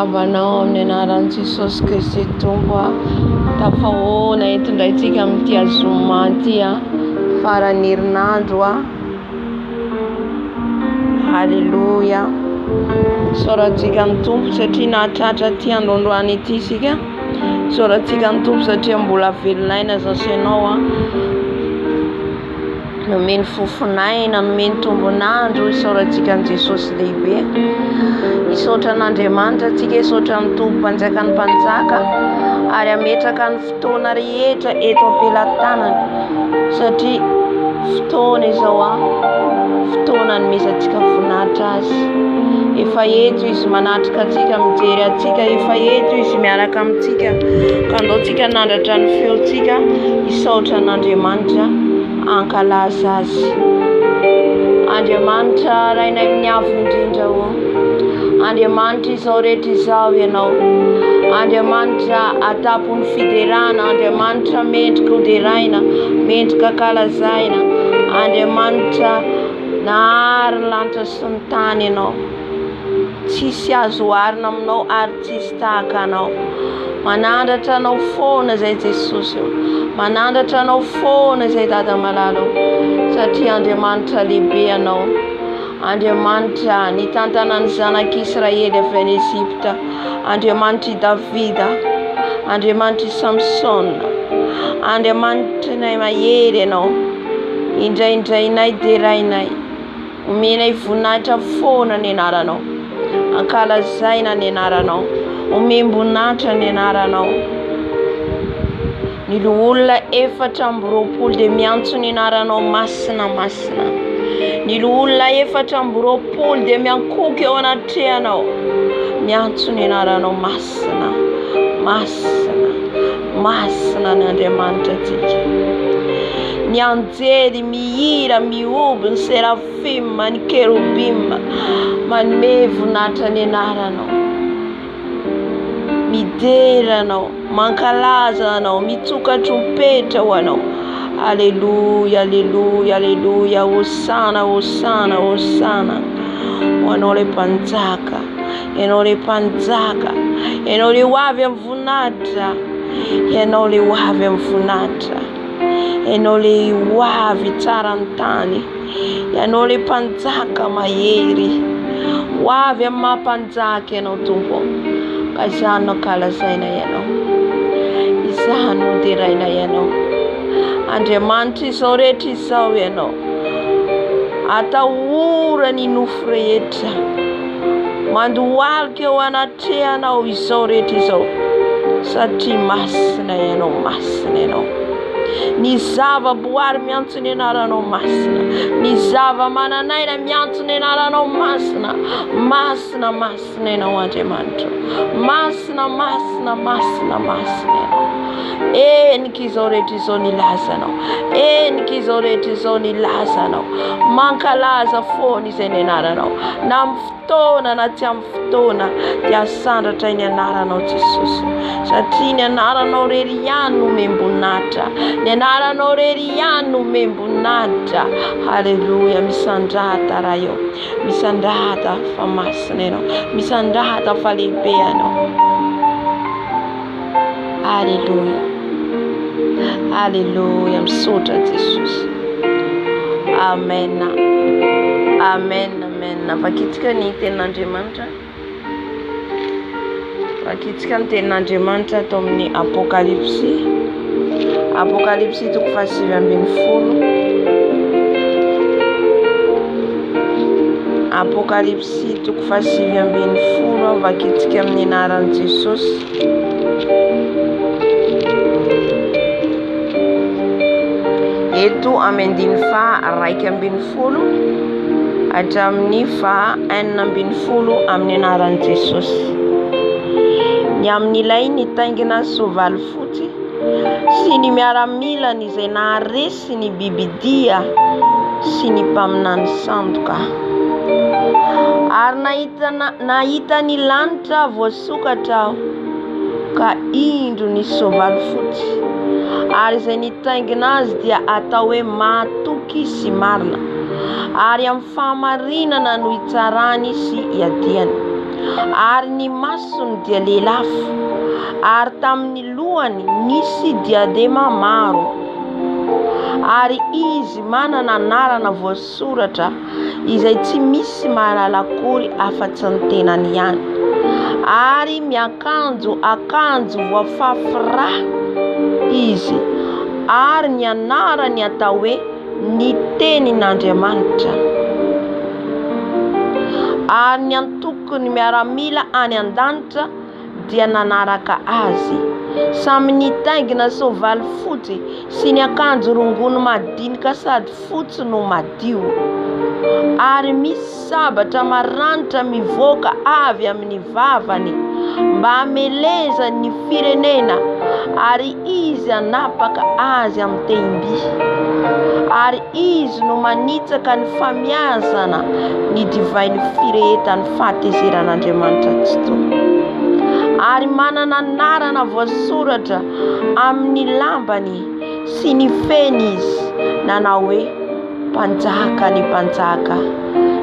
Tabanao amin'ny anaran'i Jesosy Kristy Tompo tafahoana etondraitsika amin'ity azoma ity farany herinandro Halleluja. Soratsika amin'ny Tompo satria nahatratra ity androandroany ity isika. Soratsika amin'ny Tompo satria mbola velonaina zasanao nomeny fofonaina, nomeny tombonandro isaorantsika amin'ny Jesosy lehibe. Isaotra an'Andriamanitra antsika, isaotra amin'ny Tompo mpanjaka ny mpanjaka, ary ametraka ny fotoana rehetra eto am-pelantanany satria fotoana izao fotoana nomesantsika voninahitra azy. Efa eto izy manatrika antsika, mijery antsika, efa eto izy miaraka amintsika ka andaontsika nandratra ny feontsika isaotra an'Andriamanitra ankalaza azy. Andriamanitra rainay miavo indrindra Andriamanitra izao rehetra izao ianao. Andriamanitra atapon'ny fiderana, Andriamanitra mendrika hoderaina, mendrika kalazaina. Andriamanitra nahary ny lanitra sy ny tany ianao. Tsisy azo oharina aminao ary tsisy tahaka anao. Manandratra anao foana zay Jesosy manandratra anao foana zay Dada malala satria Andriamanitra lehibe ianao. Andriamanitra nitantana ny zanak'Israely avy any Ezipta, Andriamanitra Davida, Andriamanitra Samson, Andriamanitra nay mahery ianao. Indraindrainay derainay, omenay voninahitra foana ny anaranao, ankalazaina ny anaranao, omem-boninahitra ny anaranao. Ny olona 420 dia miantso ny anaranao masina masina. Ny olona 420 dia miankoky eo anatrehanao, miantso ny anaranao masina masina masina ny Andriamanitra antsika. Ny anjely mihira mioby, ny serafima, ny kerubima manome voninahitra ny anaranao, mideranao, mankalaza anao, mitsoka trompetra ho anao. Alleluja, alleluja, alleluja. Hosana, hosana, hosana ho anao le mpanjaka, ianao le mpanjaka, ianao le ho avy amin'ny voninahitra, ianao le ho avy amin'ny voninahitra, ianao le ho avy tsara ny tany, ianao le mpanjaka mahery, ho avy amin'ny mahampanjaka ianao Tompo. Ka izany no kalazaina ianao, izany no deraina ianao. Andriamanitra izao rehetra izao ianao, atahorany nofo rehetra, mandohalika eo anatrehanao izao rehetra izao satria masina ianao, masina ianao. Ny zava-boary miantso ny anaranao masina, ny zava-mananaina miantso ny anaranao masina, masina masina ianao Andriamanitra, masina masina masina masina ianao. Enika izao rehetra izao nilazanao, enika izao rehetra izao nilazanao, mankalaza foana izay ny anaranao, na amin'ny fotoana na tsy amin'ny fotoana dia sandratra ny anaranao Jesosy satria ny anaranao rery ihany no omem-boninahitra, ny anaranao rery ihany no omem-boninahitra. Halleluja. Misandrahata raha eo, misandrahata fa masina ianao, misandrahata fa lehibe ianao. Halleluja, halleluja. Misaotra Jesosy. Amen, amen, amen. Vakitsika ny tenin'Andriamanitra, vakitsika ny tenin'Andriamanitra atao amin'ny Apokalipsy, Apokalipsy 7:20, Apokalipsy 7:20. Vakitsika amin'ny anaran'i Jesosy. Eto amin'ny 2:20 hatramin'ny 4:20 amin'ny anaran'i Jesosy. Ny amin'ilay nitaingina soavaly fotsy sy ny miaramilany izay naharesy ny bibidia sy ny mpaminany sandoka. Ary nahita ny lanitra voasokatra aho ka indro ny soavaly fotsy, ary izay nitaingina azy dia atao hoe mahatoky sy marina, ary amin'ny fahamarinana no hitsarany sy hiadiany. ary ny masony dia lelafo, ary tamin'ny lohany nisy diadema maro, ary izy manana anarana voasoratra izay tsy misy mahalala akory afa-tsy ny tenany ihany, ary miakanjo akanjo voafafy izy, ary ny anarany atao hoe ny tenin'Andriamanitra, ary ny antokony miaramila any an-danitra dia nanaraka azy, samy nitaingina soavaly fotsy sy ny akanjo rongony madinika sady fotsy no madio, ary misy sabatra maranitra mivoaka avy amin'ny vavany mba hameleza ny firenena, ary izy anapaka azy amin'ny tehim-by, ary izy no manitsaka ny famiazana ny divainy firehetan'ny fahatezeran'Andriamanitra tsy toa, ary manana anarana voasoratra amin'ny lambany sy ny feny izy, nanao hoe mpanjaka ny mpanjaka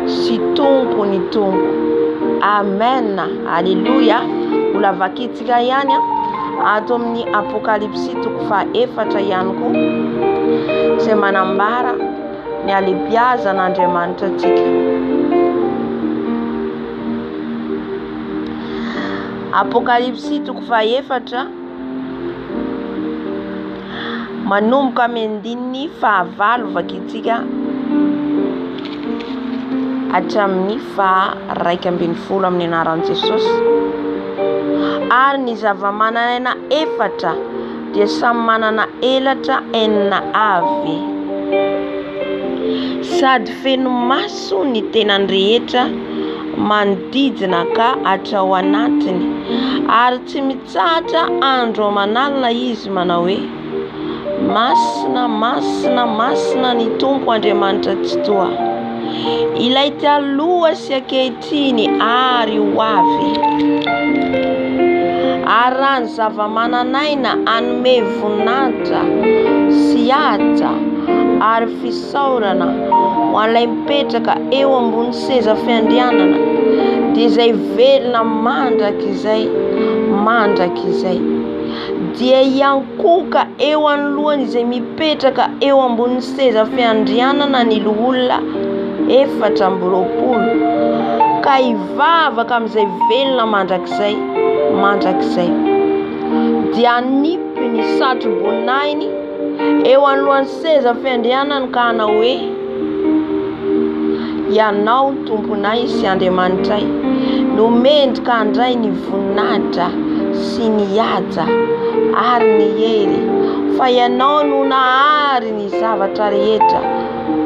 sy tompo ny tompo. Amen. Alleluia. Mbola vakitsika ihany ato amin'ny Apokalipsy 4 ihany koa izay manambara ny alebiazan'Andriamanitra antsika. Apokalipsy 4 manomboka amin'ny 9 vakitsika hatramin'ny 12 amin'ny anaran'i Jesosy. Ary ny zava-mananaina 4 dia samy manana elatra 4 avy, sady feno maso ny tenany rehetra manodidina ka hatrao anatiny, ary tsy mitsahatra andro aman'alina izy manao hoe masina, masina, masina ny Tompo Andriamanitra tsy toa, ilay taloha sy ankehitriny ary ho avy. Ary raha ny zava-mananaina anome voninahitra sy haja ary fisaorana ho an'ilay mipetraka eo ambony seza fiandrianana, dia izay velona mandraka izay dia hiankoka eo anoloany izay mipetraka eo ambony seza fiandrianana ny olona 420, ka hivavaka amin'izay velona mandrakizay, dia hanipy ny satroboninahiny eo anoloany seza fiandrianana ka hanao hoe ianao tomponay sy Andriamanitray, nomendrika handray ny voninahitra sy ny haja ary ny hery, fa ianao no nahary ny zavatra rehetra,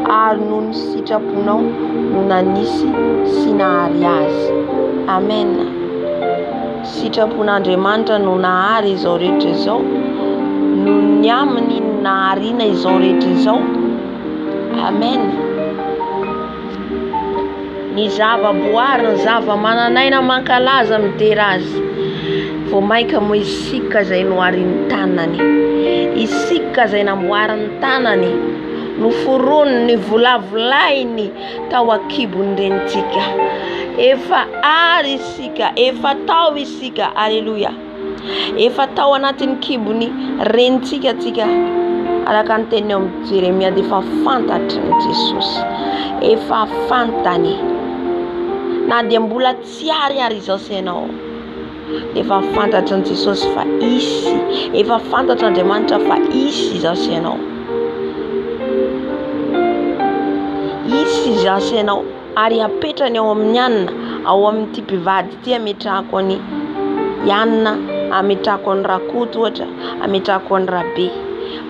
ary no ny sitraponao no nanisy sy nahary azy. Amen. Sitrapon'Andriamanitra no nahary izao rehetra izao, no ny aminy nahariana izao rehetra izao. Amen. Ny zava-boary, ny zava-mananaina mankalaza midera azy, vao maika moa isika izay noharin'ny tanany, isika izay namboariny tanany, noforony ny volavolainy tao akibony renitsika, efa ary isika, efa tao isika. Alleluia. Efa tao anatin'ny kibony renitsika tsika, araka ny teniny amin'ny Jeremia, dia efa fantatry ny Jesosy, efa fantany, na dia mbola tsy ary izao ianao, efa fantatry ny Jesosy fa isy, efa fantatry Andriamanitra fa isy izao ianao, isy izao ianao, ary apetrany ao amin'ny anina, ao amin'ny ty mpivady ty ametrahako any ianina, ametrahako any rakoto ohatra, ametrahako any rabe,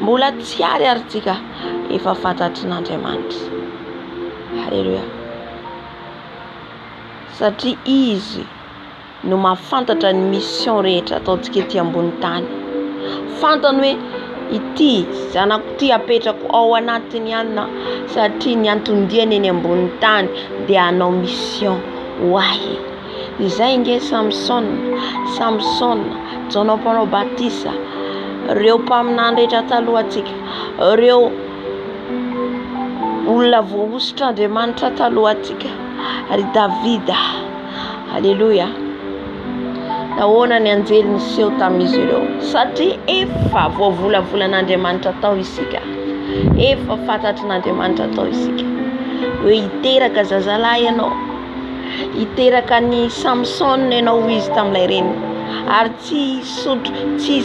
mbola tsy ary tsika, efa fantatry n'Andriamanitra. Halleluia. Satria izy no mahafantatra ny mission rehetra ataontsika ety ambony tany, fantany hoe ity zanako ty apetrako ao anatiny anina, satria ny antondiany eny ambony tany dia hanao mission ho ahy. Izay nge Samson, Jonao mpanao batisa, reo mpaminany rehetra talohantsika, reo olona voaositra Andriamanitra talohantsika, ry Davida, Haleluya. Nahoana ny anjely niseho tamin'izy ireo satria efa voavolavolan'Andriamanitra tao isika, efa fantatrin'Andriamanitra tao isika hoe hiteraka zazalahy ianao, hiteraka ny Samson ianao izy tamin'ilay reny, ary tsy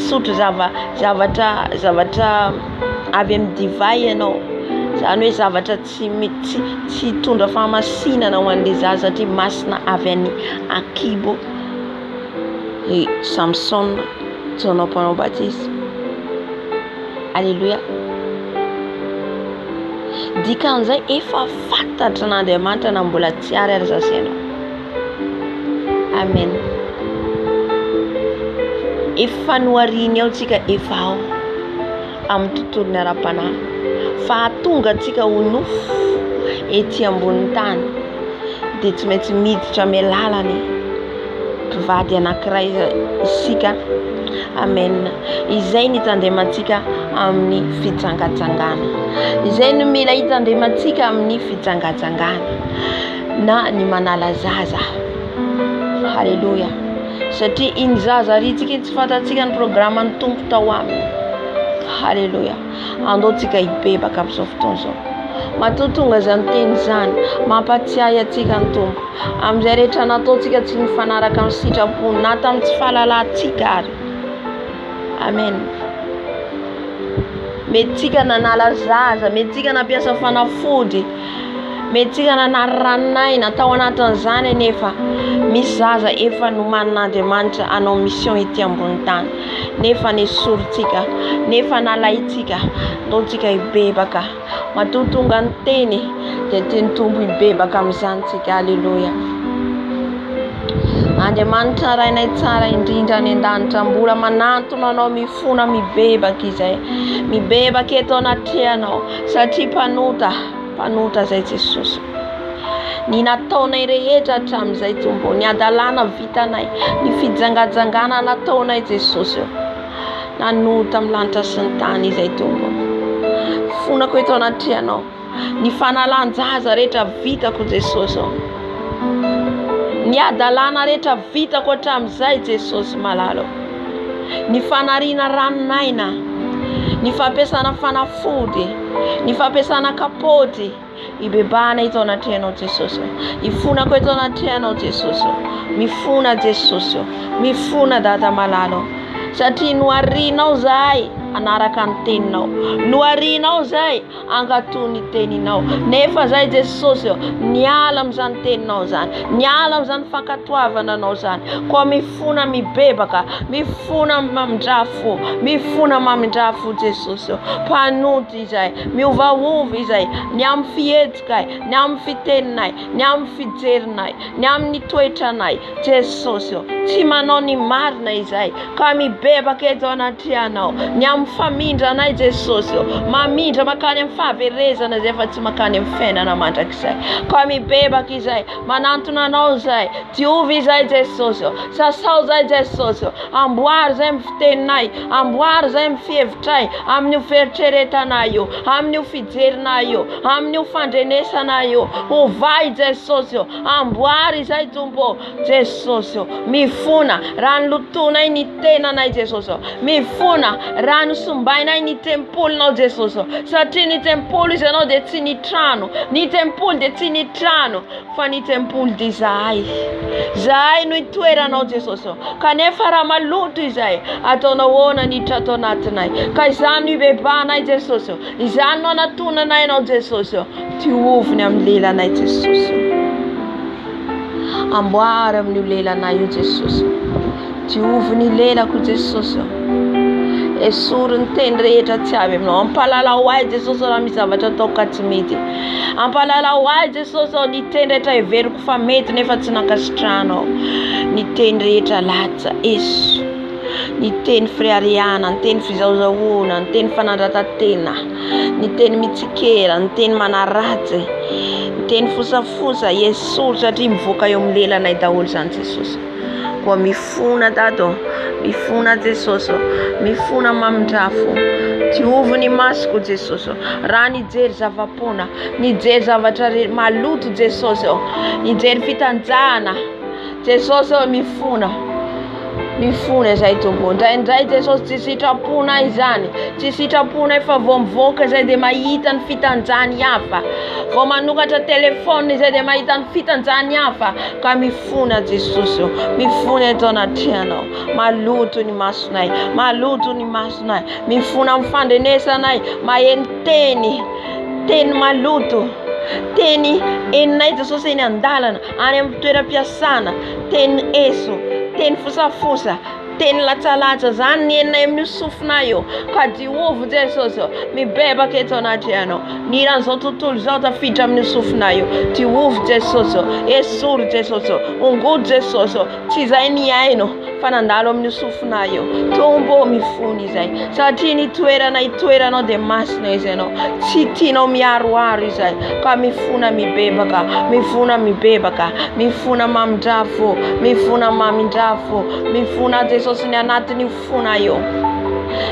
sotro zavatra avy amin'ny divay ianao, zany hoe zavatra tsy tondra fahamasinana ho an'ilay zaza satria masina avy any Akibo Samson Jona mpanao batisa. Alléluia. Dikan'izay efa fantatran'Andriamanitra na mbola tsy ary zazainao. Amen. Efa nohariany ao tsika efa ao amin'ny tontolon'ny ara-panahy, fa hatonga tsika ho nofo ety ambonin'ny tany dia tsy maintsy miditra amin'ny lalany mpivady anankiray isika. Amen. Izay ny tandemantsika amin'ny fitsangatsangana, izay no mila hitandemantsika amin'ny fitsangatsangana na ny manala zaza. Haleluya. Satria iny zaza ritsika iny tsy fantatsika ny programan'ny Tompo tao aminy. Haleluya. Andaotsika hibebaka amin'izao fotoana izao. Matotonga izany teny izany mampatsiahy atsika ny Tompo amin'izay rehetra nataontsika tsy nifanaraka amin'ny sitrapony na tamin'ny tsy fahalalantsika ary. Amen. Mentsika nanala zaza, mentsika nampiasa fanafody, mentsika nanary ranonaina tao anatin'izany nefa misy zaza efa nomanin'Andriamanitra anao mission ety ambony tany, nefa nesorintsika, nefa nalaitsika, ndaontsika hibebaka. Matotonga ny teny dia teny Tompo hibebaka amin'izany tsika. Haleluya. Andriamanitra rainay tsara indrindra any an-danitra, mbola manantona anao mifona mibebaka izay, mibebaka eto anatrehanao satria mpanota zay Jesosy. Ny nataonay rehetra hatramin'izay Tompo, ny adalana vitanay, ny fijangajangana nataonay Jesosy, nanota amin'ny lanitra sy ny tany izay Tompo. Fonako eto anatrehanao, ny fanalan-jaza rehetra vitako Jesosy, ny adalana rehetra vitako hatramin'izay Jesosy malalo, ny fanariana ranonaina, ny fampiasana fanafody, ny fampiasana kapoty, ibebana eto anatrehanao Jesosy. Ifonako eto anatrehanao Jesosy, mifona Jesosy, mifona Dada malalo, satria noharianao zahay anaraka ny teninao, noharianao zahay angatony ny teninao, nefa zahay Jesosy niala amin'izany teninao zany, niala amin'izany fankatoavananao zany, koa mifona mibebaka, mifona mamindrafo, mifona mamindrafo Jesosy, mpanoty izay, miovaova izay, ny amin'ny fihetsikay, ny amin'ny fiteninay, ny amin'ny fijerinay, ny amin'ny toetranay Jesosy, tsy manao ny marina izay, ka mibebaka eto anatrehanao, ny amin'ny famindranay Jesosy, mamindra makany amin'ny fahaverezana izay fa tsy makany amin'ny fiainana mandrakizay, ka mibebaka izay, manantona anao izay, diovy izay Jesosy, sasao izay Jesosy, amboary izay amin'ny fiteninay, amboary izay amin'ny fievitray, amin'ny feritreretanay io, amin'ny fijerinay io, amin'ny fandrenesanay io, ovay Jesosy, amboary izay Tompo Jesosy, mifona raha ny lotonay ny tenanay Jesosy, mifona raha ny sombainay ny tempolonao Jesosy, satria ny tempolo izy anao dia tsy ny trano, ny tempolo dia tsy ny trano fa ny tempolo dia zahay no itoeranao Jesosy, kanefa raha maloto izay ataonao hoana niditra ato anatinay, ka izany no ibebanay Jesosy, izany no anatonanay anao Jesosy, tioviny amin'ny lelanay Jesosy, amboary amin'ny lelanay io Jesosy, tioviny lelako Jesosy, esory ny teny rehetra tsy avy aminao, ampalalao ahy Jesosy raha misy zavatra ataoko ka tsy mety, ampalalao ahy Jesosy ny teny rehetra heveriko fa mety nefa tsy nankasitranao, ny teny rehetra latsa eso, ny teny friariana, ny teny fizahozahoana, ny teny fanandratantena, ny teny mitsikera, ny teny manaratsy, ny teny fosafosa, esory satria mivoaka eo amin'ny lelanay daholo zany Jesosy. Koa mifona Dado, mifona Jesosy, mifona mamindrafo, tiovy ny masoko Jesosy, raha nijery zavapona, nijery zavatra maloto Jesosy, nijery fitanjahana, Jesosy mifona izay tompoko. Indraindray Jesosy tsy sitrapona izany, tsy sitrapona efa vao mivoaka izay dia mahita ny fitanjany hafa, vao manokatra telefona izay dia mahita ny fitanjany hafa, ka mifona Jesosy, mifona eto anatrihanao. Maloto ny masonay, maloto ny masonay, mifona amin'ny fandrenesanay, maheno teny maloto, teny eninay Jesosy eny andalana, any amin'ny toeram-piasana, teny eso, teny fosafosa, teny latsalatsa, zany ny enina amin'ny sofinay io. Ka Jehovah Jesosy mibebaka eto anatrihanao, ny ran'izao tontolo zao tafiditra amin'ny sofinay io. Jehovah Jesosy, esory Jesosy, ongody Jesosy, tsy izay ny aino fa nandalo amin'ny sofinay io. Tombo mifony izay, satria ny toeranao dia masina izy ianao, tsy tianao miaroaro izay. Ka mifona mibebaka, mifona mibebaka, mifona mamindrafo, mifona mamindrafo, mifona Jesosy ny anatin'ny fona io.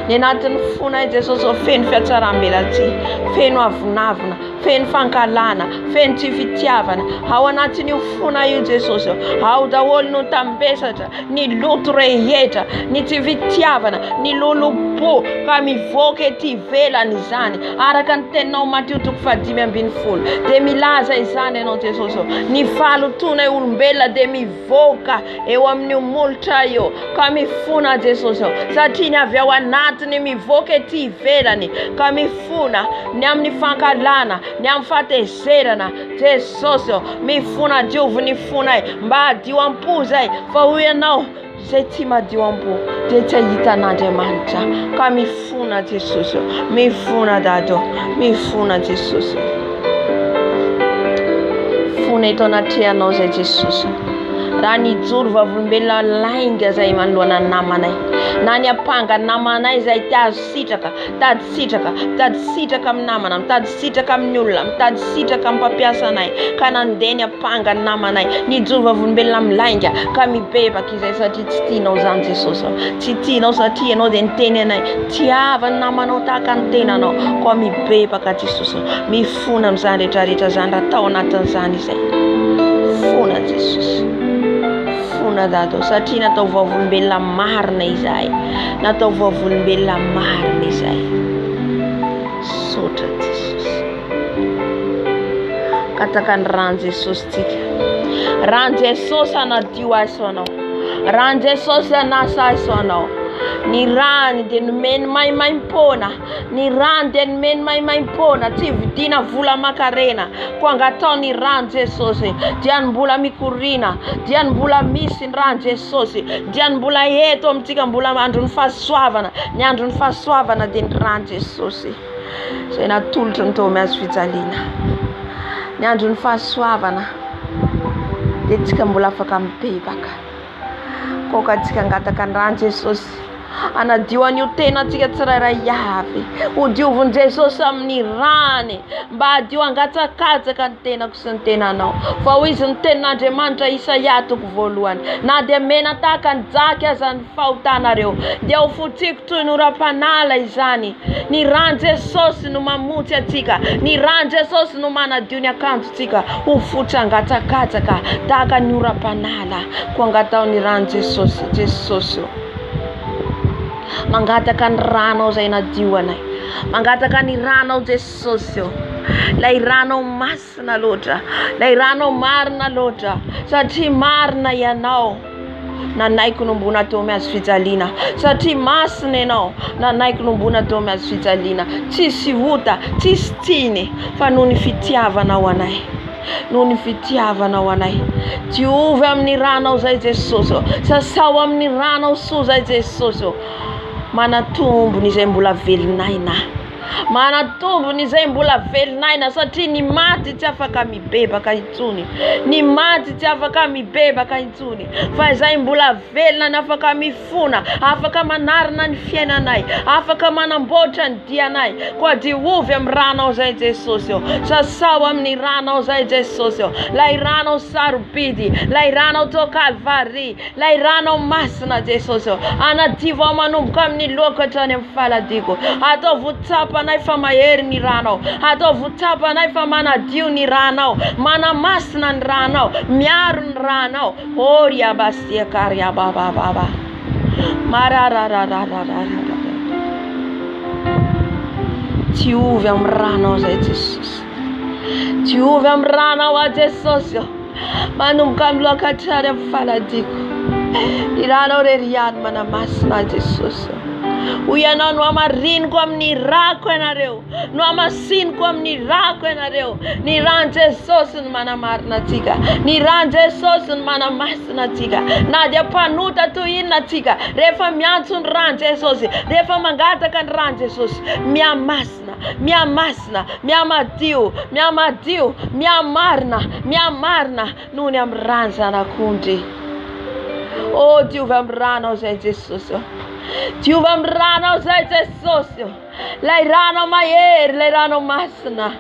Ny anatin'ny fona Jesosy feno fiatsaram-belatsy, feno avinavina, feno fankalana, feno tsy fitiavana. Ao anatin'io fona io Jesosy, ao daholo no tambesatra ny loto rehetra, ny tsy fitiavana, ny lolobo, ka mivoaka ety ivelany izany araka ny teninao Mateo 5:20. Dia milaza izany ianao Jesosy, ny falotona e olombelona dia mivoaka eo amin'ny molotra io. Ka mifona Jesosy, satria ny avy ao anatiny mivoaka ety ivelany, ka mifona ny amin'ny fankalana, ny amin'ny fatezerana. Jesosy mifona Diovy ny fonay, mba hadio am-po zay, fa hoy ianao zay tsy madio am-po dia tsy hitan'Andriamanitra. Ka mifona Jesosy, mifona Dado, mifona Jesosy, fona eto anatrihanao zay Jesosy. Raha nijoro vavolombelona lainga zay manoloana ny namanay, na ny apanga namanay zay tazo sitraka, tady sitraka amin'ny namana, mitady sitraka amin'ny olona, mitady sitraka amin'ny mpampiasanay, ka nandeha ny apanga namanay, nijoro vavolombelona milainga, ka mibebaka izay satria tsy tianao zany Jesosy, tsy tianao satria ianao dia niteny anay tiava ny namanao tahaka ny tenanao. Ka mibebaka Jesosy, mifona amin'izany rehetrarehetra zany raha tao anatin'izany izay. Fona Jesosy, fona Dado, satria natao vavolombelona marina izay, natao vavolombelona marina izay. Sotra Jesosy, kataka ny rano Jesosy tsika, rano Jesosy anadio aso anao, rano Jesosy anasa aso anao. Ny rano dia nomeny maimaim-pona, ny rano dia nomeny maimaim-pona, tsy vidiana vola makarena. Ko angatao ny rano Jesosy, dia ny mbola mikorina, dia ny mbola misy ny rano Jesosy, dia ny mbola eto amintsika, mbola andron'ny fahasoavana, ny andron'ny fahasoavana dia ny rano Jesosy izay natolotra ny tao miazo fijaliana. Ny andron'ny fahasoavana dia tsika mbola afaka mibebaka. Koka tsika angataka ny rano Jesosy, anadio an'io tenantsika tsirairay avy, ho diovin' Jesosy amin'ny rany, mba hadio angatsakatsaka ny tenako sy ny tenanao. Fa hoy izy ny tenin'Andriamanitra Isaia 1:, na dia mena tahaka ny jaky aza ny fahotanareo, dia ho fotsiko toy ny oram-panala izany. Ny rano Jesosy no mamotsy atsika, ny rano Jesosy no manadio ny akanjotsika, ho fotsy angatsakatsaka tahaka ny oram-panala. Ko angatao ny rano Jesosy, Jesosy mangataka ny ranao zay nadio anay, mangataka ny ranao Jesosy, lay ranao masina loatra, lay ranao marina loatra, satria marina ianao. Nanaiko nombona tao miazo fijaliana, satria masina ianao, nanaiko nombona tao miazo fijaliana. Tsisy hota, tsisy tsiny, fa noho ny fitiavanao anay, noho ny fitiavanao anay. Diovy amin'ny ranao zay Jesosy, sasao amin'ny ranao soa zay Jesosy. Manatombony izay mbola velonayna, manatombony izay mbola velonayna, satria ny maty tsy afaka mibebaka intsony, ny maty tsy afaka mibebaka intsony, fa izay mbola velona ny afaka mifona, afaka manarina ny fiainanay, afaka manamboatra ny dianay. Koa diovy amin'ny ranao zay Jesosy, sasao amin'ny ranao zay Jesosy, lay ranao sarobidy, lay ranao tao Kalvari, lay ranao masina Jesosy, anadivo manomboka amin'ny lokatra any amin'ny faladiko, atao votsapa voatapanay fa mahery ny ranao, atao voatapanay fa manadio ny ranao, manamasina ny ranao, miaro ny ranao. Oria basia karia baba mararararararara. Tiovy amin'ny ranao zay Jesosy, tiovy amin'ny ranao a Jesosy. Manomboka amin'ny loakatrary amin'ny faladiko, ny ranao reriany manamasina Jesosy. Hoy ianao no amariniko amin'ny rako ianareo, no amasiniko amin'ny rako ianareo. Ny ran Jesosy ny manamarina atsika, ny ran Jesosy ny manamasina atsika. Na dia mpanota toy inona atsika, rehefa miantso ny ran Jesosy, rehefa mangataka ny ran Jesosy, miamasina, miamasina, miamadio, miamadio, miamarina, miamarina noho ny amin'ny ran zanak'ondry. O diovy amin'ny ranao zay Jesosy, diovy amin'ny ranao zay Jesosy. Lay ranao mahery, lay ranao masina,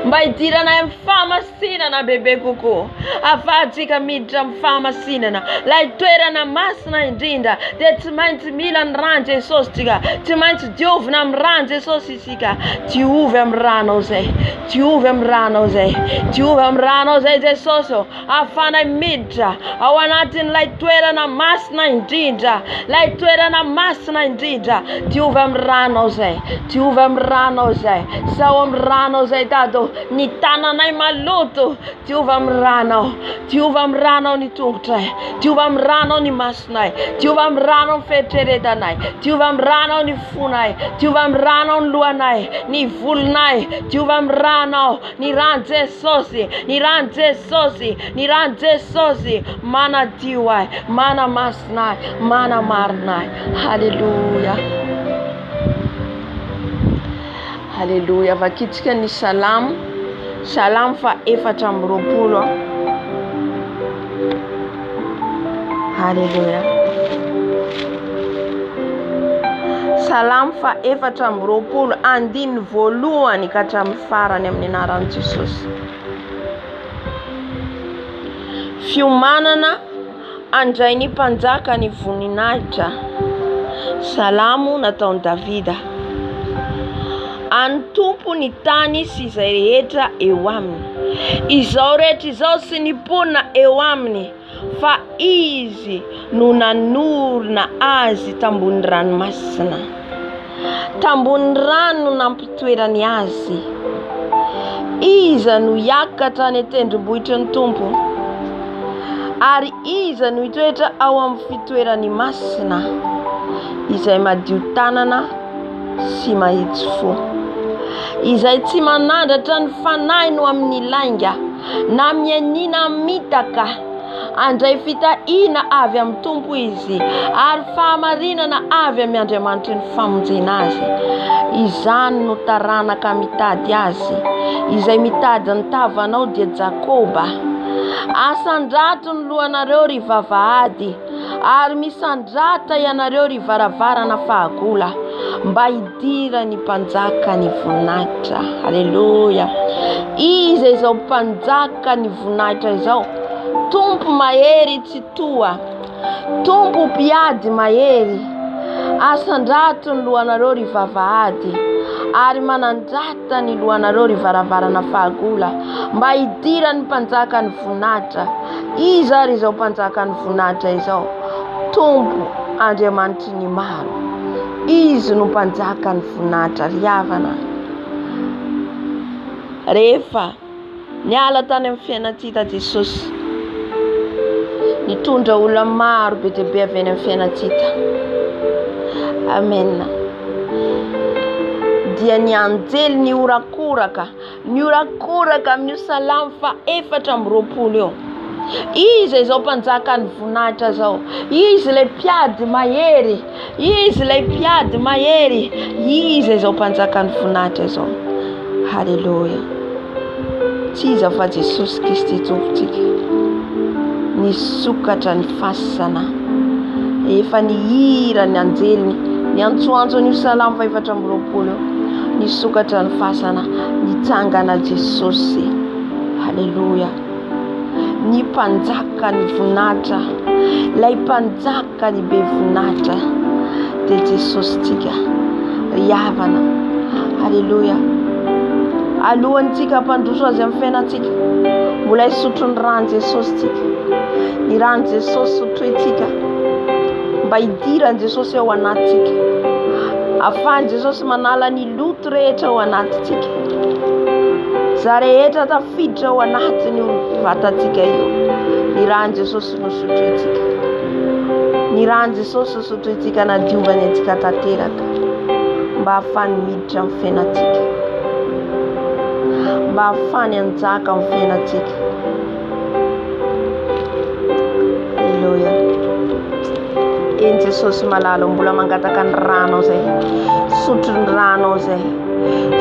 mba hidiranay amin'ny fahamasinana bebe kokoa. Afahantsika miditra amin'ny fahamasinana, lay toerana masina indrindra. Dia tsy maintsy mila ny ran Jesosy tsika, tsy maintsy diovina amin'ny ran Jesosy isika. Diovy amin'ny ranao zay, diovy amin'ny ranao zay, diovy amin'ny ranao zay Jesosy. Afahanay miditra ao anatin'ilay toerana masina indrindra, lay toerana masina indrindra. Diovy amin'ny ranao zay, diovy amin'ny ranao zay, sao amin'ny ranao zay Dado ny tananay maloto. Diovy amin'ny ranao, diovy amin'ny ranao ny tongotray, diovy amin'ny ranao ny masonay, diovy amin'ny ranao ny feritreretanay, diovy amin'ny ranao ny fonay, diovy amin'ny ranao ny lohanay, ny volonay. Diovy amin'ny ranao, ny ran Jesosy, ny ran Jesosy, ny ran Jesosy. Manadio ay, manamasina ay, manamarina ay. Halleluja. Halleluja. Vakitsika ny salamo, salamo fa 420. Halleluja. Salamo fa 420 andiny voalohany ka hatramin'ny farany amin'ny anaran'i Jesosy. Fiomanana andray ny mpanjaka ny voninahitra. Salamo nataon'i Davida. Any tompo ny tany sy izay rehetra eo aminy, izao rehetra izao sy ny mponina eo aminy, fa izy no nanorina azy tambony ranomasina. Tambony rano no nampitoerany azy. Iza no hiakatra any tendrombohitra ny tompo, ary iza no hitoetra ao amin'ny fitoerany masina, izay madio tanana sy mahitsy fo, izay tsy manandratra ny fanahy no amin'ny lainga, na mianina mitaka. Andray fitahina avy amin'ny tompo izy, ary fahamarinana avy amin'ny Andriamanitra ny famonjena azy. Izany no taranaka mitady azy, izay mitady ny tavanao dia Jakoba. Asandrato ny lohanareo ry vavahady, ary misandrata ianareo ry varavarana fahagola, mba hidira ny mpanjaka ny voninahitra. Halleluja. Izy izao mpanjaka ny voninahitra izao, tompo mahery tsy toa, tompo mpiady mahery. Asandrato ny lohanareo ry vavahady, ary manandrata ny lohanareo ry varavarana fahagola, mba hidira ny mpanjaka ny voninahitra. Izy ary izao mpanjaka ny voninahitra izao, tompo Andriamanitry ny maro. Izy no mpanjaka ny voninahitra ry havana. Rehefa niala tany amin'ny fiainantsika Jesosy, nitondra olona maro be dia be avy any amin'ny fiainantsika. Amen. Dia ny anjely niorakoraka amin'io salamo fa 420 eo. Izy izao mpanjaka ny voninahitra zao, izy lay mpiady mahery, izy lay mpiady mahery, izy izao mpanjaka ny voninahitra zao. Halleluja. Tsy iza fa Jesosy Kristy tompontsika, nisokatra ny fasana, efa nihira ny anjely ny antsoantso an'io salamo fa 420 eo, nisokatra ny fasana, nitsangana Jesosy. Halleluja. Ny mpanjaka ny voninahitra, lay mpanjaka ny be voninahitra dia Jesosy tsika ry havana. Alléluia. Alohantsika hampandroso azy amin'ny fiainantsika, mbola hisotro ny rano Jesosy tsika. Ny rano Jesosy sotroitsika mba hidiran'i Jesosy ao anatsika. Ahafahan'i Jesosy manala ny loto rehetra ao anatsika. Za rehetra tafiditra ao anatiny vatantsika io. Ny rano Jesosy no sotroitsika. Ny rano Jesosy no sotroitsika nadiovany antsika tanteraka. Mba ahafahany miditra amin'ny fiainantsika. Mba ahafahany hanjaka amin'ny fiainantsika. Alleluia. Eny Jesosy malalo mbola mangataka ny rano zay. Sotro ny rano zay.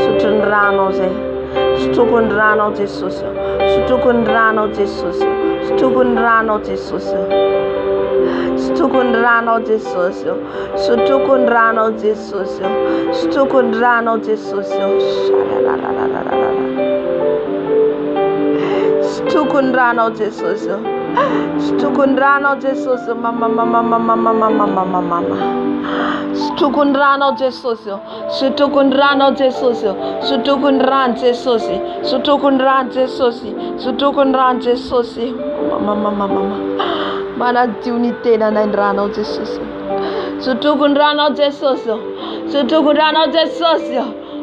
Sotro ny rano zay. Sotroko ny rano Jesosy. Sotroko ny rano Jesosy. Sotroko ny rano Jesosy. Sotroko ny rano Jesosy. Sotroko ny rano Jesosy. Sotroko ny rano Jesosy. Sotroko ny rano Jesosy. Sotroko ny rano Jesosy. Mama. Sotroko ny rano Jesosy. Sotroko ny rano Jesosy. Sotroko ny rano Jesosy. Sotroko ny rano Jesosy. Sotroko ny rano Jesosy. Mama. Manadio ny tenanay ny rano Jesosy. Sotroko ny rano Jesosy. Sotroko ny rano Jesosy.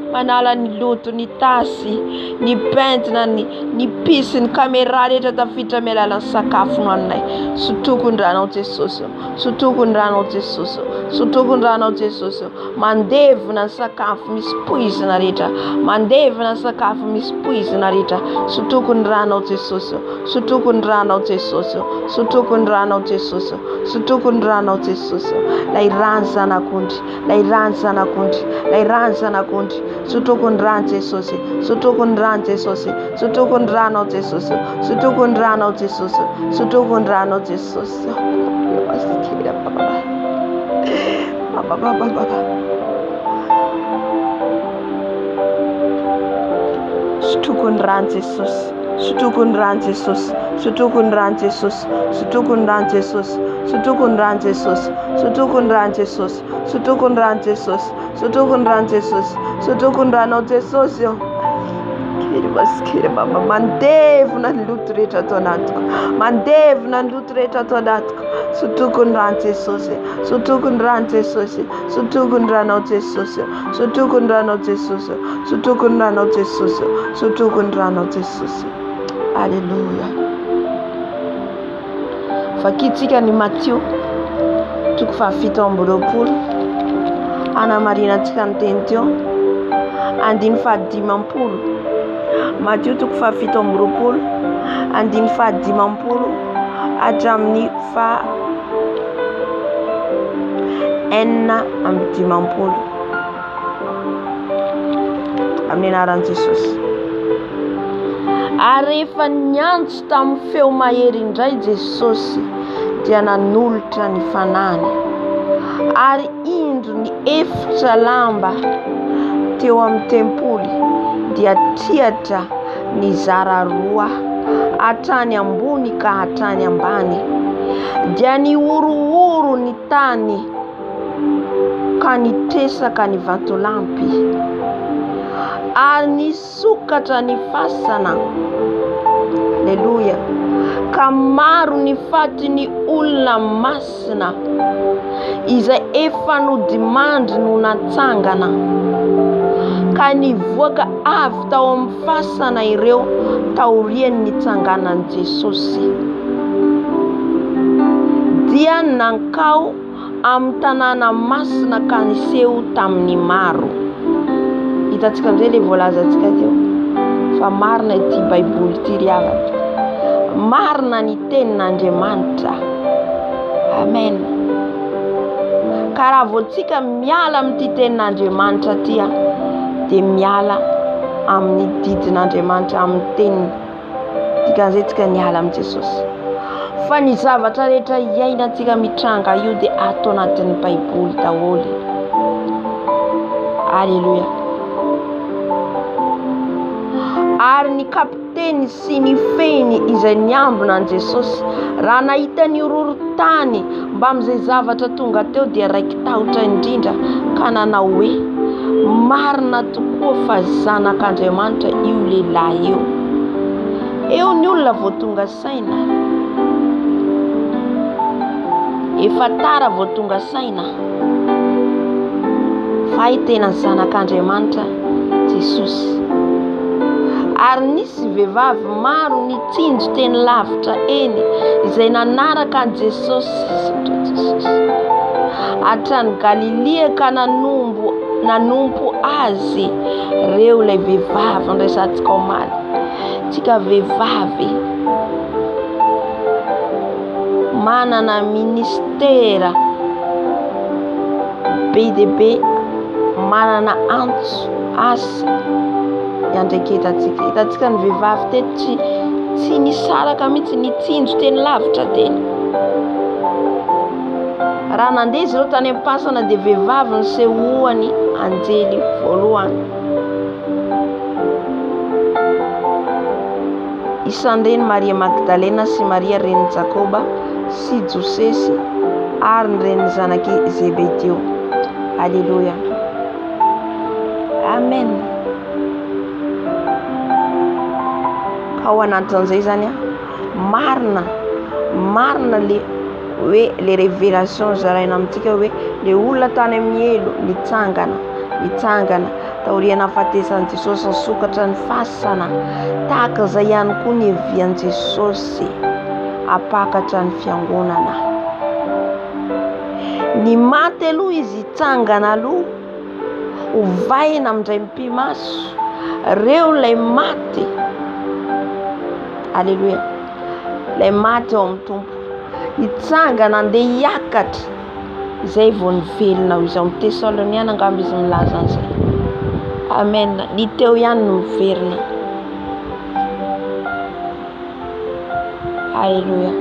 Manala ny loto, ny tasy, ny pentina, ny pisy, ny caméra rehetra tafiditra amin'ny alalan'ny sakafo nohanay. Sotroko ny rano Jesosy. Sotroko ny rano Jesosy. Sotroko ny rano Jesosy. Mandevona ny sakafo misy poizina rehetra. Mandevona ny sakafo misy poizina rehetra. Sotroko ny rano Jesosy. Sotroko ny rano Jesosy. Sotroko ny rano Jesosy. Sotroko ny rano Jesosy. Lay rano zanak'ondry. Lay rano zanak'ondry. Lay rano zanak'ondry. Sotroko ny rano Jesosy. Sotroko ny rano Jesosy. Sotroko ny rano Jesosy. Sotroko ny rano Jesosy. Sotroko ny rano Jesosy. Baba. Sotroko ny rano Jesosy. Sotroko ny rano Jesosy. Sotroko ny rano Jesosy. Sotroko ny rano Jesosy. Sotroko ny rano Jesosy. Sotroko ny rano Jesosy. Sotroko ny rano Jesosy. Sotroko ny rano Jesosy. Sotroko ny rano Jesosy. Kiri mama mandevona ny loto rehetra ato anatiko. Mandevona ny loto rehetra ato anatiko. Sotroko ny rano Jesosy. Sotroko ny rano Jesosy. Sotroko ny rano Jesosy. Sotroko ny rano Jesosy. Sotroko ny rano Jesosy. Sotroko ny rano Jesosy. Alléluia. Vakitsika ny Matthieu toko fahafito amby roapolo. Anamarinantsika ny teny teo. Andiny fahadimampolo. Matthieu toko fahafito amby roapolo. Andiny fahadimampolo hatramin'ny enina amby dimampolo. Amin'ny anaran'i Jesosy. Ary rehefa niantso tamin'ny feo mahery indray Jesosy dia nanolotra ny fanahiny. Ary indro ny efitra lamba teo amin'ny tempoly dia triatra ny zara roa hatrany ambony ka hatrany ambany. Dia ny oro ny tany ka nitresaka ny vatolampy. Ary nisokatra ny fasana. Alleluia. Ka maro ny faty ny olona masina izay efa nodimandry no natsangana. Ka nivoaka avy tao amin'ny fasana ireo taorian'ny nitsanganan'i Jesosy. Dia nankao amin'ny tanàna masina ka niseho tamin'ny maro. Hitantsika amin'izay ilay voalazantsika teo. Fa marina ity baiboly ity ry havana. Marina ny tenin'Andriamanitra. Amen. Ka raha vao tsika miala amin'ity tenin'Andriamanitra ity dia miala amin'ny didin'Andriamanitra, amin'ny teniny. Dikan'izay tsika niala amin'ny Jesosy. Fa ny zavatra rehetra iainantsika mitranga io dia atao anatin'ny baiboly daholo. Alléluia. Ary ny kapiteny sy ny feny izay niambina an Jesosy raha nahita ny horohorontany mba amin'izay zavatra tonga teo dia raiky tahotra indrindra ka nanao hoe marina tokoa fa zanak'Andriamanitra io lehilahy eo ny olona vao tonga saina, efa tara vao tonga saina fa i tena zanak'Andriamanitra Jesosy. Ary nisy vehivavy maro nitsinjo teny lavitra eny izay nanaraka an Jesosy hatrany Galilea ka nanompo azy reo ilay vehivavy nresantsika omaly. Tsika vehivavy manana ministera be dia be, manana antso asa iandreketatsika. Hitantsika ny vehivavy teto tsy nisaraka mihitsy nitsinjo teny lavitra teny. Raha nandeha izy ireo tany am-pasana dia vehivavy nisehoany anjely voalohany. Isan'ireny Maria Magdalena sy Maria reniny Jakoba sy Josesy ary ny reniny zanaky Zebedeo. Alléluia. Amen. Ka ao anatin'izay zany marina le hoe le révélation zaraina amintsika hoe le olona tany amin'ny elo mitsangana taoriana fahatesan'i Jesosy nisokatra ny fasana. Tahaka izay ihany koa ny hevian'i Jesosy apakatra ny fiangonana. Ny maty aloha izy hitsangana aloha, hovaina amindray mpimaso reo lay maty. Alléluia. Lay maty ao amin'ny Tompo hitsangana andeha hiakatra, izay vao nivelona izy ao amin'ny Tesaloniana angamba izy milaza an'izay. Amen. Ny teo ihany no miverina. Alléluia.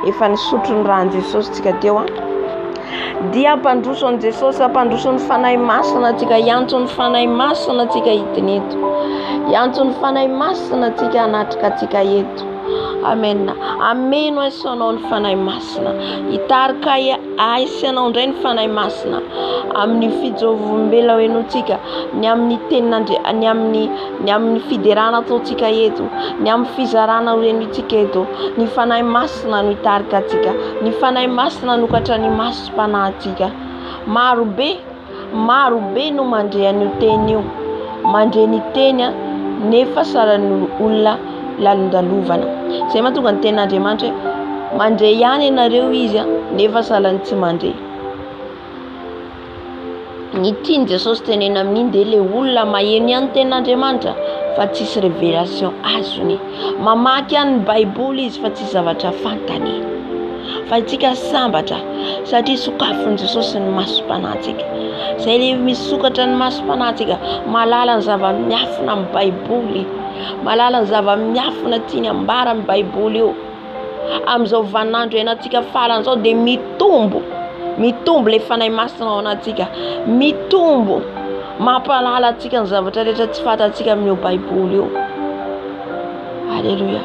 Efa nisotro ny rahan'i Jesosy tsika teo dia ampandroso an'i Jesosy, ampandroso ny fanahy masina tsika, iantso ny fanahy masina tsika hidiny eto, iantso ny fanahy masina tsika hanatrika tsika eto. Amen. Ameno aisanao ny fanahy masina, hitarika aisanao indray ny fanahy masina amin'ny fijovombela hoenotsika, ny amin'ny tenin'Andriamanitra, ny amin'ny fiderana ataontsika eto, ny amin'ny fizarana hoenotsika eto. Ny fanahy masina no hitarika atsika, ny fanahy masina no katra ny masom-panahintsika. Maro be no mandre an'io teny io, mandre ny teny nefa saran'ny olona lalondalovana. Izay mahatonga ny tenin'Andriamanitra mandre ihany ianareo izy nefa salan'ny tsy mandre. Ny tiany Jesosy tenena amin'iny dia le olona maheno ihany tenin'Andriamanitra fa tsisy révélation azony, mamaky ihany ny Baiboly izy fa tsisy zavatra fantany. Fa itsika sambatra satria sokafin'i Jesosy ny masom-panahintsika. Izay le misokatra ny masom-panahintsika, mahalala ny zava-miafina amin'ny Baiboly, mahalala ny zava-miafina tiany ambara amin'ny Baiboly io. Amin'izao vaninandro ianatsika farany izao dia mitombo le fanahy masina ao anatsika, mitombo mampalala atsika ny zavatra rehetra tsy fantatsika amin'io Baiboly io. Alléluia.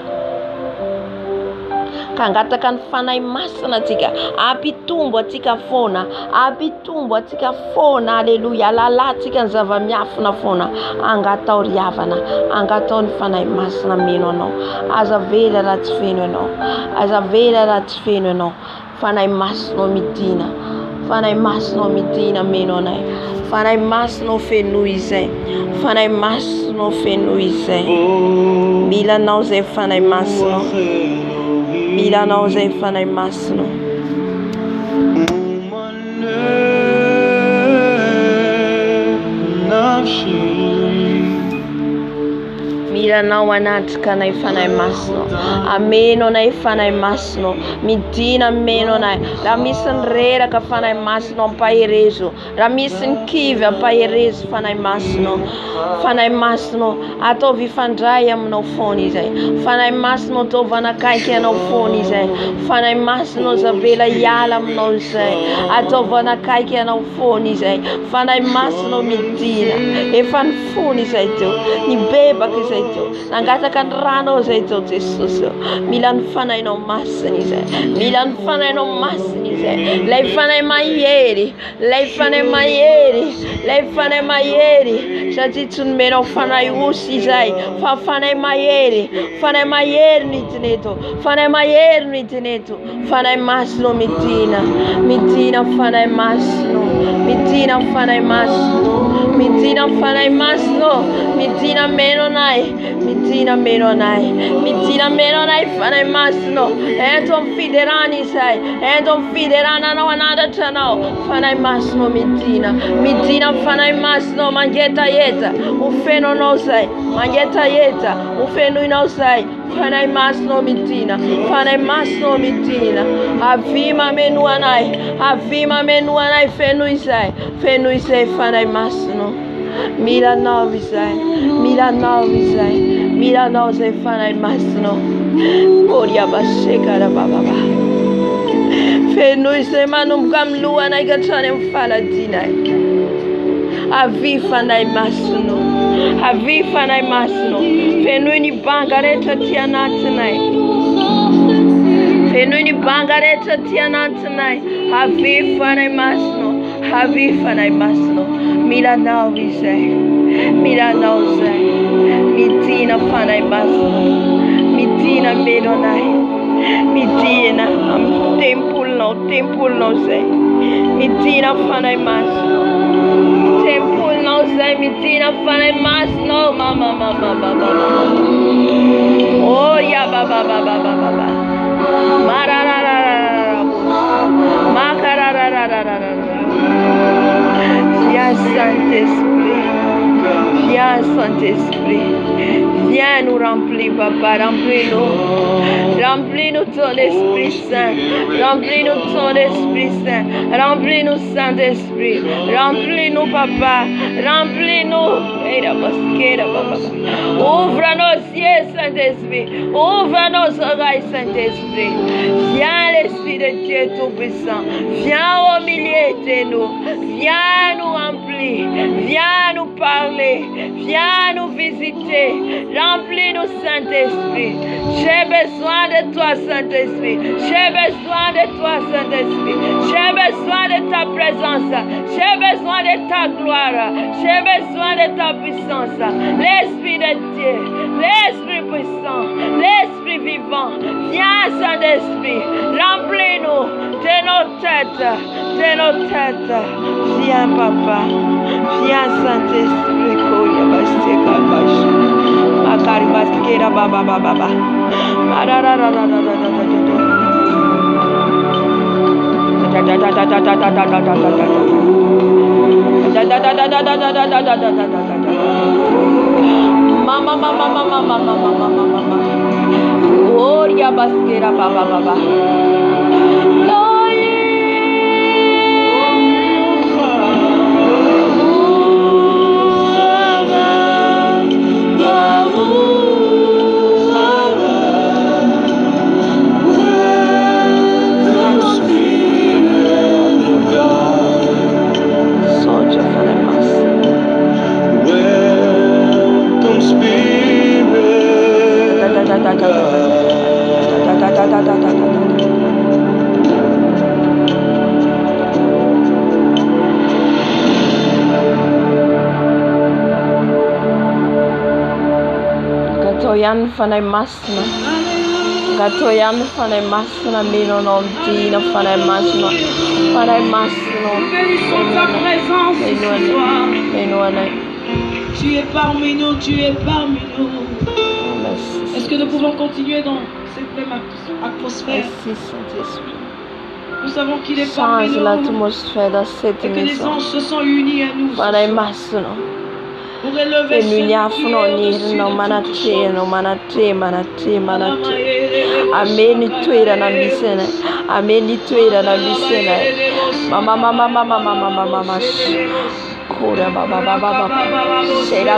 Ka angataka ny fanahy masina atsika, ampitombo atsika foana, Alléluia. Alalantsika ny zava-miafina foana, angatao riavana, angatao ny fanahy masina meno anao. Aza vela raha tsy feno anao, aza vela raha tsy feno anao. Fanahy masinao midina, fanahy masinao midina meno anay, fanahy masinao feno izay, fanahy masinao feno izay. Mila anao zay fanahy masinao, mila anao zay fanahy masinao. Mila anao anatrika anay fanahy masinao, ameno anay fanahy masinao, midina meno anay. Raha misy ny reraka fanahy masinao ampaherezo, raha misy ny kivy ampaherezo fanahy masinao, fanahy masinao ataovy hifandray aminao foana izay, fanahy masinao ataovy anakaiky anao foana izay, fanahy masinao zavela hiala aminao izay, ataovy anakaiky anao foana izay, fanahy masinao midina efa ny fony izay teo, ny bebaka izay teo, Jesu. Nangatakan rano sa ito Jesus. Milan fanay no mas ni sa. Milan fanay no mas ni sa. Lei fanay mayeri. Lei fanay mayeri. Lei fanay mayeri. Sa titun meno fanay usi sa. Fa fanay mayeri. Fanay mayeri ni tineto. Fanay mayeri ni tineto. Fanay mas no mitina. Mitina fanay mas no. Mitina fanay mas no. Mitina fanay mas no. Mitina meno nai. Mitina meno nai. Mitina meno nai fanay mas no. Enton fiderani sai. Enton fiderana no another channel. Fanay mas no mitina. Mitina fanay mas no mangeta yeta. Ufeno no sai. Mangeta yeta. Ufeno no sai. Fanay mas no mitina. Fanay mas no mitina. Avima menu anai. Avima menu anai fenu isai. Fenu isai fanay mas no. Mila novi sai. Mila novi sai. Mila novi sai fanay mas no. Oria baseka da baba. Fenu isai manum kam lua na gatane fala dinai. Avi fanay mas no. Avi fanay mas no. Fenu ni bangareta tiana tonight. Fenu ni bangareta tiana tonight. Avi fanay mas no. Avi fanay mas no. Mila novi sai. Mila novi sai. Mitina fanay mas no. Mitina medonai. Mitina am temple no say. Mitina fanay mas no. Temple no say. Mitina fanay mas no. Mama. Oh ya baba. Mararararara. Makararararara. Viens Saint-Esprit. Viens Saint-Esprit. Viens nous remplir, Papa, remplis-nous. Remplis-nous ton Esprit Saint. Remplis-nous ton Esprit Saint. Remplis-nous Saint-Esprit. Remplis-nous, Papa. Remplis-nous. Ouvre nos yeux, Saint-Esprit. Ouvre nos oreilles, Saint-Esprit. Viens, l'Esprit de Dieu Tout-Puissant. Viens au milieu de nous. Viens nous remplir. Viens nous parler. Viens nous visiter. Remplis-nous, Saint-Esprit. J'ai besoin de toi, Saint-Esprit. J'ai besoin de toi, Saint-Esprit. J'ai besoin de ta présence. J'ai besoin de ta gloire. J'ai besoin de ta puissance. L'Esprit de Dieu, l'Esprit puissant, l'Esprit vivant. Viens, Saint-Esprit. Remplis-nous de nos têtes. De nos têtes. Viens, Papa. Viens, Saint-Esprit. Makari baskera baba. Mama. Oria baskera baba. Gatoyan fanay masna. Gatoyan fanay masna mino non tina fanay masna. Fanay masna. Ta présence ce soir. Meno. Tu es parmi nous, tu es parmi nous. Est-ce que nous pouvons continuer dans cette même atmosphère? Nous savons qu'il est parmi nous et que les anges se sont unis à nous pour élever ce qui est no manate. Ameni tuira na bisena. Ameni tuira na bisena. Mama. Kura baba. Shera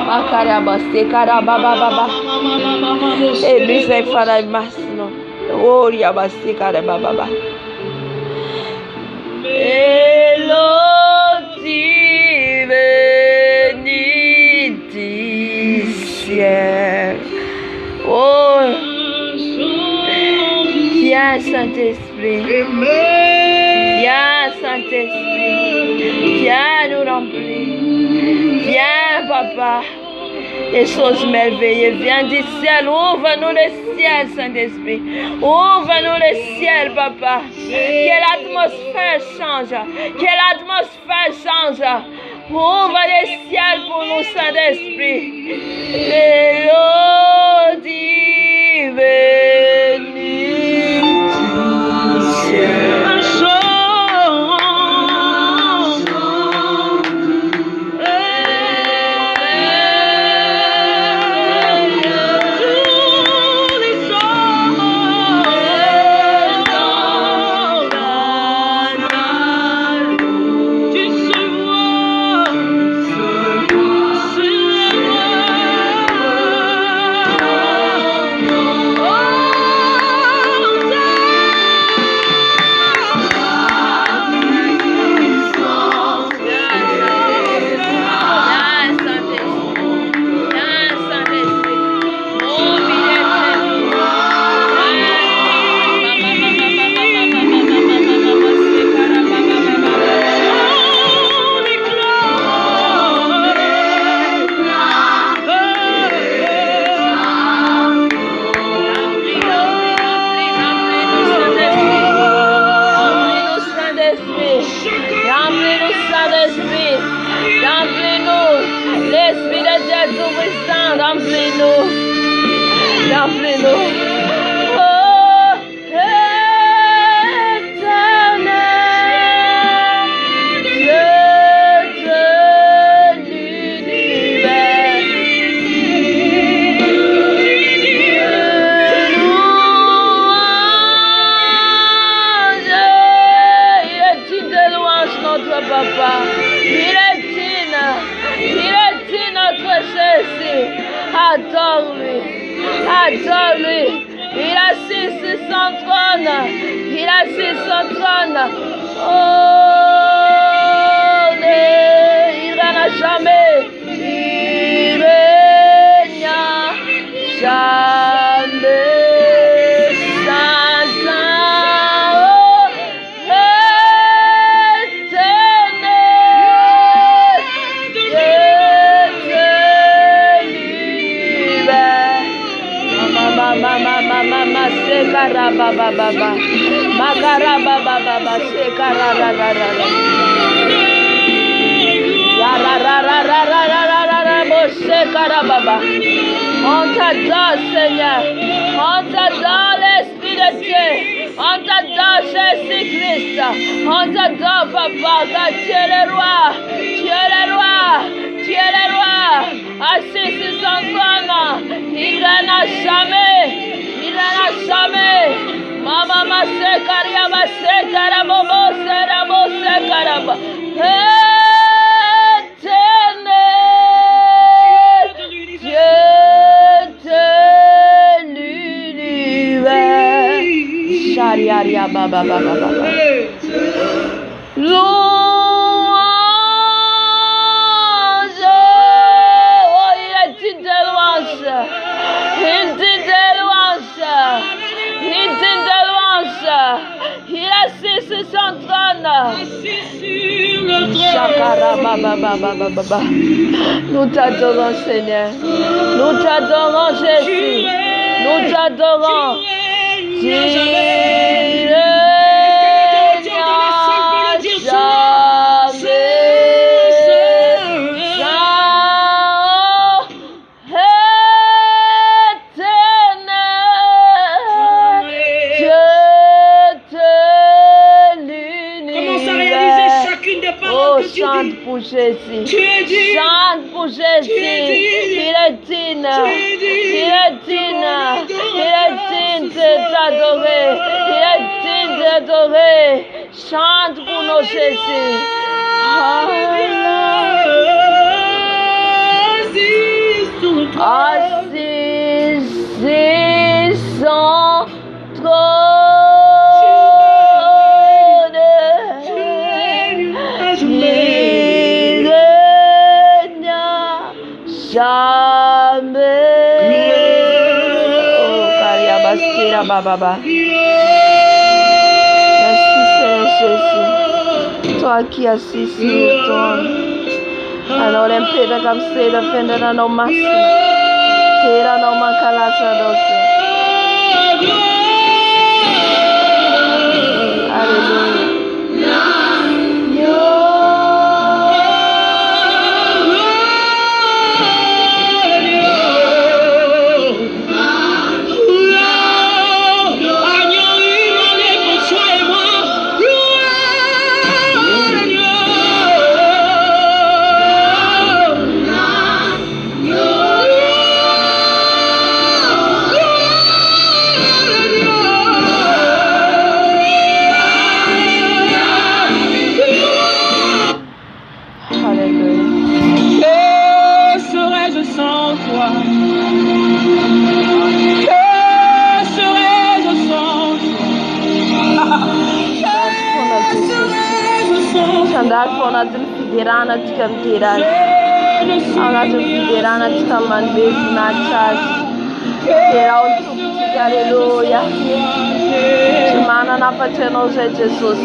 Makara basekara baba. Elise farai masno. Oria basekara baba. Eloti veni Saint-Esprit. Viens, Saint-Esprit. Viens nous remplir. Viens, Papa. Les choses merveilleuses. Viens du ciel. Ouvre-nous le ciel, Saint-Esprit. Ouvre-nous le ciel, Papa. Que l'atmosphère change. Que l'atmosphère change. Ouvre le ciel pour nous, Saint-Esprit. Mélodie venue du ciel. On t'adore, Seigneur. On t'adore, l'Esprit de Dieu. On t'adore, Jésus-Christ. On t'adore, Papa, car tu es le roi. Tu es le roi. Tu es le roi. Assis sur son trône. Il règne à jamais. Il règne à jamais. Mama mase kariaba se karabobo se rabo se karaba. Dieu de l'univers. Sharia baba baba baba. Louange. Oh, il a dit de louange. Il dit de louange. Il dit de louange. Il a assis sur son trône. Shakara baba baba baba. Nous t'adorons, Seigneur. Nous t'adorons, Jésus. Nous t'adorons. Tu chante pour Jésus. Chante pour Jésus. Il est digne. Il est digne. Il est digne de t'adorer. Il est digne de t'adorer. Chante pour nos Jésus. Assis son trône. Jamais. Oh, Kariabaskira Baba. Jésus. Toi qui assis sur le trône. Alors l'empêche comme c'est de faire dans nos masses. Tera no mancalasa doce. Alléluia. Fiderana tikam tiras, anak fiderana tikam manbes nachas, terau tuh haleluya. Semana napa channel Jesus,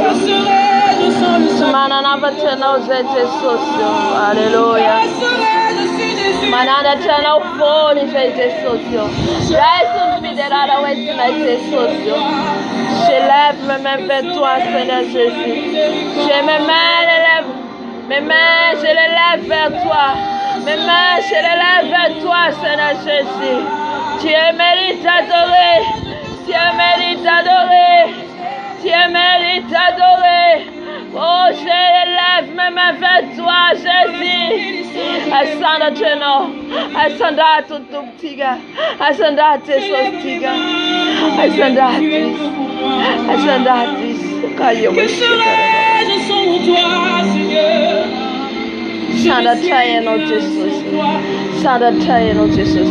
semana napa channel Jesus, haleluya. Mana ada channel phone Jesus, Jesus fiderana wetina Jesus. Je lève mes mains vers toi, Seigneur Jésus. Je mes mains lève. Mes mains, je les lève vers toi. Mes mains, je les lève vers toi, Seigneur Jésus. Tu mérites d'adorer. Tu mérites d'adorer. Tu mérites d'adorer. Oh, je les lève mes mains vers toi, Jésus. Asanda cheno. Asanda tutuptiga. Asanda tesostiga. Asanda tis. Asanda tis. Kayo Sanda Tayeno Jesus. Sanda Tayeno Jesus.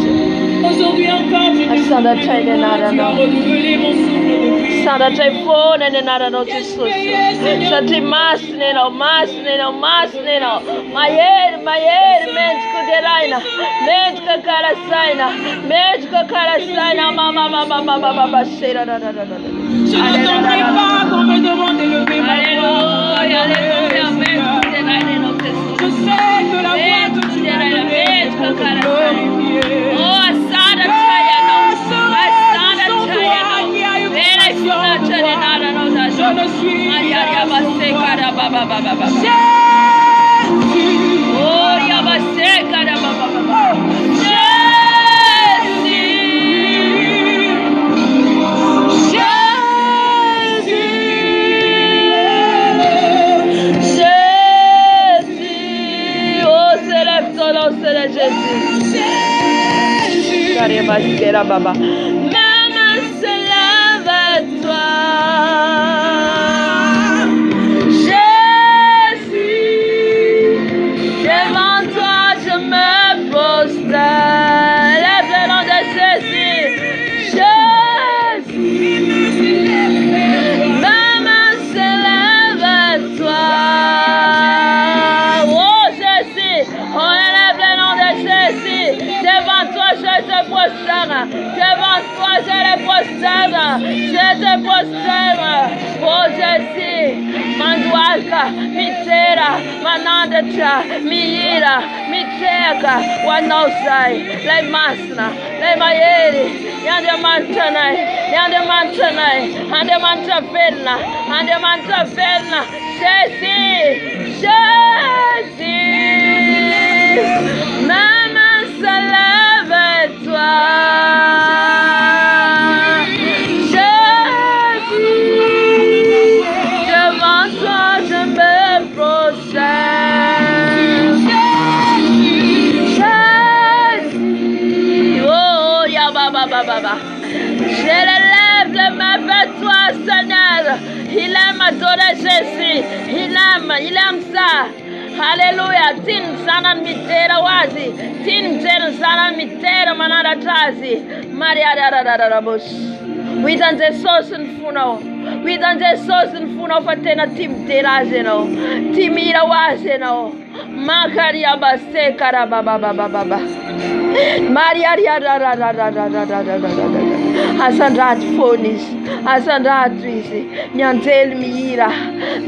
Sanda Tayenarano. Sanda Tayfone Nenarano Jesus. Sati Masneno, Masneno, Masneno. Mayer, Mentka Deraina. Mentka Karasaina. Mentka Karasaina. Mama, Shera. Je n'entendrai pas qu'on me demande de lever ma voix. Alléluia. Je sais que la voix que tu m'as donnée est pour te glorifier. Oh, Asada Tayano. Asada Tayano. Je ne suis Baba. Maman se lève à toi, Jésus. Devant toi je me prosterne. Lève le nom de Jésus, Jésus. Maman se lève à toi, oh Jésus. On élève le nom de Jésus. Devant toi je te prosterne. Devant toi je le prosterne. Je te prosterne. Oh Jésus. Manduaka, mitera, manandata, miira, miteka, wanosai, le masna, le mayeri, yande mantanai, ande manta felna, Jésus, Jésus. Maman se lève à toi, Jésus. Devant toi je me prosterne, Jésus. Oh, ya baba. Je lève les mains vers toi, Seigneur. Il aime adorer Jésus. Il aime ça. Hallelujah. Tin sana mitera wazi. Tin sana mitera manada tazi. Maria da bos. We done the sauce and funo. We done the sauce and funo for tena tim terazeno. Timira wazeno. Makaria baste kara baba. Maria da. Asandrat phones. asandrahatry mianjely mihira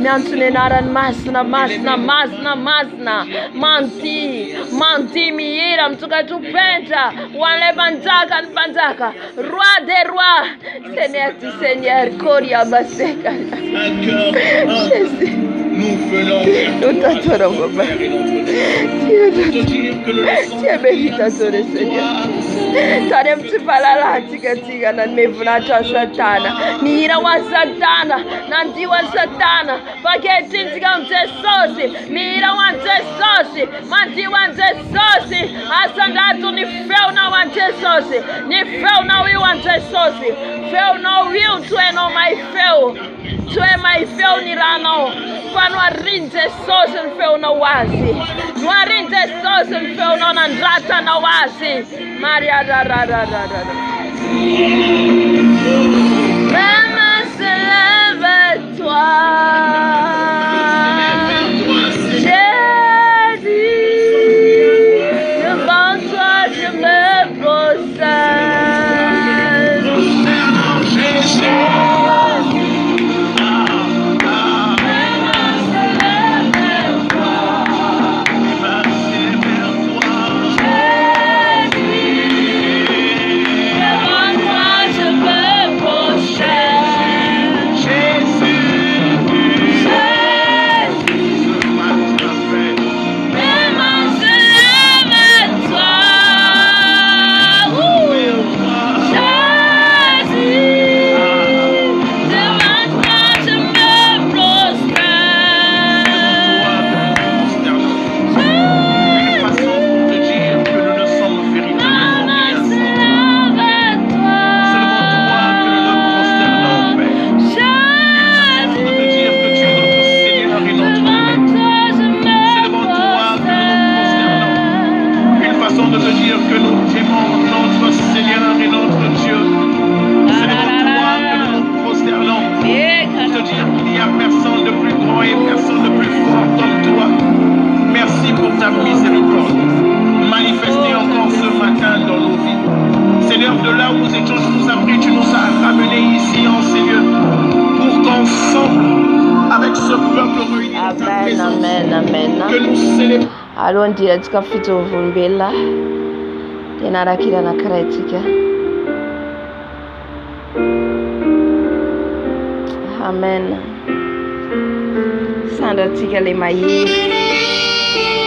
miantsony anarany masina manti mihira mitokatro pentra ho an'ilay mpanjaka ny mpanjaka roi des rois Seigneur du Seigneur koriabaseka Jésus nous t'adorons papa tu es méritateur Seigneur tany amitsipalalatsikatsika na nimevonatra satana mihira wa satana nandio wa satana paketintsika am Jesosy mihira wa Jesosy mandio wa Jesosy asandrato ny feonao an Jesosy ny feonao io an Jesosy feonao io toenao mai feo toe mai feo ny ranao fa noariny Jesosy ny feonao azy noariny Jesosy ny feonao nandratanao azy Maria Vraiment se lève toi Jésus devant toi je me prosterne Allons dire tsika fitsovolobelona dia narakira anankiray tsika amen sandratsika le mahery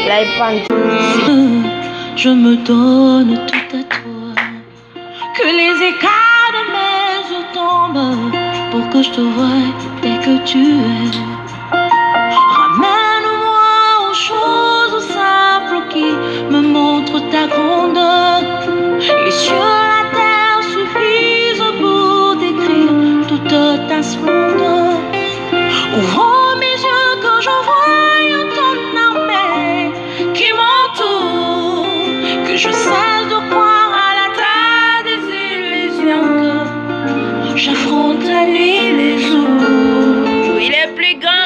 lay je me donne tout à toi que les écarts de mes yeux tombent pour que je te voie dès que tu es qui me montre ta grandeur. Les cieux, la terre suffisent pour décrire toute ta splendeur. Ouvre mes yeux que je voie ton armée qui m'entoure, que je cesse de croire à la terre des illusions, que j'affronte la nuit, les jours. Il est plus grand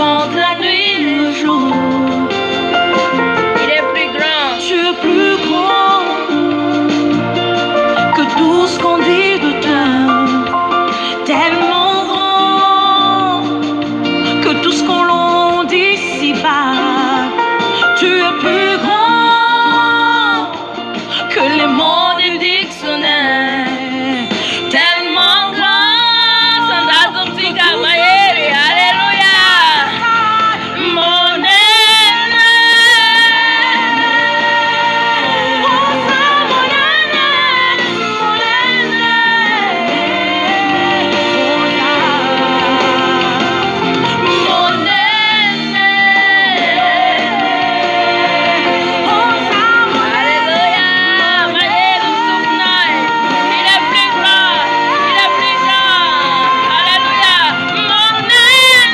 inventes la nuit et le jour. Il est plus grand. Tu es plus grand que tout ce qu'on dit de toi. Tellement grand que tout ce qu'on l'on dit ici-bas. Tu es plus grand que les mots du dictionnaire. Tellement grand, Sandazotika Maere, Alléluia. Mon aîné, mon aîné, mon aîné, mon aîné. Alléluia. Maël Tupnaï. Il est plus grand. Il est plus grand. Alléluia. Mon aîné.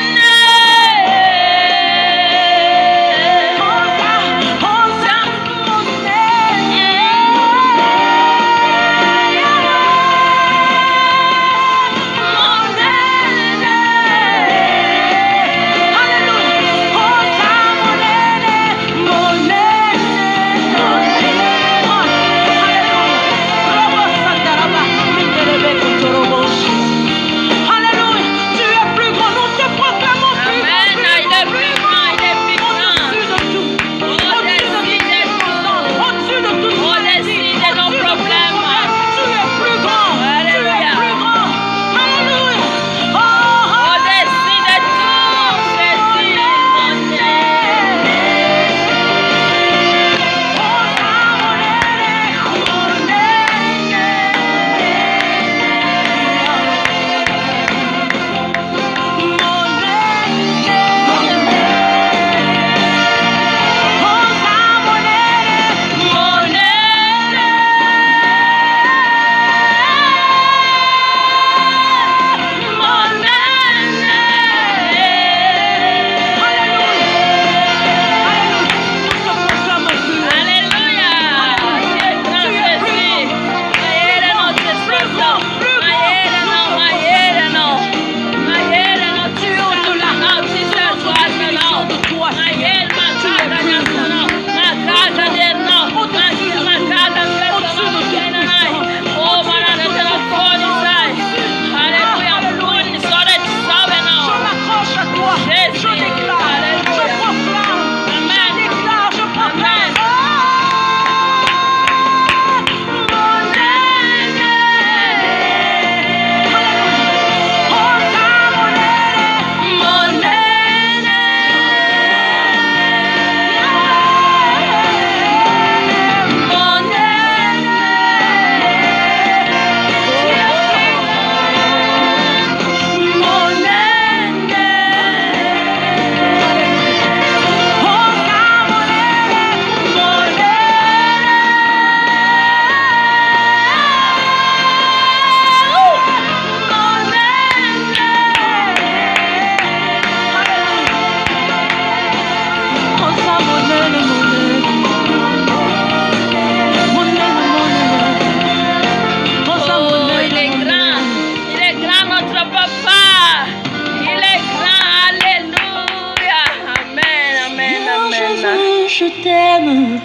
Je t'aime,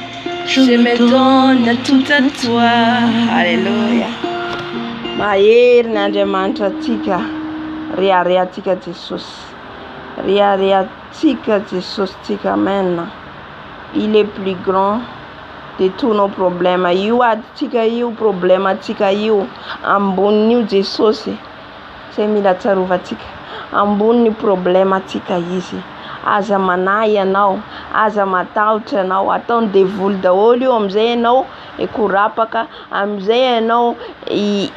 Je me donne tout à toi. Alléluia. Mahery ny Andriamanitra antsika. Riatsika Jesosy. Riatsika Jesosy tsika. Amen. Il est plus grand de tous nos problèmes. Io atsika io problème atsika io ambon'io Jesosy. Tsy mila tsarovatsika. Ambony problème atsika izy. Aza manahy ianao, aza matahotra ianao, ataony devoly daholo io amizay ianao ikorapaka, amizay ianao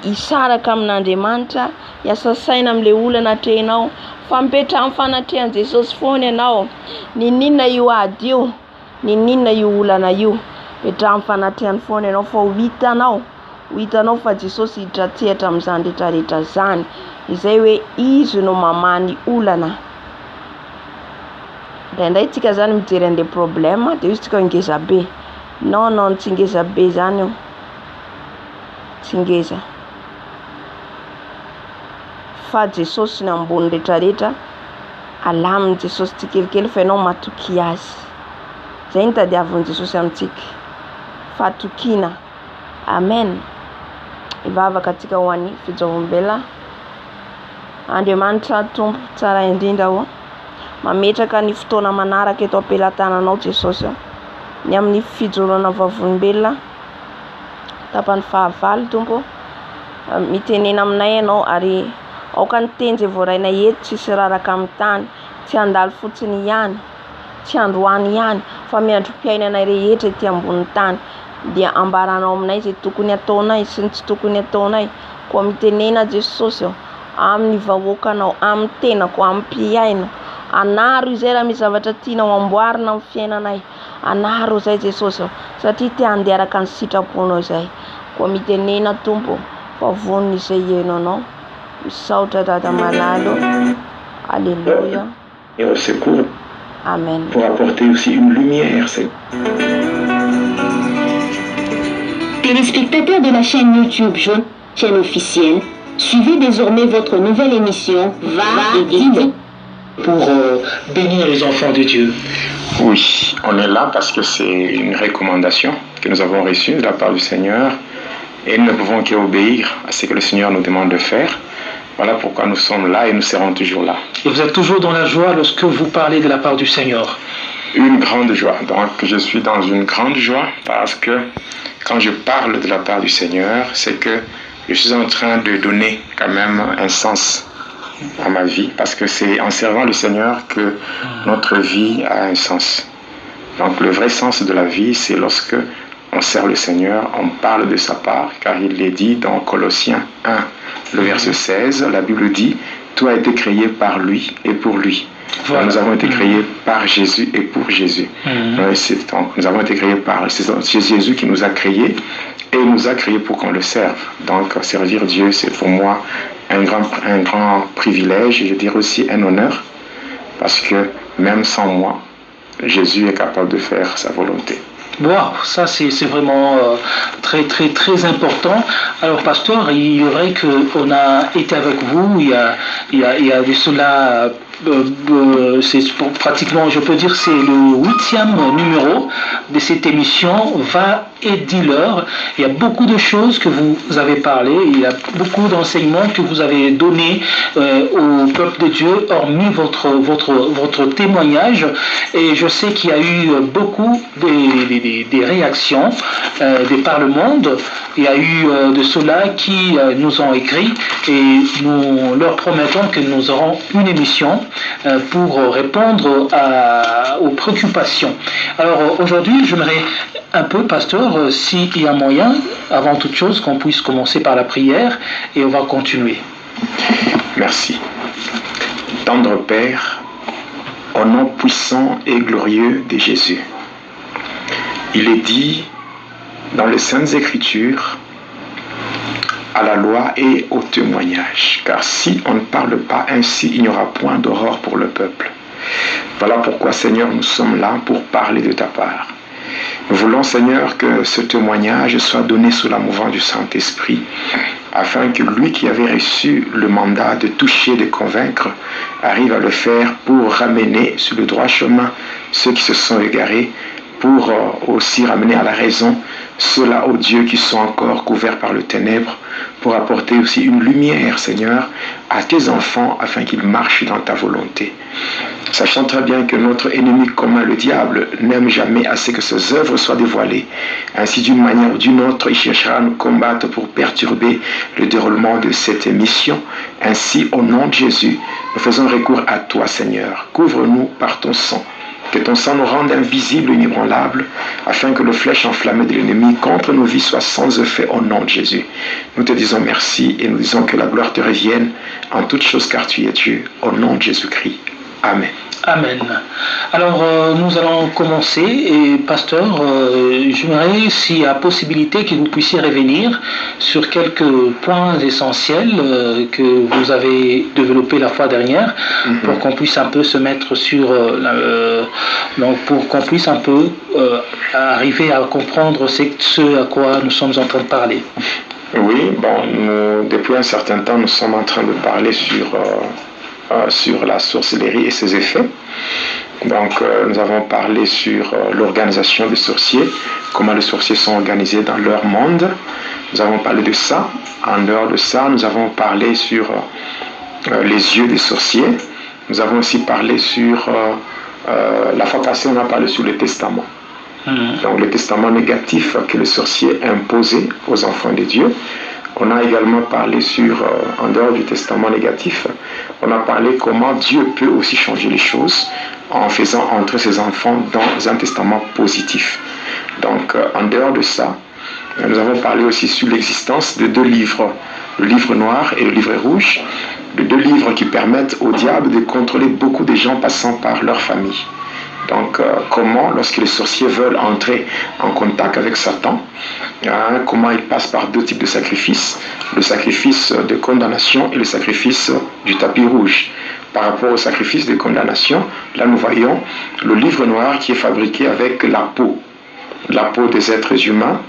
isaraka amin'Andriamanitra, hiasa saina amile olana atrehinao, fa mipetra amin'ny fanatrehan'i Jesosy foana ianao. Ninina io ady io, ninina io olana io, petra amin'ny fanatrehany foana ianao fa hitanao fa Jesosy hitratsehatra amin'izany rehetrarehetra zany. Izay hoe izy no mamany olana. Ndray tsika zany mijery an'le problème de izy tsika ngeza be. Non, tsy ngeza be zany io. Tsy ngeza. Fa Jesosy ny ambony rehetrarehetra alamin Jesosy ty kelikely fa ianao matoky azy. Zay ny tadiavin'i Jesosy amintsika, fatokina. Amen. Ivavaka atsika ho an'ny fijoroam-belona. Andriamanitra Tompo tsara indrindra ho mametraka ny fotoana manaraka eto am-pelantananao Jesosy, ny amin'ny fijoroana vavolombelona tapany fahavalo Tompo. Mitenena aminay ianao ary aoka ny teny zay voarainay eto tsisy raraka amin'ny tany, tsy handalo fotsiny ihany, tsy androany ihany, fa miandrom-piainanay rehetra ety ambonin'ny tany dia ambaranao aminay zay tokony ataonay sy ny tsy tokony ataonay. Koa mitenena Jesosy amin'ny vahoakanao, amin'ny tenako, amin'ny mpiaino. Anaro izay raha misy zavatra tianao amboarina amin'ny fiainanay. Anaro izay Jesosy satria te handeharaka ny sitraponao izay. Koa mitenena Tompo fa vonona izay ihainao. Misaotra Tata malalo. Alléluia. Et au secours. Amen. Pour apporter aussi une lumière. Téléspectateurs de la chaîne YouTube Jaune, chaîne officielle, suivez désormais votre nouvelle émission Va et Dis-le pour bénir les enfants de Dieu. Oui, on est là parce que c'est une recommandation que nous avons reçue de la part du Seigneur et nous ne pouvons qu'obéir à ce que le Seigneur nous demande de faire. Voilà pourquoi nous sommes là et nous serons toujours là. Et vous êtes toujours dans la joie lorsque vous parlez de la part du Seigneur? Une grande joie. Donc je suis dans une grande joie parce que quand je parle de la part du Seigneur, c'est que je suis en train de donner quand même un sens à ma vie, parce que c'est en servant le Seigneur que notre vie a un sens. Donc le vrai sens de la vie, c'est lorsque on sert le Seigneur, on parle de sa part, car il est dit dans Colossiens 1, le verset 16, la Bible dit « Tout a été créé par lui et pour lui ». Voilà. Nous avons été créés par Jésus et pour Jésus. Donc, nous avons été créés par... C'est Jésus qui nous a créés et il nous a créés pour qu'on le serve. Donc servir Dieu, c'est pour moi un grand privilège, et je dirais aussi un honneur, parce que même sans moi, Jésus est capable de faire sa volonté. Wow, ça c'est vraiment très important. Alors pasteur, il est vrai qu'on a été avec vous il y a de cela c'est pratiquement, je peux dire, c'est le 8e numéro de cette émission Va et Dis-leur. Il y a beaucoup de choses que vous avez parlé, il y a beaucoup d'enseignements que vous avez donnés au peuple de Dieu, hormis votre témoignage. Et je sais qu'il y a eu beaucoup des réactions de par le monde. Il y a eu de ceux-là qui nous ont écrit et nous leur promettons que nous aurons une émission pour répondre aux préoccupations. Alors aujourd'hui, j'aimerais un peu, pasteur, s'il y a moyen, avant toute chose, qu'on puisse commencer par la prière et on va continuer. Merci. Tendre Père, au nom puissant et glorieux de Jésus, il est dit dans les Saintes Écritures, à la loi et au témoignage, car si on ne parle pas ainsi, il n'y aura point d'aurore pour le peuple. Voilà pourquoi, Seigneur, nous sommes là pour parler de ta part. Nous voulons, Seigneur, que ce témoignage soit donné sous la mouvance du Saint-Esprit, afin que lui qui avait reçu le mandat de toucher, de convaincre, arrive à le faire pour ramener sur le droit chemin ceux qui se sont égarés, pour aussi ramener à la raison ceux-là, ô Dieu, qui sont encore couverts par le ténèbre, pour apporter aussi une lumière, Seigneur, à tes enfants, afin qu'ils marchent dans ta volonté. Sachant très bien que notre ennemi commun, le diable, n'aime jamais assez que ses œuvres soient dévoilées. Ainsi, d'une manière ou d'une autre, il cherchera à nous combattre pour perturber le déroulement de cette émission. Ainsi, au nom de Jésus, nous faisons recours à toi, Seigneur. Couvre-nous par ton sang. Que ton sang nous rende invisibles et inébranlables, afin que le flèche enflammé de l'ennemi contre nos vies soit sans effet au nom de Jésus. Nous te disons merci et nous disons que la gloire te revienne en toutes choses, car tu es Dieu, au nom de Jésus-Christ. Amen. Amen. Alors, nous allons commencer. Et pasteur, j'aimerais, s'il y a possibilité, que vous puissiez revenir sur quelques points essentiels que vous avez développés la fois dernière, pour qu'on puisse un peu se mettre sur... donc, pour qu'on puisse un peu arriver à comprendre ce à quoi nous sommes en train de parler. Oui, bon, depuis un certain temps, nous sommes en train de parler sur sur la sorcellerie et ses effets. Donc, nous avons parlé sur l'organisation des sorciers, comment les sorciers sont organisés dans leur monde. Nous avons parlé de ça. En dehors de ça, nous avons parlé sur les yeux des sorciers. Nous avons aussi parlé sur, la fois passée, on a parlé sur le testament. Donc, le testament négatif que le sorcier imposait aux enfants de Dieu. On a également parlé sur, en dehors du testament négatif, on a parlé comment Dieu peut aussi changer les choses en faisant entrer ses enfants dans un testament positif. Donc, en dehors de ça, nous avons parlé aussi sur l'existence de deux livres, le livre noir et le livre rouge, les deux livres qui permettent au diable de contrôler beaucoup de gens passant par leur famille. Donc, comment, lorsque les sorciers veulent entrer en contact avec Satan, comment ils passent par deux types de sacrifices, le sacrifice de condamnation et le sacrifice du tapis rouge. Par rapport au sacrifice de condamnation, là nous voyons le livre noir qui est fabriqué avec la peau des êtres humains.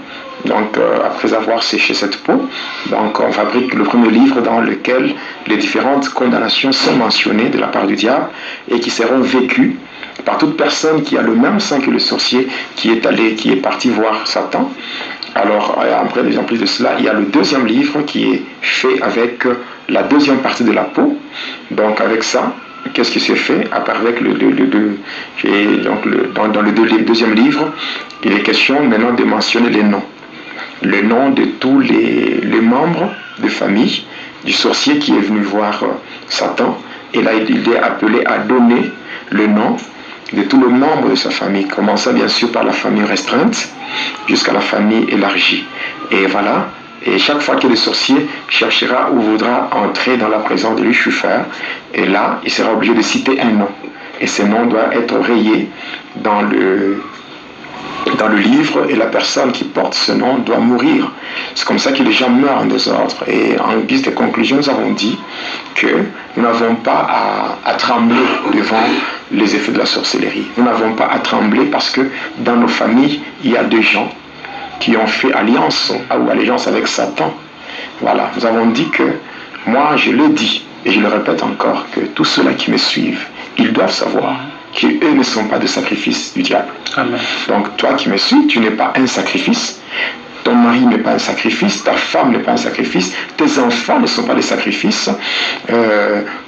Donc, après avoir séché cette peau, donc on fabrique le premier livre dans lequel les différentes condamnations sont mentionnées de la part du diable et qui seront vécues par toute personne qui a le même sang que le sorcier qui est parti voir Satan. Alors, après, en plus de cela, il y a le deuxième livre qui est fait avec la deuxième partie de la peau. Donc, avec ça, qu'est-ce qui se fait? Avec dans le deuxième livre, il est question maintenant de mentionner les noms. Le nom de tous les membres de famille du sorcier qui est venu voir Satan. Et là, il est appelé à donner le nom de tous les membres de sa famille, commençant bien sûr par la famille restreinte jusqu'à la famille élargie. Et voilà, et chaque fois que le sorcier cherchera ou voudra entrer dans la présence de Lucifer, et là, il sera obligé de citer un nom. Et ce nom doit être rayé dans le livre, et la personne qui porte ce nom doit mourir. C'est comme ça que les gens meurent en désordre. Et en guise de conclusion, nous avons dit que nous n'avons pas à trembler devant les effets de la sorcellerie. Nous n'avons pas à trembler parce que dans nos familles, il y a des gens qui ont fait alliance ou allégeance avec Satan. Voilà, nous avons dit que, moi je le dis, et je le répète encore, que tous ceux-là qui me suivent, ils doivent savoir qu'eux ne sont pas de sacrifice du diable. Amen. Donc toi qui me suis, tu n'es pas un sacrifice, ton mari n'est pas un sacrifice, ta femme n'est pas un sacrifice, tes enfants ne sont pas des sacrifices,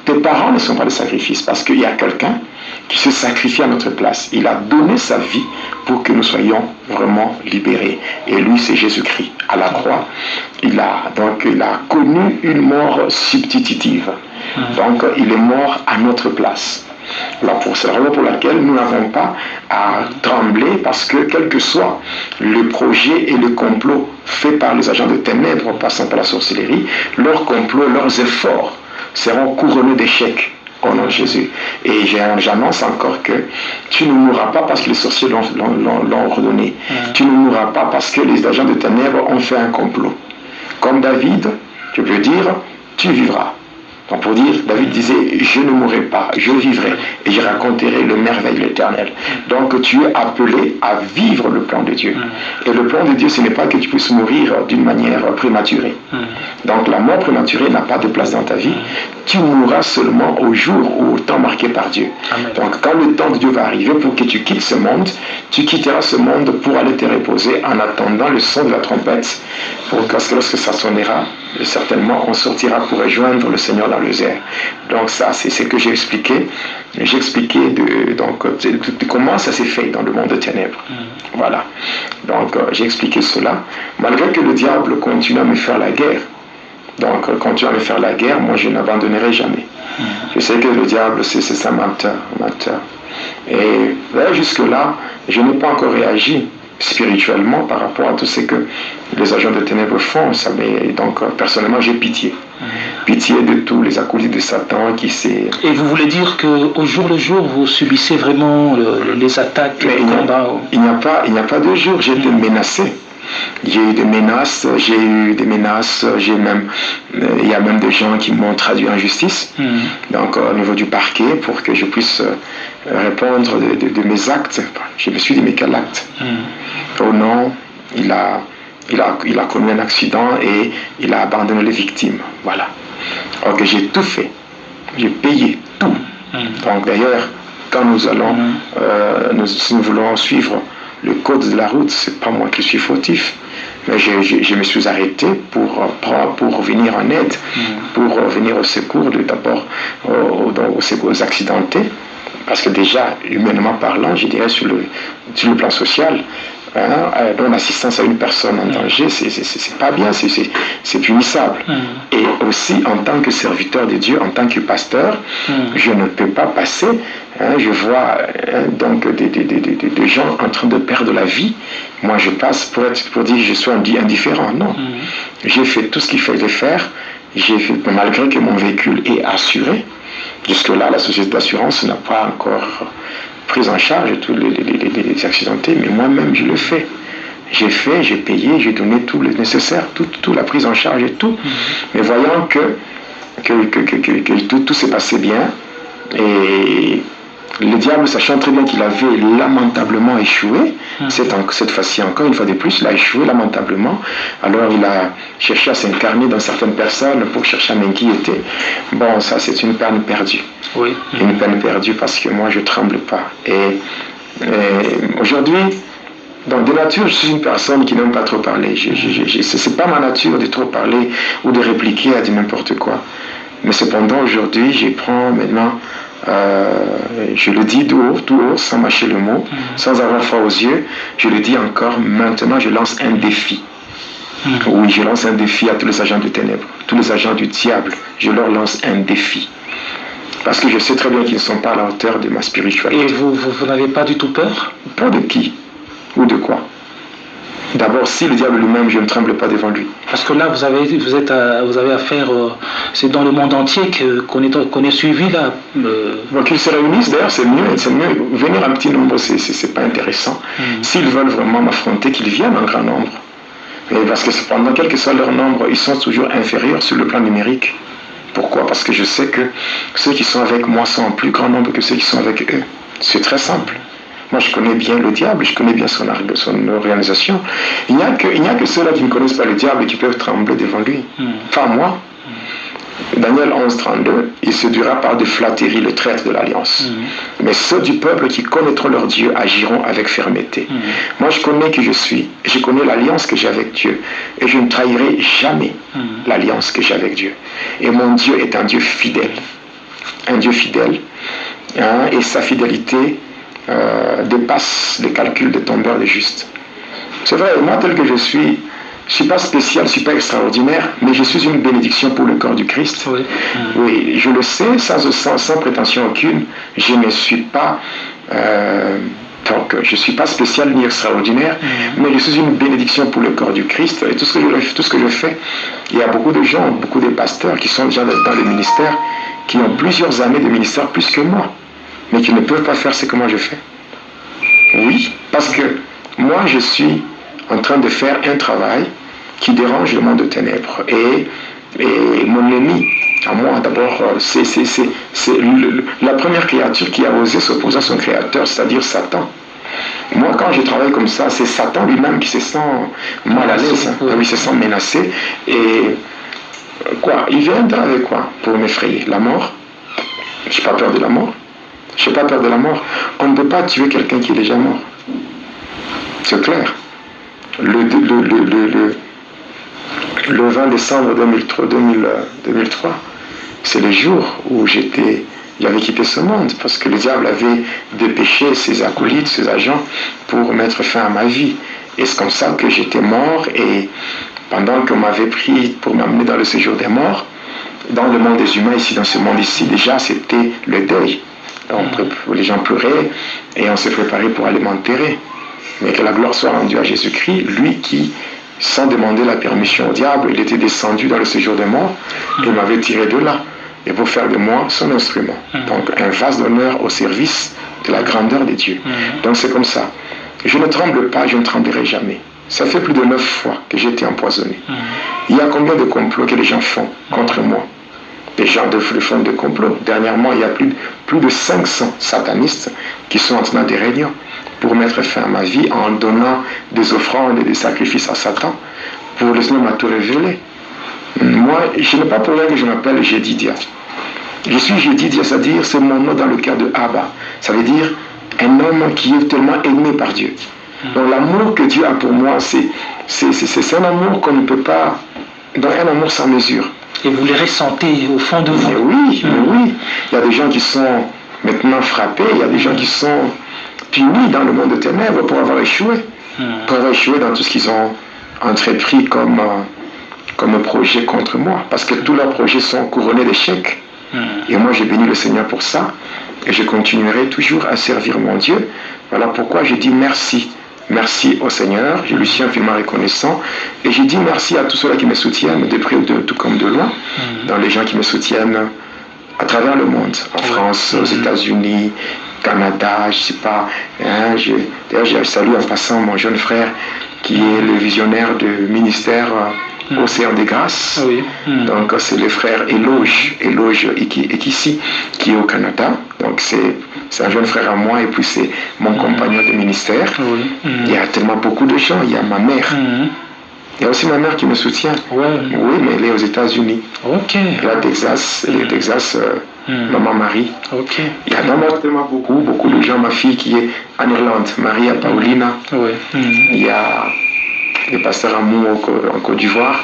tes parents ne sont pas des sacrifices, parce qu'il y a quelqu'un qui se sacrifie à notre place. Il a donné sa vie pour que nous soyons vraiment libérés. Et lui, c'est Jésus-Christ. À la croix, il a connu une mort substitutive. Donc, il est mort à notre place. Alors, c'est la raison pour laquelle nous n'avons pas à trembler, parce que quel que soit le projet et le complot fait par les agents de ténèbres passant par la sorcellerie, leurs complots, leurs efforts seront couronnés d'échecs au nom de Jésus. Et j'annonce encore que tu ne mourras pas parce que les sorciers l'ont ordonné. Tu ne mourras pas parce que les agents de ténèbres ont fait un complot. Comme David, je peux dire, tu vivras. Donc pour dire, David disait, je ne mourrai pas, je vivrai et je raconterai le merveille de l'Éternel. Donc tu es appelé à vivre le plan de Dieu. Et le plan de Dieu, ce n'est pas que tu puisses mourir d'une manière prématurée. Donc la mort prématurée n'a pas de place dans ta vie. Tu mourras seulement au jour ou au temps marqué par Dieu. Amen. Donc quand le temps de Dieu va arriver pour que tu quittes ce monde, tu quitteras ce monde pour aller te reposer en attendant le son de la trompette. Parce que lorsque ça sonnera, certainement on sortira pour rejoindre le Seigneur dans les airs. Donc ça, c'est ce que j'ai expliqué. J'ai expliqué de comment ça s'est fait dans le monde des ténèbres. Voilà. Donc j'ai expliqué cela. Malgré que le diable continue à me faire la guerre, donc, continue à me faire la guerre, moi je n'abandonnerai jamais. Je sais que le diable, c'est un menteur. Et là, jusque-là, je n'ai pas encore réagi spirituellement par rapport à tout ce que les agents de ténèbres font. Donc, personnellement, j'ai pitié. Pitié de tous les acolytes de Satan qui s'est... Et vous voulez dire qu'au jour le jour, vous subissez vraiment les attaques, les combats? Il n'y a pas de jour, j'ai été menacé. J'ai eu des menaces, il y a même des gens qui m'ont traduit en justice, donc au niveau du parquet, pour que je puisse répondre de mes actes. Je me suis dit, mais quel acte? Oh non, il a connu un accident et il a abandonné les victimes. Voilà. Donc j'ai tout fait J'ai payé tout. Donc d'ailleurs, quand nous allons, si nous voulons suivre le code de la route, c'est pas moi qui suis fautif. Mais je me suis arrêté pour venir en aide, pour venir au secours, d'abord aux accidentés. Parce que déjà, humainement parlant, je dirais sur le plan social, donner l'assistance à une personne en danger, c'est pas bien, c'est punissable. Et aussi, en tant que serviteur de Dieu, en tant que pasteur, je ne peux pas passer. Je vois donc des gens en train de perdre la vie. Moi, je passe pour dire que je suis indifférent. Non. J'ai fait tout ce qu'il fallait faire. J'ai fait, malgré que mon véhicule est assuré. Jusque-là, la société d'assurance n'a pas encore pris en charge tous les accidentés, mais moi-même, je le fais. J'ai fait, j'ai payé, j'ai donné tout le nécessaire, toute la prise en charge et tout. Mais voyant que tout s'est passé bien, et le diable, sachant très bien qu'il avait lamentablement échoué, cette fois-ci encore, une fois de plus, il a échoué lamentablement. Alors il a cherché à s'incarner dans certaines personnes pour chercher à m'inquiéter. Bon, ça c'est une peine perdue. Oui. Une peine perdue parce que moi je ne tremble pas. Et aujourd'hui, donc de nature, je suis une personne qui n'aime pas trop parler. Ce n'est pas ma nature de trop parler ou de répliquer à dire n'importe quoi. Mais cependant, aujourd'hui, je prends maintenant... je le dis tout haut, sans mâcher le mot, sans avoir froid aux yeux. Je le dis encore, maintenant je lance un défi. Oui, je lance un défi à tous les agents de ténèbres, tous les agents du diable. Je leur lance un défi. Parce que je sais très bien qu'ils ne sont pas à la hauteur de ma spiritualité. Et vous n'avez pas du tout peur? Peur de qui? Ou de quoi? D'abord, si le diable lui-même, je ne tremble pas devant lui. Parce que là, vous avez affaire, c'est dans le monde entier qu'on est suivi là. Donc qu'ils se réunissent, d'ailleurs, c'est mieux. Venir en petit nombre, c'est pas intéressant. S'ils veulent vraiment m'affronter, qu'ils viennent en grand nombre. Et parce que cependant, quel que soit leur nombre, ils sont toujours inférieurs sur le plan numérique. Pourquoi? Parce que je sais que ceux qui sont avec moi sont en plus grand nombre que ceux qui sont avec eux. C'est très simple. Moi, je connais bien le diable, je connais bien son organisation. Il n'y a que ceux-là qui ne connaissent pas le diable et qui peuvent trembler devant lui. Enfin, moi, Daniel 11, 32, il séduira par de flatteries le traître de l'alliance. Mais ceux du peuple qui connaîtront leur Dieu agiront avec fermeté. Moi, je connais l'alliance que j'ai avec Dieu. Et je ne trahirai jamais l'alliance que j'ai avec Dieu. Et mon Dieu est un Dieu fidèle. Un Dieu fidèle. Et sa fidélité dépasse les calculs de tombeurs de juste. C'est vrai, moi tel que je suis pas spécial, je ne suis pas extraordinaire, mais je suis une bénédiction pour le corps du Christ. Oui, oui, je le sais, sans prétention aucune, je ne suis pas donc je ne suis pas spécial ni extraordinaire, mais je suis une bénédiction pour le corps du Christ. Et tout ce que je fais, il y a beaucoup de gens, beaucoup de pasteurs qui sont déjà dans le ministère, qui ont plusieurs années de ministère plus que moi, mais qui ne peuvent pas faire ce que moi je fais. Oui, parce que moi je suis en train de faire un travail qui dérange le monde de ténèbres. Et mon ennemi, à moi d'abord, c'est la première créature qui a osé s'opposer à son créateur, c'est-à-dire Satan. Moi, quand je travaille comme ça, c'est Satan lui-même qui se sent mal à l'aise, il se sent menacé. Et quoi? Il viendra avec quoi pour m'effrayer? La mort? Je n'ai pas peur de la mort. Je n'ai pas peur de la mort. On ne peut pas tuer quelqu'un qui est déjà mort. C'est clair. Le 20 décembre 2003, c'est le jour où j'avais quitté ce monde, parce que le diable avait dépêché ses acolytes, ses agents, pour mettre fin à ma vie. Et c'est comme ça que j'étais mort, et pendant qu'on m'avait pris pour m'amener dans le séjour des morts, dans le monde des humains, ici, dans ce monde ici, déjà c'était le deuil. Les gens pleuraient et on s'est préparé pour aller m'enterrer. Mais que la gloire soit rendue à Jésus-Christ, lui qui, sans demander la permission au diable, il était descendu dans le séjour des morts et m'avait tiré de là, et pour faire de moi son instrument. Donc un vase d'honneur au service de la grandeur de Dieu. Donc c'est comme ça. Je ne tremble pas, je ne tremblerai jamais. Ça fait plus de 9 fois que j'ai été empoisonné. Il y a combien de complots que les gens font contre moi? Les gens font des complots. Dernièrement, il y a plus de 500 satanistes qui sont en train de réunions pour mettre fin à ma vie en donnant des offrandes et des sacrifices à Satan pour le Seigneur m'a tout révélé. Moi, je n'ai pas pour rien que je m'appelle Jédidia. Je suis jeudi, c'est-à-dire c'est mon nom dans le cœur de Abba. Ça veut dire un homme qui est tellement aimé par Dieu. Donc l'amour que Dieu a pour moi, c'est un amour qu'on ne peut pas, dans un amour sans mesure. Et vous les ressentez au fond de vous. Mais oui, mais oui. Il y a des gens qui sont maintenant frappés, il y a des gens qui sont punis dans le monde de ténèbres pour avoir échoué. Pour avoir échoué dans tout ce qu'ils ont entrepris comme projet contre moi. Parce que tous leurs projets sont couronnés d'échecs. Et moi, j'ai béni le Seigneur pour ça. Et je continuerai toujours à servir mon Dieu. Voilà pourquoi je dis merci. Merci au Seigneur. Je lui suis infiniment reconnaissant. Et je dis merci à tous ceux-là qui me soutiennent, de près ou tout comme de loin. Dans les gens qui me soutiennent à travers le monde. En France, aux États-Unis, Canada, je ne sais pas. D'ailleurs, je salue en passant mon jeune frère qui est le visionnaire du ministère Océan des Grâces. Oui. Donc c'est le frère Eloge Ekissi qui est au Canada. Donc c'est un jeune frère à moi et puis c'est mon compagnon de ministère. Oui. Il y a tellement beaucoup de gens. Il y a ma mère. Il y a aussi ma mère qui me soutient. Oui, mais elle est aux États-Unis. Elle est à Texas. Elle est au Texas, maman Marie. Il y a tellement beaucoup de gens. Ma fille qui est en Irlande, Maria Paulina. Il y a le pasteur Amou en Côte d'Ivoire.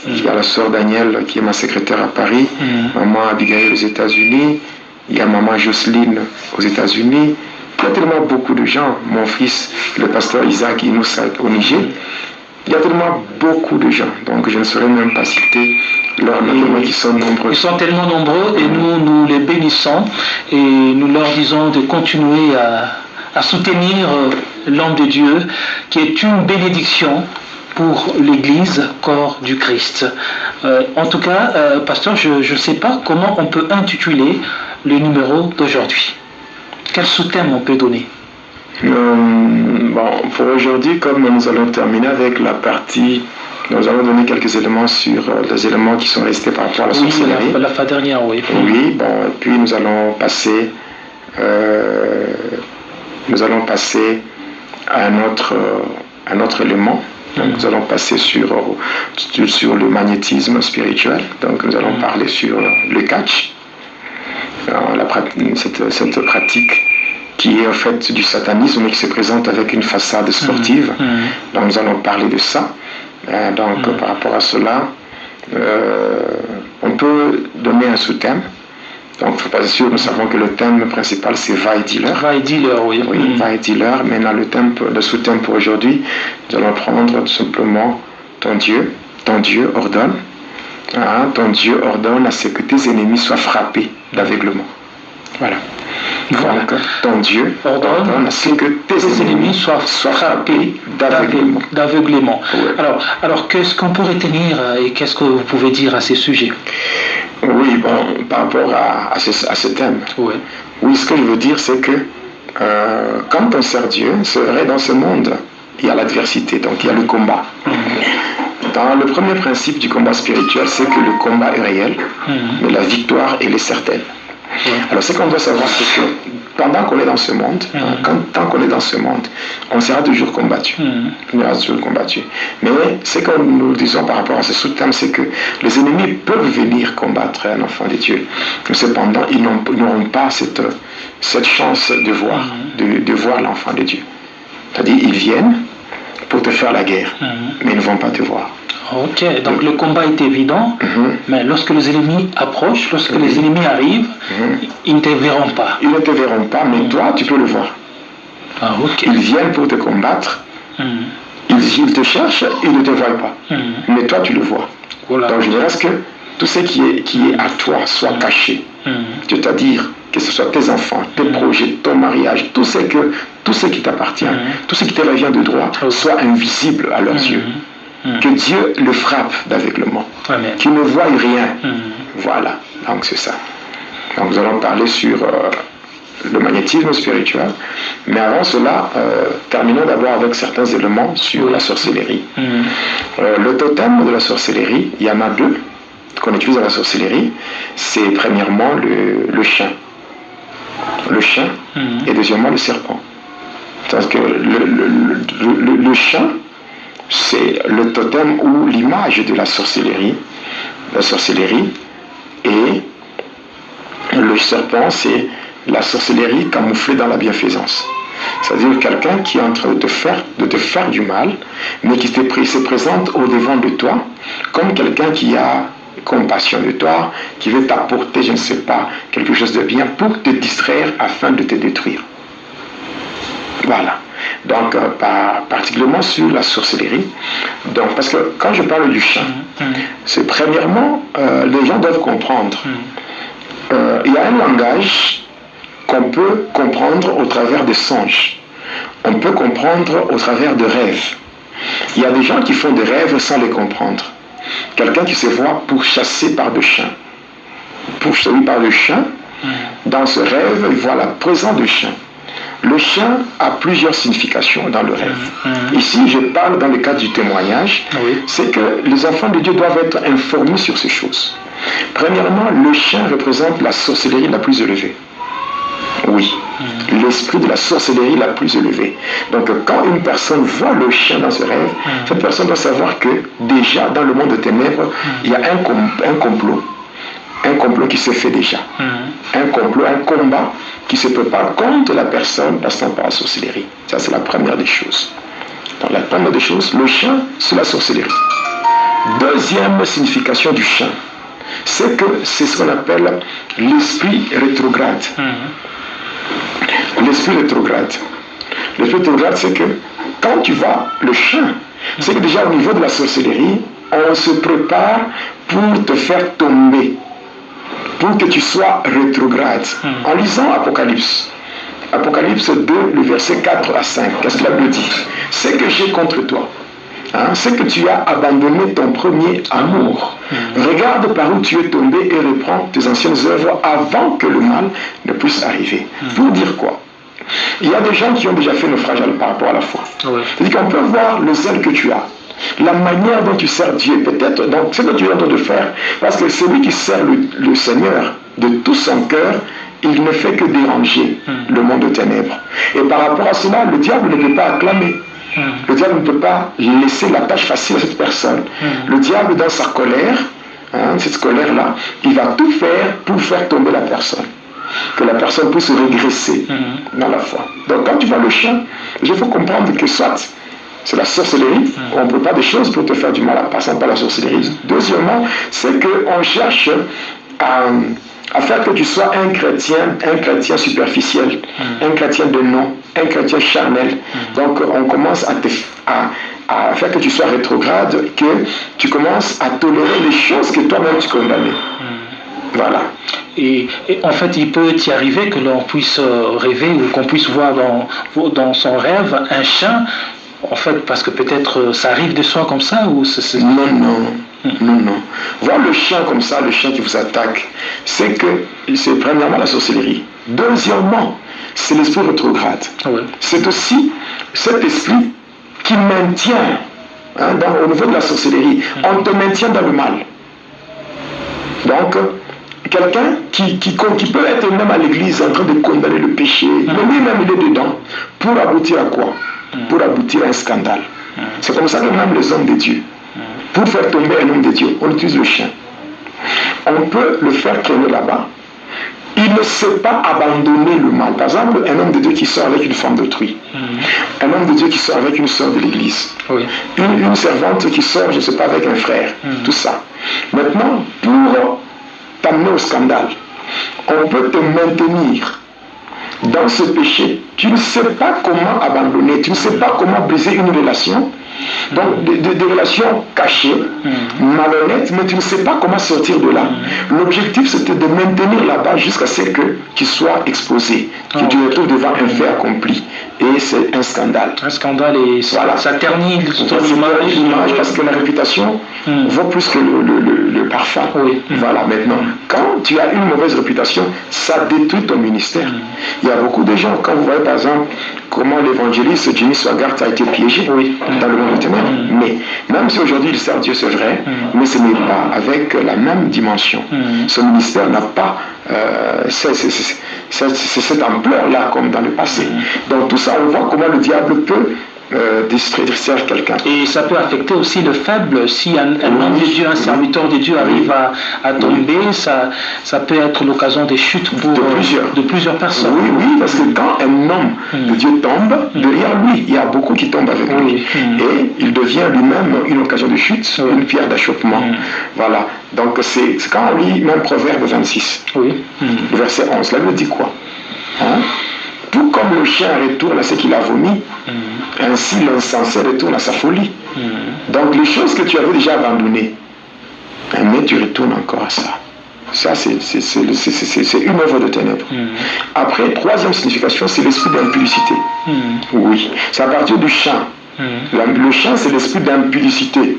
Il y a la sœur Danielle qui est ma secrétaire à Paris. Maman Abigail aux États-Unis. Il y a maman Jocelyne aux États-Unis. Il y a tellement beaucoup de gens. Mon fils, le pasteur Isaac Inoussa au Niger. Il y a tellement beaucoup de gens. Donc je ne saurais même pas citer leurs noms qui sont nombreux. Ils sont tellement nombreux et nous les bénissons et nous leur disons de continuer à soutenir l'homme de Dieu qui est une bénédiction pour l'Église, corps du Christ. En tout cas, pasteur, je ne sais pas comment on peut intituler le numéro d'aujourd'hui. Quel sous-thème on peut donner? Bon, pour aujourd'hui, comme nous allons terminer avec la partie, nous allons donner quelques éléments sur les éléments qui sont restés par rapport à la sorcellerie. La fois dernière, oui. Oui, bon, et puis nous allons passer à un autre élément. Donc, nous allons passer sur le magnétisme spirituel. Donc, nous allons parler sur le catch, cette pratique qui est en fait du satanisme et qui se présente avec une façade sportive. Donc, nous allons parler de ça. Donc, par rapport à cela, on peut donner un sous-thème. Donc, il ne faut pas être sûr, nous savons que le thème principal, c'est va et dealer. Va et dealer, oui. Oui, va et dealer. Maintenant, le sous-thème pour aujourd'hui, nous allons prendre tout simplement ton Dieu ordonne. Ton Dieu ordonne à ce que tes ennemis soient frappés d'aveuglement. Voilà. Donc, ton Dieu ordonne à ce que tes ennemis soient frappés d'aveuglement. Ouais. Alors qu'est-ce qu'on peut retenir et qu'est-ce que vous pouvez dire à ces sujets? Oui, bon, par rapport à ce thème. Ouais. Oui, ce que je veux dire, c'est que quand on sert Dieu, c'est vrai, dans ce monde, il y a l'adversité, donc il y a le combat. Dans le premier principe du combat spirituel, c'est que le combat est réel, mais la victoire, elle est certaine. Alors, ce qu'on doit savoir, c'est que pendant qu'on est dans ce monde, tant qu'on est dans ce monde, on sera toujours combattu. On sera toujours combattu. Mais ce que nous disons par rapport à ce sous-thème, c'est que les ennemis peuvent venir combattre un enfant de Dieu. Mais cependant, ils n'auront pas cette chance de voir l'enfant de Dieu. C'est-à-dire, ils viennent pour te faire la guerre, mais ils ne vont pas te voir. Ok, donc le combat est évident, mais lorsque les ennemis approchent, lorsque les ennemis arrivent, ils ne te verront pas. Ils ne te verront pas, mais toi, tu peux le voir. Ah, ok. Ils viennent pour te combattre, ils te cherchent, ils ne te voient pas. Mais toi, tu le vois. Voilà. Donc, je dirais que tout ce qui est à toi soit caché. C'est-à-dire que ce soit tes enfants, tes projets, ton mariage, tout ce qui t'appartient, tout ce qui te revient de droit, soit invisible à leurs yeux. Que Dieu le frappe d'aveuglement, qu'il ne voie rien. Voilà, donc c'est ça. Donc nous allons parler sur le magnétisme spirituel, mais avant cela, terminons d'abord avec certains éléments sur la sorcellerie. Le totem de la sorcellerie, il y en a deux qu'on utilise dans la sorcellerie, c'est premièrement le chien. Le chien et deuxièmement le serpent. Parce que le chien, c'est le totem ou l'image de la sorcellerie. La sorcellerie. Et le serpent, c'est la sorcellerie camouflée dans la bienfaisance. C'est-à-dire quelqu'un qui est en train de te faire du mal, mais qui se présente au devant de toi comme quelqu'un qui a compassion de toi, qui veut t'apporter, je ne sais pas, quelque chose de bien pour te distraire afin de te détruire. Voilà. Donc, particulièrement sur la sorcellerie. Donc, parce que quand je parle du chant, c'est premièrement, les gens doivent comprendre. Il y a un langage qu'on peut comprendre au travers des songes. On peut comprendre au travers de rêves. Il y a des gens qui font des rêves sans les comprendre. Quelqu'un qui se voit pourchassé par des chiens. Pourchassé par le chien, dans ce rêve, il voit la présence de chien. Le chien a plusieurs significations dans le rêve. Ici, je parle dans le cadre du témoignage, c'est que les enfants de Dieu doivent être informés sur ces choses. Premièrement, le chien représente la sorcellerie la plus élevée. Oui, l'esprit de la sorcellerie la plus élevée. Donc, quand une personne voit le chien dans ce rêve, cette personne doit savoir que déjà dans le monde des ténèbres, il y a un complot. Un complot qui se fait déjà. Un complot, un combat qui se prépare contre la personne passant par la sorcellerie. Ça, c'est la première des choses. Donc, la première des choses, le chien, c'est la sorcellerie. Deuxième signification du chien, c'est que c'est ce qu'on appelle l'esprit rétrograde. L'esprit rétrograde. L'esprit rétrograde, c'est que quand tu vois le chien, c'est que déjà au niveau de la sorcellerie, on se prépare pour te faire tomber, pour que tu sois rétrograde. En lisant Apocalypse, Apocalypse 2, le verset 4 à 5, qu'est-ce que la Bible dit? C'est que j'ai contre toi. C'est que tu as abandonné ton premier amour. Regarde par où tu es tombé et reprends tes anciennes œuvres avant que le mal ne puisse arriver. Pour dire quoi? Il y a des gens qui ont déjà fait naufrage par rapport à la foi. C'est-à-dire qu'on peut voir le zèle que tu as, la manière dont tu sers Dieu, peut-être donc ce que tu es en train de faire, parce que celui qui sert le Seigneur de tout son cœur, il ne fait que déranger le monde de ténèbres. Et par rapport à cela, le diable ne peut pas acclamer. Le diable ne peut pas laisser la tâche facile à cette personne. Le diable, dans sa colère, cette colère-là, il va tout faire pour faire tomber la personne. Que la personne puisse régresser dans la foi. Donc quand tu vois le chien, il faut comprendre que soit c'est la sorcellerie, on ne peut pas des choses pour te faire du mal en passant par la sorcellerie. Deuxièmement, c'est qu'on cherche à faire que tu sois un chrétien superficiel, un chrétien de nom, un chrétien charnel. Donc on commence à faire que tu sois rétrograde, que tu commences à tolérer les choses que toi-même tu condamnes. Voilà. Et en fait, il peut y arriver que l'on puisse rêver ou qu'on puisse voir dans son rêve un chien, en fait, parce que peut-être ça arrive de soi comme ça ou Non. Voir le chien comme ça, le chien qui vous attaque, c'est premièrement la sorcellerie. Deuxièmement, c'est l'esprit rétrograde. C'est aussi cet esprit qui maintient, au niveau de la sorcellerie, on te maintient dans le mal. Donc, quelqu'un qui peut être même à l'église en train de condamner le péché, mais lui-même il est dedans, pour aboutir à quoi? Pour aboutir à un scandale. C'est comme ça que même les hommes de Dieu, pour faire tomber un homme de Dieu, on utilise le chien. On peut le faire traîner là-bas. Il ne sait pas abandonner le mal. Par exemple, un homme de Dieu qui sort avec une femme d'autrui. Un homme de Dieu qui sort avec une sœur de l'église. Une servante qui sort, je ne sais pas, avec un frère. Tout ça. Maintenant, pour t'amener au scandale, on peut te maintenir dans ce péché. Tu ne sais pas comment abandonner, tu ne sais pas comment briser une relation. Donc des relations cachées, malhonnêtes, mais tu ne sais pas comment sortir de là. L'objectif c'était de maintenir là-bas jusqu'à ce que tu sois exposé, que tu te retrouves devant un fait accompli. Et c'est un scandale. Un scandale et voilà. Ça ternit l'image parce que la réputation vaut plus que le parfum. Voilà, maintenant, quand tu as une mauvaise réputation, ça détruit ton ministère. Il y a beaucoup de gens, quand vous voyez par exemple comment l'évangéliste Jimmy Swaggart a été piégé dans le monde des ténèbres. Mais même si aujourd'hui il sert Dieu, c'est vrai, mais ce n'est pas avec la même dimension. Son ministère n'a pas cette ampleur-là comme dans le passé. Donc tout ça, on voit comment le diable peut distraire quelqu'un. Et ça peut affecter aussi le faible. Si un homme de Dieu, un serviteur de Dieu arrive à tomber, ça peut être l'occasion des chutes de plusieurs personnes. Oui, parce que quand un homme de Dieu tombe, derrière lui, il y a beaucoup qui tombent avec lui. Et il devient lui-même une occasion de chute, une pierre d'achoppement. Voilà. Donc c'est quand on lit même Proverbe 26, verset 11, là il dit quoi? Tout comme le chien retourne à ce qu'il a vomi, ainsi l'insensé retourne à sa folie. Donc les choses que tu avais déjà abandonnées, mais tu retournes encore à ça. Ça, c'est une œuvre de ténèbres. Après, troisième signification, c'est l'esprit d'impudicité. Oui, c'est à partir du chant. Le chant, c'est l'esprit d'impudicité,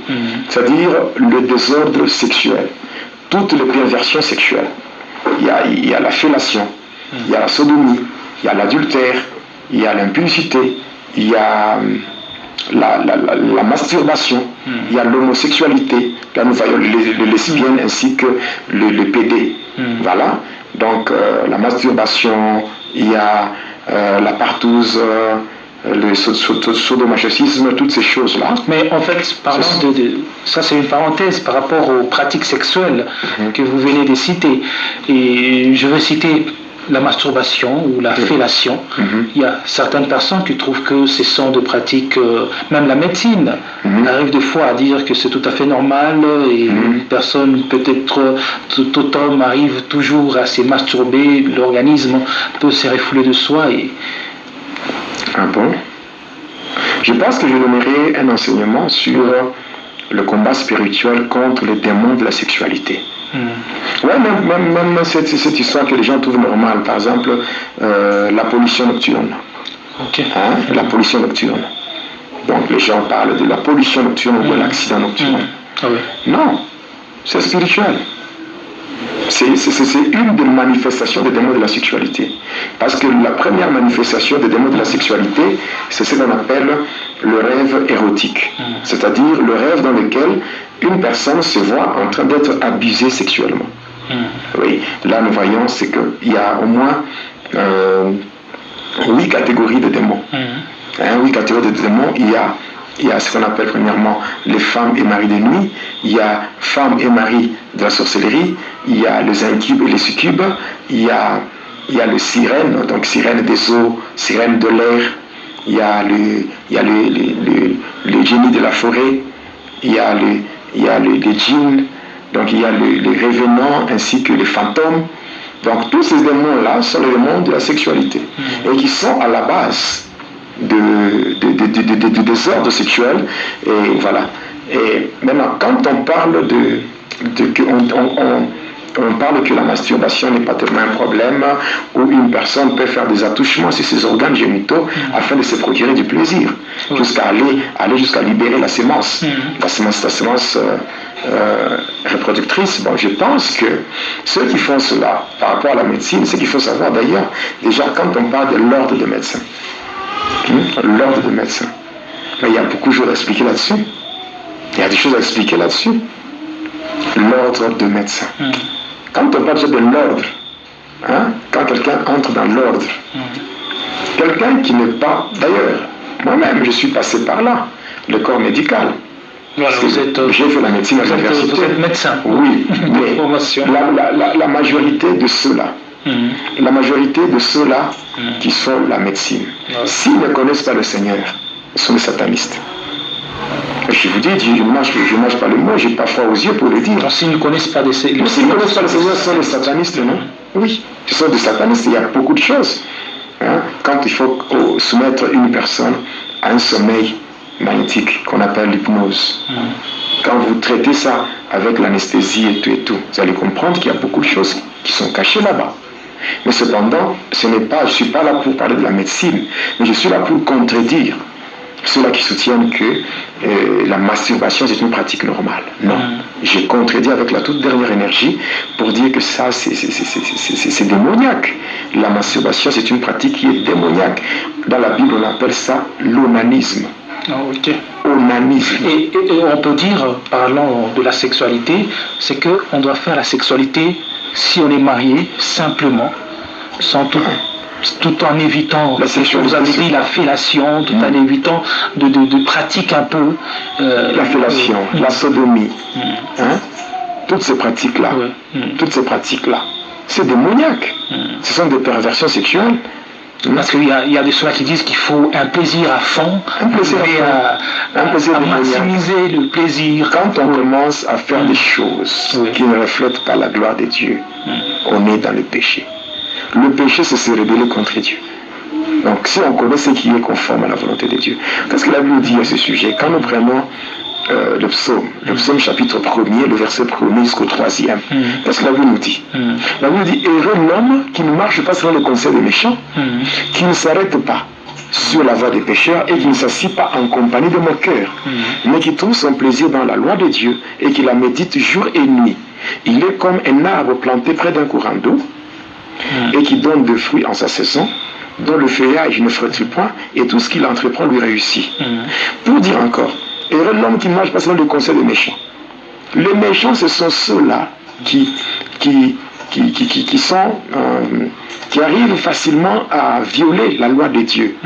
c'est-à-dire le désordre sexuel, toutes les perversions sexuelles. Il y a la fellation, il y a la sodomie, il y a l'adultère, il y a l'impudicité, il y a la masturbation, il y a l'homosexualité, là nous voyons les lesbiennes ainsi que le PD. Voilà, donc la masturbation, il y a la partouze, le sadomasochisme, toutes ces choses-là. Mais en fait, parlant ça c'est une parenthèse par rapport aux pratiques sexuelles que vous venez de citer. Et je veux citer la masturbation ou la fellation. Il y a certaines personnes qui trouvent que ce sont des pratiques, même la médecine arrive des fois à dire que c'est tout à fait normal et une personne, peut-être tout homme arrive toujours à se masturber, l'organisme peut se refouler de soi. Ah bon? Je pense que je donnerai un enseignement sur le combat spirituel contre les démons de la sexualité. Ouais, même cette histoire que les gens trouvent normale, par exemple, la pollution nocturne. La pollution nocturne. Donc les gens parlent de la pollution nocturne ou de l'accident nocturne. Non, c'est spirituel. C'est une des manifestations des démons de la sexualité. Parce que la première manifestation des démons de la sexualité, c'est ce qu'on appelle le rêve érotique. C'est-à-dire le rêve dans lequel une personne se voit en train d'être abusée sexuellement. Oui, là nous voyons, c'est qu'il y a au moins 8 catégories de démons. 8 catégories de démons, il y a ce qu'on appelle premièrement les femmes et maris de nuit, il y a femmes et maris de la sorcellerie, il y a les incubes et les succubes, il y a les sirènes, donc sirènes des eaux, sirènes de l'air, il y a les génies de la forêt, il y a les djinns, donc il y a les revenants ainsi que les fantômes. Donc tous ces démons-là sont les démons de la sexualité et qui sont à la base du désordre sexuel. Et voilà. Et maintenant, quand on parle on parle que la masturbation n'est pas tellement un problème, où une personne peut faire des attouchements sur ses organes génitaux afin de se procurer du plaisir, jusqu'à aller jusqu'à libérer la sémence, la sémence reproductrice. Bon, je pense que ceux qui font cela par rapport à la médecine, ce qu'il faut savoir d'ailleurs, déjà quand on parle de l'ordre de médecin, l'ordre de médecin, mais il y a beaucoup de choses à expliquer là-dessus. Il y a des choses à expliquer là-dessus. L'ordre de médecin. Quand on parle de l'ordre, quand quelqu'un entre dans l'ordre, quelqu'un qui n'est pas, d'ailleurs, moi-même je suis passé par là, le corps médical. Voilà, j'ai fait la médecine à l'université. Vous êtes médecin. Oui, mais la majorité de ceux-là, qui font la médecine, s'ils ne connaissent pas le Seigneur, sont des satanistes. Je vous dis, je ne mange pas le mot, je n'ai pas froid aux yeux pour le dire. Donc s'ils ne connaissent pas le Seigneur, ce sont des satanistes, non? Oui, ce sont des satanistes, il y a beaucoup de choses. Quand il faut soumettre une personne à un sommeil magnétique qu'on appelle l'hypnose, quand vous traitez ça avec l'anesthésie et tout, vous allez comprendre qu'il y a beaucoup de choses qui sont cachées là-bas. Mais cependant, je ne suis pas là pour parler de la médecine, mais je suis là pour contredire ceux-là qui soutiennent que la masturbation c'est une pratique normale. Non, j'ai contredit avec la toute dernière énergie pour dire que ça c'est démoniaque. La masturbation c'est une pratique qui est démoniaque. Dans la Bible on appelle ça l'onanisme. Onanisme. Et on peut dire, parlant de la sexualité, c'est qu'on doit faire la sexualité si on est marié simplement tout en évitant, vous avez dit la fellation, tout en évitant de pratiques un peu... la fellation, la sodomie, hein? Toutes ces pratiques-là, c'est démoniaque. Ce sont des perversions sexuelles. Parce qu'il y a des ceux qui disent qu'il faut un plaisir à fond, un plaisir à maximiser le plaisir. Quand on commence à faire des choses qui ne reflètent pas la gloire de Dieu, on est dans le péché. Le péché, c'est se rebeller contre Dieu. Donc si on connaît ce qui est conforme à la volonté de Dieu, qu'est-ce que la Bible dit à ce sujet? Quand nous prenons le psaume chapitre 1er, le verset 1er jusqu'au 3e. Qu'est-ce que la Bible nous dit? La Bible dit, heureux l'homme qui ne marche pas selon le conseil des méchants, qui ne s'arrête pas sur la voie des pécheurs et qui ne s'assied pas en compagnie de moqueurs, mais qui trouve son plaisir dans la loi de Dieu et qui la médite jour et nuit. Il est comme un arbre planté près d'un courant d'eau et qui donne des fruits en sa saison, dont le feuillage ne frétille point et tout ce qu'il entreprend lui réussit. Pour dire encore, heureux l'homme qui ne marche pas selon le conseil des méchants. Les méchants, ce sont ceux-là qui arrivent facilement à violer la loi de Dieu.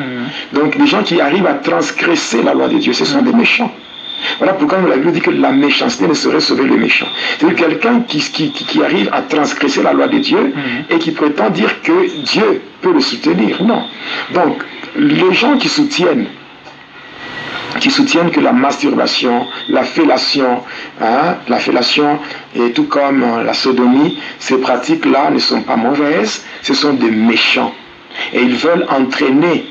Donc, les gens qui arrivent à transgresser la loi de Dieu, ce sont des méchants. Voilà pourquoi la Bible dit que la méchanceté ne saurait sauver le méchant. C'est-à-dire quelqu'un qui arrive à transgresser la loi de Dieu et qui prétend dire que Dieu peut le soutenir. Non. Donc, les gens qui soutiennent que la masturbation, la fellation et tout comme la sodomie, ces pratiques-là ne sont pas mauvaises, ce sont des méchants. Et ils veulent entraîner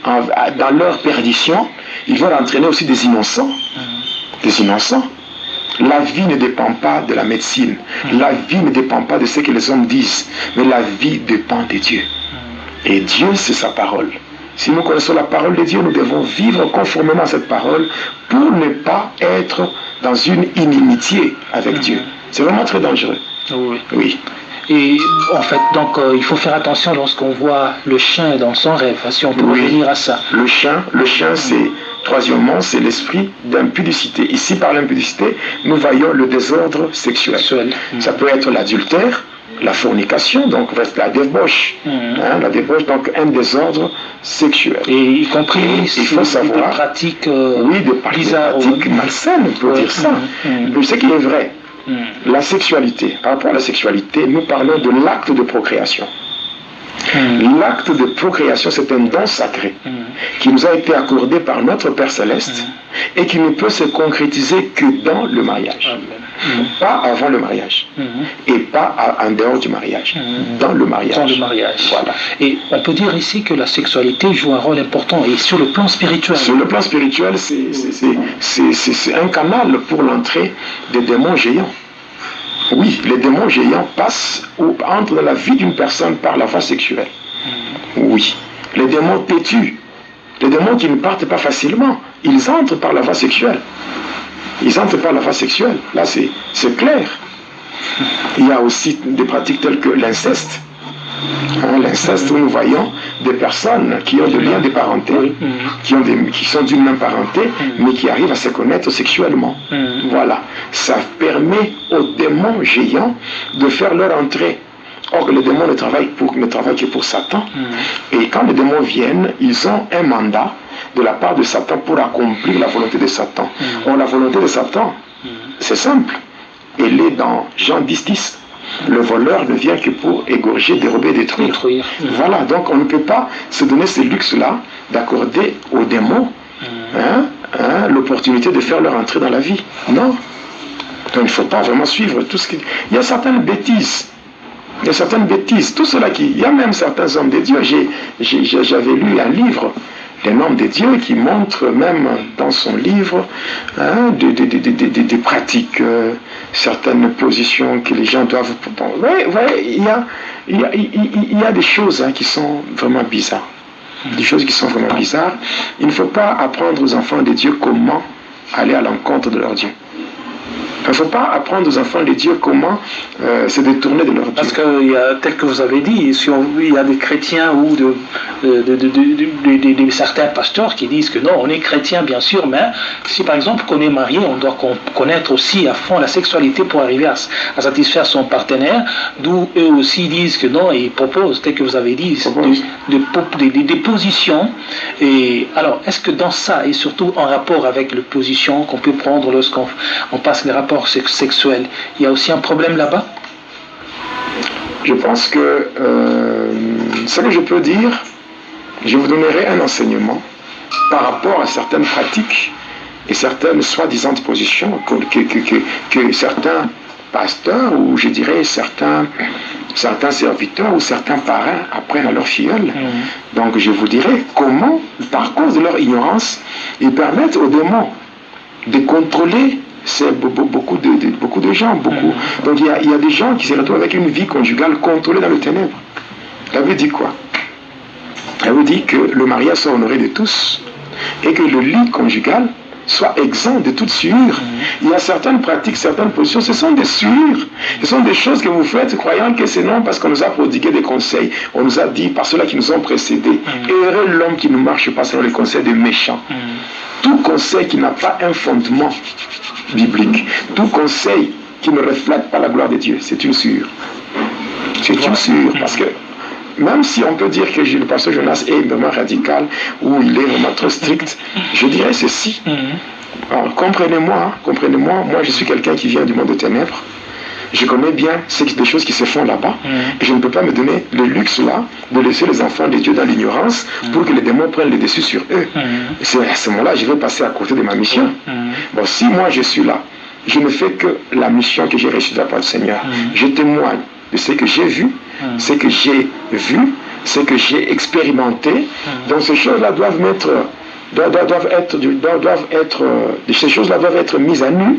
dans leur perdition, ils veulent entraîner aussi des innocents. Des innocents. La vie ne dépend pas de la médecine. La vie ne dépend pas de ce que les hommes disent. Mais la vie dépend de Dieu. Et Dieu, c'est sa parole. Si nous connaissons la parole de Dieu, nous devons vivre conformément à cette parole pour ne pas être dans une inimitié avec Dieu. C'est vraiment très dangereux. Oui. Et en fait, donc, il faut faire attention lorsqu'on voit le chien dans son rêve, si on peut revenir à ça. Le chien, c'est, troisièmement, c'est l'esprit d'impudicité. Ici, par l'impudicité, nous voyons le désordre sexuel. Ça peut être l'adultère, la fornication, donc la débauche. La débauche, donc un désordre sexuel. Et y compris, il faut savoir, des pratiques des pratiques malsaines, on peut dire ça. Ce qui est vrai. La sexualité, par rapport à la sexualité, nous parlons de l'acte de procréation. L'acte de procréation, c'est un don sacré qui nous a été accordé par notre Père Céleste et qui ne peut se concrétiser que dans le mariage. Pas avant le mariage et pas en dehors du mariage. Dans le mariage. Dans le mariage. Voilà. Et on peut dire ici que la sexualité joue un rôle important et sur le plan spirituel. Sur le plan spirituel, c'est un canal pour l'entrée des démons géants. Oui, les démons géants passent ou entrent dans la vie d'une personne par la voie sexuelle. Oui. Les démons têtus, les démons qui ne partent pas facilement, ils entrent par la voie sexuelle. Ils entrent par la voie sexuelle. Là, c'est clair. Il y a aussi des pratiques telles que l'inceste. L'inceste, où nous voyons des personnes qui ont des liens de parenté, qui sont d'une même parenté, mais qui arrivent à se connaître sexuellement. Voilà. Ça permet aux démons géants de faire leur entrée. Or, les démons ne travaillent que pour Satan. Et quand les démons viennent, ils ont un mandat de la part de Satan pour accomplir la volonté de Satan. Or, la volonté de Satan, c'est simple. Elle est dans Jean 10:10. Le voleur ne vient que pour égorger, dérober, détruire. Voilà, donc on ne peut pas se donner ce luxe-là d'accorder aux démons l'opportunité de faire leur entrée dans la vie. Non. Donc il ne faut pas vraiment suivre tout ce qui... Il y a certaines bêtises. Il y a certaines bêtises. Tout cela qui... Il y a même certains hommes de Dieu. J'avais lu un livre d'un homme de Dieu qui montre même dans son livre des pratiques, certaines positions que les gens doivent... il y a des choses qui sont vraiment bizarres. Des choses qui sont vraiment bizarres. Il ne faut pas apprendre aux enfants de Dieu comment aller à l'encontre de leur Dieu. Il ne faut pas apprendre aux enfants de Dieu comment se détourner de leur Dieu. Parce qu'il y a, tel que vous avez dit, il y a des chrétiens ou certains pasteurs qui disent que non, on est chrétien bien sûr, mais si par exemple on est marié, on doit connaître aussi à fond la sexualité pour arriver à satisfaire son partenaire, d'où eux aussi disent que non, et ils proposent, tel que vous avez dit, des positions. Et alors, est-ce que dans ça, et surtout en rapport avec les positions qu'on peut prendre lorsqu'on passe les rapports sexuels, il y a aussi un problème là-bas? Je pense que ce que je peux dire, je vous donnerai un enseignement par rapport à certaines pratiques et certaines soi-disant positions que certains pasteurs ou je dirais certains serviteurs ou certains parrains apprennent à leurs filleuls. Donc je vous dirai comment, par cause de leur ignorance, ils permettent aux démons de contrôler beaucoup de gens. Donc il y a des gens qui se retrouvent avec une vie conjugale contrôlée dans le ténèbre. La Bible dit quoi? La Bible dit que le mariage soit honoré de tous et que le lit conjugal soit exempt de toute sueur. Il y a certaines pratiques, certaines positions, ce sont des sueurs. Ce sont des choses que vous faites croyant que c'est non parce qu'on nous a prodigué des conseils, on nous a dit par ceux-là qui nous ont précédés. Heureux l'homme qui ne marche pas selon les conseils des méchants. Tout conseil qui n'a pas un fondement biblique, tout conseil qui ne reflète pas la gloire de Dieu, c'est une sueur. C'est une sueur parce que même si on peut dire que le pasteur Jonas est vraiment radical ou il est vraiment trop strict, je dirais ceci. Alors, comprenez-moi, moi je suis quelqu'un qui vient du monde des ténèbres. Je connais bien des choses qui se font là-bas. Et je ne peux pas me donner le luxe là de laisser les enfants de Dieu dans l'ignorance pour que les démons prennent le dessus sur eux. C'est à ce moment-là je vais passer à côté de ma mission. Bon, si moi je suis là, je ne fais que la mission que j'ai reçue de la part du Seigneur. Je témoigne de ce que j'ai vu, ce que j'ai vu, ce que j'ai expérimenté. Donc ces choses-là ces choses-là doivent être mises à nu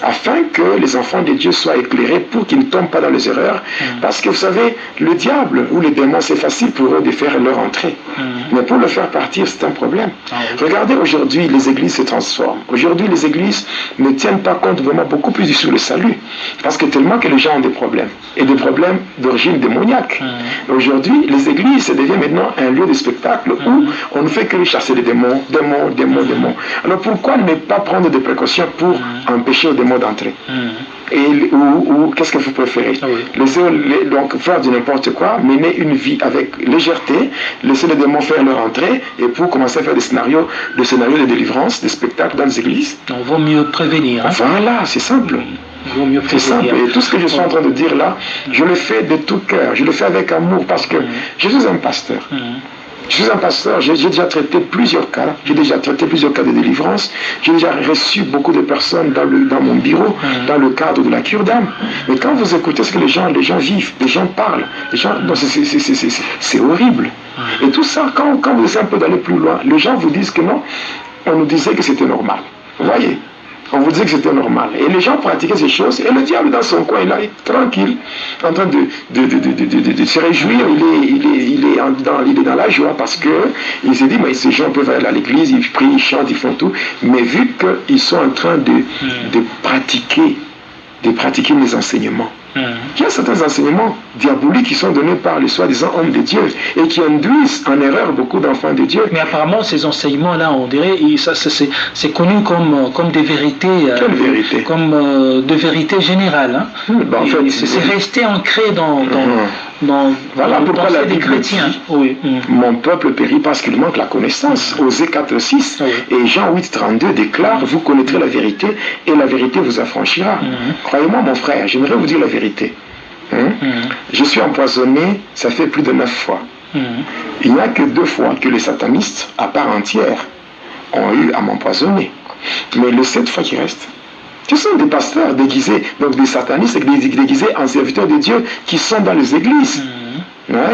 afin que les enfants de Dieu soient éclairés pour qu'ils ne tombent pas dans les erreurs. Parce que vous savez, le diable ou les démons, c'est facile pour eux de faire leur entrée. Mais pour le faire partir, c'est un problème. Regardez aujourd'hui, les églises se transforment. Aujourd'hui, les églises ne tiennent pas compte vraiment beaucoup plus sur le salut. Parce que tellement que les gens ont des problèmes. Et des problèmes d'origine démoniaque. Aujourd'hui, les églises, ça devient maintenant un lieu de spectacle où on ne fait que chasser les démons. Alors pourquoi ne pas prendre des précautions pour empêcher les démons d'entrer? Ou qu'est-ce que vous préférez? Donc faire du n'importe quoi, mener une vie avec légèreté, laisser les démons faire leur entrée et pour commencer à faire des scénarios de délivrance, des spectacles dans les églises. On vaut mieux prévenir. Voilà, c'est simple. C'est simple. Et tout ce que je suis en train de dire là, je le fais de tout cœur, je le fais avec amour parce que je suis un pasteur. Je suis un pasteur, j'ai déjà traité plusieurs cas, de délivrance, j'ai déjà reçu beaucoup de personnes dans mon bureau, dans le cadre de la cure d'âme. Mais quand vous écoutez ce que les gens vivent, les gens parlent, c'est horrible. Et tout ça, quand vous essayez un peu d'aller plus loin, les gens vous disent que non, on nous disait que c'était normal. Vous voyez? On vous disait que c'était normal. Et les gens pratiquaient ces choses. Et le diable, dans son coin, il est tranquille, en train de se réjouir. Il est dans la joie parce qu'il s'est dit, mais ces gens peuvent aller à l'église, ils prient, ils chantent, ils font tout. Mais vu qu'ils sont en train de pratiquer mes enseignements, il y a certains enseignements diaboliques qui sont donnés par les soi-disant hommes de Dieu et qui induisent en erreur beaucoup d'enfants de Dieu. Mais apparemment, ces enseignements-là, on dirait, c'est connu comme des vérités. Quelle vérité? Comme de vérités générales. En fait, c'est resté ancré dans voilà pourquoi la Bible chrétiens. Dit, mon peuple périt parce qu'il manque la connaissance. Osée 4:6 et Jean 8:32 déclare, vous connaîtrez la vérité et la vérité vous affranchira. Croyez-moi mon frère, j'aimerais vous dire la vérité. Je suis empoisonné, ça fait plus de 9 fois. Il n'y a que 2 fois que les satanistes, à part entière, ont eu à m'empoisonner. Mais les 7 fois qui restent, ce sont des pasteurs déguisés, donc des satanistes déguisés en serviteurs de Dieu qui sont dans les églises.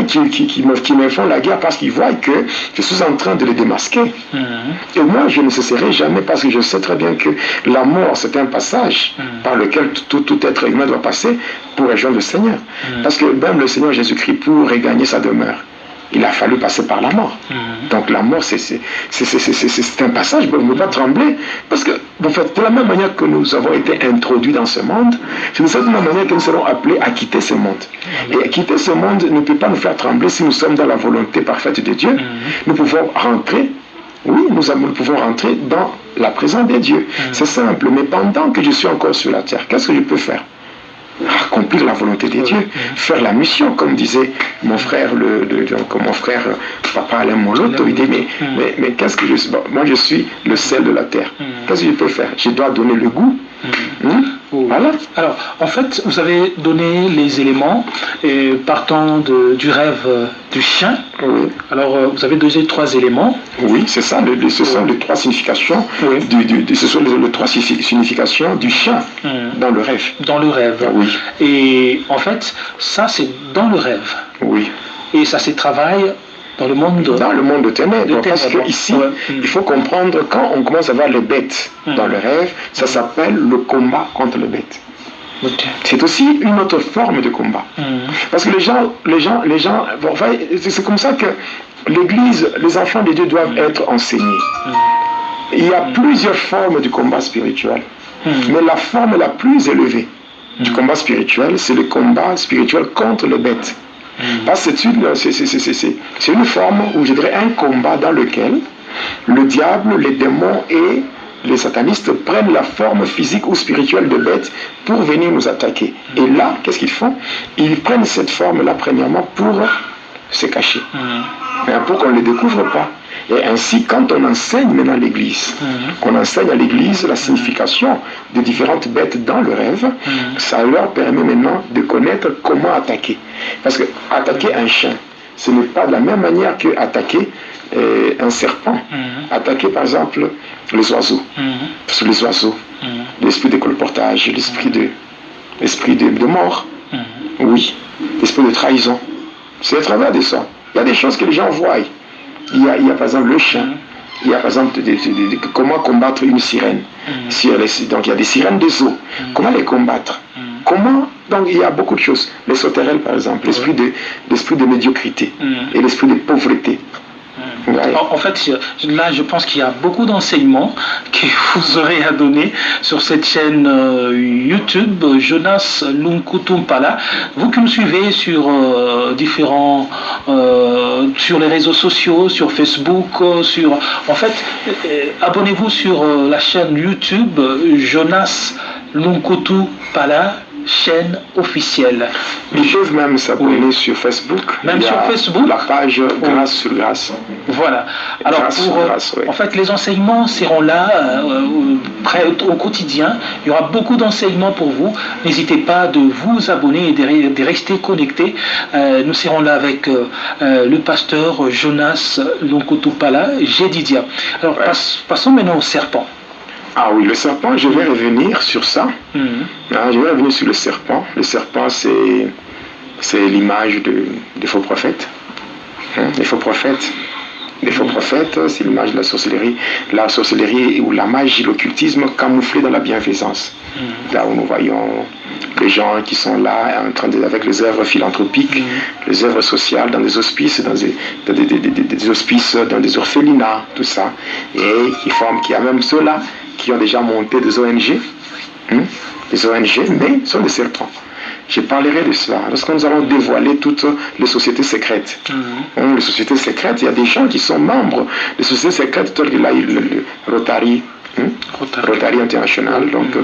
Qui me font la guerre parce qu'ils voient que je suis en train de les démasquer. Et moi, je ne cesserai jamais parce que je sais très bien que la mort, c'est un passage par lequel tout être humain doit passer pour rejoindre le Seigneur. Parce que même le Seigneur Jésus-Christ, pour regagner sa demeure, il a fallu passer par la mort. Donc la mort, c'est un passage, vous ne pouvez pas trembler, parce que, en fait, de la même manière que nous avons été introduits dans ce monde, c'est de cette même manière que nous serons appelés à quitter ce monde. Et quitter ce monde ne peut pas nous faire trembler si nous sommes dans la volonté parfaite de Dieu. Nous pouvons rentrer, oui, nous pouvons rentrer dans la présence de Dieu. C'est simple, mais pendant que je suis encore sur la terre, qu'est-ce que je peux faire? Accomplir la volonté de Dieu, faire la mission, comme disait mon frère, Papa Alain Moloto. Il dit, mais qu'est-ce que je suis? Bon, moi je suis le sel de la terre. Qu'est-ce que je peux faire? Je dois donner le goût. Voilà. Alors, en fait, vous avez donné les éléments partant du rêve du chien. Oui. Alors, vous avez donné 3 éléments. Oui, c'est ça. Ce sont les 3 significations. Ce sont les 3 significations du chien dans le rêve. Dans le rêve. Oui. Et en fait, ça, c'est dans le rêve. Oui. Et ça se travaille dans le monde de ténèbres. Parce qu'ici, il faut comprendre, quand on commence à voir les bêtes dans le rêve, ça s'appelle le combat contre les bêtes. C'est aussi une autre forme de combat. Parce que les gens, c'est comme ça que l'Église, les enfants de Dieu doivent être enseignés. Il y a plusieurs formes du combat spirituel. Mais la forme la plus élevée du combat spirituel, c'est le combat spirituel contre les bêtes. Parce que c'est une forme, ou je dirais un combat dans lequel le diable, les démons et les satanistes prennent la forme physique ou spirituelle de bêtes pour venir nous attaquer. Et là, qu'est-ce qu'ils font? Ils prennent cette forme-là premièrement pour se cacher, pour qu'on ne les découvre pas. Et ainsi, quand on enseigne maintenant l'Église, on enseigne à l'Église la signification des différentes bêtes dans le rêve, ça leur permet maintenant de connaître comment attaquer. Parce que attaquer un chien, ce n'est pas de la même manière que attaquer un serpent. Attaquer par exemple les oiseaux. Parce que les oiseaux, l'esprit de colportage, l'esprit de mort, oui, l'esprit de trahison. C'est à travers de ça. Il y a des choses que les gens voient. Il y a par exemple le chien. Il y a par exemple comment combattre une sirène. Donc il y a des sirènes des eaux. Comment les combattre? Comment? Donc il y a beaucoup de choses. Les sauterelles par exemple, l'esprit de médiocrité et l'esprit de pauvreté. En fait, là, je pense qu'il y a beaucoup d'enseignements que vous aurez à donner sur cette chaîne YouTube, Jonas Lunkutumpala. Vous qui me suivez sur sur les réseaux sociaux, sur Facebook, en fait, abonnez-vous sur la chaîne YouTube Jonas Lunkutumpala, chaîne officielle. Ils peuvent même s'abonner sur Facebook. Même sur Facebook. La page Grâce sur Grâce. Voilà. Alors, en fait, les enseignements seront là au quotidien. Il y aura beaucoup d'enseignements pour vous. N'hésitez pas de vous abonner et de rester connectés. Nous serons là avec le pasteur Jonas Lunkutupala, Jedidia. Alors, passons maintenant au serpent. Ah oui, le serpent, je vais revenir sur ça. Je vais revenir sur le serpent. Le serpent, c'est l'image des faux prophètes. Les faux prophètes. Les faux prophètes, c'est l'image de la sorcellerie. La sorcellerie ou la magie, l'occultisme camouflé dans la bienfaisance. Là où nous voyons les gens qui sont là en train avec les œuvres philanthropiques, les œuvres sociales dans des hospices, dans des hospices, dans des orphelinats, tout ça. Et qu'il y a même ceux-là qui ont déjà monté des ONG, des ONG, mais sont des serpents. Je parlerai de cela lorsque nous allons dévoiler toutes les sociétés secrètes. Les sociétés secrètes, il y a des gens qui sont membres des sociétés secrètes telles que le Rotary. Rotary International, donc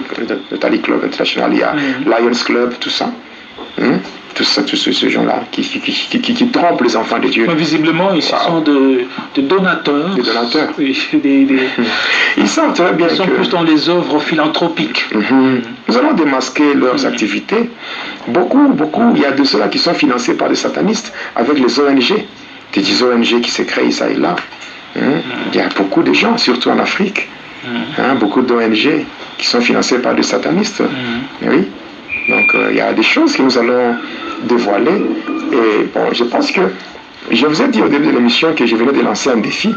Rotary Club International, il y a Lions Club, tout ça. Tous ces gens-là qui trompent les enfants de Dieu. Mais visiblement, ils sont de donateurs. Des donateurs. Ils savent très bien. Ils sont plus dans les œuvres philanthropiques. Nous allons démasquer leurs activités. Beaucoup, il y a de ceux-là qui sont financés par des satanistes avec les ONG. Des ONG qui se créent ça et là. Il y a beaucoup de gens, surtout en Afrique. Beaucoup d'ONG qui sont financés par des satanistes. Oui. Donc il y a des choses que nous allons dévoiler. Et bon, je pense que je vous ai dit au début de l'émission que je venais de lancer un défi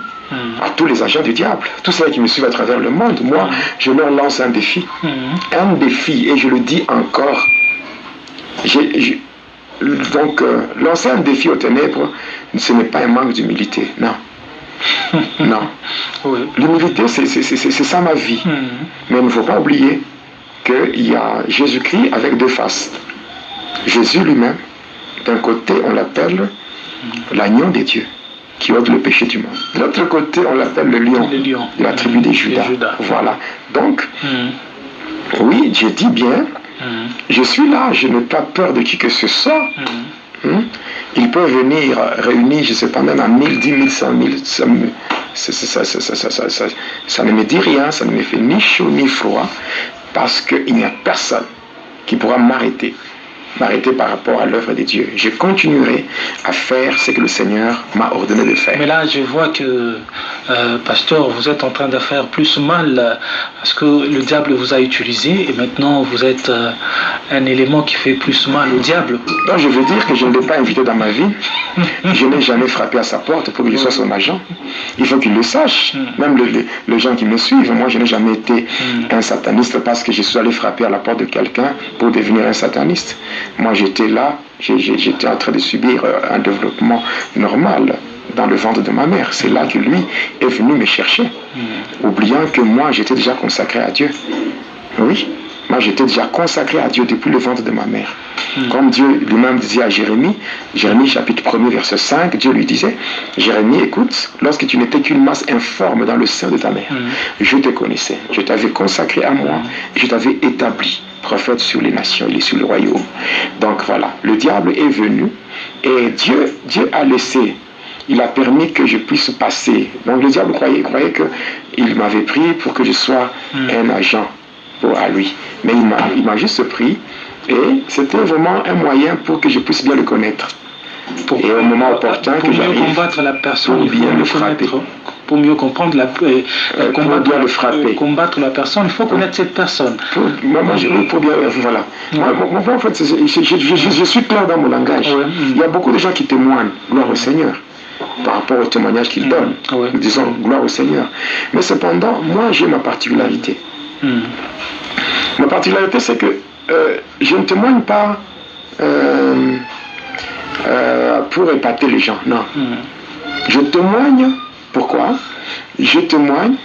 à tous les agents du diable, tous ceux qui me suivent à travers le monde. Moi, je leur lance un défi. Un défi, et je le dis encore. Donc, lancer un défi aux ténèbres, ce n'est pas un manque d'humilité, non. Non. Oui. L'humilité, c'est ça ma vie. Mais il ne faut pas oublier qu'il y a Jésus-Christ avec deux faces. Jésus lui-même, d'un côté, on l'appelle l'agneau des dieux, qui ôte le péché du monde. De l'autre côté, on l'appelle le lion de la tribu des Judas. Voilà. Donc, oui, je dis bien, je suis là, je n'ai pas peur de qui que ce soit. Il peut venir réunir, je ne sais pas, même à 1000, 10 000, 100 000, ça ne me dit rien, ça ne me fait ni chaud ni froid, parce qu'il n'y a personne qui pourra m'arrêter par rapport à l'œuvre de Dieu. Je continuerai à faire ce que le Seigneur m'a ordonné de faire. Mais là, je vois que, pasteur, vous êtes en train de faire plus mal parce que le diable vous a utilisé et maintenant vous êtes un élément qui fait plus mal au diable. Non, je veux dire que je ne l'ai pas invité dans ma vie. Je n'ai jamais frappé à sa porte pour que je sois son agent. Il faut qu'il le sache. Même les gens qui me suivent, moi je n'ai jamais été un sataniste parce que je suis allé frapper à la porte de quelqu'un pour devenir un sataniste. Moi j'étais là, j'étais en train de subir un développement normal dans le ventre de ma mère. C'est là que lui est venu me chercher, oubliant que moi j'étais déjà consacré à Dieu. Oui, moi j'étais déjà consacré à Dieu depuis le ventre de ma mère. Comme Dieu lui-même disait à Jérémie, Jérémie chapitre 1er verset 5, Dieu lui disait, Jérémie, écoute, lorsque tu n'étais qu'une masse informe dans le sein de ta mère, je te connaissais, je t'avais consacré à moi, et je t'avais établi prophète sur les nations et sur le royaume. Donc voilà, le diable est venu et Dieu a laissé, il a permis que je puisse passer. Donc le diable croyait qu'il m'avait pris pour que je sois un agent à lui. Mais il m'a juste pris et c'était vraiment un moyen pour que je puisse bien le connaître. Et au moment opportun que j'arrive, pour combattre la personne, pour bien le frapper. Pour mieux comprendre combattre la personne, il faut connaître cette personne. Voilà. Moi, en fait, je suis clair dans mon langage. Il y a beaucoup de gens qui témoignent, gloire au Seigneur, par rapport au témoignage qu'ils donnent. Disons, gloire au Seigneur. Mais cependant, moi, j'ai ma particularité. Ma particularité, c'est que je ne témoigne pas pour épater les gens. Non. Je témoigne. Pourquoi? Je témoigne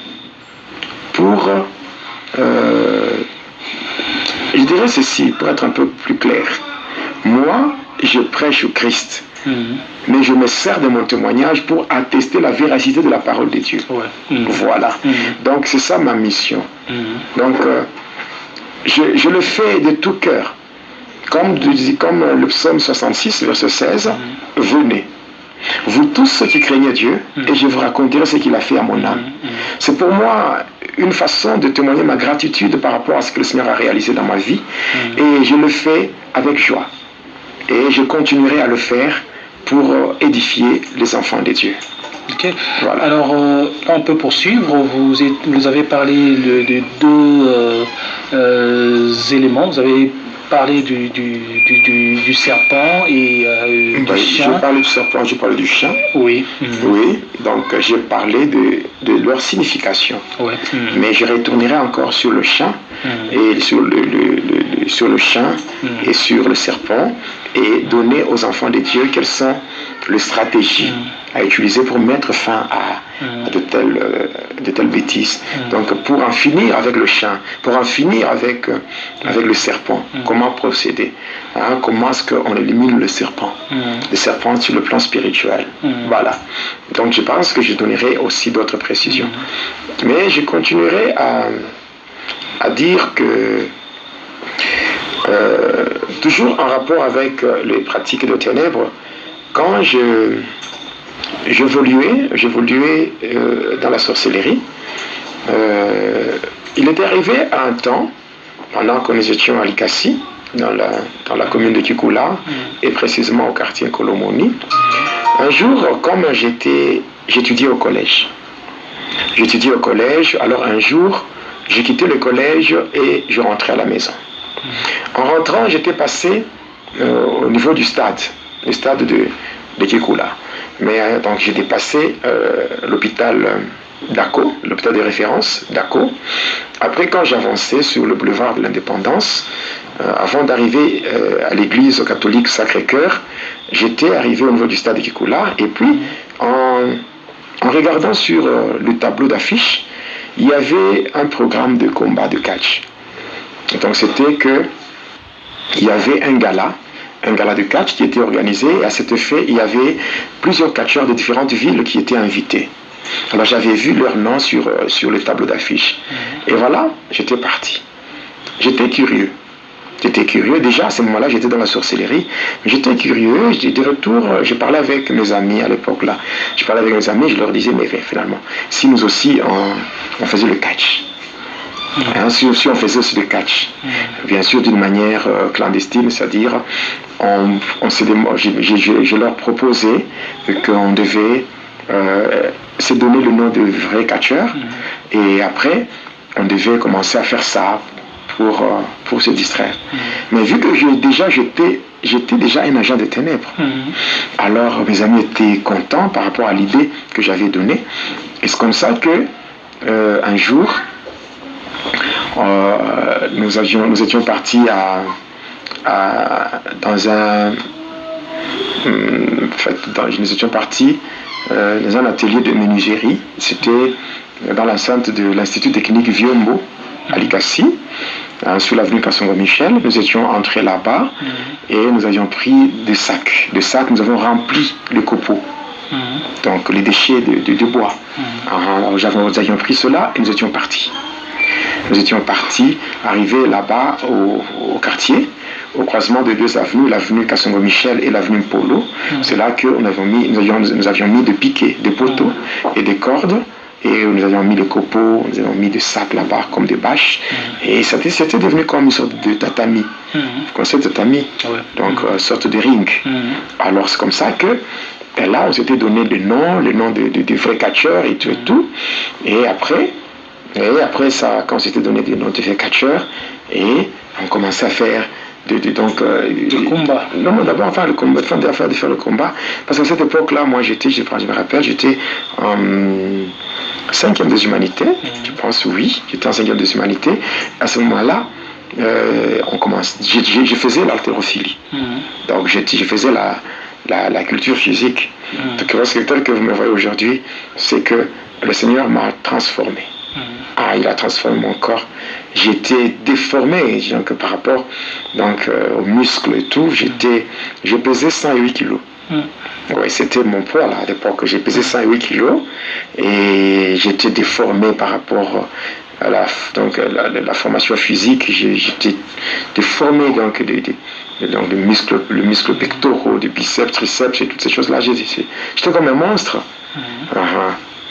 pour, je dirais ceci, pour être un peu plus clair. Moi, je prêche au Christ, mais je me sers de mon témoignage pour attester la véracité de la parole de Dieu. Voilà. Donc, c'est ça ma mission. Donc, je le fais de tout cœur. Comme le psaume 66, verset 16, venez. Vous tous ceux qui craignez Dieu, et je vous raconterai ce qu'il a fait à mon âme. C'est pour moi une façon de témoigner ma gratitude par rapport à ce que le Seigneur a réalisé dans ma vie. Et je le fais avec joie. Et je continuerai à le faire pour édifier les enfants de Dieu. Okay. Voilà. Alors, là, on peut poursuivre. Vous avez parlé de deux éléments. Vous avez parlé du serpent et du chien. J'ai parlé du serpent, j'ai parlé du chien. Oui. Oui, donc j'ai parlé de leur signification. Mais je retournerai encore sur le chien et sur le chien et sur le serpent et donner aux enfants de Dieu quelles sont les stratégies à utiliser pour mettre fin à de telles bêtises. Donc pour en finir avec le chien, pour en finir avec le serpent, comment procéder, comment est-ce qu'on élimine le serpent sur le plan spirituel. Voilà. Donc je pense que je donnerai aussi d'autres précisions. Mais je continuerai à dire que toujours en rapport avec les pratiques de ténèbres, quand j'évoluais dans la sorcellerie, il était arrivé à un temps, pendant que nous étions à Likasi, dans la commune de Kikula, et précisément au quartier Kolomoni, un jour, comme j'étudiais au collège, alors un jour, j'ai quitté le collège et je rentrais à la maison. En rentrant, j'étais passé au niveau du stade, le stade de Kikula. Mais donc j'ai dépassé l'hôpital d'Ako, l'hôpital de référence d'Ako. Après, quand j'avançais sur le boulevard de l'Indépendance, avant d'arriver à l'église catholique Sacré-Cœur, j'étais arrivé au niveau du stade de Kikoula, et puis en regardant sur le tableau d'affiche, il y avait un programme de combat de catch. Donc c'était que il y avait un gala de catch qui était organisé, et à cet effet, il y avait plusieurs catcheurs de différentes villes qui étaient invités. Alors j'avais vu leur nom sur le tableau d'affiche. Et voilà, j'étais parti. J'étais curieux. Déjà à ce moment-là, j'étais dans la sorcellerie. J'étais curieux, de retour, je parlais avec mes amis à l'époque là. Je parlais avec mes amis, je leur disais, mais finalement, si nous aussi, on faisait le catch. Hein, si on faisait aussi le catch, bien sûr d'une manière clandestine, c'est-à-dire je leur proposais qu'on devait se donner le nom de vrai catcheur, et après on devait commencer à faire ça pour se distraire. Mais vu que j'étais déjà un agent des ténèbres, alors mes amis étaient contents par rapport à l'idée que j'avais donnée, et c'est comme ça que un jour nous étions partis nous étions partis dans un atelier de menuiserie. C'était dans l'enceinte de l'Institut technique Viombo à Likasi, sur l'avenue Kassongo Michel. Nous étions entrés là-bas et nous avions pris des sacs. Des sacs, nous avons rempli le copeaux. Donc les déchets de bois. Alors, nous avions pris cela et nous étions partis. Nous étions partis, arrivés là-bas au quartier, au croisement de deux avenues, l'avenue Kassongo Michel et l'avenue Polo. C'est là que nous avions mis des piquets, des poteaux et des cordes, et nous avions mis les copeaux, nous avions mis des sacs là-bas comme des bâches, et c'était devenu comme une sorte de tatami. Vous connaissez le tatami? Donc une sorte de ring. Alors c'est comme ça que là on s'était donné le nom de vrais catcheurs et tout. Et après ça, quand on s'était donné des noms de vrais catcheurs, et on commençait à faire du combat. Non, d'abord, enfin, le combat, de faire le combat. Parce qu'à cette époque-là, moi, je me rappelle, j'étais en 5e des humanités, je pense, oui, j'étais en 5e des humanités. À ce moment-là, je faisais l'haltérophilie. Donc, je faisais la culture physique. Donc, tel que vous me voyez aujourd'hui, c'est que le Seigneur m'a transformé. Il a transformé mon corps. J'étais déformé donc, par rapport aux muscles et tout. Je pesais 108 kilos. Oui, c'était mon poids là, à l'époque. J'ai pesé 108 kilos et j'étais déformé par rapport à la formation physique. J'étais déformé donc le muscle pectoraux, du biceps, triceps et toutes ces choses-là. J'étais comme un monstre.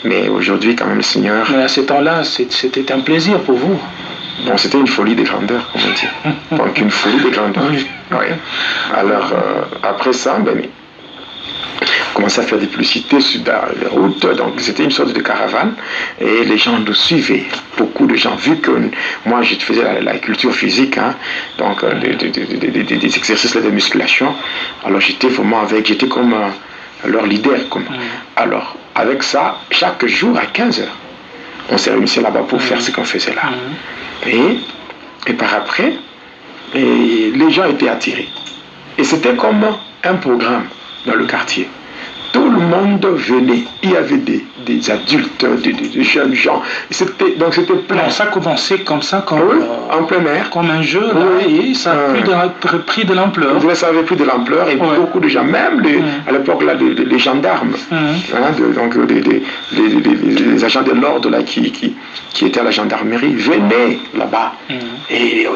Mais aujourd'hui, quand même, le Seigneur... Mais à ce temps-là, c'était un plaisir pour vous. Bon, c'était une folie de grandeur, comme on dit. Donc, une folie de grandeur. Oui. Alors, après ça, on commençait à faire des publicités sur les routes. Donc, c'était une sorte de caravane. Et les gens nous suivaient. Beaucoup de gens, vu que moi, je faisais la culture physique, donc des exercices de musculation. Alors, j'étais comme leur leader. Alors, avec ça, chaque jour à 15h, on s'est réunis là-bas pour faire ce qu'on faisait là. Et par après, les gens étaient attirés. Et c'était comme un programme dans le quartier. Tout le monde venait. Il y avait des adultes, des jeunes gens. Donc c'était plein. Ça a commencé comme ça, en plein air. Comme un jeu, là, et ça a pris de l'ampleur. Ça avait pris de l'ampleur, et beaucoup de gens, même à l'époque là, les gendarmes, donc les agents de l'ordre là, qui étaient à la gendarmerie, venaient là-bas. Et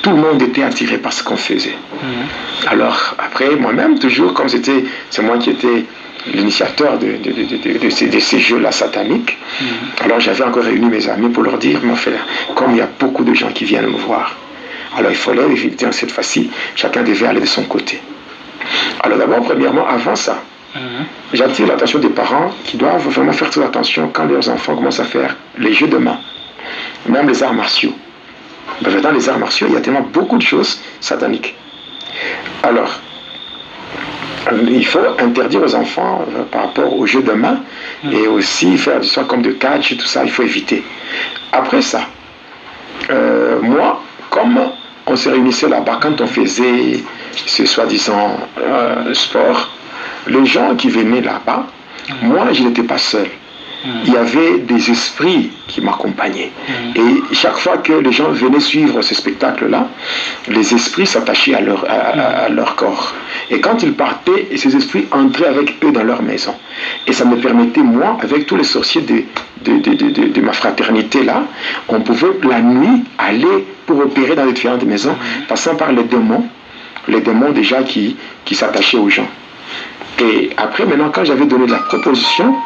tout le monde était attiré par ce qu'on faisait. Alors après, moi-même, toujours, comme c'est moi qui étais l'initiateur de ces jeux-là sataniques, alors j'avais encore réuni mes amis pour leur dire, mon frère, comme il y a beaucoup de gens qui viennent me voir, alors il fallait éviter cette fois-ci, chacun devait aller de son côté. Alors d'abord, premièrement, avant ça, j'attire l'attention des parents qui doivent vraiment faire très attention quand leurs enfants commencent à faire les jeux de main, même les arts martiaux. Dans les arts martiaux, il y a tellement beaucoup de choses sataniques. Alors, il faut interdire aux enfants par rapport aux jeux de main et aussi faire des choses comme de catch et tout ça, il faut éviter. Après ça, moi, comme on se réunissait là-bas, quand on faisait ce soi-disant sport, les gens qui venaient là-bas, moi, je n'étais pas seul. Il y avait des esprits qui m'accompagnaient. Et chaque fois que les gens venaient suivre ce spectacle-là, les esprits s'attachaient à leur corps. Et quand ils partaient, ces esprits entraient avec eux dans leur maison. Et ça me permettait, moi, avec tous les sorciers de ma fraternité-là, on pouvait la nuit aller pour opérer dans les différentes maisons, passant par les démons déjà qui s'attachaient aux gens. Et après, maintenant, quand j'avais donné la proposition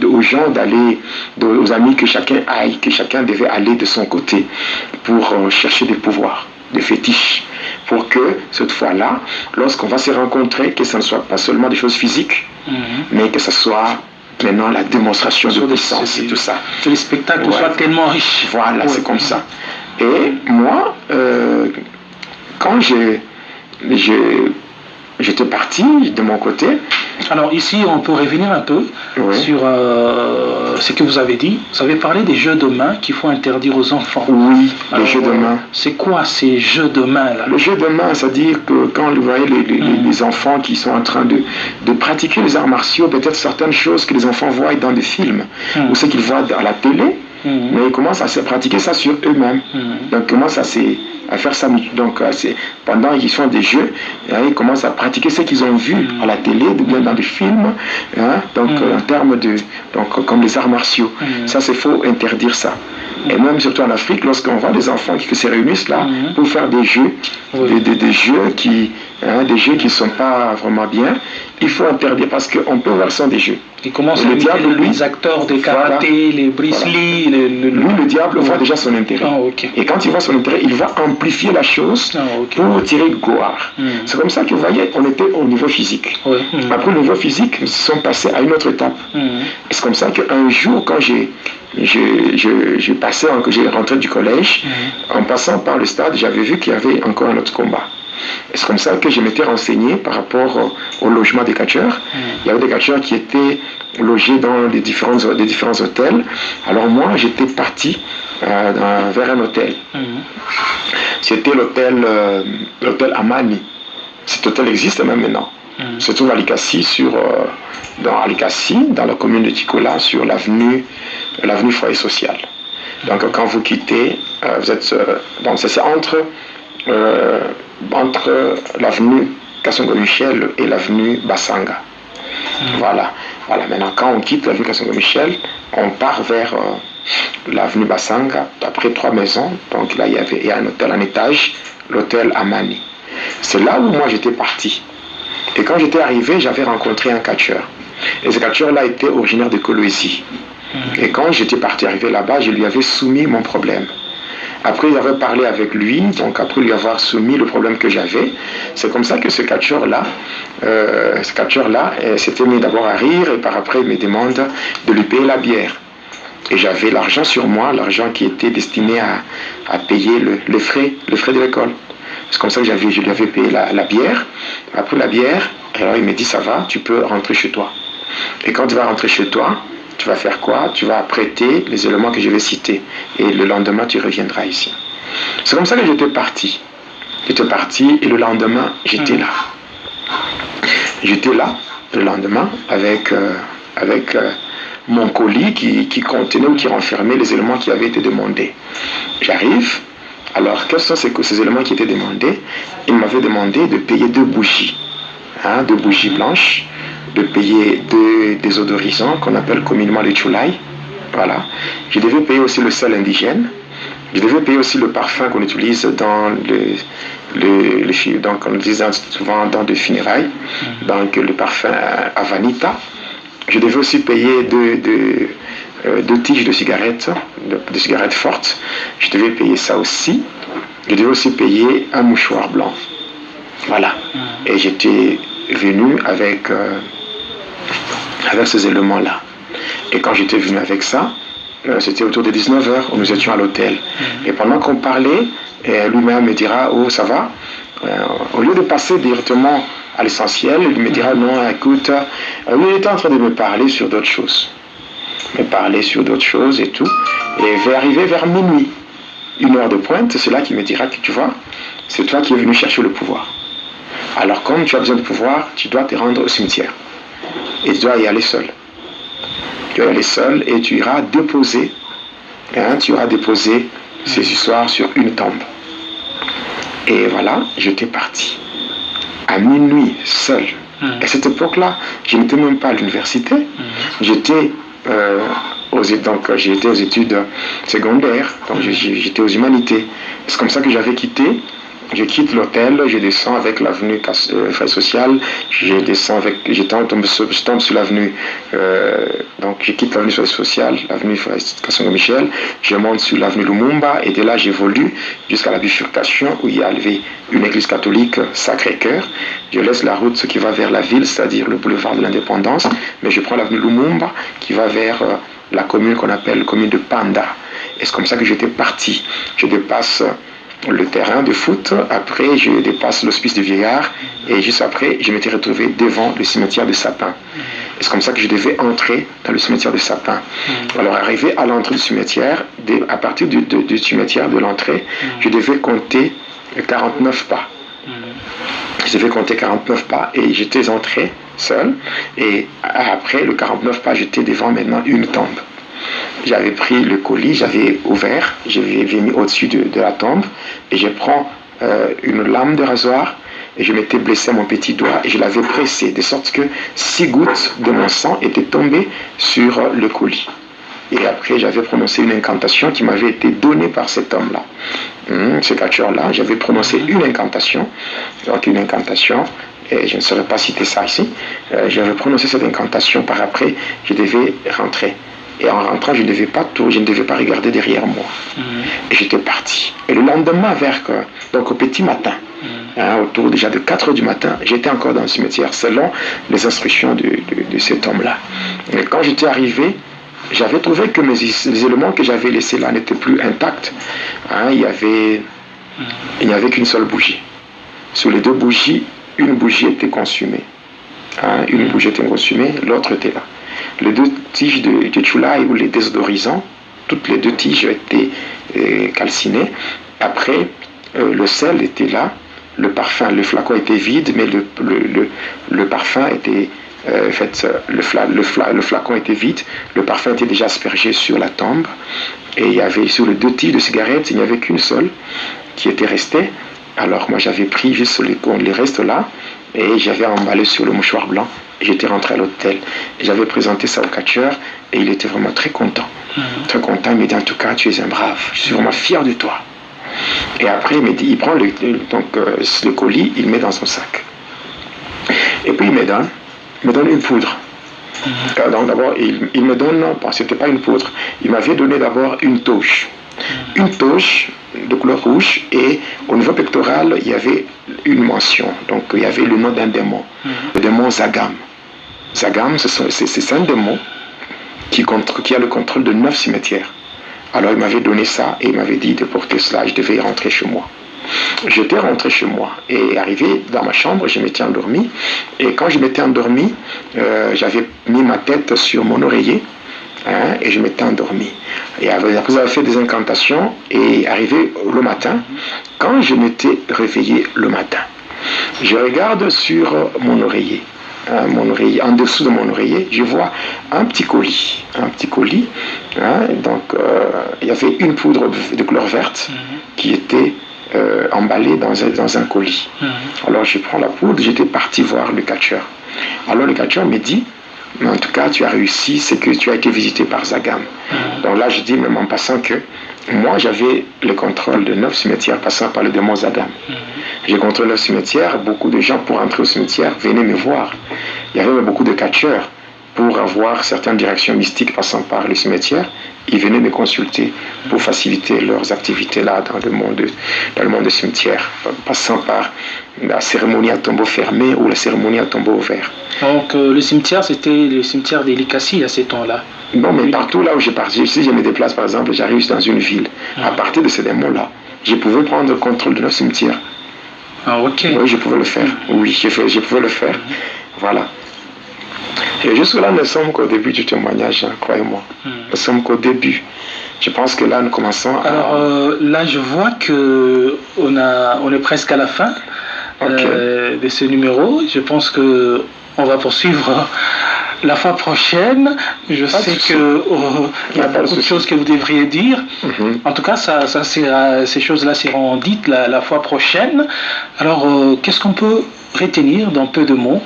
aux gens d'aller, aux amis que chacun aille, que chacun devait aller de son côté pour chercher des pouvoirs, des fétiches, pour que cette fois-là, lorsqu'on va se rencontrer, que ce ne soit pas seulement des choses physiques, mais que ce soit maintenant la démonstration de puissance et tout ça. Que le spectacle soit tellement riche. Voilà, c'est comme ça. Et moi, quand j'étais parti de mon côté. Alors ici, on peut revenir un peu sur ce que vous avez dit. Vous avez parlé des jeux de main qu'il faut interdire aux enfants. Oui, les jeux de main. C'est quoi ces jeux de main-là? Le jeu de main, c'est-à-dire que quand vous voyez les enfants qui sont en train de pratiquer les arts martiaux, peut-être certaines choses que les enfants voient dans des films, ou ce qu'ils voient à la télé, mais ils commencent à se pratiquer ça sur eux-mêmes. Donc ils commencent à faire ça. Donc pendant qu'ils font des jeux, ils commencent à pratiquer ce qu'ils ont vu à la télé, ou bien dans des films, donc en termes de, donc comme les arts martiaux. Ça, c'est faux, interdire ça. Et même surtout en Afrique, lorsqu'on voit des enfants qui se réunissent là pour faire des jeux, des jeux qui ne sont pas vraiment bien, il faut interdire parce qu'on peut voir ça des jeux. Il commence à dire les acteurs de karaté, les Bruce Lee. Lui, le diable voit déjà son intérêt. Et quand il voit son intérêt, il va amplifier la chose pour tirer gloire. C'est comme ça que vous voyez, on était au niveau physique. Après le niveau physique, nous sommes passés à une autre étape. Et c'est comme ça qu'un jour, quand j'ai rentré du collège, en passant par le stade, j'avais vu qu'il y avait encore un autre combat. Et c'est comme ça que je m'étais renseigné par rapport au logement des catcheurs. Il y avait des catcheurs qui étaient logés dans les différents hôtels. Alors moi, j'étais parti vers un hôtel. C'était l'hôtel Amani. Cet hôtel existe même maintenant. Se trouve à Likassi, dans la commune de Tikola, sur l'avenue Foyer Social. Donc quand vous quittez, vous êtes donc c'est entre l'avenue Kassongo Michel et l'avenue Basanga. Voilà. Maintenant, quand on quitte l'avenue Kassongo Michel, on part vers l'avenue Basanga, après 3 maisons. Donc là, il y a un hôtel en étage, l'hôtel Amani. C'est là où moi j'étais parti. Et quand j'étais arrivé, j'avais rencontré un catcheur. Et ce catcheur-là était originaire de Kolwezi. Et quand j'étais arrivé là-bas, je lui avais soumis mon problème. Après, j'avais parlé avec lui, donc après lui avoir soumis le problème que j'avais, c'est comme ça que ce catcheur-là s'était mis d'abord à rire, et par après, il me demande de lui payer la bière. Et j'avais l'argent sur moi, l'argent qui était destiné à payer les frais de l'école. C'est comme ça que je lui avais payé la bière. Après la bière, alors il me dit, ça va, tu peux rentrer chez toi. Et quand tu vas rentrer chez toi, tu vas faire quoi? Tu vas prêter les éléments que je vais citer. Et le lendemain, tu reviendras ici. C'est comme ça que j'étais parti. J'étais parti et le lendemain, j'étais là. J'étais là le lendemain avec mon colis qui contenait ou qui renfermait les éléments qui avaient été demandés. J'arrive. Alors, quels sont ces éléments qui étaient demandés? Il m'avait demandé de payer 2 bougies. 2 bougies blanches. De payer 2 désodorisants qu'on appelle communément les choulai. Voilà. Je devais payer aussi le sel indigène. Je devais payer aussi le parfum qu'on utilise dans donc on utilise souvent dans des funérailles. Donc le parfum Avanita. Je devais aussi payer 2 tiges de cigarettes fortes. Je devais payer ça aussi. Je devais aussi payer un mouchoir blanc. Voilà. Et j'étais venu avec ces éléments-là. Et quand j'étais venu avec ça, c'était autour de 19h, où nous étions à l'hôtel. Et pendant qu'on parlait, lui-même me dira, oh ça va, au lieu de passer directement à l'essentiel, il me dira, non écoute, il était en train de me parler sur d'autres choses. Et tout. Et arriver vers minuit. une heure de pointe, c'est là qu'il me dira que tu vois, c'est toi qui es venu chercher le pouvoir. Alors comme tu as besoin de pouvoir, tu dois te rendre au cimetière. Et tu dois y aller seul. Tu dois y aller seul et tu iras déposer, ces histoires sur une tombe. Et voilà, j'étais parti. À minuit, seul. À cette époque-là, je n'étais même pas à l'université. J'étais aux études secondaires, donc j'étais aux humanités. C'est comme ça que j'avais quitté. Je quitte l'hôtel, je descends avec l'avenue Frère Social, je tombe sur l'avenue, donc je quitte l'avenue Social, l'avenue Frère Michel, je monte sur l'avenue Lumumba et de là j'évolue jusqu'à la bifurcation où il y avait une église catholique Sacré-Cœur. Je laisse la route qui va vers la ville, c'est-à-dire le boulevard de l'Indépendance, mais je prends l'avenue Lumumba qui va vers la commune qu'on appelle la commune de Panda. Et c'est comme ça que j'étais parti. Je dépasse le terrain de foot, après je dépasse l'hospice de vieillards et juste après je m'étais retrouvé devant le cimetière de Sapin. Et c'est comme ça que je devais entrer dans le cimetière de Sapin. Alors arrivé à l'entrée du cimetière, à partir du cimetière de l'entrée, je devais compter 49 pas. Je devais compter 49 pas et j'étais entré seul et après le 49 pas j'étais devant maintenant une tombe. J'avais pris le colis, j'avais ouvert, j'avais mis au-dessus de la tombe et je prends une lame de rasoir et je m'étais blessé à mon petit doigt et je l'avais pressé de sorte que 6 gouttes de mon sang étaient tombées sur le colis. Et après j'avais prononcé une incantation qui m'avait été donnée par cet homme-là. Ce catcheur-là, j'avais prononcé une incantation, et je ne saurais pas citer ça ici, j'avais prononcé cette incantation, par après je devais rentrer. Et en rentrant, je ne devais pas regarder derrière moi. Et j'étais parti. Et le lendemain, donc au petit matin, autour déjà de 4 heures du matin, j'étais encore dans le cimetière, selon les instructions de cet homme-là. Et quand j'étais arrivé, j'avais trouvé que les éléments que j'avais laissés là n'étaient plus intacts. Il n'y avait qu'une seule bougie. Sur les 2 bougies, une bougie était consumée. Une bougie était consumée, l'autre était là. Les 2 tiges de Tchoulaï ou les désodorisants, toutes les 2 tiges étaient calcinées. Après, le sel était là, le parfum, le flacon était vide, mais le parfum était le flacon était vide, le parfum était déjà aspergé sur la tombe, et il y avait sur les 2 tiges de cigarettes, il n'y avait qu'une seule qui était restée. Alors moi j'avais pris juste les restes là, et j'avais emballé sur le mouchoir blanc, et j'étais rentré à l'hôtel, et j'avais présenté ça au catcheur, et il était vraiment très content. Très content, il m'a dit en tout cas tu es un brave, je suis vraiment fier de toi. Et après il prend le colis, il met dans son sac. Et puis il me donne une poudre. Donc d'abord, il me donne, non, c'était pas une poudre, il m'avait donné d'abord une touche. Une touche de couleur rouge, et au niveau pectoral, il y avait une mention. Donc il y avait le nom d'un démon, le démon Zagam. Zagam, c'est un démon qui a le contrôle de 9 cimetières. Alors il m'avait donné ça et il m'avait dit de porter cela, je devais rentrer chez moi. J'étais rentré chez moi et arrivé dans ma chambre, je m'étais endormi. Et quand je m'étais endormi, j'avais mis ma tête sur mon oreiller et je m'étais endormi. Et après avoir fait des incantations et arrivé le matin, quand je m'étais réveillé le matin, je regarde sur mon oreiller, en dessous de mon oreiller, je vois un petit colis. Donc il y avait une poudre de couleur verte qui était emballée dans un colis. Alors je prends la poudre, j'étais parti voir le catcheur. Alors le catcheur me dit, mais en tout cas tu as réussi, c'est que tu as été visité par Zagam. Donc là je dis même en passant que moi j'avais le contrôle de 9 cimetières passant par le démon Zagam. J'ai contrôlé 9 cimetières, beaucoup de gens pour entrer au cimetière venaient me voir. Il y avait beaucoup de catcheurs pour avoir certaines directions mystiques passant par le cimetière. Ils venaient me consulter pour faciliter leurs activités là dans le monde des cimetières, passant par la cérémonie à tombeau fermé ou la cérémonie à tombeau ouvert. Donc le cimetière, c'était le cimetière d'Elikassi à ces temps-là? Non, mais partout là où j'ai parti, si je me déplace par exemple, j'arrive dans une ville, à partir de ces démons-là, je pouvais prendre le contrôle de nos cimetières. Ah, ok. Oui, je pouvais le faire. Oui, je pouvais le faire. Voilà. Et jusque-là, nous ne sommes qu'au début du témoignage, hein, croyez-moi. Nous sommes qu'au début. Je pense que là, nous commençons à... Alors là, je vois qu'on est presque à la fin de ce numéro. Je pense qu'on va poursuivre la fois prochaine. Je sais qu'il y a beaucoup de choses que vous devriez dire. En tout cas, ces choses-là seront dites la fois prochaine. Alors, qu'est-ce qu'on peut retenir dans peu de mots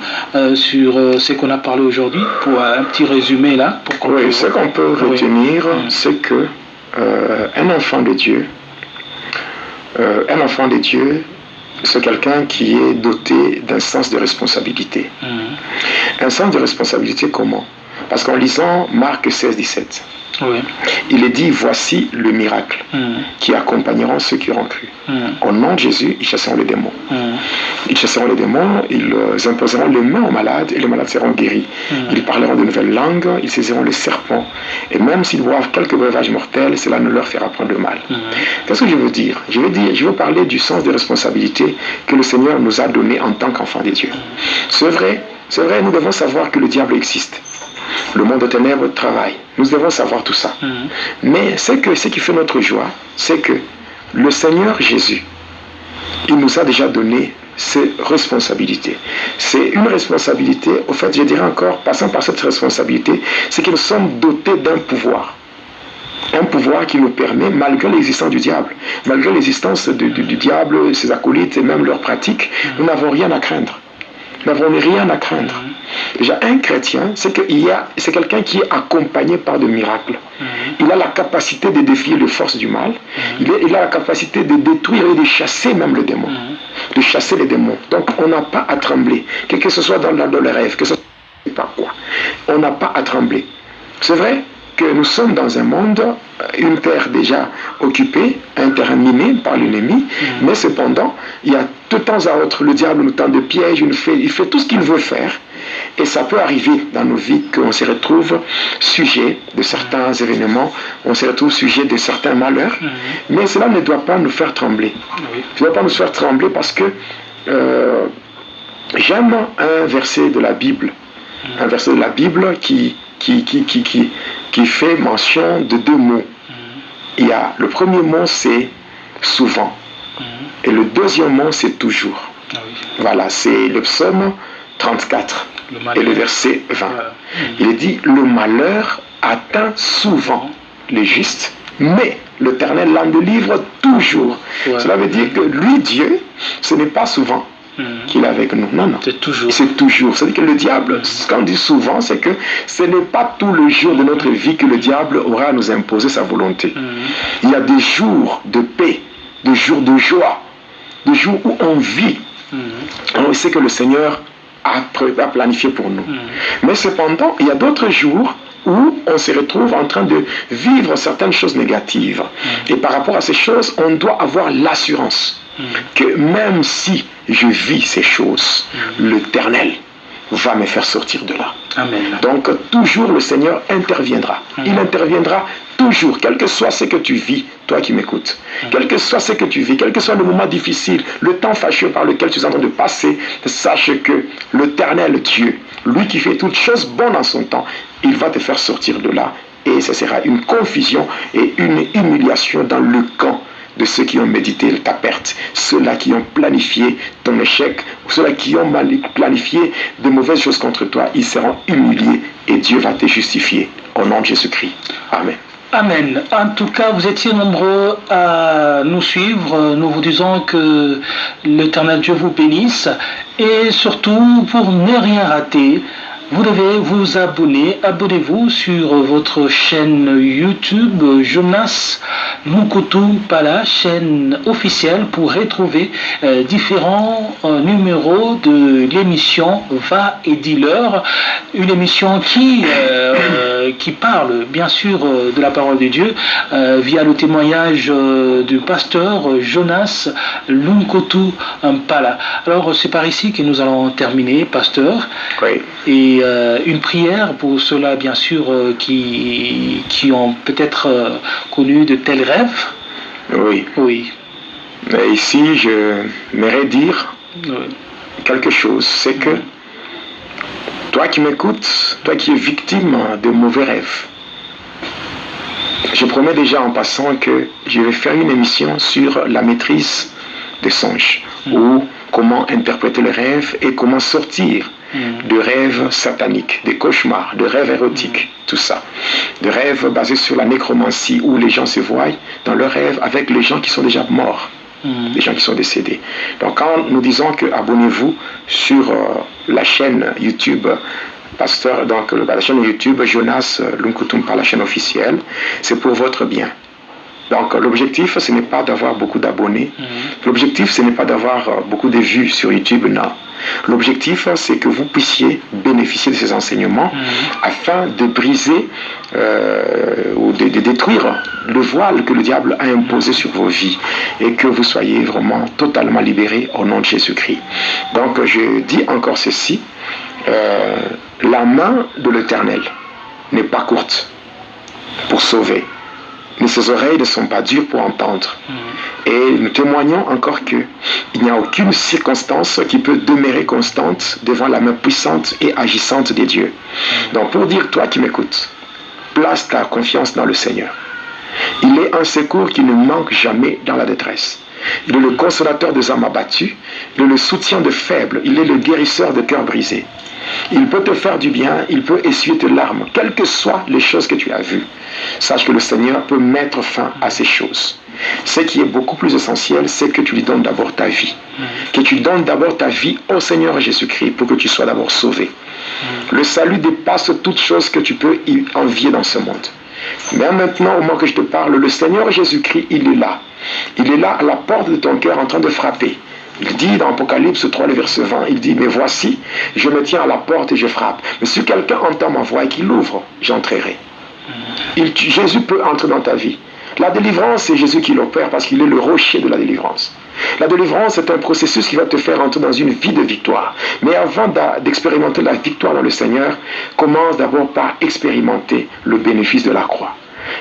sur ce qu'on a parlé aujourd'hui, pour un petit résumé là pour conclure. Oui, ce qu'on peut retenir, c'est que un enfant de Dieu, c'est quelqu'un qui est doté d'un sens de responsabilité. Un sens de responsabilité comment? Parce qu'en lisant Marc 16, 17, il est dit, voici le miracle qui accompagneront ceux qui auront cru. Au nom de Jésus, ils chasseront les démons. Ils chasseront les démons, ils imposeront les mains aux malades et les malades seront guéris. Ils parleront de nouvelles langues, ils saisiront les serpents. Et même s'ils boivent quelques breuvages mortels, cela ne leur fera point de mal. Qu'est-ce que je veux dire? Je veux parler du sens de responsabilité que le Seigneur nous a donné en tant qu'enfants de Dieu. C'est vrai, nous devons savoir que le diable existe. Le monde de ténèbres travaille. Nous devons savoir tout ça. Mais ce qui fait notre joie, c'est que le Seigneur Jésus, il nous a déjà donné ces responsabilités. C'est une responsabilité, au fait, je dirais encore, passant par cette responsabilité, c'est que nous sommes dotés d'un pouvoir. Un pouvoir qui nous permet, malgré l'existence du diable, malgré l'existence du diable, ses acolytes et même leurs pratiques, nous n'avons rien à craindre. Nous n'avons rien à craindre. Déjà, un chrétien, c'est quelqu'un qui est accompagné par des miracles. Il a la capacité de défier les forces du mal. Il a la capacité de détruire et de chasser même les démons. De chasser les démons. Donc, on n'a pas à trembler. Que ce soit dans les rêves, que ce soit pas quoi. On n'a pas à trembler. C'est vrai que nous sommes dans un monde, une terre déjà occupée, un terrain miné par l'ennemi, mais cependant, il y a de temps à autre, le diable nous tend des pièges, il fait tout ce qu'il veut faire, et ça peut arriver dans nos vies qu'on se retrouve sujet de certains événements, on se retrouve sujet de certains malheurs, mais cela ne doit pas nous faire trembler. Ça ne doit pas nous faire trembler parce que j'aime un verset de la Bible, qui fait mention de deux mots. Il y a le premier mot, c'est souvent, et le deuxième mot, c'est toujours. Voilà, c'est le psaume 34 et le verset 20. Il est dit, le malheur atteint souvent les justes, mais l'Éternel l'en délivre toujours. Cela veut dire que lui, Dieu, ce n'est pas souvent qu'il est avec nous. Non. C'est toujours. C'est toujours. C'est-à-dire que le diable, ce qu'on dit souvent, c'est que ce n'est pas tout le jour de notre vie que le diable aura à nous imposer sa volonté. Il y a des jours de paix, des jours de joie, des jours où on vit. On sait que le Seigneur a planifié pour nous. Mais cependant, il y a d'autres jours où on se retrouve en train de vivre certaines choses négatives. Et par rapport à ces choses, on doit avoir l'assurance que même si je vis ces choses, l'Éternel va me faire sortir de là. Amen. Donc toujours le Seigneur interviendra. Il interviendra toujours, quel que soit ce que tu vis, toi qui m'écoutes. Quel que soit ce que tu vis, quel que soit le moment difficile, le temps fâcheux par lequel tu es en train de passer, sache que l'Éternel Dieu, lui qui fait toutes choses bonnes en son temps, il va te faire sortir de là. Et ce sera une confusion et une humiliation dans le camp de ceux qui ont médité ta perte, ceux-là qui ont planifié ton échec, ceux-là qui ont planifié de mauvaises choses contre toi, ils seront humiliés et Dieu va te justifier. Au nom de Jésus-Christ. Amen. Amen. En tout cas, vous étiez nombreux à nous suivre. Nous vous disons que l'Éternel Dieu vous bénisse et surtout, pour ne rien rater, vous devez vous abonner. Abonnez-vous sur votre chaîne YouTube Jonas Munkutu Pala, chaîne officielle, pour retrouver différents numéros de l'émission Va et Dis-leur, une émission qui parle bien sûr de la parole de Dieu via le témoignage du pasteur Jonas Munkutu Pala. Alors c'est par ici que nous allons terminer, pasteur. Oui. Et une prière pour ceux-là, bien sûr, qui ont peut-être connu de tels rêves. Oui. Mais ici, je m'aimerais dire quelque chose. C'est que toi qui m'écoutes, toi qui es victime de mauvais rêves, Je promets déjà en passant que je vais faire une émission sur la maîtrise des songes, ou comment interpréter les rêves et comment sortir de rêves sataniques, des cauchemars, de rêves érotiques, tout ça. De rêves basés sur la nécromancie, où les gens se voient dans leurs rêves avec les gens qui sont déjà morts, les gens qui sont décédés. Donc quand nous disons que abonnez-vous sur la chaîne YouTube, Pasteur, donc la chaîne YouTube Jonas Lunkutum, par la chaîne officielle, c'est pour votre bien. Donc l'objectif, ce n'est pas d'avoir beaucoup d'abonnés. L'objectif, ce n'est pas d'avoir beaucoup de vues sur YouTube, non. L'objectif, c'est que vous puissiez bénéficier de ces enseignements afin de briser ou de détruire le voile que le diable a imposé sur vos vies et que vous soyez vraiment totalement libérés au nom de Jésus-Christ. Donc je dis encore ceci, la main de l'Éternel n'est pas courte pour sauver, mais ses oreilles ne sont pas dures pour entendre. Et nous témoignons encore qu'il n'y a aucune circonstance qui peut demeurer constante devant la main puissante et agissante des dieux. Donc pour dire, toi qui m'écoutes, place ta confiance dans le Seigneur. Il est un secours qui ne manque jamais dans la détresse. Il est le consolateur des âmes abattues, il est le soutien des faibles, il est le guérisseur de cœurs brisés. Il peut te faire du bien, il peut essuyer tes larmes, quelles que soient les choses que tu as vues. Sache que le Seigneur peut mettre fin à ces choses. Ce qui est beaucoup plus essentiel, c'est que tu lui donnes d'abord ta vie. Que tu donnes d'abord ta vie au Seigneur Jésus-Christ pour que tu sois d'abord sauvé. Le salut dépasse toute chose que tu peux envier dans ce monde. Mais maintenant, au moment que je te parle, le Seigneur Jésus-Christ, il est là. Il est là à la porte de ton cœur en train de frapper. Il dit dans Apocalypse 3, le verset 20, il dit, mais voici, je me tiens à la porte et je frappe. Mais si quelqu'un entend ma voix et qu'il l'ouvre, j'entrerai. Jésus peut entrer dans ta vie. La délivrance, c'est Jésus qui l'opère parce qu'il est le rocher de la délivrance. La délivrance est un processus qui va te faire entrer dans une vie de victoire. Mais avant d'expérimenter la victoire dans le Seigneur, commence d'abord par expérimenter le bénéfice de la croix.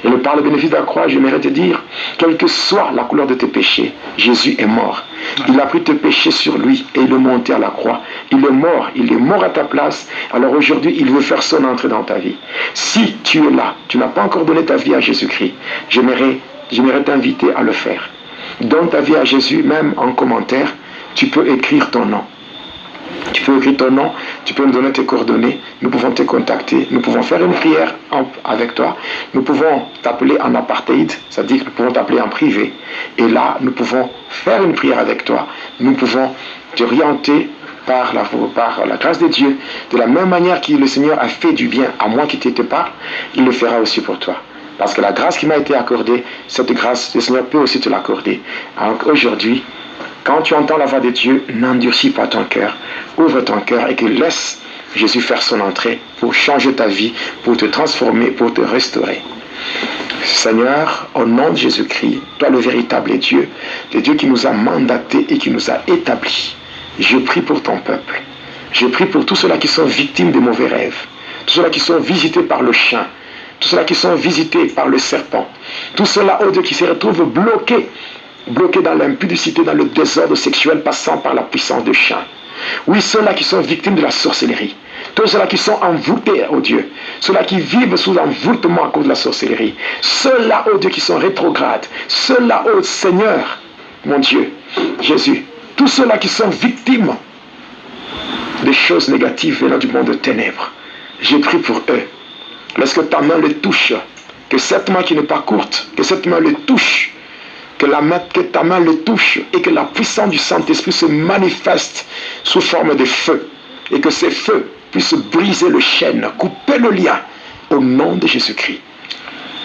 Et par le bénéfice de la croix, j'aimerais te dire, quelle que soit la couleur de tes péchés, Jésus est mort. Il a pris tes péchés sur lui et il est monté à la croix. Il est mort à ta place. Alors aujourd'hui, il veut faire son entrée dans ta vie. Si tu es là, tu n'as pas encore donné ta vie à Jésus-Christ, j'aimerais t'inviter à le faire. Donne ta vie à Jésus, même en commentaire, tu peux écrire ton nom. Tu peux écrire ton nom, tu peux me donner tes coordonnées, nous pouvons te contacter, nous pouvons faire une prière avec toi, nous pouvons t'appeler en apartheid, c'est-à-dire que nous pouvons t'appeler en privé, et là nous pouvons faire une prière avec toi, nous pouvons t'orienter par la grâce de Dieu, de la même manière que le Seigneur a fait du bien à moi qui te parle, il le fera aussi pour toi. Parce que la grâce qui m'a été accordée, cette grâce, le Seigneur peut aussi te l'accorder. Alors aujourd'hui, quand tu entends la voix de Dieu, n'endurcis pas ton cœur, ouvre ton cœur et que laisse Jésus faire son entrée pour changer ta vie, pour te transformer, pour te restaurer. Seigneur, au nom de Jésus-Christ, toi le véritable Dieu, le Dieu qui nous a mandatés et qui nous a établis, je prie pour ton peuple. Je prie pour tous ceux-là qui sont victimes de mauvais rêves, tous ceux-là qui sont visités par le chien, tous ceux-là qui sont visités par le serpent, tous ceux-là, oh Dieu, qui se retrouvent bloqués dans l'impudicité, dans le désordre sexuel passant par la puissance de chien. Oui, ceux-là qui sont victimes de la sorcellerie, tous ceux-là qui sont envoûtés, oh Dieu, ceux-là qui vivent sous envoûtement à cause de la sorcellerie, ceux-là, oh Dieu, qui sont rétrogrades, ceux-là, oh Seigneur, mon Dieu, Jésus, tous ceux-là qui sont victimes des choses négatives venant du monde de ténèbres, je prie pour eux. Laisse que ta main les touche, que cette main qui n'est pas courte, que cette main les touche, que ta main le touche et que la puissance du Saint-Esprit se manifeste sous forme de feu et que ces feux puissent briser le chêne, couper le lien au nom de Jésus-Christ.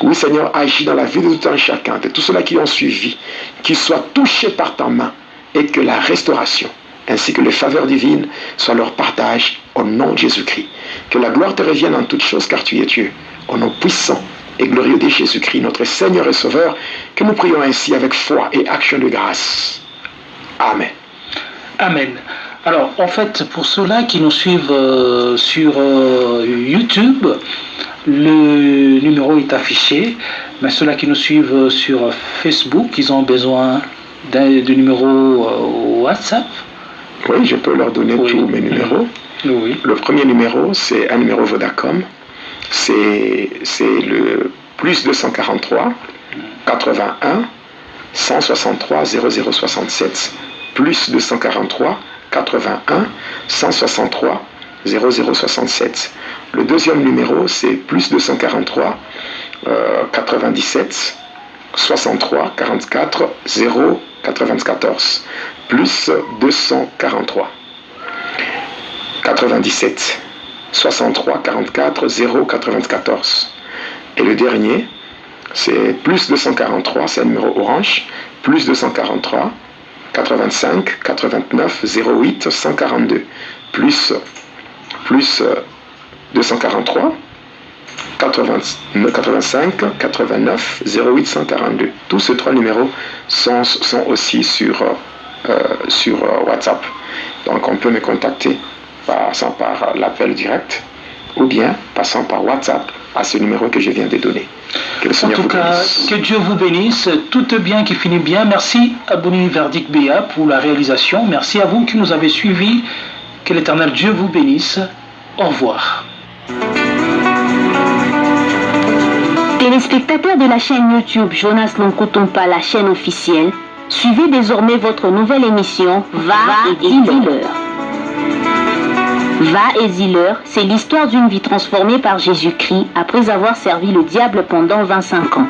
Oui Seigneur, agis dans la vie de tout un chacun, de tous ceux-là qui ont suivi, qu'ils soient touchés par ta main et que la restauration ainsi que les faveurs divines soient leur partage au nom de Jésus-Christ. Que la gloire te revienne en toutes choses car tu es Dieu, au nom puissant et glorieux de Jésus-Christ, notre Seigneur et Sauveur, que nous prions ainsi avec foi et action de grâce. Amen. Amen. Alors, en fait, pour ceux-là qui nous suivent sur YouTube, le numéro est affiché, mais ceux-là qui nous suivent sur Facebook, ils ont besoin d'un numéro WhatsApp. Oui, je peux leur donner tous mes numéros. Oui. Le premier numéro, c'est un numéro Vodacom. C'est le plus 243 81 163 0067 plus 243 81 163 0067. Le deuxième numéro, c'est plus 243 97 63 44 0 94 plus 243 97 63 44 0 94. Et le dernier, c'est plus 243, c'est un numéro orange, plus 243 85 89 08 142 plus 243 85 89 08 142. Tous ces trois numéros sont aussi sur WhatsApp. Donc on peut me contacter passant par l'appel direct ou bien passant par WhatsApp à ce numéro que je viens de donner. En tout cas, que Dieu vous bénisse. Tout est bien qui finit bien. Merci à Boni Verdict Béa pour la réalisation. Merci à vous qui nous avez suivis. Que l'Éternel Dieu vous bénisse. Au revoir. Téléspectateurs de la chaîne YouTube Jonas Lonkotompa, la chaîne officielle, suivez désormais votre nouvelle émission Va et dis-leur. Va et dis-leur, c'est l'histoire d'une vie transformée par Jésus-Christ après avoir servi le diable pendant 25 ans.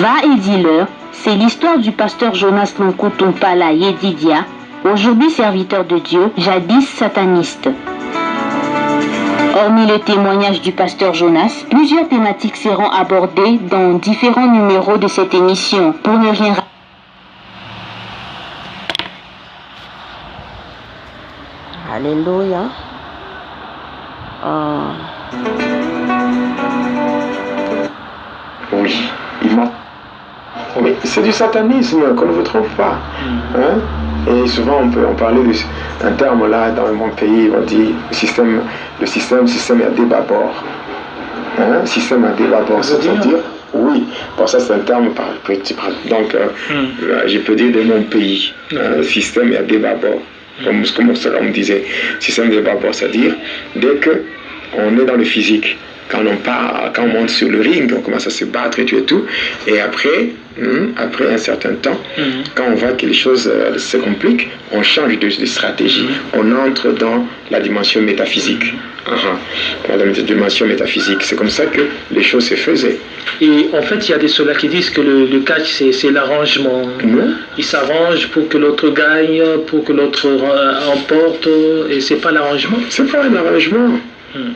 Va et dis-leur, c'est l'histoire du pasteur Jonas Lonkotompa la Yedidia, aujourd'hui serviteur de Dieu, jadis sataniste. Hormis le témoignage du pasteur Jonas, plusieurs thématiques seront abordées dans différents numéros de cette émission. Pour ne rien rater. Alléluia. Oui, il m'a. Mais c'est du satanisme, qu'on ne vous trompe pas. Hein? Et souvent on parlait d'un terme là dans mon pays, on dit le système à débat bord. Hein? Système à débat bord, c'est-à-dire, oui, bon ça c'est un terme donc je peux dire de mon pays, système à débat bord. Comme on disait, système de débat bord, c'est-à-dire dès qu'on est dans le physique, quand on monte sur le ring, on commence à se battre et tout, et après un certain temps, quand on voit que les choses se compliquent, on change de stratégie, on entre dans la dimension métaphysique. Dans la dimension métaphysique, c'est comme ça que les choses se faisaient. Et en fait, il y a des ceux-là qui disent que le catch, c'est l'arrangement. Ils s'arrangent pour que l'autre gagne, pour que l'autre emporte, et c'est pas l'arrangement. C'est pas un arrangement.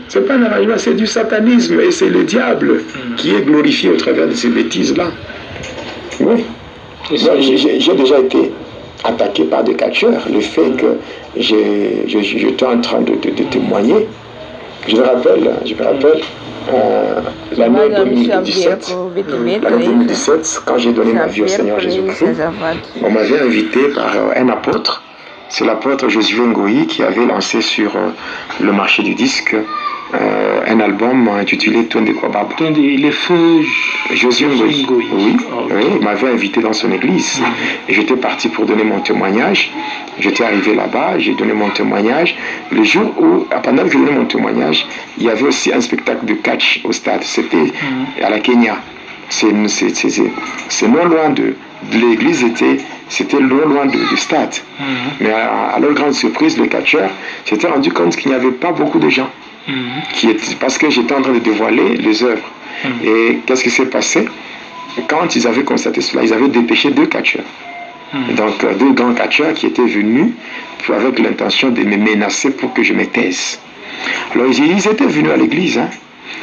C'est pas un arrangement, c'est du satanisme et c'est le diable qui est glorifié au travers de ces bêtises-là. Oui. J'ai déjà été attaqué par des catcheurs. Le fait que j'étais en train de témoigner, je me rappelle l'année 2017. L'année 2017, quand j'ai donné ma vie au Seigneur Jésus-Christ, on m'avait invité par un apôtre. C'est l'apôtre Josué Ngoyi qui avait lancé sur le marché du disque un album intitulé Twende Kwababa. Les feux Josué Ngoyi. Oui, il m'avait invité dans son église. Et j'étais parti pour donner mon témoignage. J'étais arrivé là-bas, j'ai donné mon témoignage. Le jour où, pendant que je donnais mon témoignage, il y avait aussi un spectacle de catch au stade. C'était à la Kenya. C'est non loin de l'église, c'était loin du stade. Mais à leur grande surprise, le catcheur s'était rendu compte qu'il n'y avait pas beaucoup de gens. Parce que j'étais en train de dévoiler les œuvres. Et qu'est-ce qui s'est passé? Quand ils avaient constaté cela, ils avaient dépêché 2 catcheurs. Donc 2 grands catcheurs qui étaient venus avec l'intention de me menacer pour que je me taise. Alors ils étaient venus à l'église.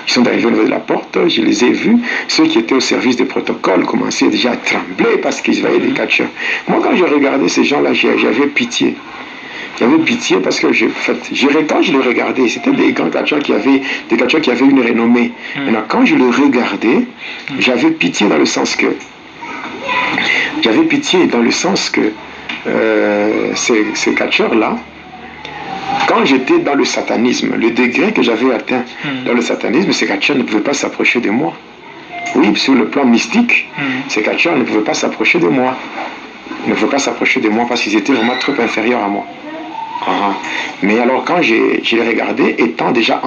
Ils sont arrivés au niveau de la porte, je les ai vus. Ceux qui étaient au service des protocoles commençaient déjà à trembler parce qu'ils voyaient des catcheurs. Moi, quand je regardais ces gens-là, j'avais pitié. J'avais pitié parce que quand je les regardais, c'était des grands catcheurs qui avaient une renommée. Maintenant, quand je les regardais, j'avais pitié dans le sens que ces catcheurs-là, quand j'étais dans le satanisme, le degré que j'avais atteint dans le satanisme, ces catcheurs ne pouvaient pas s'approcher de moi. Oui, sur le plan mystique, ces catcheurs ne pouvaient pas s'approcher de moi. Ils ne pouvaient pas s'approcher de moi parce qu'ils étaient vraiment trop inférieurs à moi. Mais alors quand je l'ai regardé, étant déjà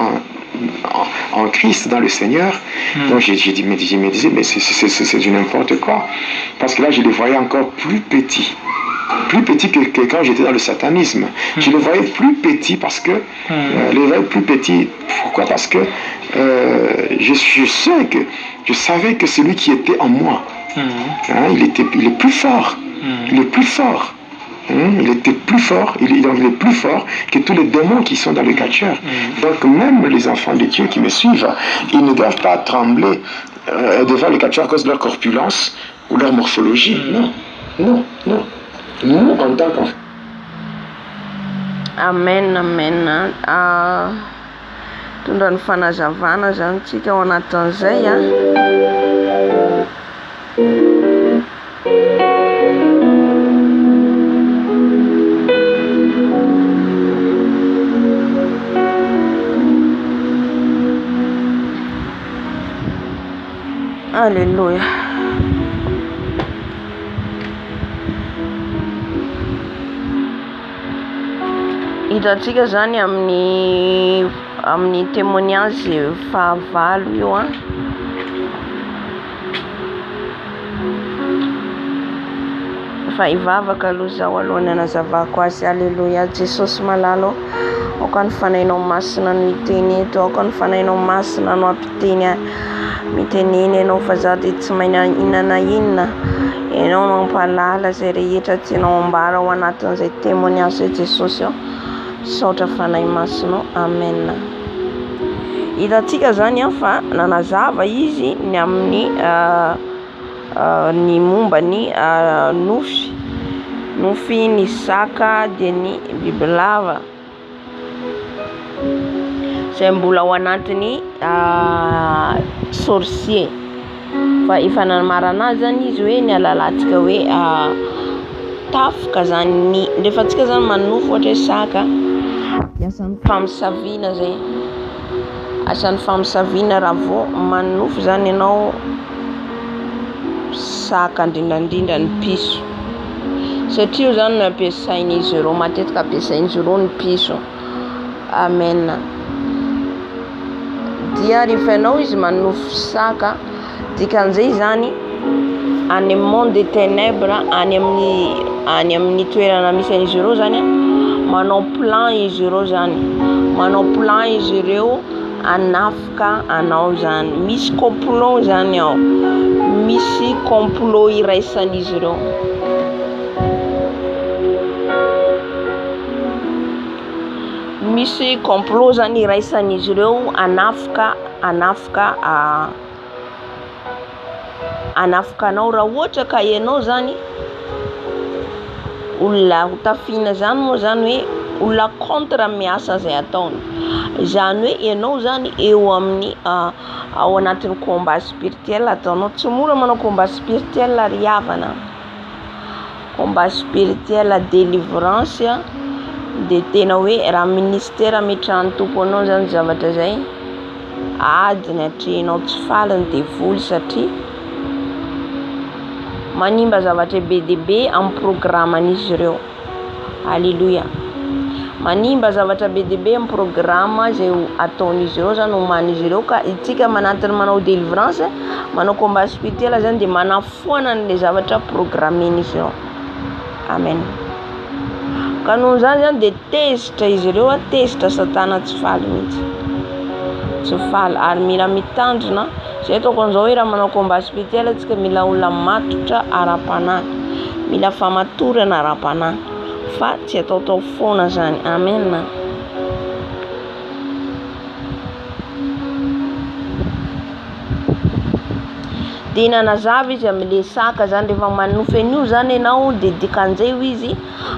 en Christ, dans le Seigneur, donc je me disais, mais c'est du n'importe quoi. Parce que là, je les voyais encore plus petits que quand j'étais dans le satanisme. Je les voyais plus petits parce que, pourquoi? Parce que je savais que celui qui était en moi, il est plus fort. Il est plus fort. Il était plus fort, il est plus fort que tous les démons qui sont dans le catcheur. Donc même les enfants de Dieu qui me suivent, ils ne doivent pas trembler devant le catcheur à cause de leur corpulence ou leur morphologie. Non. Nous, en tant qu'enfants. Amen. Tondra ny fanazavana zany tsika ao anatin'izay Alléluia. Hitantsika zany amin'ny témoignage fahavalo io fa ivavaka aloha zaho alohany anazavako azy. Alléluia. Jesosy malalo, aoka ny fanainao masina no hiteny eto, aoka ny fanainao masina no ampiteny miteneny ianao fa za dia tsy maina inana ianao mampalala zay rehetra tianao ambara ao anatin'izay témoignage zay Jesosy ao, saotra fanahy masinao. Amen. Hitantsika zany fa nanazava izy ny amin'ny ny momba ny nofy ny saka dia ny bibilava zay mbola ao anatiny sorcier. Fa efa namarana azy zany izy hoe ny alalatsika hoe tafoka zany rehefa tsika zany manofo ohatra hoe saka, asan'ny famisaviana zay, asan'ny famisaviana raha vao manofo zany ianao saka indrindrandrindra ny piso, satria io zany no ampiasain'izy ireo, matetika ampiasain'izy ireo ny piso. Amen. Dia rehefa ianao izy manofo saka, dikan'izay zany any amin'ny monde des ténèbres, any amin'ny toerana misy an'izy ireo zany manao plan izy ireo zany, manao plan izy ireo anafika anao zany. Misy complot zany ao, misy complot iraisan'izy ireo. Misy complot zany iraisan'izy ireo anafika anao raha ohatra ka ianao zany olona hotafina zany moa zany hoe olona contre miasa zay ataony, zany hoe ianao zany eo amin'ny ao anatin'ny combat spirituel ataonao. Tsy mora manao combat spirituel ary havana, combat spirituel délivrance dia tena hoe raha ministère metrahany tompo anao zany zavatra zay, adiny hatrehinao tsy faliny dia voly, satria manimba zavatra be dia be amin'ny programman'izy ireo. Alléluia. Manimba zavatra be dia be amin'ny programme zay ataon'izy ireo zany, homan'izy ireo. Ka itsika manantiny manao délivrance, manao combat spirituel zany dia manafoana an'ilay zavatra programmen'izy ireo. Amen. Ka noho zany dia tezitra izy ireo, tezitra satana tsy faly mihitsy, tsy faly ary mila mitandrina. Zay ataoko an'izao hoe raha manao combat spirituel antsika mila olona matotra ara-panahy, mila famatorana ara-panahy, fa tsy ataotao foana zany. Amen. Dia nanazava izy amin'ilay saka zany, rehefa manofy an'io zany ianao dia dikan'izay ho izy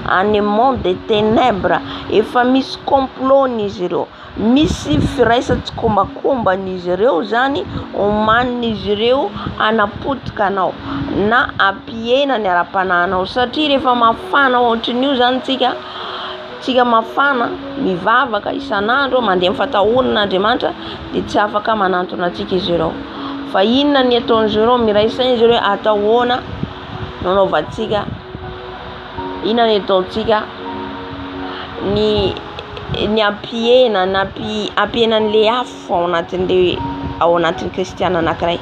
any monde des ténèbres, efa misy complotn'izy ireo, misy firaisan-tsikombakomban'izy ireo zany omanin'izy ireo anapotika anao na ampihena ny ara-panahinao. Satria rehefa mafana ohatran'io zany tsika mafana mivavaka isan'andro mandeha amin'ny fatahonin'Andriamanitra dia tsy afaka manantona antsika izy ireo. Fa inona ny ataon'izy ireo? Miraisan'izy ireo atahoana nanaovantsika, inona ny ataontsika? ny ampiena na ampienan'le afo ao anatin'ny kristiana anankiray.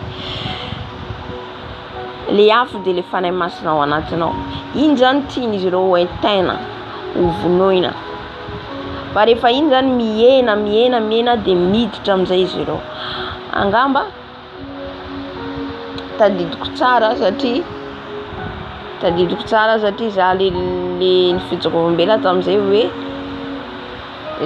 Le afo de le fanahy masina ao anatinao. Iny zany tian'izy ireo ho entaina, ho vonoina. Fa rehefa iny zany miena de miditra amin'izay izy ireo. Angamba tadidiko tsara satria za le nifijoko ombela tamin'izay hoe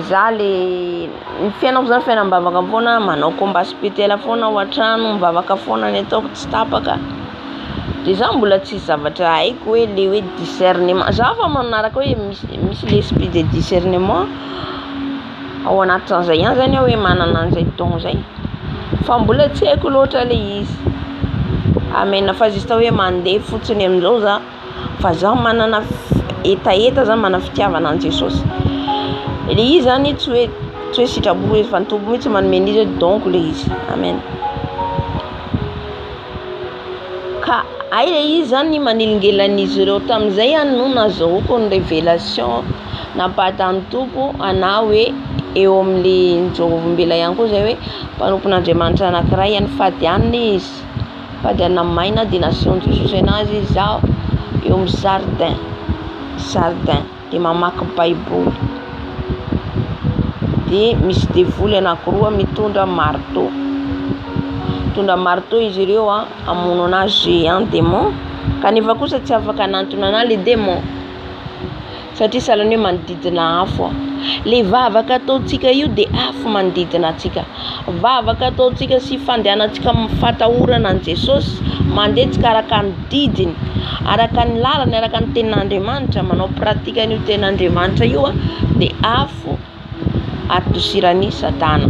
za le ny fiainako zany fiainam-bavaka foana, manao combat spirituel foana ao an-trano, mivavaka foana ny ataoko tsy tapaka. De za mbola tsy zavatra haiko hoe le hoe discernement. Za fa manaraka hoe misy l'esprit de discernement ao anatin'izay ihany zany hoe manana an'izay don zay. Fa mbola tsy haiko loatra le izy. Amen. Fa juste hoe mandeha fotsiny amin'izao za. Fa za manana etaeta za manana fitiavana an Jesosy. Le izy zany tsy hoe sitrapo fa ny tompo mihitsy manome izy donc le izy. Amen. Ka ay le izy zany manelingelan'izy ireo tamin'izay ihany no nazahoako ny révélation nampahatan'ny tompo ana hoe eo amin'le njogovombela ihany koa zay hoe mpanompon'Andriamanitra anankiray ihany fady anina izy. Fady anina maina de nasian'i Jesosy anazy izaho eo amin'ny jardin de mamaky Baiboly. De misy devoly anankiroa mitondra marteau izy ireo amono anazy géant démon. Kanefa kosa tsy afaka anantona ana le démon satria sahalan'ny hoe manodidina afo. Le vavaka ataontsika io de afo manodidina atsika. Vavaka ataontsika sy fandehanantsika mifatahorana an Jesosy mandehantsika araka ny didiny, araka ny lalany, araka ny tenin'Andriamanitra, manao pratika an'io tenin'Andriamanitra io de afo atosiran'ny Satana,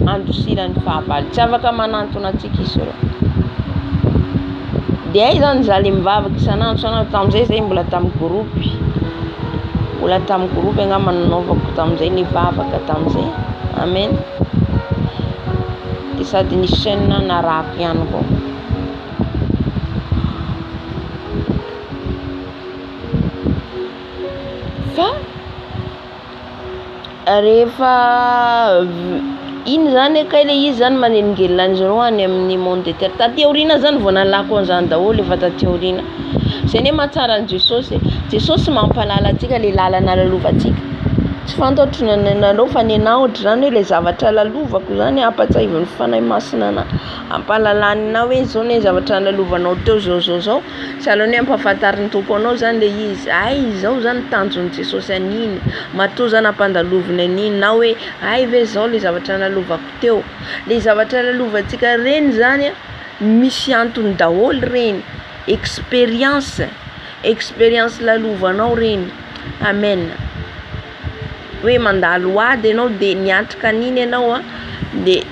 andosiran'ny fahavalo. Tsy afaka manantona atsika izy ireo. De ay zany za le mivavaka isanandro tamin'izay zay mbola tamin'ny groupe angamba nanaovako tamin'izay nivavaka tamin'izay. Amen. De sady ny chaîne narahako ihany koa. Fa rehefa iny zany ka le izy zany manelingelinan'izy ireo any amin'ny monde de terre. Taty aoriana zany vao nalako an'izany daholo efa taty aoriana. Zany hoe mahatsara an Jesosy mampalala atsika le lalana lalovantsika. Tsy fantatro nanao fa nenao ohatr'izany hoe le zavatra lalovako zany ampatsiavin'ny fanahy masina ana. Ampalalana hoe zao ne zavatra lalovanao teo zao. Sahalan'ny hoe ampahafantarin'ny tompo anao zany le izy. Ay zao zany tanjon'i Jesosy an'iny. Matoa zany ampandalovina an'iny na hoe ay ve zao le zavatra nalovako teo. Le zavatra lalovantsika reny zany misy antony daholo reny. Expérience lalovanao reny. Amen. Hoe mandalo ady ianao de niatrika an'iny ianao de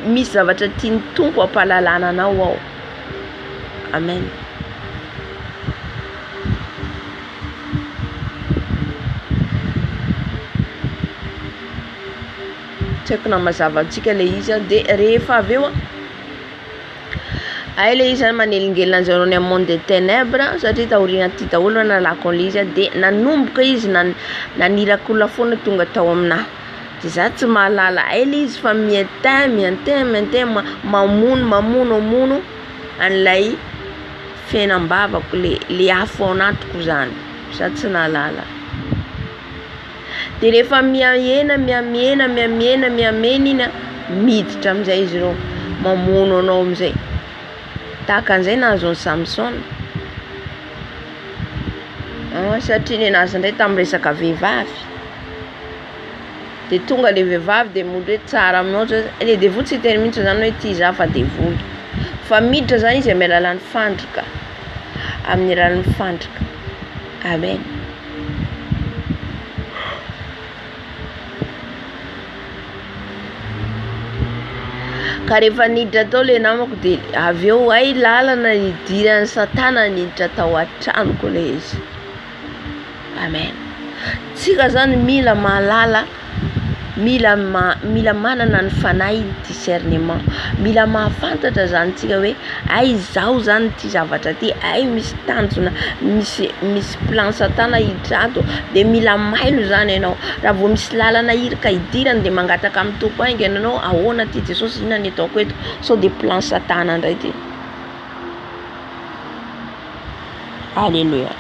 misy zavatra tian'ny tompo ampahalalana anao ao. Amen. Tsy haiko na mazava antsika le izy de rehefa avy eo ay le izy manelingelina an'izareo ny monde de ténèbres satria taoriana ty daholo nalako le izy de nanomboka izy nanirakola foana tonga tao aminahy. De za tsy mahalala ay le izy fa mientain mamono an'ilay fiainam-bavako le afo ao anatiko zany. Za tsy nalala. De rehefa miamena iny miditra amin'izay izy ireo mamono anao amin'izay. Tahaka an'izay nahazo Samson. Satria nenazy indray tamin'ny resaka vehivavy. De tonga le vehivavy de mody hoe tsara aminao le devoly tsy teny mihitsy zany hoe ty za fa devoly. Fa miditra zany izy amin'ny alalan'ny fandrika. Amen. Ka rehefa niditra tao le namako de avy eo ay lalana nidiran'ny Satana niditra tao an-tranoko le izy. Amen. Tsika zany mila mahalala mila manana ny fanahy discernement, mila mahafantatra zany tsika hoe ay zao zany ty zavatra ty, ay misy tanjona, misy plan satana hidrato, de mila mailo zany ianao. Raha vao misy lalana irika idirany de mangataka amin'ny tompo aingana anao, ahoana ty Jesosy, inona ny ataoko eto? So de plan satana ndray ty. Alléluia.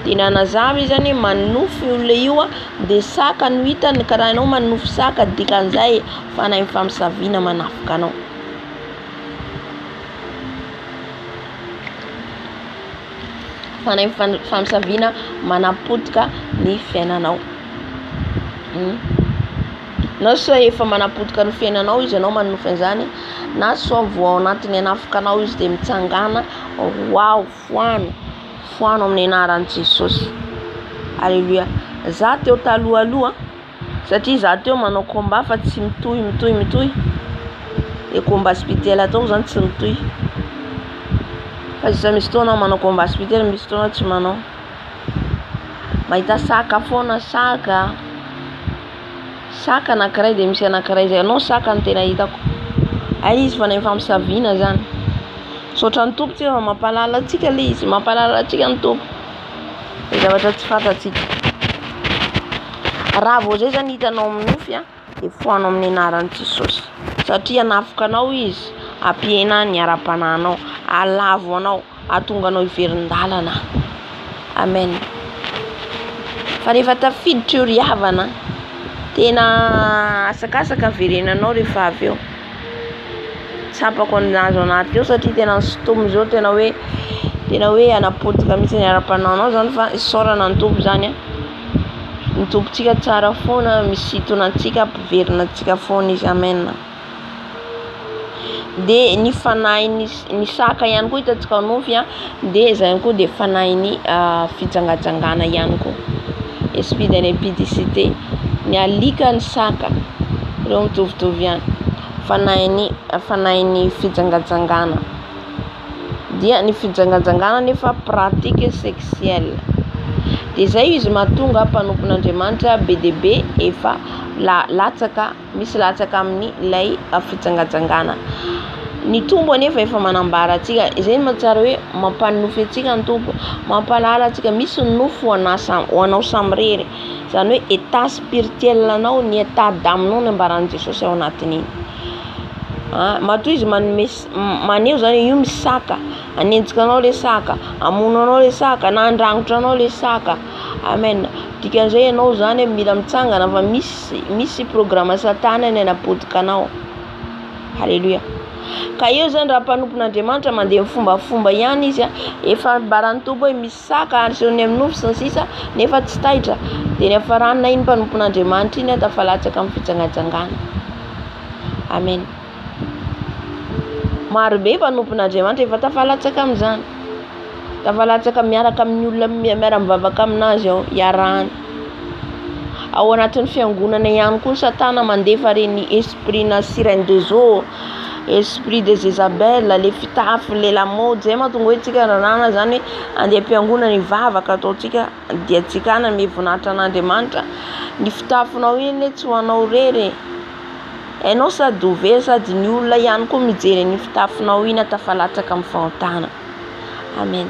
Tena nazava zany manofy olona io de saka no hitany, karaha anao manofy saka dikan'izay fanahy famisaviana manafika anao. Fanahy famisaviana manapotika ny fiainanao. Na so efa manapotika ny fiainanao izy anao manofy an'izany, na so vao ao anatin'ny anafikanao izy de mitsangana, wow, foano amin'ny anaran'i Jesosy. Alléluia. Za teo taloha satria za teo manao combat fa tsy mitohy. E combat spirituel atao zany tsy mitohy. Fa izy misy fotoana manao combat spirituel, misy fotoana tsy manao. Mahita saka foana, saka anankiray de misy anankiray zay, anao saka ny tena hitako. Ay izy fanahy famisaviana zany. Sotra ny tompo tsika mampalala atsika le izy, mampalala atsika ny tompo. De zavatra tsy fantatsika. Raha vao zay zany hitanao minofy de foano amin'ny anaran'i Jesosy. Satria anafika anao izy, ampiena ny ara-panahinao, alavo anao, atonga anao iverin-dalana. Amen. Fa rehefa tafiditra eo ry havana, tena asakasaka verenanao rehefa avy eo. Tsapako anazy anaty eo satria tena stomy zao, tena hoe anapotika mitsy ny ara-panahinao zany, fa isaorana ny tompo zany ny tompontsika tsara foana, misintona antsika, ampiverina antsika foana izy. Amen. De ny fanahy ny saka ihany koa hitantsika nofy de zay koa de fanahy ny fijangajangana ihany koa, esprit de l'impudicité, ny alika ny saka, ireo mitovitovy ihany. Fanahy ny fijangajangana dia ny fijangajangana nefa pratique sexuelle. De zay izy mahatonga mpanompon'Andriamanitra be de be efa misy latsaka amin'ny lay fijangajangana. Ny tombo anefa efa manambara atsika, izay mahatsara hoe mampanofy atsika ny tompo, mampalala atsika. Misy nofy ho anao samy rery, zany hoe état spirituel anao, ny état d'aminao ny ambaran'i Jesosy ao anatin'iny. Matoa izy maneho zany io misy saka, anenjika anao le saka, amono anao le saka, na andrangotra anao le saka. Amen. Dikan'izay ianao zany mila mitsangana fa misy programme satana ny anapotika anao. Alléluia. Ka eo zany raha mpanompon'Andriamanitra mandeha fombafomba ihany izy, efa baran'ny tompo hoe misy saka arseny amin'ny nofy sy ny sisa nefa tsy taitra, de ny afaranina iny mpanompon'Andriamanitra iny tafalatsaka amin'ny fijangajangana. Amen. Marobe mpanompon'Andriamanitra efa tafalatsaka amin'izany, tafalatsaka miaraka amin'ny olona miara-mivavaka aminazy ao iarahany. Ao anatin'ny fiangonana ihany koa satana mandefa reny esprit na sirène des eaux, esprit de Jezabel, le fitafy, le lamaody, zay mahatonga hoe tsika rarana zany hoe andeha am-piangonana hivavaka ataotsika dia tsikana me voninahitra an'Andriamanitra. Ny fitafinao iny tsy ho anao rery, ianao sady ho very sady ny olona ihany koa mijery ny fitafinao iny tafalatsaka amin'ny fahotana. Amen.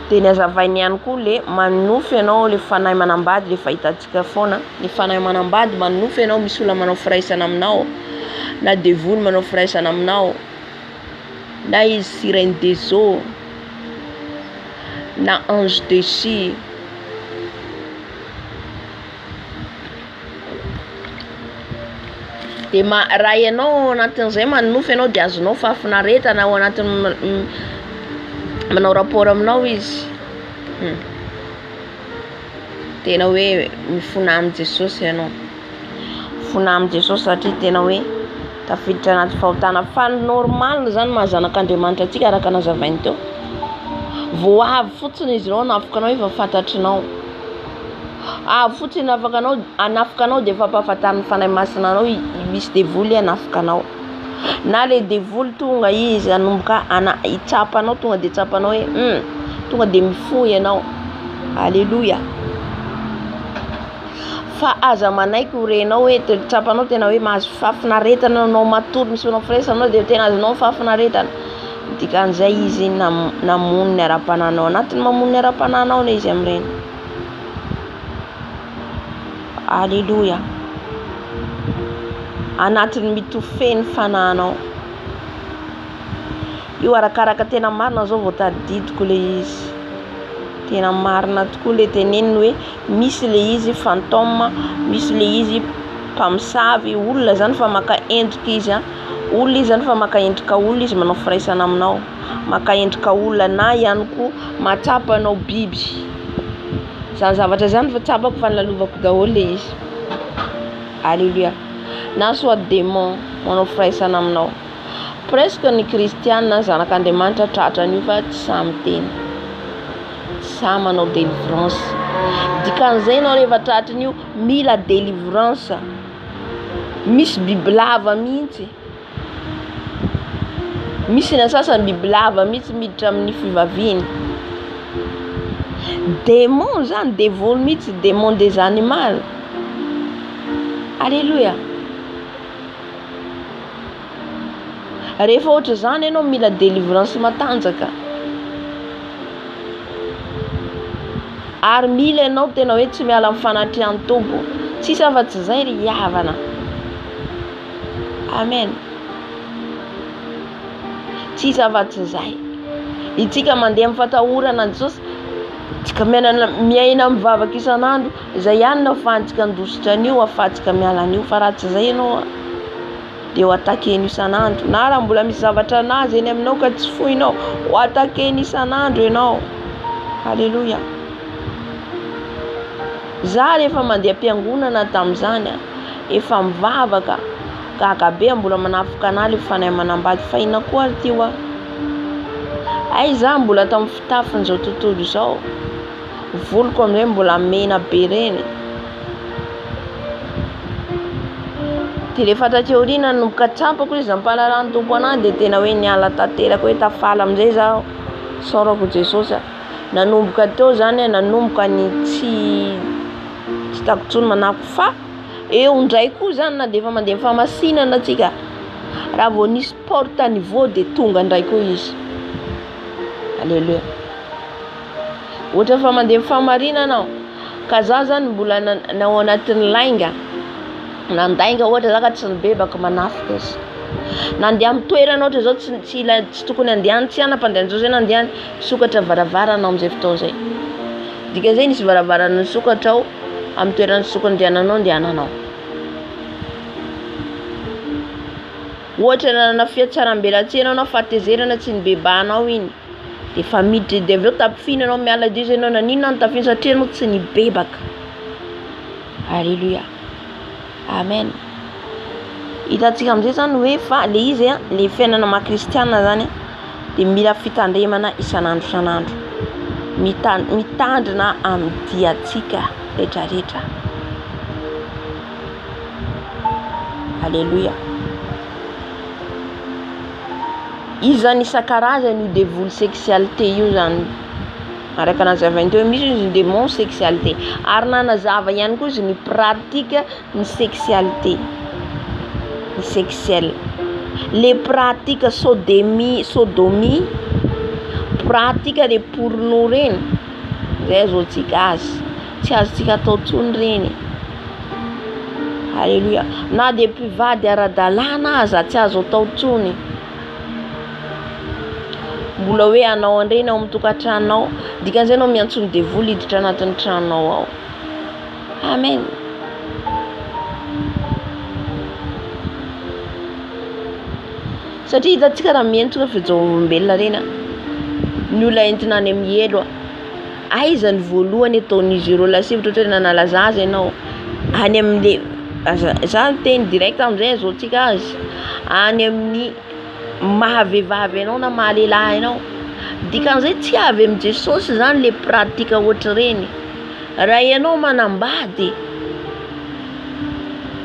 De ny azavainy ihany koa le manofy ianao le fanahy manambady, le fahitantsika foana ny fanahy manambady manofy ianao, misy olona manao firaisana aminao, na devoly manao firaisana aminao, na izy sirène des eaux, na ange déchu. De raha ianao anatin'izay manofy ianao de azonao fafinaretana ao anatin'ny manao rapport aminao izy. Tena hoe mifona amin'ny Jesosy ianao, mifona amin'ny Jesosy satria tena hoe tafiditra anaty fahotana. Fa normal zany mahazanak'Andriamanitra atsika araka nazavainy teo. Vao avy fotsiny izy ireo anafikanao efa fantatrinao. Avy fotsiny anafikanao de efa ampahafantarin'ny fanahy masina anao misy devoly anafikanao. na le devoly tonga izy anomboka itsapanao tonga de tsapanao hoe tonga de mifoy ianao. Alléluia. Fa aza manaiky ho renao hoe tsapanao tena hoe mahazo fafinaretana anao matory misy anao firesanao de tena azonao fafinaretana. Dikan'izay izy namoniny ara-pananao anatiny mamoniny ara-pananao na izy amin'ireny. Alléluia. Anatiny mitofeny fananao. Io arakaraka tena marina zao vao tadidiko le izy. Tena marina tokoa le teneniny hoe misy le izy fantôme, misy le izy mpamosavy, olona zany fa maka endrika izy olona izy zany fa maka endrika olona izy manao firaisana aminao, maka endrika olona na ihany koa matsapa anao biby. Zany zavatra zany fa tsapako fa nilalovako daholo le izy. Alléluia. Na soit démon manao firaisana aminao. Presque ny kristianina zanak'Andriamanitra tratran'io fa tsy samy teny, tsy samy manao délivrance. Dikan'izay ianao rehefa tratran'io mila délivrance. Misy bibilava mihitsy, misy ny sasany bibilava mihitsy miditra amin'ny fivaviny. Démon zany dévolu mihitsy, démon des animaux. Alléluia. Rehefa ohatra zany ianao mila délivrance matanjaka. Ary mila ianao tena hoe tsy miala amin'ny fanatrian'ny tompo. Tsisy afa-tsy zay ry havana. Amen. Tsisy afa-tsy zay. Itsika mandeha amin'ny fatahorana an Jesosy, tsika miaina mivavaka isan'andro, izay ihany no ahafahantsika handositra an'io, ahafahantsika miala an'io. Fa raha tsy zay ianao de ho atakeny isan'andro. Na raha mbola misy zavatra anazy eny aminao ka tsy foinao, ho atakeny isan'andro ianao. Alléluia. Za rehefa mandeha am-piangonana tamin'izany efa mivavaka gagabe mbola manafoka anahy le fanahy manambady fa ina koa ary ty ho ay za mbola tamin'ny fitafin'izao tontolo izao, voloko amin'izay mbola mena be reny. De rehefa tateoriana nomboka tsapako izy ampanarahany tompo anahy de tena hoe niala tanteraka hoe tafala amin'izay zaho saorako Jesosy. Nanomboka teo zany nanomboka ny tsy takontsony manako fa eo ndray koa zany na de efa mandeha famasinana atsika, raha vao nisy porte à niveau de tonga ndray koa izy. Alléluia. Ohatra fa mandeha famarinana ka za zany mbola nao anatin'ny lainga, nandainga ohatra za ka tsy nibebaka manafika izy. Nandeha amin'ny toerana ohatra zao tsy tokony andehany, tsy anam-pandehanana zao zay nandehany, sokatra varavarana amin'izay fotoana zay. Dikan'izay nisy varavarana sokatra ao amin'ny toerana sokatra andehananao. Ohatra nanana fiatsaram-belatsiana anao fahatezerana tsy nibebahanao iny, de fa miditra de aveo tapifina anao miala dio zay anao nanino ny tafina satria anao tsy nibebaka. Alléluia. Amen. Hitantsika amin'izay zany hoe fa le izy le fiainana maha-kristianina zany de mila fitandremana isan'andro isan'andro, mitandrina amin'ny diatsika rehetrarehetra. Alléluia. Izy zany isan-karazany io dévolu sexualité io zany. Araka nazavainy teo misy izy ny démon sexualité, ary nanazava ihany koa izy ny pratique ny sexualité, ny sexuelle. Les pratiques sodomie, pratique les porno reny, zay zao tsika azy, tsy azontsika atao tsony reny. Alléluia. Na de mpivady ara-dalàna aza tsy azo atao tsony. Mbola hoe anao andreny ao amin'ny tokantranonao, dikan'izay anao miantsony dévolu hiditra anatin'ny tranonao ao. Amen. Satria hitantsika raha mientrika fijeolombelona reny, ny olona entina any amin'ny elo, aiza ny voalohany ataon'izy ireo lasivitra ohatra hoe nanalaza azy ianao any amin'le zany teny direct amin'izay azotsika azy, any amin'ny mahavehivavy ianao na mahalehilahy ianao. Dikan'izay tsy avy amin'i Jesosy zany le pratika ohatra reny. Raha ianao manambady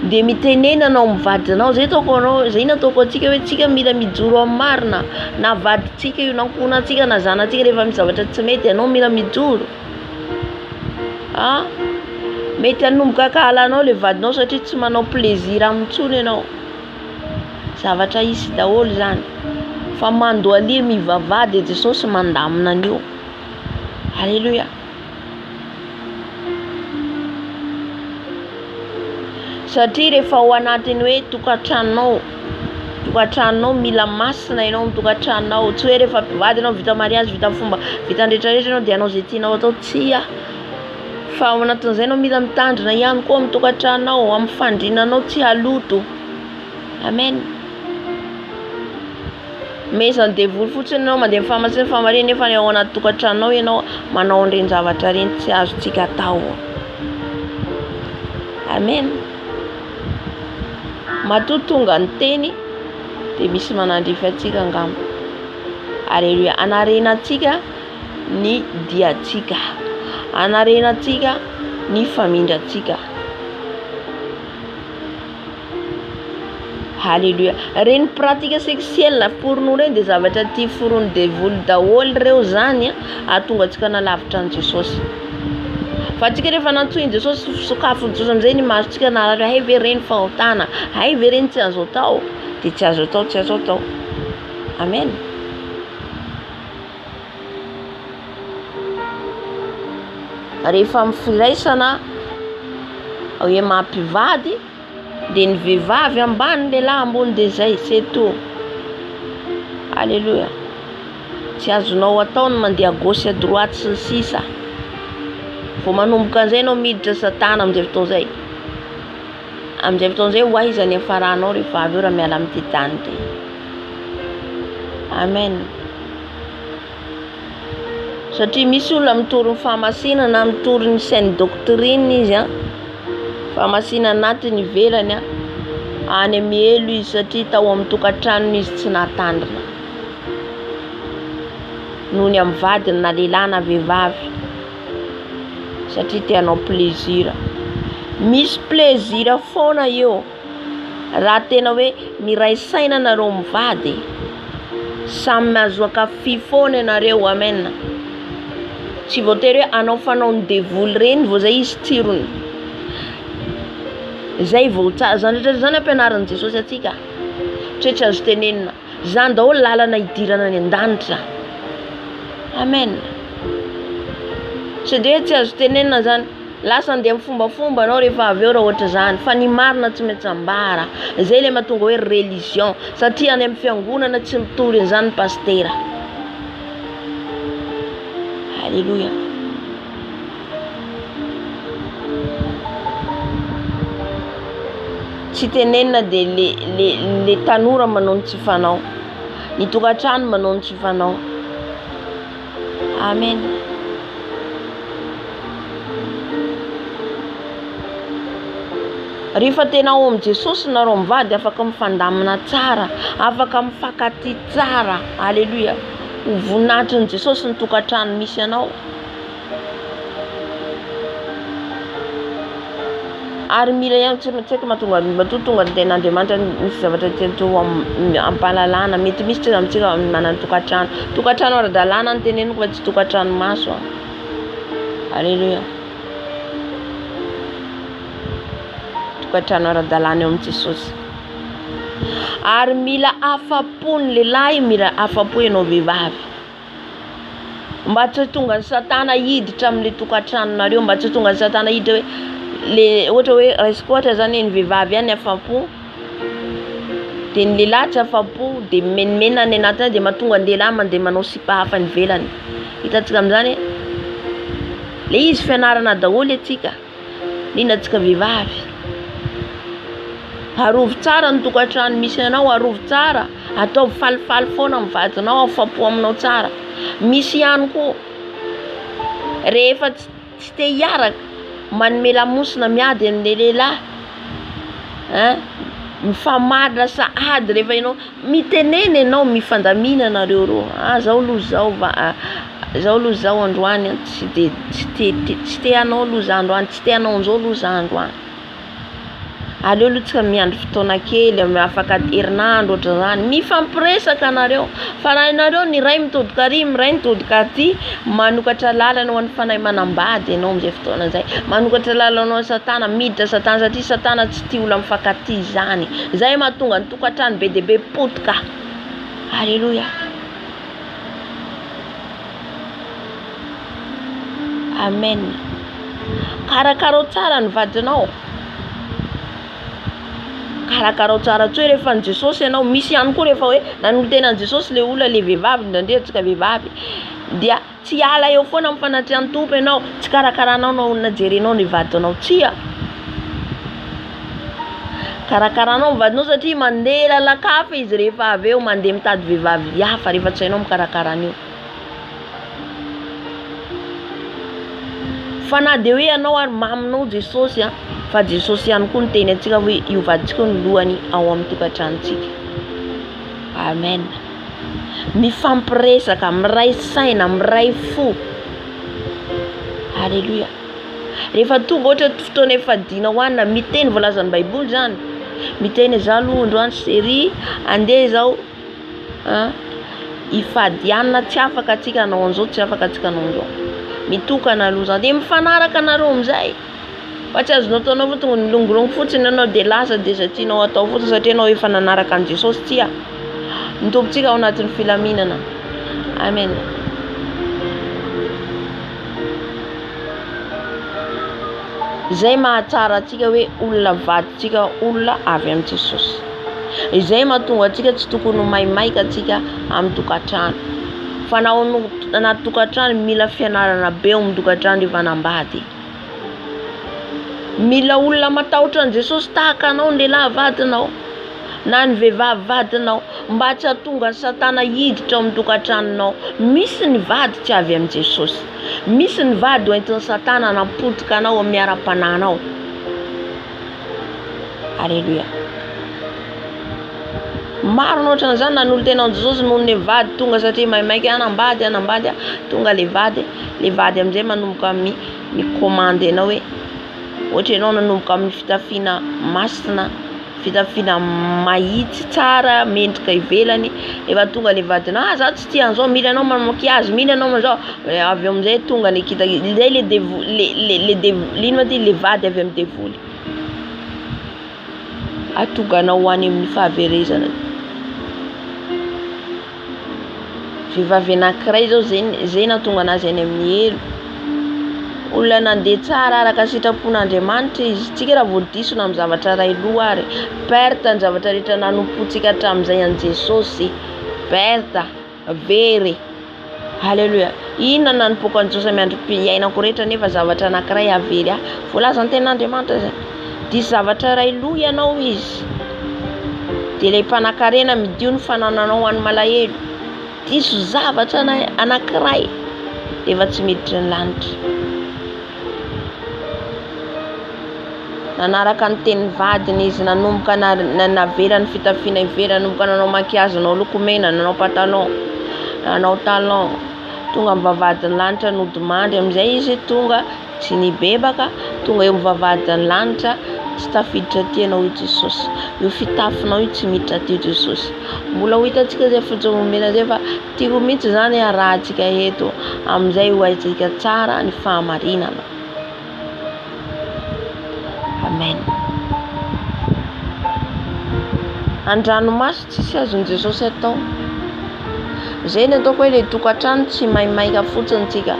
de mitenena anao mivadinao zay ataoko anao zay nataoko atsika hoe tsika mila mijoro amin'ny marina na vaditsika io na ankohonantsika na zanantsika rehefa misy zavatra tsy mety anao mila mijoro mety hanomboka akahalanao le vadinao satria tsy manao plaisir amintsony ianao zavatra isy daholo zany fa mandoalia mivavady Jesosy mandamina an'io. Alléluia. Satria rehefa ao anatiny hoe tokantranonao mila masina ianao amin'ny tokantranonao, tsy hoe rehefa mpivady ianao vita mariazy vita fomba vita ndretraretra ianao dia anao zay tianao atao, tsy fa ao anatin'izay anao mila mitandrina ihany koa amin'ny tokantranonao, amin'ny fandrinanao tsy haloto. Amen. Mezany devoly fotsiny ianao mandeha fahamasina famarina nefa ao anaty tokantranonao ianao manao an'ireny zavatra reny tsy azontsika atao. Amen. Matoa tonga ny teny dia misy manandrify atsika angamba. Alléluia. Anarenantsika ny diatsika, anarenantsika ny famindrantsika. Alléluia. Reny pratika sexuelle pour nous reny dia zavatra tia forony devoly daholo reo zany ahatonga antsika nalavitra an' Jesosy. Fa atsika rehefa nantsoiny Jesosy sokafo Jesosy amin'izay ny masontsika nalatra hay ve reny fahotana, hay ve reny tsy azo atao, dia tsy azo atao, tsy azo atao. Amen. Rehefa mifiraisana hoe mampivady dia ny vehivavy ambany lehilahy ambony dia zay c'est tout. Alléluia. Tsy azonao atao ny mandeha gauche à droite sy ny sisa. Vao manomboka an'izay anao miditra satana amin'izay fotoana izay. Amin'izay fotoana izay ho aiza ny hafaranao rehefa avy eo raha miala amin'ity tany ity. Amen. Satria misy olona mitory ny fahamasina na mitory ny saine doctrine izy fahamasina anatiny ivelany any amin'ny elo izy satria tao amin'ny tokantranony izy tsy natandrina noho ny amin'ny vadiny na lehilahy na vehivavy satria tianao plaisir. Misy plaisir foana eo raha tena hoe miray saina nareo mivady, samy mahazo akafy foana ianareo. Amen. Tsy voatery hoe anao fanao ny devoly reny vao zay izy tsirony. Zay vao tsara zany rehetra zany ampianaran'i Jesosy atsika. Tretra azo tenenina. Zany daholo lalana idirana any an-danitra. Amen. Tsy dia hoe tsy azo tenenina zany lasa andeha amin'ny fombafomba anao rehefa avy eo raha ohatra zany, fa ny marina tsy maintsy ambara. Zay le mahatonga hoe religion satria any amin'ny fiangonana tsy mitory an'izany ny pastera. Alléluia. Tsy tenenina dia le tanora manao ny tsy fanao, ny tokantrano manao ny tsy fanao. Amen. Rehefa tena ao amin'i Jesosy nareo mivady afaka mifandamina tsara, afaka mifankatia tsara. Alléluia. Ho voninahitrin'i Jesosy ny tokantrano misy anao. Ary mila ihany tsy mahatonga tonga ten'Andriamanitra misy zavatra tiatao ampahalalana. Mety misy tsy amintsika manana tokantrano. Tokantrano ara-dalàna ny teneniko fa tsy tokantrano maso. Alléluia. Tokantrano ara-dalàna eo amin'i Jesosy. Ary mila afapo ny lehilahy, mila afapo ianao vehivavy. Mba tsy tonga ny satana hiditra amin'ilay tokantranonareo, mba tsy tonga ny satana hiditra hoe le ohatra hoe raisiko ohatra zany ny vehivavy ihany afapo dia ny lehilahy tsy afapo dia menimena any anatiny dia mahatonga ny lehilahy mandeha manao sipa hafa ny velany. Hitantsika amin'izany le izy fianarana daholo atsika nina antsika vehivavy. Arovo tsara ny tokantrano misy anao, arovo tsara, atao falifaly foana amin'ny vadinao, afapo aminao tsara. Misy ihany koa rehefa tsy te hiaraka manome lamosina miady amin'ny lehilahy, mifamadina sahady rehefa ianao mitenena ianao mifandamina nareo roa. Zao aloha zao androany tsy te anao aloha za androany, tsy te anao an'izao aloha za androany. aleo aloha miandry fotoana kely afaka herinandro ohatry zany mifampiresaka anareo fa raha ianareo ny ray mitodika ary ny ray mitodika aty manokatra lalana ho an'ny fanahy manambady ianao amin'izay fotoana izay manokatra lalana satana miditra satana satria satana tsy tia olona mifankatia zany izay mahatonga ny tokantrano be dia be potika. Alléluia. Amen. Karakara tsara ny vadinao. Karakara tsara tsoe rehefa ny Jesosy ianao misy ihany koa rehefa hoe nanolotena ny Jesosy le olona le vehivavy ndrandretsika vehivavy dia tsy ala eo foana amin'ny fanatrian'ny tompo ianao tsy karakaranao na olona jerenao ny vadinao tsia. Karakaranao ny vadinao satria mandeha lalakafa izy rehefa avy eo mandeha mitady vehivavy hafa rehefa tsy hainao mikarakara an'io. Fa na dia hoe ianao ary maminao Jesosy fa Jesosy ihany koa ny teny antsika hoe io vaditsika ny lohany ao amin'ny tokantranontsika. Amen. Mifampiresaka, miray saina, miray fo. Alléluia. Rehefa tonga ohatra fotoana efa dina hoanina miteny voalazan'ny Baiboly zany. Miteny izaho aloha androany série andeha izao ifadianina tsy afaka atsika anao an'izao tsy afaka atsika anao an'izao. Mitokana aloha zany dia mifanaraka anareo amin'izay. Fa tsy azonao ataonao fa tonga nilongolongo fotsiny ianao dia lasa dia zatianao atao fotsiny satria ianao efa nanaraka an'i Jesosy tsia. Mitombontsika ao anatin'ny filaminana. Amen. Izay mahatsara antsika hoe olona vaditsika olona avy amin'i Jesosy. Izay mahatonga antsika tsy tokony ho maimaika antsika amin'ny tokantrano. Fa na ao anaty tokantrano mila fianarana be ao amin'ny tokantrano rehefa hanambady. Mila olona matahotra an'i Jesosy tahaka anao ny lehilahy vadinao na ny vehivavy vadinao mba tsy hahatonga ny satana hiditra ao amin'ny tokantranonao. Misy ny vady tsy avy amin'i Jesosy. Misy ny vady hoentin'ny satana anapotika anao amin'ny miara-pananao. Alléluia. Maro nohatra n'izany nanolo tena an'i Jesosy noho ny vady tonga satria maimaika hanambady tonga le vady amin'izay manomboka mikomande anao hoe ohatra ianao nanomboka amin'ny fitafiana masina, fitafiana mahitsy tsara, mendrika ivelany, efa tonga le vadinao za tsy tia an'izao, mila anao manao makiazy, mila anao manao avy amin'izay tonga le kita izay le vady avy amin'ny devoly. Atonganao ho any amin'ny fahaverezana. Vehivavy anankiray zao zay nahatonga anazy any amin'ny elo. Olona nandeha tsara araka sitrapon'Andriamanitra izy. Tsika raha voadisona amin'ny zavatra ray loha ary perte ny zavatra rehetra nanompontsika hatramin'izay an'i Jesosy. Perte, very. Alléluia. Inona nanompoka an'i Jesosy miandrom-piainako rehetra nefa zavatra anankiray avery. Voalaza ny tenan'Andriamanitra zay. Diso zavatra ray loha ianao izy. Dia ilay mpanan-karena midio ny fanananao an'ny malahelo. Diso zavatra anankiray dia efa tsy miditra ny lanitra. Nanaraka ny teny vadiny izy nanomboka navelany fitafiana ivelany, nanomboka nanao makiazy, nanao lokomena, nanao patalon, nanao talon, tonga mivavadiny lanitra nodimandry amin'izay izy tonga tsy nibebaka, tonga eo mivavadiny lanitra tsy tafiditra aty ianao i Jesosy. Io fitafinao io tsy miditra aty Jesosy. Mbola ho hitantsika izay fitsaboana zay fa tiako mihitsy zany arahantsika eto amin'izay ho haitsika tsara ny fahamarinana. Amen. An-dranomasy tsisy azon'i Jesosy atao. Izay ny ataoko hoe ilay tokantrano tsy maimaika fotsiny tsika.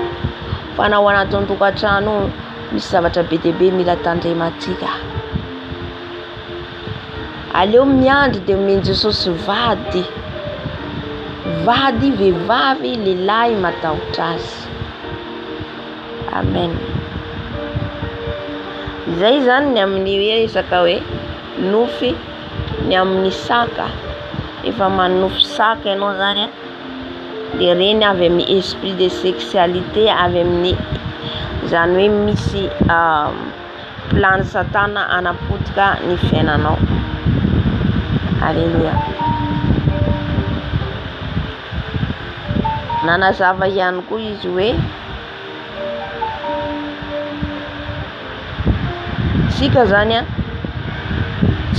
Fa na ao anatin'ny tokantrano misy zavatra be dia be mila tandremantsika. Aleo miandry dia omeny Jesosy vady. Vady, vehivavy, lehilahy matahotra azy. Amen. Izay zany ny amin'ny hoe resaka hoe nofy ny amin'ny saka. Efa manofy saka ianao zany dia reny avy amin'ny esprit de sexualité, avy amin'ny zany hoe misy plan satana anapotika ny fiainanao. Alléluia. Nanazava ihany koa izy hoe sika zany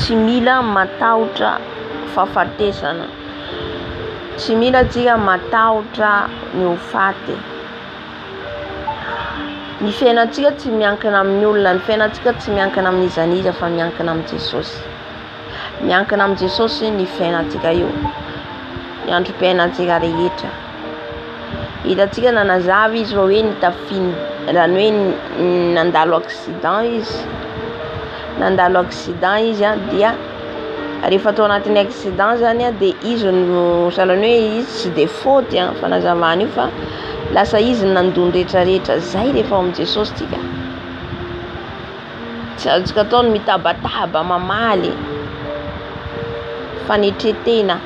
tsy mila matahotra fahafatesana, tsy mila atsika matahotra ny ho faty. Ny fiainantsika tsy miankina amin'ny olona, ny fiainantsika tsy miankina amin'iza n'iza fa miankina amin'ny Jesosy. Miankina amin'ny Jesosy ny fiainantsika io, ny androm-piainantsika rehetra. Hitantsika nanazava izy fa hoe nitafiny, raha ny hoe nandalo accident izy. Nandalo accident izy dia rehefa tao anatin'ny accident zany dia izy no sahalan'ny hoe izy tsy de faute fanazavana io fa lasa izy nandony rehetrarehetra. Zay rehefa amin'ny Jesosy tika. Tsy azontsika ataony mitabataba mamaly, fanetretena,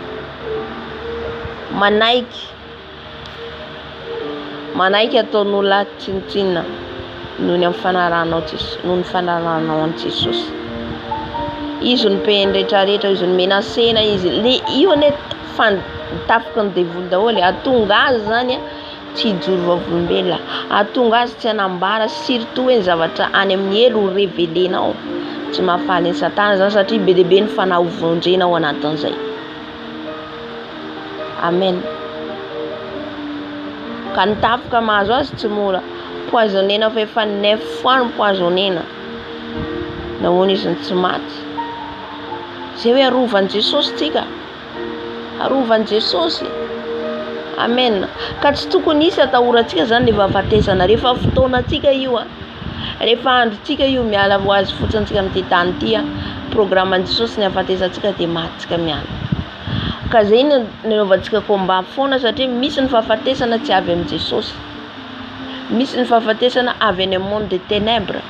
manaiky ataon'olona tsinotsinona noho ny am'fanaranao noho ny fanaranao an Jesosy. Izy no peny rehetrarehetra, izy no menasena izy. Le io ane tafika ny devoly daholo, atonga azy zany tsy hijoro vavolombelona, atonga azy tsy hanambara surtout hoe ny zavatra any amin'ny elo ho revelenao. Tsy mahafaly ny Satana zany satria be deabe ny fanahovondrena ao anatin'izay. Amen. Ka ny tafika mahazo azy tsy mora. Poisonena fa efa 9 fois ny poisonena. Nahoana izy ny tsy maty. Zay hoe arovan'i Jesosy tika. Arovan'i Jesosy. Amen. Ka tsy tokony hisy atahorantsika zany le fahafatesana. Rehefa fotoanantsika io rehefa androntsika io miala ho azy fotsiny tsika amin'ity tany ity programan'i Jesosy ny hahafatesantsika dia matytsika miala. Ka zay ny nanaovantsika combat foana satria misy ny fahafatesana tsy avy amin'i Jesosy. Misy ny fahafatesana avy any amin'ny monde de ténèbres.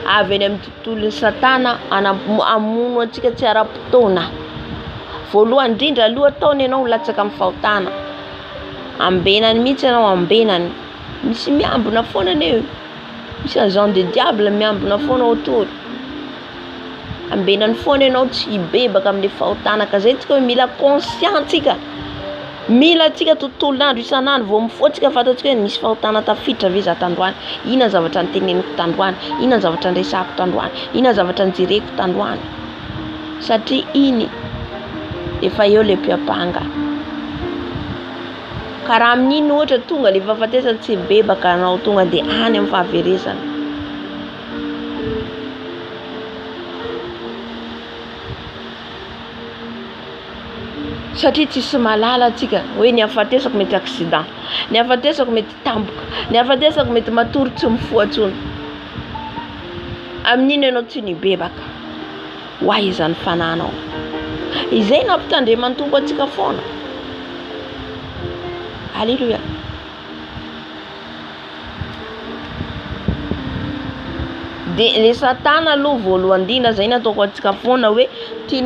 Avy any amin'ny tontolon'ny Satana amono antsika tsy ara-potoana. Voalohany indrindra aloha ataony ianao latsaka amin'ny fahotana. Ambenany mihitsy ianao, ambenany. Misy miambina foana ane. Misy agent de diable miambina foana autour. Ambenany foana ianao tsy hibebaka amin'ny fahotana. Ka zay tsika hoe mila conscient tsika. Mila tsika tontolon'andro isan'andro vao mifoatsika fantatsika hoe misy fahotana tafiditra ve za tandroany. Inona zavatra niteneniko tandroany, inona zavatra nresako tandroany, inona zavatra nijereko tandroany. Satria iny efa eo le mpiapanga. Ka raha amin'iny ohatra tonga le fahafatesana tsy bebaka anao tonga dia any amin'ny fahaverezana. Satria tsisy malala atsika hoe ny hahafatesako mety accident, ny hahafatesako mety tampoka, ny hahafatesako mety matory tsy mifoatsony. Amin'iny ianao tsy nibebaka. Ho aiza ny fananao. Izay nampitandremantompo atsika foana. Alléluia. De le Satana aloha voalohany indrindra zay nataoko atsika foana hoe ty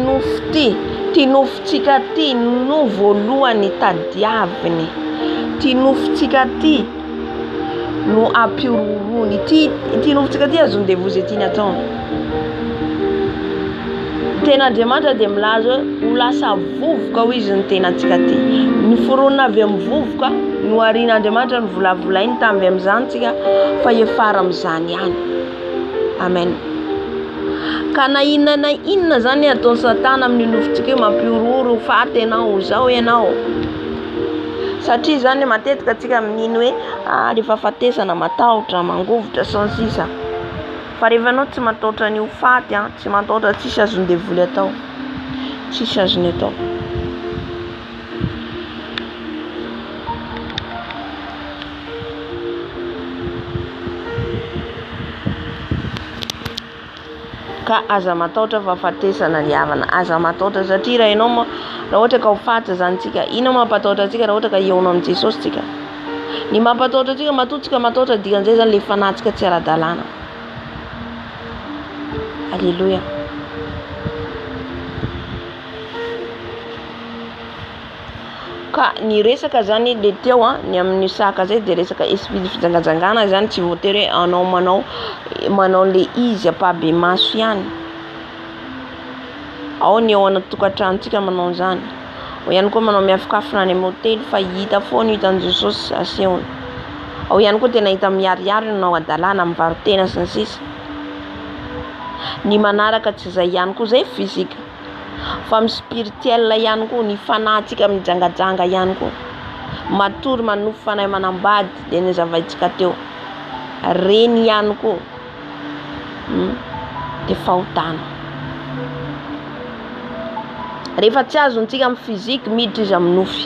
nofotsika ty no voalohany tadiaviny. Ty nofotsika ty no ampiororony. Ty nofotsika ty azony devozy ty nataony. Tenandriamanitra dia milaza ho lasa vovoka ho izy ny tenantsika ty. Ny foronina avy amin'ny vovoka no arian'Andriamanitra ny volavolainy tamby amin'izany tsika fa efara amin'izany ihany. Amen. Ka na inona zany ataon'ny Satana amin'ny nofotsika io mampiororo ho faty ianao, zao ianao. Satria zany matetika atsika amin'iny hoe rehefa fahafatesana matahotra, mangovotra sy ny sisa. Fa rehefa anao tsy matahotra ny ho faty tsy matahotra tsisy azony devoly atao. Tsisy azony atao. Ka aza matahotra fahafatesana ny havana, aza matahotra satria raha ianao raha ohatra ka ho faty zany tsika, ino mampatahotra atsika raha ohatra ka eonao amin'ny Jesosy tsika. Ny mampatahotra atsika matotsika matahotra dikan'izay zany le fanahintsika tsy ara-dalàna. Alléluia. Ka ny resaka zany le teo ny amin'ny saka zay dia resaka esprit fijangajangana zany tsy voatery hoe anao manao le izy apabe maso ihany. Ao ny ao anaty tokantranontsika manao zany. Ao ihany koa manao miafokafona any amin'ny hôtely fa hita foana hitan'i Jesosy asehony. Ao ihany koa tena hita miariary nanao adalàna amin'ny varotena sy ny sisa. Ny manaraka tsy zay ihany koa zay physique fa amin'ny spirituel ihany koa ny fanatsika mijangajanga ihany koa matory manofo fanahy manambady de ny zavaitsika teo reny ihany koa de fahotana rehefa tsy azontsika amin'ny physique miditra izy amin'ny nofy.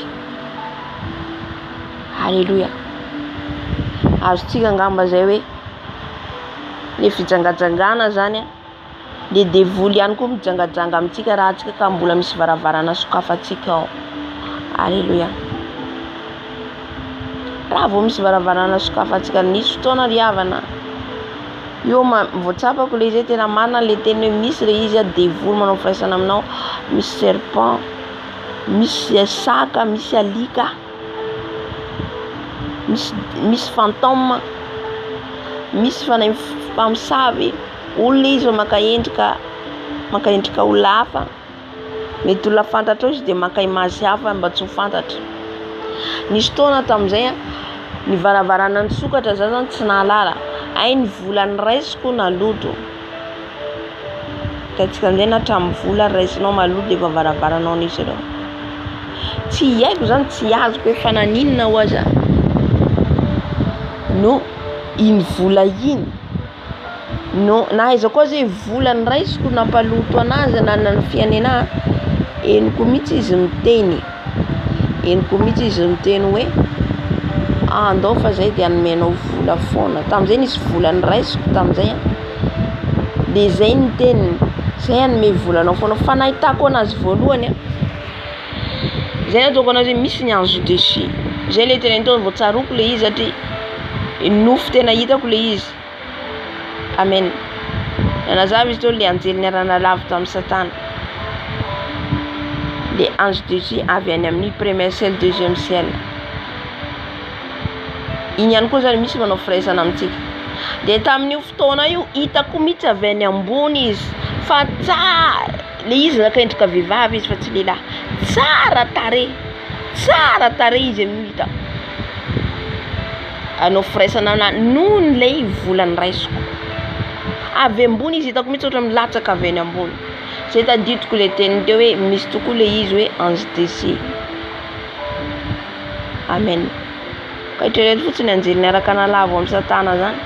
Alléluia. Azontsika angamba zay hoe le fijangajangana zany le devoly ihany koa mijangajanga amintsika raha tsika ka mbola misy varavarana sokafantsika ao. Alléluia. Raha vao misy varavarana sokafantsika nisy fotoana ry havana io voatsapako le izy tena marina le teny hoe misy le izy devoly manao firaisana aminao, misy serpent, misy saka, misy alika, misy fantôme, misy fanahy mpamosavy olona izy maka endrika olona hafa mety olona fantatra izy de maka image hafa mba tsy ho fantatra. Nisy fotoana tamin'izay ny varavarana ny sokatra zany tsy nahalala ay ny volany raisiko na loto tatsika amin'izay na hatramin'ny vola raisinao maloto de varavaranao nisy ireo tsy haiko zany tsy azoko hoe fananinona ho aza no iny vola iny no na iza koa zay volany raisiko nampaloto anazy na ny fianena eniko mihitsy izy miteny hoe andao fa zay de anomenao vola foana tamin'izay nisy volany raisiko tamin'izay de zay ny teniny zay anome volanao foana fa nahitako anazy voalohany zay ataoko anazy misy ny ange dessus zay le tena tao vao tsaroko le izy satria nofo tena hitako le izy. Amen. Nanazava izy teo le anjely niarana lavo tamin'ny Satana le ange dessus avy any amin'ny premier ciel deuxième ciel. Iny ihany koa zany misy manao firaisana amintsika de tamin'io fotoana io hitako mihitsy avy any ambony izy fa tsara le izy naka endrika vehivavy izy fa tsy lehilahy tsara tare izy amin'io hita anao firaisana amina noho ny lay volany raisiko avy ambony izy hitako mihitsy ohatra milatsaka avy any ambony zay tadidiko le teniny teo hoe misy tokoa le izy hoe ange dessus. Amen. Ka itrereto fotsiny anjely niaraka nalavo amin'ny Satana zany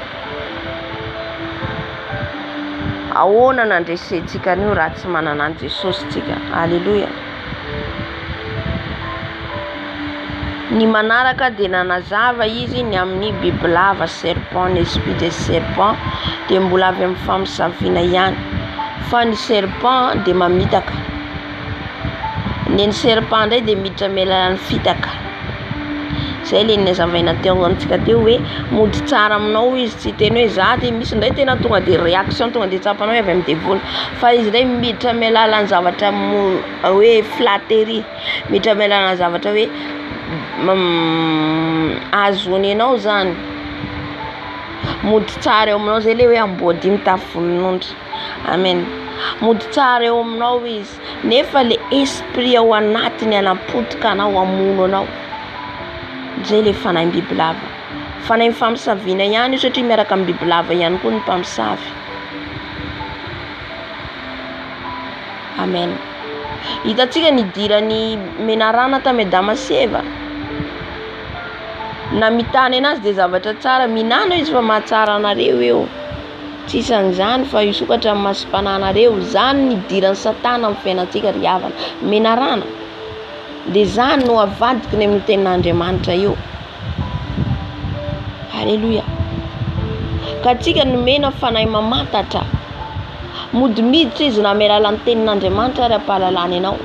ahoana nandresentsika an'io raha tsy manana an Jesosy tsika. Alléluia. Ny manaraka de nanazava izy ny amin'ny bibilava serpent, ny esprit de serpent de mbola avy amin'ny famosaviana ihany fa ny serpent de mamitaka ny serpent ndray de miditra melan'ny fitaka zay le nazavaina teo antsika teo hoe mody tsara aminao izy tsy teny hoe za ty misy ndray tena tonga de réaction tonga de tsapanao avy amin'ny devoly fa izy ndray miditra melalany zavatra hoe flatterie miditra melalany zavatra hoe azony anao zany mody tsara eo aminao zay le hoe ambody mitafononondra. Amen. Mody tsara eo aminao izy nefa le esprit ao anatiny anapotika anao amono anao zay le fanahy bibilava fanahy famosavina ihany io satria miaraka amin'ny bibilava ihany koa ny mpamosavy. Amen. Hitatsika nidirany menarana tamy Adama sy Eva na mitany anazy de zavatra tsara minana izy fa mahatsara anareo eo tsisy an'izany fa isokatra amin'ny masompananareo zany nidirany Satana amin'ny fiainantsika ry havana menarana de zany no avadika ny amin'ny tenin'Andriamanitra io. Alléluia. Ka tsika nomena fanahy mamatatra mody miditra izy na amin'ny alalan'ny tenin'Andriamanitra ary ampahalalany anao.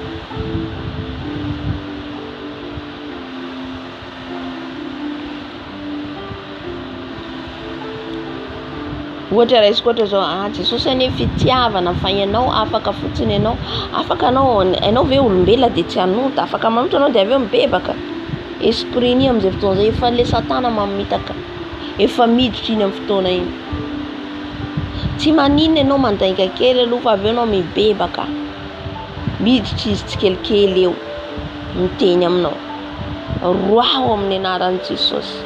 Ohatra raha izy koatra zao Jesosy ane fitiavana fa ianao afaka fotsiny ianao afaka anao ve olombelona de tsy hanota afaka manoto anao de avy eo mibebaka esprit ny amin'izay fotoana zay efa le Satana mamitaka efa miditra iny amin'ny fotoana iny tsy maninona ianao mandainga kely aloha fa avy eo anao mibebaka miditra izy tsikelikely eo miteny aminao roao amin'ny anaran'i Jesosy.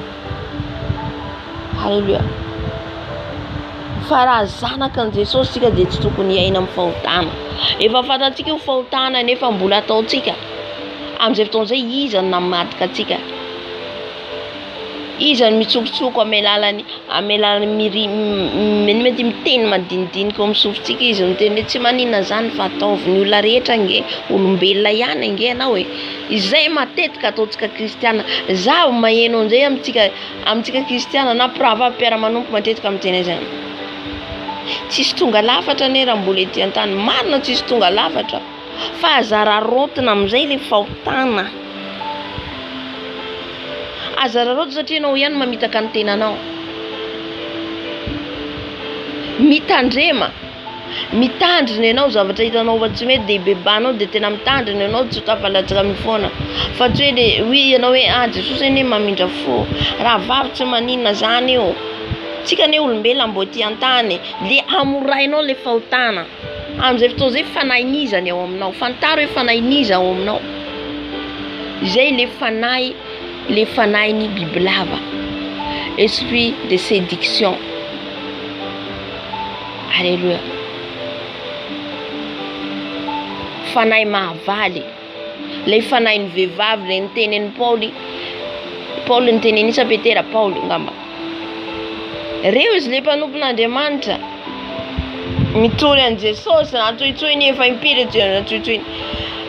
Alléluia. fa raha zanaka ny Jesosy tsika dia tsy tokony hiaina amin'ny fahotana. Efa fantatsika io fahotana nefa mbola ataontsika. Amin'izay fotoan'izay iza no namadika antsika? Iza no mitsokotsoko amin'ny alalany mety miteny madinidinika misofotsika izy miteny hoe tsy maninona zany fa ataovy ny olona rehetra nge, olombelona ihany nge anao e. Izay matetika ataontsika kristiana. Zaho maheno an'izay amintsika kristiana na mpiravavy mpiara-manompo matetika miteny izany. Tsisy tonga lafatra ne raha mbola ety an-tany. Marina tsisy tonga lafatra. Fa azara rotina amin'izay le fahotana. Azara rotina satria anao ihany mamitaka ny tenanao. Mitandrema. Mitandrina ianao zavatra hitanao fa tsy mety dia bebanao dia tena mitandrina ianao tsy tafalatsaka mifoana. Fa tsy hoe oui ianao hoe Jesosy anie mamindra fo. Raha vavy tsy maninona zany io. Tsika ne olombelona mbo ety an-tany. Le amorainao le fahotana. Amin'izay fotoan'izay fanahinizany ao aminao. Fantaro hoe fanahinizany ao aminao. Izay le fanahy bibilava. Esprit de séduction. Alléluia. Fanahy mahavaly. Le fanahin'ny vehivavy le nitenen'ny Paul nitenenisa Petera Paul ngamba. Reo izy le mpanompon'Andriamanitra mitory an Jesosy natsoitsoiny efa impiry Jehova natsoitsoiny.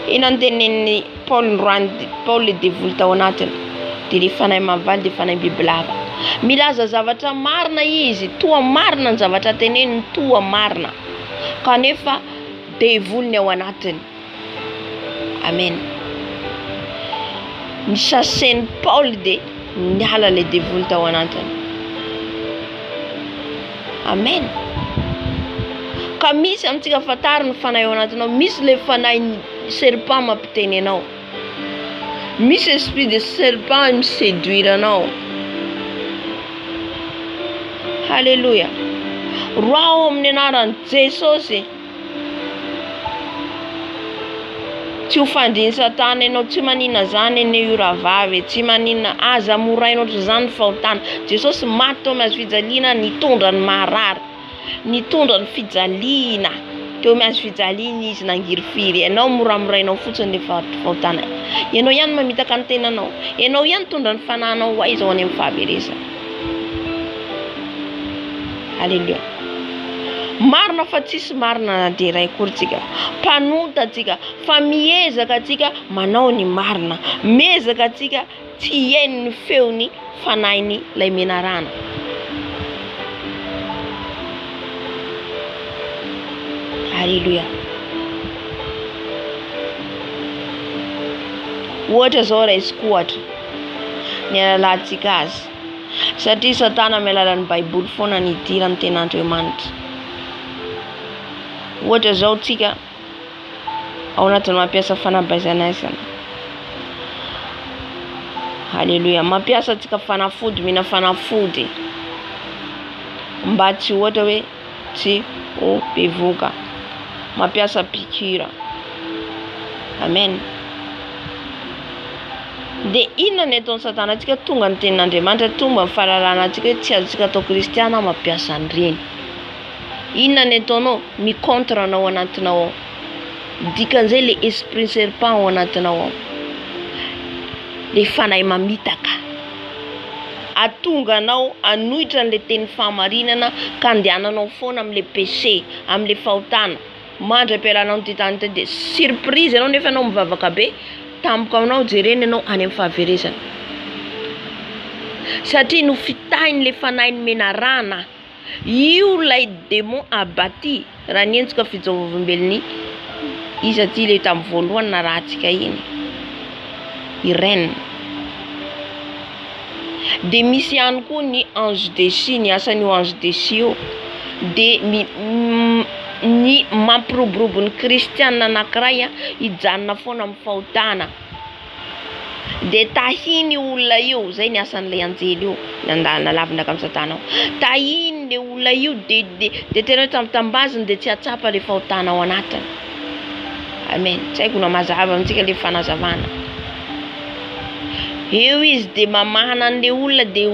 Ina nitenen'ny Paul le devoly tao anatiny. Dia le fanahy mahavaly dia fanahy bibilava. Milaza zavatra marina izy, toa marina ny zavatra teneniny, toa marina. Kanefa devoliny ao anatiny. Amen. Ny sasen'ny Paul dia niala le devoly tao anatiny. Amen. Ka misy amintsika fatary ny fanahy ao anatinao. Misy le fanahy serpent mampiteny anao. Misy esprit de serpent miséduire anao. Alléluia. Roao amin'ny anaran'i Jesosy. Tsy ho fandriany Satana ianao, tsy maninona zany ene io rahavavy, tsy maninona aza morainao zany fahotana. Jesosy maty tao miazo fijaliana nitondra ny maharary, nitondra ny fijaliana. Teo miazo fijaliana izy nangirifiry. Ianao moramorainao fotsiny le fahotana. Ianao ihany mamitaka ny tenanao. Ianao ihany tondra ny fanahinao aiza ho any amin'ny fahaverezana. Alléluia. Marina fa tsisy marina na dia iray akory tsika. Mpanota tsika, fa miezaka tsika manao ny marina. Miezaka tsika tsy hiaino ny feony fanahiny ilay menarana. Alléluia. Ohatra zao raisiko ohatra ny alalantsika azy. Satria Satana amin'ny alalan'ny Baiboly foana nidira ny ten'Andriamanitra. Ohatra zao tsika ao anatin'ny mampiasa fanabeazana izany. Alléluia. Mampiasa tsika fanafody, mihina fanafody. Mba tsy ohatra hoe tsy ho bevoka. Mampiasa piqûre. Amen. De inona ny ataon'ny Satana antsika tonga ny tenin'Andriamanitra, tonga ny fahalalana antsika hoe tsy azotsika atao kristiana mampiasa an'ireny. Inona ny ataonao? Mikontra anao anatinao ao. Dikan'izay le esprit serpent ao anatinao ao. Le fanahy mamitaka. Atonga anao anohitra an'le teny fahamarinana ka andehananao foana amin'le péché, amin'le fahotana. Mandra ampiaranao ny titany dia surprise anao nefa anao mivavaka be. Tampoka anao jereny anao any amin'ny fahaverezana. Satria no fitahiny le fanahiny menarana. Io lay démon abati. Raha ny entsika fijeovombelony izy aty le tamin'ny voalohany na raha antsika iny. Irene. De misy ihany koa ny ange déchu, ny asan'io ange déchu io. De ny mampiroborobo ny kristianina anankiray hijanona foana amin'ny fahotana. De tahiny olona io, zay ny asan'ilay anjely io, nalavina amin'ny Satana. Tahiny le olona io de tena tambaziny de tsy atsapa le fahotana ao anatiny. Amen. Tsy haiko na mazava amintsika le fanazavana. eo izy de mamahana an'le olona de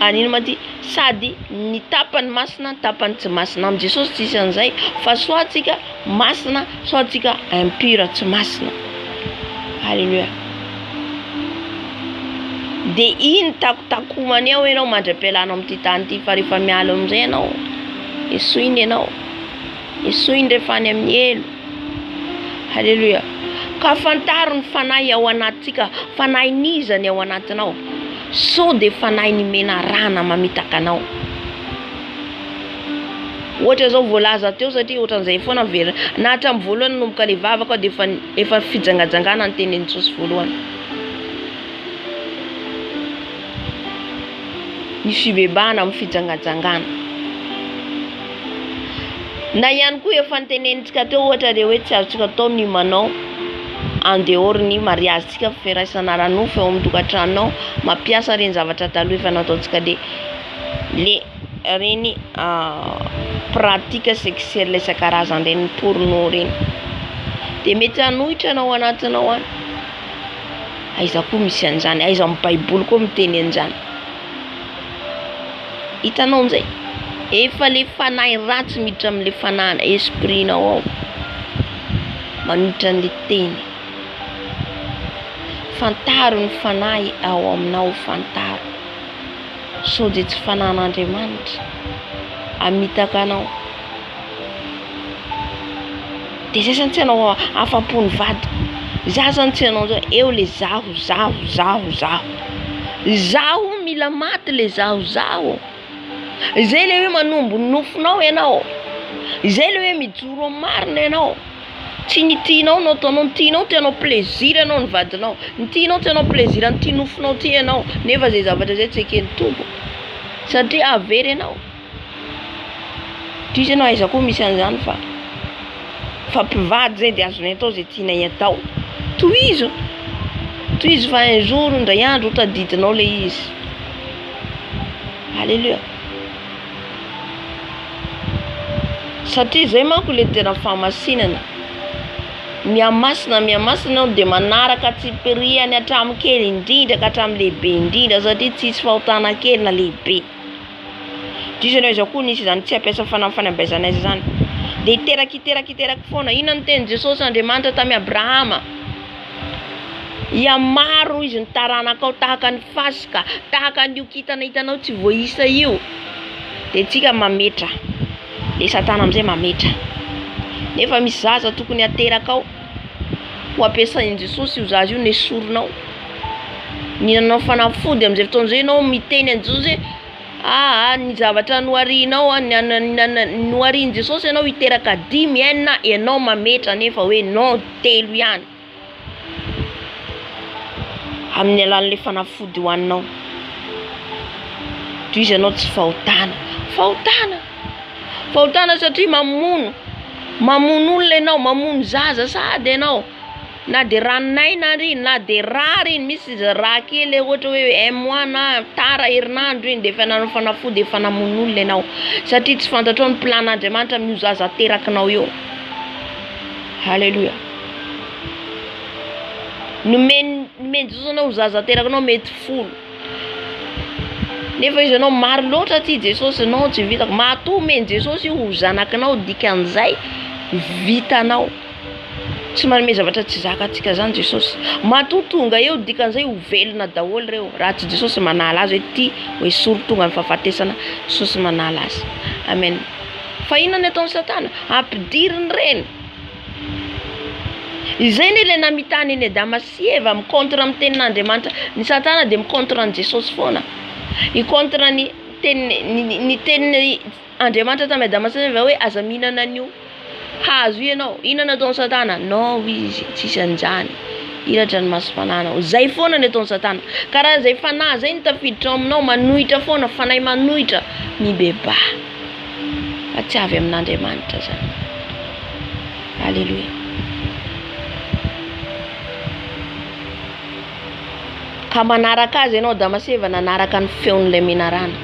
anino maty sady ny tapany masina tapany tsy masina am Jesosy tsisy an'izay fa soit tsika masina soit tsika impure tsy masina. Alléluia. De iny takotakomany eo ianao mandra-pialana am'ty tany ty fa rehefa miala am'izay ianao esoiny ianao esoiny rehefa any amin'ny elo. Alléluia. Ka fantaro ny fanahy ao anatsika, fanahy nizany ao anatinao, so de fanahy nimena rana mamitaka anao. Ohatra zao voalaza teo satria ohatran'izay foana vera na hatramin'ny voalohany nomboka le vavaka de efa fijangajangana ny tenin'ny Jesosy voalohany. Ny fibebahana amin'ny fijangajangana. Na ihany koa efa nitenenitsika teo ohatra le hoe tsy azontsika atao ny manao en dehors ny mariage tsika firaisana ranofo eo amin'ny tokantranonao mampiasa reny zavatra taloha efa nataontsika le reny pratique sexuelle isan-karazany reny porno reny. De mety hanohitra anao anatinao any. Aiza koa misy an'izany, aiza amin'ny Baiboly koa miteny an'izany. Hitanao amin'izay efa le fanahy ratsy miditra amin'le fanahana espritnao ao manitra an'le teny. Fantaro ny fanahy ao aminao, fantaro so de tsy fanan'Andriamanitra amitaka anao. De zay zany tsy anao afapony vady. Za zany tsy anao zao eo le zaho mila maty le zaho. Izay le hoe manombo nofonao ianao. Izay le hoe mijoro marina ianao. Tsy ny tianao no ataonao, ny tianao tianao plaisir ianao ny vadinao. Ny tianao tianao plaisir ny tia nofonao ty ianao. Nefa zay zavatra zay tsy eken'ny tompo. Satria avery ianao. Ty ianao aiza koa misy an'izany fa mpivady zay de azonay atao zay tianay atao. Tohizo fa un jour ndray andro tadidinao le izy. Alléluia. Satria zay manko le tena famasinana. Miamasina de manaraka tsipiriany hatramin'ny kely indrindra ka hatramin'ny lehibe indrindra satria tsisy fahotana kely na lehibe. Diso ianao aiza koa nisy izany tsy ampiasa fanambeazana azy zany. De iteraky foana. Inona ny teny Jesosy Andriamanitra tamin'ny Abrahama? Maro izy ny taranakao tahaka ny fasika, tahaka an'io kintana hitanao tsy voaisa io. De tsika mametra. Le Satana am'izay mametra. Nefa misy zaza tokony ateraka ao ho ampiasain'i Jesosy io zaza io nesoronao. Ninanao fanafody am'izay fotoan'izay ianao miteny an'i Jesosy ny zavatra noharianao noharian'i Jesosy ianao hiteraka 10 enina ianao mametra nefa hoe non 3 ihany. Amin'ny alalan'le fanafody hoaninao. Toy izy ianao tsy fahotana satria mamono olona ianao, mamono zaza sady ianao. Na de ranonaina ry, na de rary iny, misy raha kely ohatra hoe un mois na tara herinandro iny de efa nanao fanafody efa namono olona ianao. Satria tsy fantatrao ny plan'Andriamanitra amin'io zaza aterakinao io. Alléluia. Nomeny Jesosy anao zaza aterakinao mety 10. Nefa izy anao maro loatra ty Jesosy anao tsy vitako. Matoa meny Jesosy io ho zanakinao dikan'izay vitanao. Tsy manome zavatra tsy zakatsika zany Jesosy. Matoa tonga eo dikan'izay ho velona daholo reo. Raha tsy Jesosy manala azy hoe ty hoe soro tonga ny fahafatesana Jesosy manala azy. Amen. Fa inona ny ataon'ny Satana? Ampidiriny reny. Izay ny le namitany eny Adama sy Eva mikontra amin'ny tenin'Andriamanitra. Ny Satana de mikontra ny Jesosy foana. Ikontra ny tenin'ny Andriamanitra tamin'ny Adama sy Eva hoe aza mihinana an'io hazo ianao. Inona ataon'ny Satana? No izy tsisy an'izany. Ilatra ny masom-pananao. Zay foana ny ataon'ny Satana. Karaha zay fanahy zay ny tafiditra aminao manohitra foana, fanahy manohitra mibeba. Fa tsy avy amin'Andriamanitra zany. Alléluia. Ka manaraka azy ianao Adama sy Eva nanaraka ny feon'ilay menarana.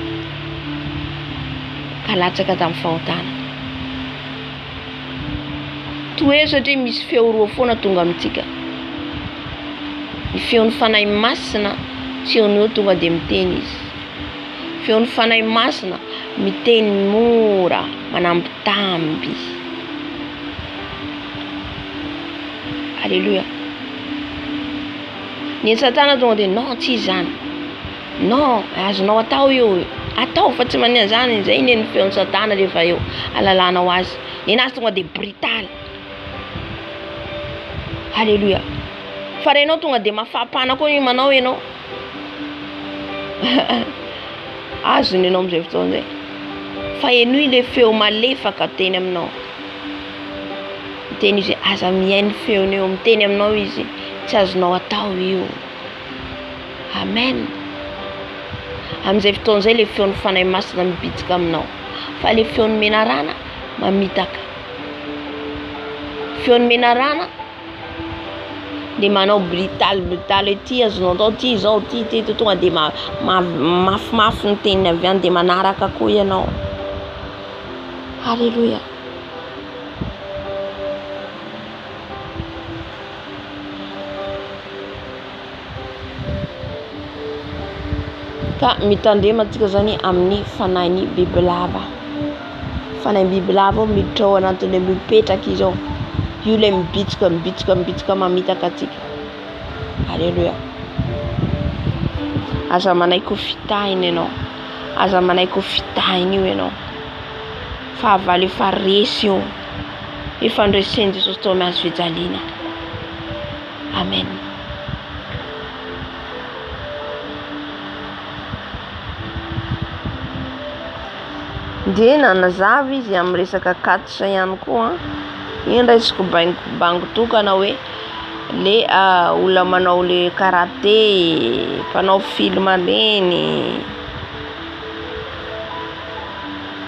Ka latsaka tamin'ny fahotana. Toa satria misy feo roa foana tonga amintsika. Ny feon'ny fanahy masina tsy eo tonga de miteny izy. Feon'ny fanahy masina miteny mora, manambitamby. Alléluia. Ny Satana tonga de non tsy zany. Non, azonao atao io. Atao fa tsy manana zany, zay ny feon'ny Satana rehefa eo alalanao azy. Nenazy tonga de brutal. Alléluia. Fa renao tonga de mafampana koa io manao ianao. Azony ianao am'izay fotoana zay. Fa eno ile feo malefaka teny aminao. Miteny izy aza mihaino feony eo, miteny aminao izy tsy azonao atao io. Amen. Am'izay fotoana zay le feon'ny fanahy masina mibitsika aminao. Fa le feon'ny menarana mamitaka. Feon'ny menarana de manao brutal ety azonao atao ty zao ty tonga de mafimafy ny teniny avy any de manaraka koa ianao. Alléluia. Ka mitandrema antsika zany amin'ny fanahin'ny bibilava. Fanahin'ny bibilava miditra ao anatin'ilay mipetraka izy ao. Io le mibitsika mamitaka atsika. Alléluia. Aza manaiky ho fitahiny ianao. Aza manaiky ho fitahiny io ianao. Fa avaly efa resy io. Efa andresen'i Jesosy tao amin'ny hazo fijaliana. Amen. De nanazava izy amin'ny resaka katsa ihany koa. Iny raisiko bango tokana hoe le olona manao le karaté, mpanao film reny.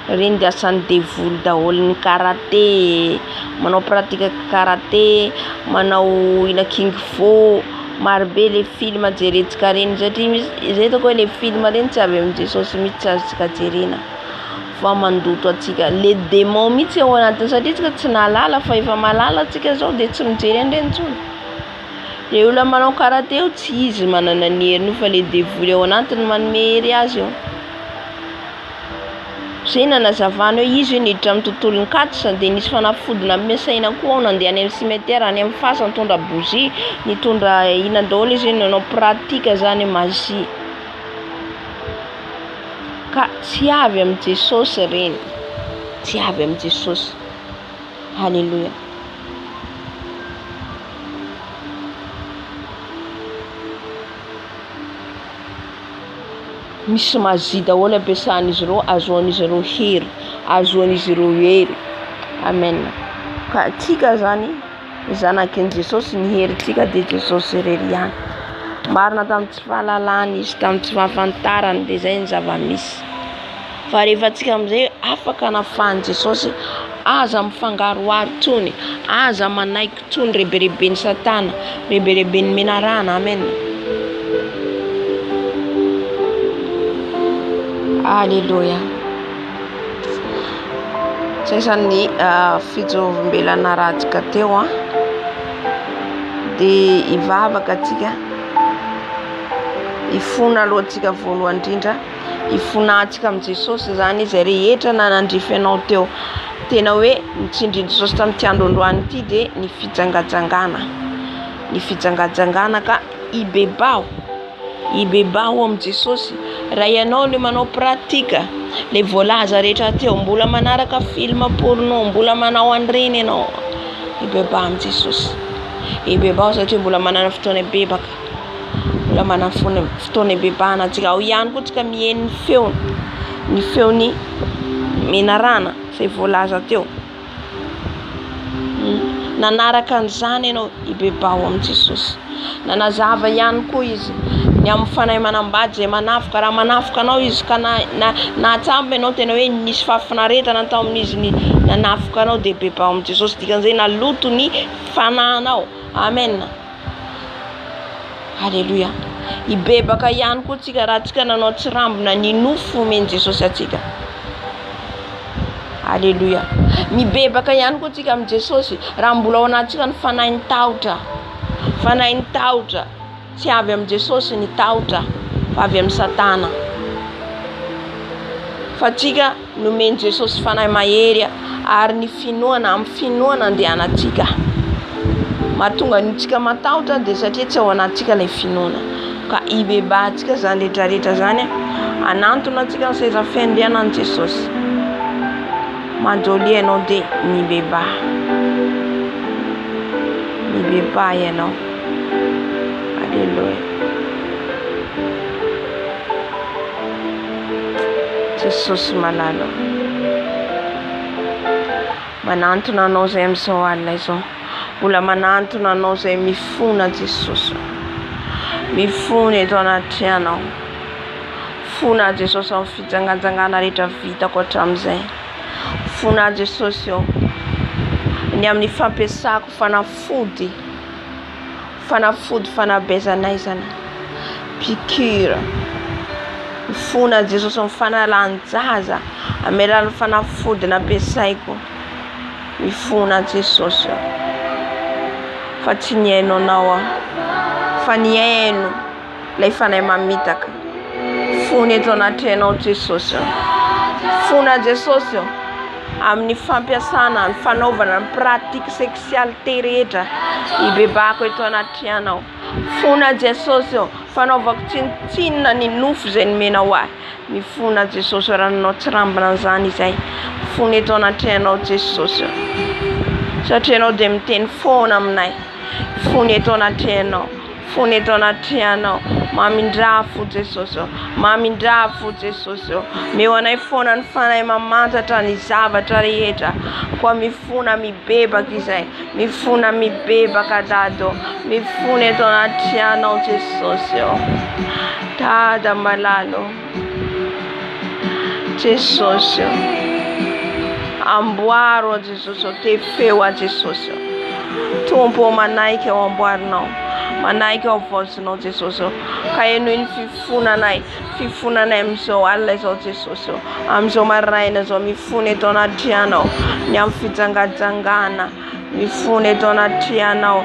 Reny de asan'ny devoly daholo ny karaté, manao pratika karaté, manao ina king fu, marobe le film jerentsika reny satria zay itako hoe le film reny tsy avy amin'i Jesosy mihitsy tsy azontsika jerena. Fa mandoto atsika le démon mihitsy ao anatiny satria tsika tsy nalala fa efa malala atsika zao de tsy mijery andreny intsony. Le olona manao karaté io tsy izy manana ny heriny fa le devoly ao anatiny manome hery azy io. Zay nanazavana hoe izy niditra amin'ny tontolon'ny katsa de nisy fanafodina mesaina koa ao nandeha any amin'ny cimetière any amin'ny fasa nitondra bougie, nitondra ina daholo izy nanao pratika zany magie. Ka tsy avy amin'i Jesosy reny. Tsy avy amin'i Jesosy. Alléluia. Misy magie daholo ampiasan'izy ireo, azohan'izy ireo hery, azohan'izy ireo hery. Amen. Ka tsika zany zanakin'i Jesosy ny herintsika de Jesosy irery ihany. Marina tamin'ny tsy fahalalany izy, tamin'ny tsy fahafantarany de zay ny zava-misy. Fa rehefa atsika amin'izay afaka anafahan'i Jesosy, aza mifangaroharo tsony, aza manaiky tsony rebereben'ny Satana, rebereben'ny menarana. Amen. Alléluia. Zay zany fijovimbelana ratsika teo de ivavaka atsika. Ifona aloha atsika voalohany indrindra, ifonantsika amin'i Jesosy zany izay rehetra nanandrify anao teo. Tena hoe nitsindrin'i Jesosy tamin'ity androandroany ity de ny fijangajangana. Ny fijangajangana ka ibebao amin'i Jesosy. Raha ianao le manao pratika le voalaza rehetra teo, mbola manaraka film porno, mbola manao an'ireny ianao, ibebao amin'i Jesosy. Ibebao satria mbola manana fotoana bebaka. Mbola manana fotoana ibebahana atsika. Ao ihany koa tsika mihaino ny feony menarana izay voalaza teo. Nanaraka an'izany ianao, ibebao amin'i Jesosy. Nanazava ihany koa izy ny amin'ny fanahy manambady zay manafika. Raha manafika anao izy ka na atsamby ianao tena hoe nisy fahafinaretana tao amin'izy ny nanafika anao de ibebao amin'i Jesosy. Dikan'izay naloto ny fanahinao. Amen. Alléluia. Ibebaka ihany koa tsika raha tsika nanao tsirambina ny nofo omen'i Jesosy atsika. Alléluia. Mibebaka ihany koa tsika amin'i Jesosy raha mbola ao anatsika ny fanahin'ny tahotra. Fanahin'ny tahotra. tsy avy amin'ny Jesosy ny tahotra fa avy amin'ny Satana. Fa tsika nomeny Jesosy fanahy mahery ary ny finoana amin'ny finoana andehanantsika. Mahatonga nitsika matahotra dia satria tsy ao anatsika ilay finoana. Ka ibebahantsika zany rehetrarehetra zany anantona antsika ny seza fiandrianan'i Jesosy. Manjoly ianao dia mibebaha. Mibebaha ianao. Alléluia. Jesosy malala. Manantona anao zay amin'izao alina izao. Mbola manantona anao zay mifona Jesosy. Mifona eto anaty anao. Fona Jesosy amin'ny fijangajangana rehetra vitako hatramin'izay. Fona Jesosy eo. Ny amin'ny fampiasako fanafody fanabezanaizana. Piqûre. Fona Jesosy amin'ny fanalan-jaza amin'ny alalan'ny fanafody nampiasaiko. Mifona Jesosy eo. Fa tsy ny haino anao fa ny haino ilay fanahy mamitaka. Fona eto anaty anao Jesosy eo. Fona Jesosy eo amin'ny fampiasana ny fanaovana ny pratique sexualité rehetra ibebako eto anaty anao. Fona Jesosy eo fanaovako tsinotsinona ny nofo izay nomenao ahy. Mifona Jesosy ranonao tsy rambina izany izay. Fona eto anaty anao Jesosy eo. Satria anao dia miteny foana aminay. Fona eto anaty anao. Fona eto anaty anao. Mamindrafo Jesosy eo. Mamindrafo Jesosy eo. Meo anay foana ny fanahy mamantatra ny zavatra rehetra. Koa mifona mibebaka izay. Mifona mibebaka dado. Mifona eto anaty anao Jesosy eo. Dada malalo. Jesosy eo. Amboaro a Jesosy eo. Te feo a Jesosy eo. Tompo manaiky ao amboarinao. Manaiky ao vozinao Jesosy eo. Ka eno ny fifonanay amin'izao alina izao Jesosy eo. Amin'izao maraina izao mifona eto anaty anao. Ny amin'ny fijangajangana. Mifona eto anaty anao.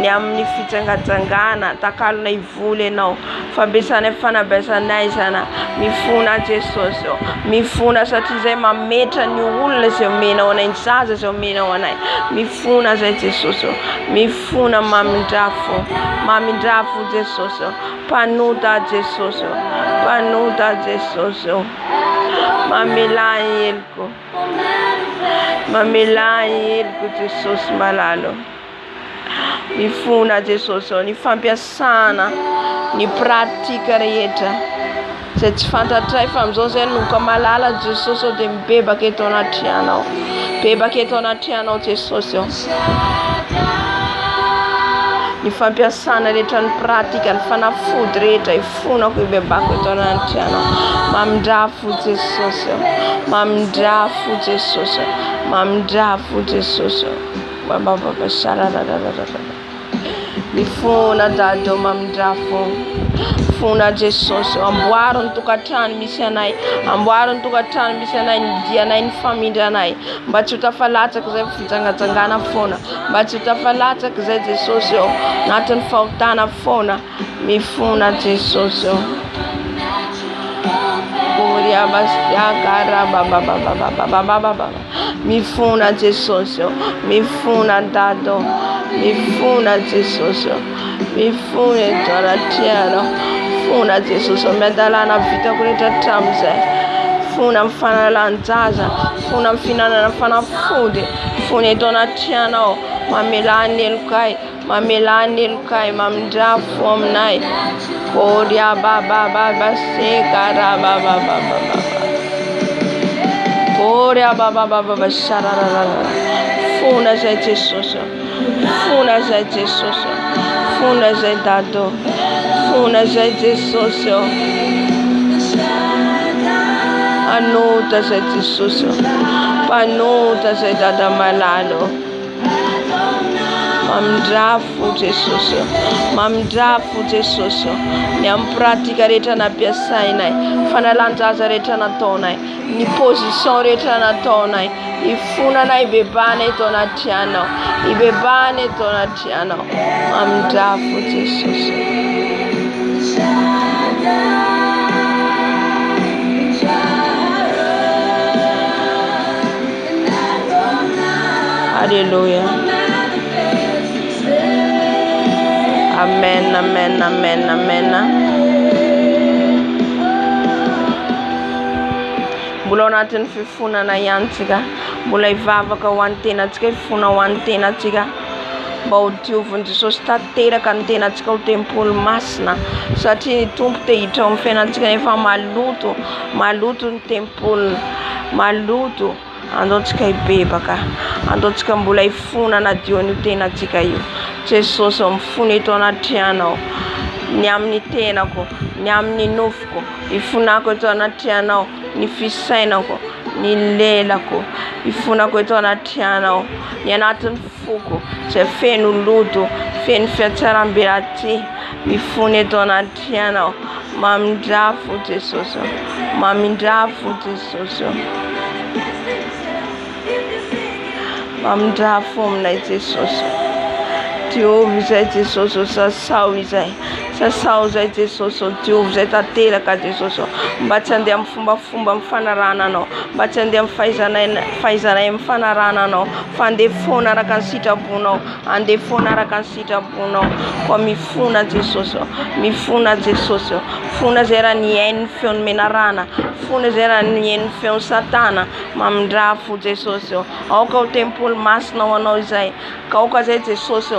Ny amin'ny fijangajangana takalona ivoly ianao. Fampiasana fanabezanaizana. Mifona Jesosy eo. Mifona satria izay mametra ny olona izay omenao anay. Ny zaza izay omenao anay. Mifona zay Jesosy eo. Mifona mamindrafo. Mamindrafo Jesosy eo. Panota Jesosy eo. Panota Jesosy eo. Mamelany elko. Mamelany elko Jesosy malalo. Mifona Jesosy eo. Ny fampiasana ny pratika rehetra zay tsy fantatray fa amin'izao zay noka malala Jesosy eo dia mibebaka eto anaty anao. Bebaka eto anaty anao Jesosy eo. Ny fampiasana rehetra ny pratika ny fanafody rehetra ifonako ibebako eto anaty anao. Mamindrafo Jesosy eo. Mamindrafo Jesosy eo. Mamindrafo Jesosy eo. Bababa shararararara. Mifona dado mamindrafo. Fona Jesosy eo. Amboaro ny tokantrano misy anay. Amboaro ny tokantrano misy anay. Ny dianay ny famindranay. Mba tsy ho tafalatsaka izay fijangajangana foana. Mba tsy ho tafalatsaka izay Jesosy eo. Anatin'ny fahotana foana. Mifona Jesosy eo. Mifona Jesosy eo. Mifona dado. Mifona Jesosy eo. Mifona eto anaty anao. Fona Jesosy eo. Miadalana vitako rehetra hatramin'izay. Fona amin'ny fanalan-jaza. Fona amin'ny fihinanana fanafody. Fona eto anaty anao. Mamelany elokay. Mamelany elokay. Mamindrafo aminay. Koria baba sekara baba. Koria baba sharararara. Fona zay Jesosy eo. Fona zay Jesosy eo. Fona zay dado. Fona zay Jesosy eo. Anota zay Jesosy eo. Panota zay dada malalo. Mamindrafo Jesosy eo. Mamindrafo Jesosy eo. Ny amin'ny pratika rehetra nampiasainay. Fanalan-jaza rehetra nataonay. Ny position rehetra nataonay. Ifonanay ibebana eto anaty anao. Ibebana eto anaty anao. Mamindrafo Jesosy eo. Alléluia. Amen, amen, amen, amen. Mbola anatin'ny fifonana ihany tsika, mbola hivavaka ho an'ny tenantsika, hifona ho an'ny tenantsika mba ho diovin' Jesosy tanteraka ny tenantsika ho tempolo masina, satria ny tompo te hiditra ao amin'ny fiainantsika nefa maloto ny tempolo, maloto. Andaontsika hibebaka, andaontsika mbola hifona nadio ny tenantsika io. Jesosy mifona eto anaty anao, ny amin'ny tenako, ny amin'ny nofoko, hifonako eto anaty anao, ny fisainako, ny lelako, hifonako eto anaty anao, ny anatin'ny foko, izay feno loto, feno fiatsaram-belaty, hifona eto anaty anao. Mamindrafo Jesosy, mamindrafo Jesosy, mamindrafo aminay Jesosy. Diovy izay Jesosy, sasao izay, sasao izay Jesosy, diovy izay tanteraka Jesosy, mba tsy handeha amin'ny fombafomba mifanarana anao, mba tsy handeha amin'ny fahaizanay mifanarana anao, fa handeha foana araka ny sitrabonao, handeha foana araka ny sitrabonao. Koa mifona Jesosy, mifona Jesosy, fona izay raha ny hainy feon'ny menarana, fona izay raha ny hainy feon'ny Satana. Mamindrafo Jesosy, aoka ho tempolo masina ho anao izay, ka aoka izay Jesosy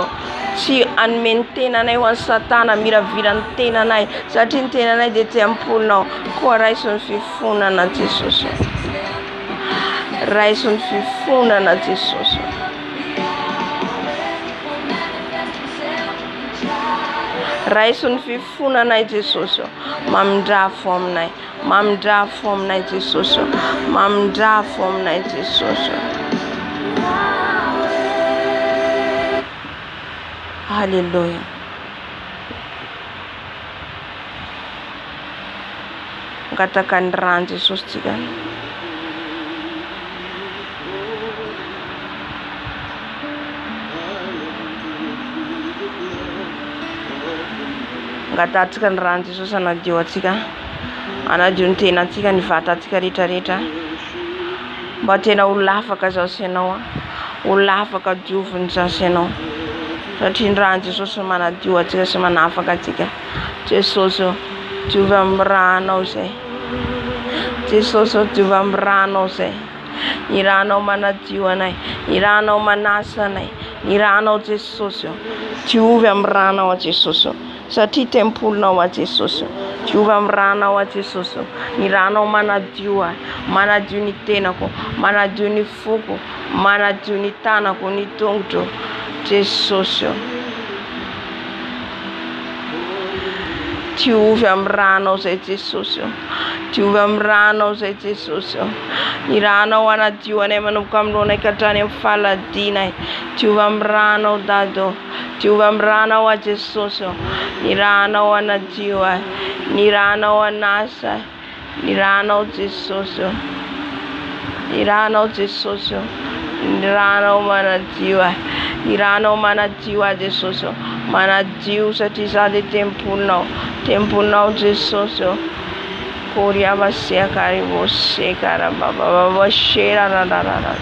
tsy hanome ny tenanay ho an'ny Satana, miravirany tenanay, satria ny tenanay dia tempolinao. Koa raiso ny fifonana Jesosy, raiso ny fifonana Jesosy, raiso ny fifonanay Jesosy. Mamindrafo aminay, mamindrafo aminay Jesosy, mamindrafo aminay Jesosy. Alléluia. Ngataka ny rano Jesosy tsika. Ngatatsika ny rano Jesosy anadio atsika, anadio ny tenantsika, ny vatantsika rehetrarehetra, mba tena ho lafaka zasy ianao, ho lafaka dioviny zasy ianao, satria ny rano Jesosy manadio atsika sy manafaka atsika. Jesosy diovy amin'ny ranao izay, Jesosy diovy amin'ny ranao izay, ny ranao manadio anay, ny ranao manasa anay, ny ranao Jesosy, diovy amin'ny ranao a Jesosy, satria tempolinao a Jesosy. Diovy amin'ny ranao a Jesosy, ny ranao manadio, manadio ny tenako, manadio ny foko, manadio ny tanako, ny tongotro Jesosy. Diovy amin'ny ranao izay Jesosy, diovy amin'ny ranao izay Jesosy, ny ranao anadio anay manomboka amin'ilonay ka hatrany amin'ny faladinay. Diovy amin'ny ranao Dado, diovy amin'ny ranao a Jesosy, ny ranao anadio, ny ranao anasa, ny ranao Jesosy, ny ranao Jesosy, ny ranao manadio, ny ranao manadio a Jesosy, manadio satria za dia tempolinao, tempolinao Jesosy. Koria vasia karibo sekara baba shera rarara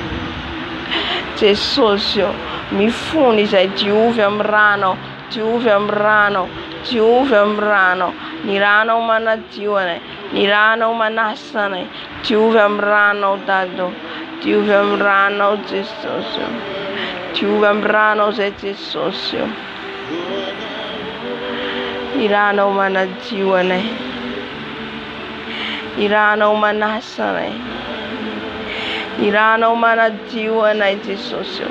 Jesosy, mifona izay diovy amin'ny ranao, diovy amin'ny ranao, diovy amin'ny ranao, ny ranao manadio anay, ny ranao manasa anay, diovy amin'ny ranao Dado, diovy amin'ny ranao Jesosy, diovy amin'ny ranao izay Jesosy, ny ranao manadio anay, ny ranao manasa anay, ny ranao manadio anay Jesosy,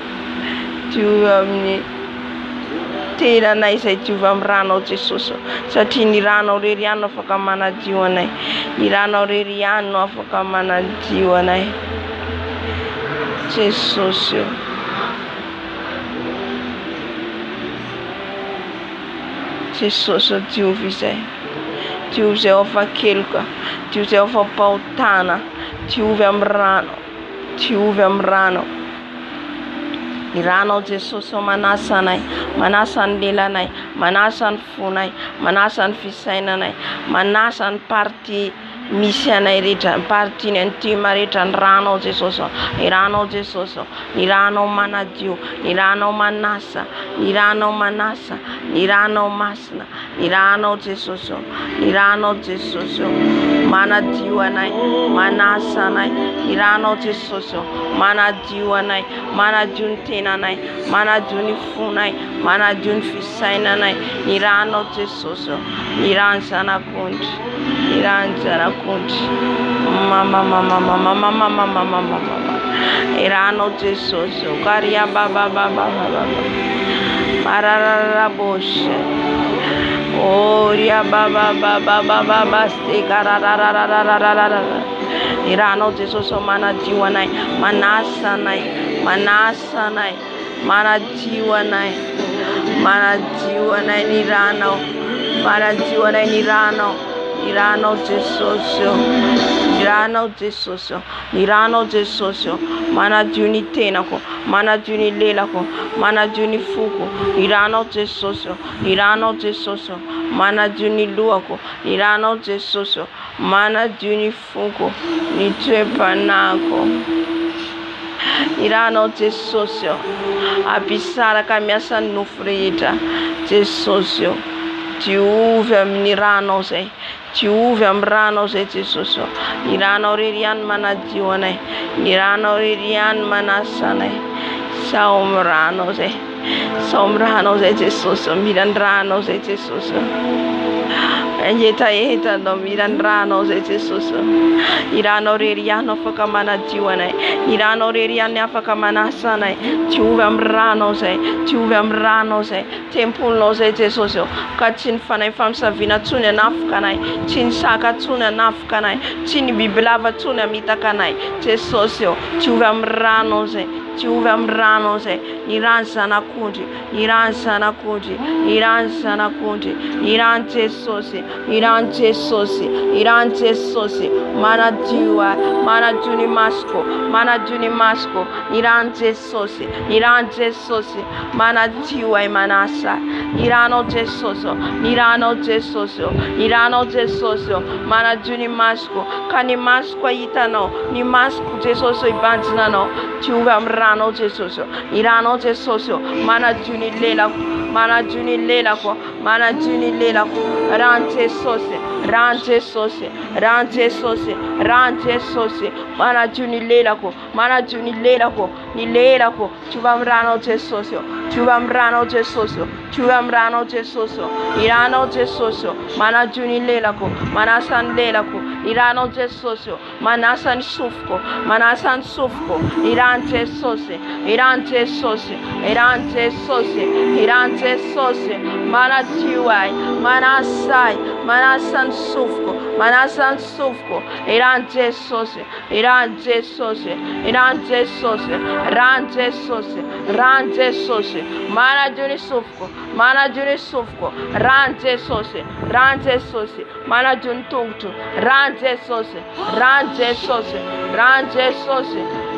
diovy amin'ny tenanay izay diovy amin'ny ranao Jesosy, satria ny ranao rery ihany no afaka manadio anay, ny ranao rery ihany no afaka manadio anay Jesosy. Jesosy diovy izay, diovy izay afa-keloka, diovy izay afa-pahotana, diovy amin'ny rano, diovy amin'ny rano, ny ranao Jesosy manasa anay, manasa ny lelanay, manasa ny fonay, manasa ny fisainanay, manasa ny parti misy anay rehetra partiny intima rehetra ny ranao Jesosy ny ranao Jesosy ny ranao manadio ny ranao manasa ny ranao manasa ny ranao masina ny ranao Jesosy ny ranao Jesosy manadio anay manasa anay ny ranao Jesosy manadio anay manadio ny tenanay manadio ny fonay manadio ny fisainanay ny ranao Jesosy ny ran'ny zanak'ondry ny ran'ny zanak'ondry ny ranao Jesosy karia baba mararaboshe oria baba stekararararararara ny ranao Jesosy manadio anay manasa anay manasa anay manadio anay ny ranao manadio anay ny ranao Jesosy ny ranao Jesosy ny ranao Jesosy manadio ny tenako manadio ny lelako manadio ny foko ny ranao Jesosy ny ranao Jesosy manadio ny lohako ny ranao Jesosy manadio ny foko ny toe-panako ny ranao Jesosy abisaraka miasa ny nofo rehetra Jesosy diovy amin'ny ranao zay diovy amin'ny ranao zay Jesosy ny ranao rery ihany manadio anay ny ranao rery ihany manasa anay sao amin'ny ranao zay Jesosy mila ny ranao zay Jesosy enyetanao mila ny ranao zay Jesosy ny ranao rery ihany afaka manadio anay ny ranao rery ihany afaka manasa anay diovy amin'ny ranao zay diovy amin'ny ranao zay tempolinao zay Jesosy ka tsy ny fanay famisaviana tsony anafika anay tsy ny saka tsony anafika anay tsy ny bibilava tsony amitaka anay Jesosy diovy amin'ny ranao zay diovy amin'ny ranao zay ny ran'ny zanak'ondry ny ran'ny zanak'ondry ny ran'ny zanak'ondry ny ran'ny Jesosy ny ran'ny Jesosy ny ran'ny Jesosy manadio ny masoko manadio ny masoko ny ran'ny Jesosy ny ran'ny Jesosy manadio ay manasa ny ranao Jesosy ny ranao Jesosy ny ranao Jesosy manadio ny masoko ka ny masoko hitanao ny masoko Jesosy ibanjinanao diovy amin'ny ranao Jesosy ny ranao Jesosy manadio ny lelako manadio ny lelako manadio ny lelako ran Jesosy ran Jesosy ran Jesosy ran Jesosy manadio ny lelako manadio ny lelako diovy amin'ny ranao Jesosy diovy amin'ny ranao Jesosy diovy amin'ny ranao Jesosy ny ranao Jesosy manadio ny lelako manasa ny lelako ny ranao Jesosy manasa ny sofoko ny ran Jesosy ny ran Jesosy ny ran Jesosy ny ran Jesosy manadio ay manasa ny sofoko ny ran Jesosy ny ran Jesosy ny ran Jesosy ran Jesosy ran Jesosy manadio ny sofoko ran Jesosy manadio ny tongotro ran Jesosy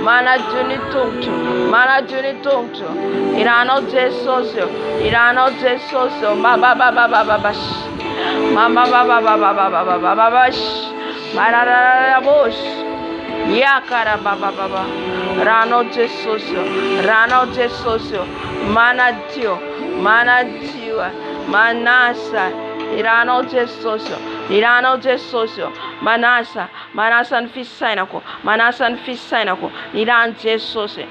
manadio ny tongotro ny ranao Jesosy yakara baba ranao Jesosy manadio manasa ny ranao Jesosy manasa ny fisainako ny ran Jesosy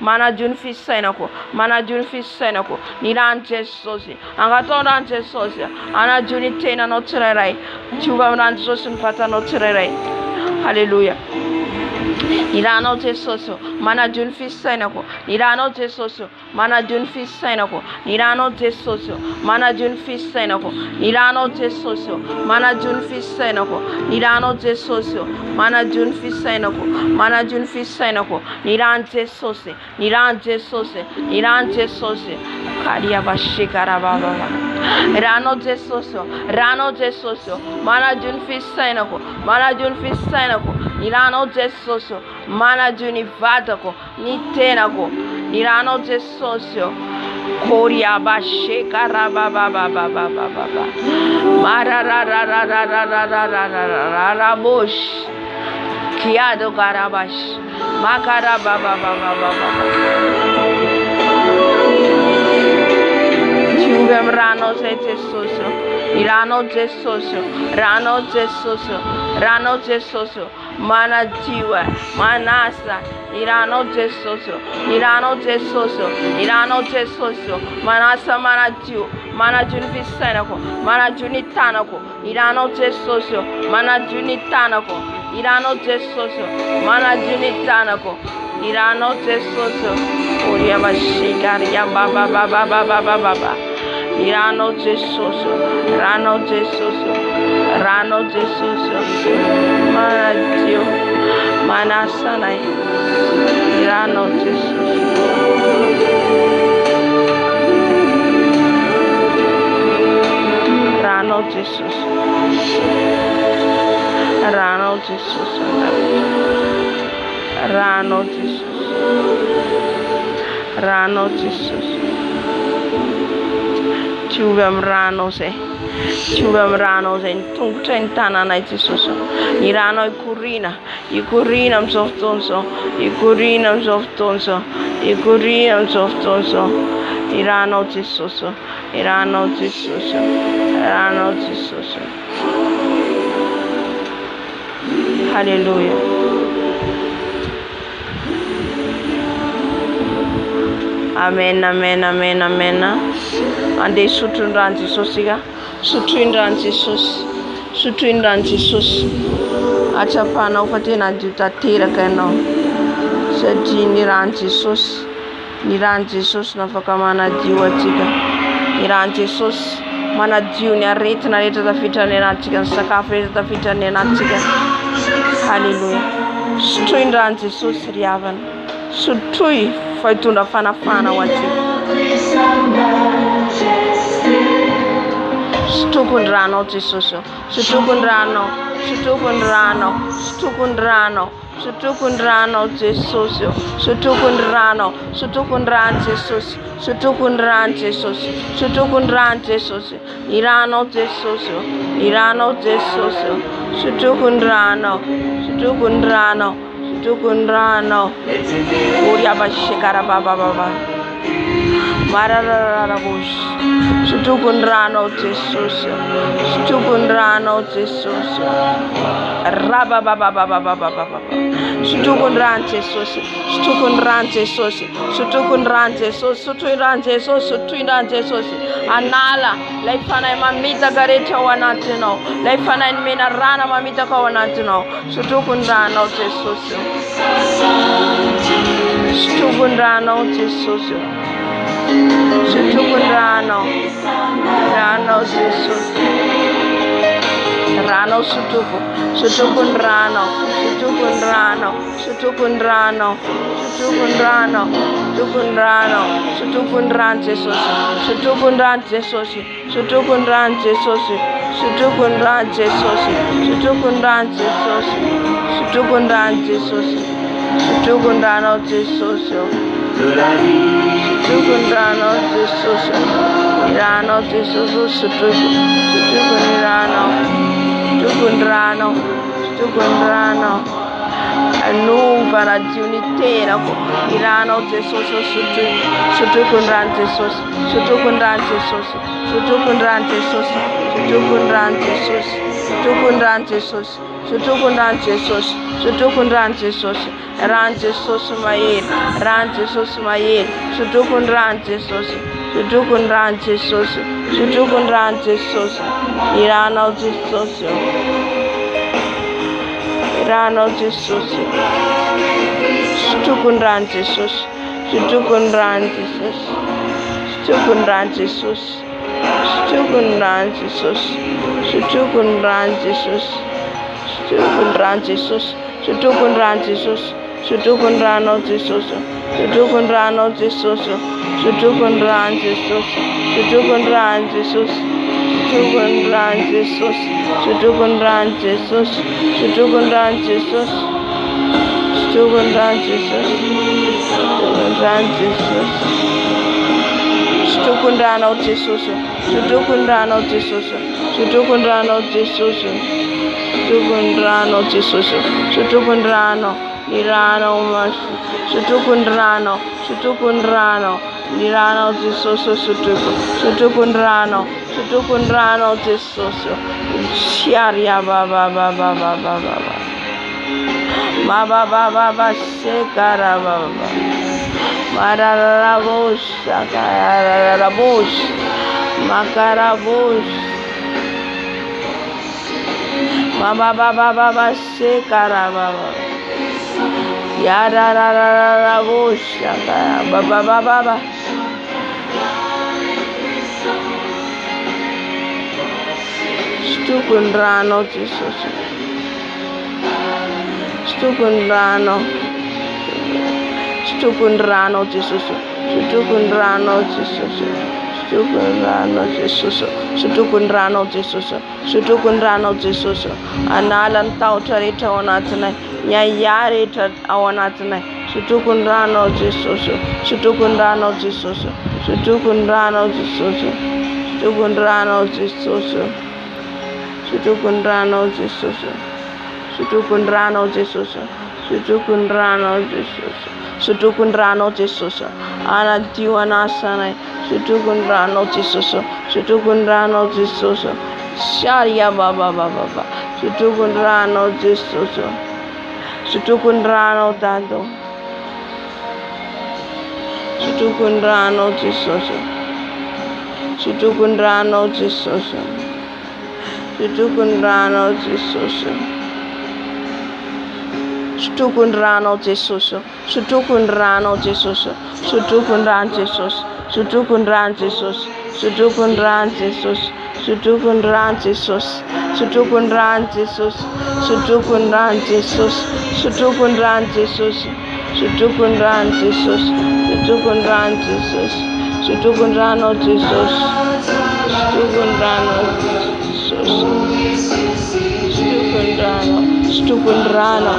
manadio ny fisainako ny ran Jesosy angatao ran Jesosy anadio ny tenanao tsirairay diovy amin'ny ran Jesosy ny vatanao tsirairay haleluya ny ranao Jesosy manadio ny fisainako ny ranao Jesosy manadio ny fisainako ny ranao Jesosy manadio ny fisainako ny ranao Jesosy manadio ny fisainako ny ranao Jesosy manadio ny fisainako ny ran Jesosy karia bashikara baba ranao Jesosy manadio ny fisainako ny ranao Jesosy manadio ny vatako ny tenako ny ranao Jesosy Koria bashe karaba ba ba ba ba ba ba ba. Mara ra ra ra ra ra ra ra ra ra ra ra bosh. Kiado karabash. Makara ba ba ba ba ba ba. Ciuvem rano sete soso. Irano jesoso. Rano jesoso. Rano jesoso. Mana jiwa. Manasa. Irano jesoso. Irano jesoso. Irano jesoso. Manasa manajiu. Manajuni visenako. Manajuni tanako. Irano jesoso. Manajuni tanako. Irano jesoso. Manajuni tanako. Irano jesoso. Oria bashikari ya ba ba ba ba ba ba ba ba. Irano jesoso. Rano jesoso. Rano jesoso. Manajiu. Manasanai. Irano jesoso. Rano jesoso. Rano jesoso. Rano jesoso. Rano jesoso. Ciuvem rano se. Ciuvem rano se. Tung centana na jesoso. Irano ikurina. Ikurina msoftonso. Ikurina msoftonso. Ikurina msoftonso. Irano jesoso. Irano jesoso. Irano jesoso. Hallelujah. Amen, amen, amen, amen. Ande sutundran Jesus ga. Sutundran Jesus. Sutundran Jesus. Acha pana ufatina juta tira kano. Saji niran Jesus. Niran Jesus na fakamana jiwa chiga. Niran Jesus. Mana jiu ni arete na rete tafita ni nachiga. Sakafu rete tafita ni nachiga. Hallelujah. Sutundran Jesus riavan. Sutui faitunda fana fana wachi. Stukundrano Jesus. Stukundrano. Stukundrano. Stukundrano. Stukundrano Jesus. Stukundrano. Stukundran Jesus. Stukundran Jesus. Stukundran Jesus. Irano Jesus. Irano Jesus. Stukundrano. Stukundrano. Stukundrano. Uria bashikara baba baba. Mararara bush. Stukundrano Jesus. Stukundrano Jesus. Raba baba baba baba baba. Stukundran Jesus. Stukundran Jesus. Stukundran Jesus. Stukundran Jesus. Stukundran Jesus. Anala. Laifana mamita gareta wanatino. Laifana mina rana mamita ka wanatino. Stukundrano Jesus. Stukundrano Jesus. Stukundrano. Rano Jesus. Rano sutuku. Stukundrano. Stukundrano. Stukundrano. Stukundrano. Stukundrano. Stukundran Jesus. Stukundran Jesus. Stukundran Jesus. Stukundran Jesus. Stukundran Jesus. Stukundran Jesus. Stukundrano Jesus. Stukundrano Jesus. Irano Jesus. Stukundrano. Stukundrano. Stukundrano. Nuova unitera Irano Jesus. Stukundrano Jesus. Stukundrano Jesus. Stukundrano Jesus. Stukundrano Jesus. Stukundrano Jesus. Stukundrano Jesus. Stukundrano Jesus. Ran Jesus Mayer. Ran Jesus Mayer. Stukundrano Jesus. Stukundrano Jesus. Stukundrano Jesus. Irano Jesus. Irano Jesus. Stukundrano Jesus. Stukundrano Jesus. Stukundrano Jesus. Stukundrano Jesus. Stukundrano Jesus. Stukundrano Jesus. Stukundrano Jesus. Stukundrano Jesus. Stukundrano Jesus. Stukundrano Jesus. Stukundrano Jesus. Stukundrano Jesus. Stukundrano Jesus. Stukundrano Jesus. Stukundrano Jesus. Stukundrano Jesus. Shutukundrano Jesus. Shutukundrano Jesus. Shutukundrano Jesus. Shutukundrano Jesus. Shutukundrano. Nirano mas. Shutukundrano. Shutukundrano. Nirano Jesus. Shutukundrano. Shutukundrano Jesus. Sharia baba baba baba baba. Baba baba baba sekara baba. Mararabush, Makarabush, Makarabush, Baba Baba Baba Sekara Baba, Yararabush, Baba Baba Baba. Stukundrano Jesus, Stukundrano. Stukundrano Jesus, Stukundrano Jesus, Stukundrano Jesus, Stukundrano Jesus, Stukundrano Jesus. Analan tautarita wanatane, nyayarita awanatane. Stukundrano Jesus, Stukundrano Jesus, Stukundrano Jesus, Stukundrano Jesus, Stukundrano Jesus, Stukundrano Jesus. Shutukundrano Jesus. Shutukundrano Jesus. Ana diwana sana. Shutukundrano Jesus. Shutukundrano Jesus. Sharia baba baba. Shutukundrano Jesus. Shutukundrano dado. Shutukundrano Jesus. Shutukundrano Jesus. Shutukundrano Jesus. Shutukundrano Jesus, Shutukundrano Jesus, Shutukundran Jesus, Shutukundran Jesus, Shutukundran Jesus, Shutukundran Jesus, Shutukundran Jesus, Shutukundran Jesus, Shutukundran Jesus, Shutukundran Jesus, Shutukundran Jesus, Shutukundrano Jesus, Shutukundrano Jesus, Shutukundrano. Stukundrano, Stukundrano,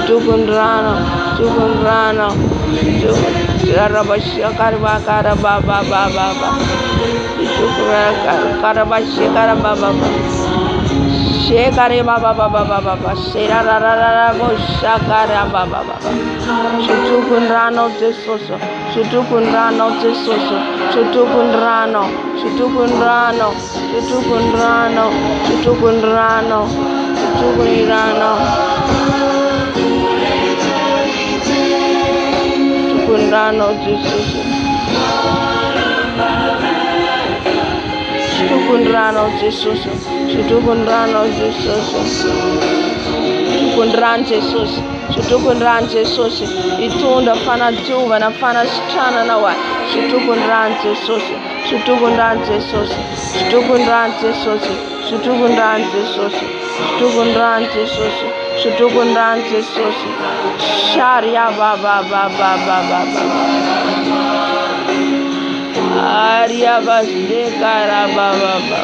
Stukundrano, Stukundrano, Karabakara Baba Baba, Karabashikara Baba, Shekare Baba Baba Baba, Shera Shakara Baba Baba, Stukundrano Jesus, Stukundrano Jesus, Stukundrano, Stukundrano, Stukundrano, Stukundrano. Shutukundrano, Shutukundrano Jesus, Shutukundrano Jesus, Shutukundrano Jesus, Shutukundran Jesus, Shutukundran Jesus, Itunda fana tuva na fana strana na wa, Shutukundran Jesus, Shutukundran Jesus, Shutukundran Jesus, Shutukundran Jesus. Shutukundran Jesus, Shutukundran Jesus, Sharia Baba Baba Baba Baba, Arya Basekara Baba Baba,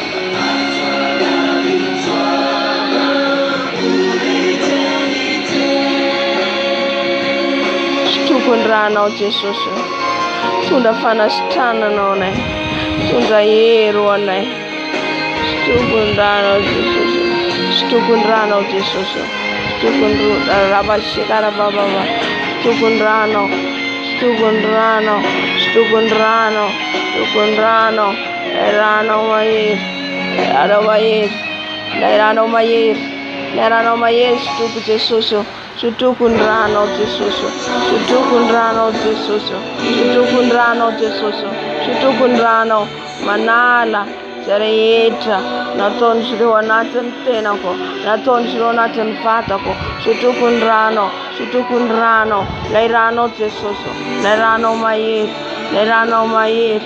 Shutukundrano Jesus, Tunda fana stana none, Tunda yero ne, Shutukundrano Jesus. Stukundrano Jesus, Stukundrano Rabashikara Baba, Stukundrano, Stukundrano, Stukundrano, Stukundrano, Erano Mayer, Arawayer, Lerano Mayer, Lerano Mayer, Stuku Jesus, Stukundrano Jesus, Stukundrano Jesus, Stukundrano Jesus, Stukundrano Manala. Zareta, naton shiro naten tenako, naton shiro naten fatako, Shutukundrano, Shutukundrano, Leirano Jesus, Lerano Mayer, Lerano Mayer.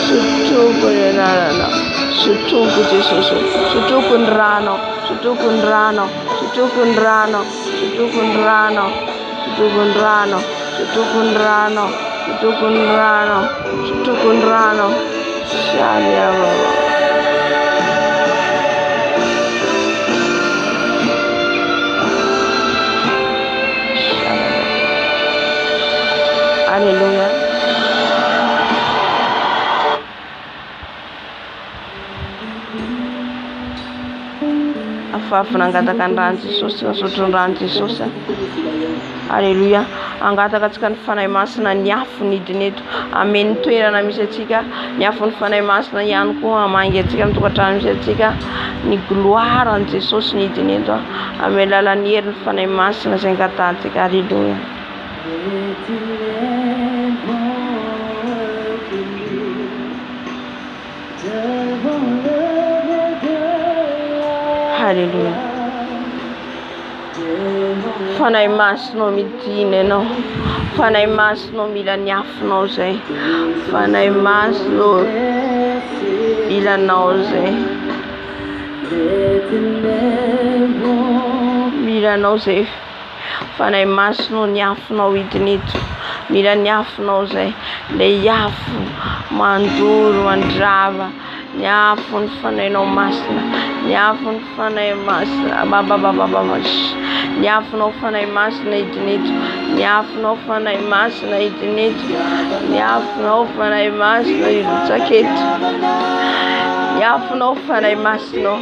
Shutukundrano, Shutuku Jesus, Shutukundrano, Shutukundrano, Shutukundrano, Shutukundrano, Shutukundrano. Shutukundrano, Shutukundrano, Shutukundrano, Sharia Baba. Nangataka ny rano Jesosy, nasotro ny rano Jesosy. Alléluia. Angataka antsika ny fanahy masina ny afo nidiny eto. Amen. Ny toerana misy atsika, ny afo ny fanahy masina ihany koa hamangy atsika ny tokantrano misy atsika. Ny gloire an Jesosy nidiny eto. Amen. Lalan'ny hery ny fanahy masina izay angatantsika. Alléluia. Alléluia. Fanahy masinao midina ianao. Fanahy masinao mila ny afonao zay. Fanahy masinao ilanao zay. Milanao zay. Fanahy masinao ny afonao hidiny eto. Mila ny afonao zay. Le afo mandoro mandrava. Ny afo ny fanahinao masina. Ny afo ny fanahy masina. Ny afonao fanahy masina hidiny eto. Ny afonao fanahy masina hidiny eto. Ny afonao fanahy masina hirotsaka eto. Ny afonao fanahy masinao.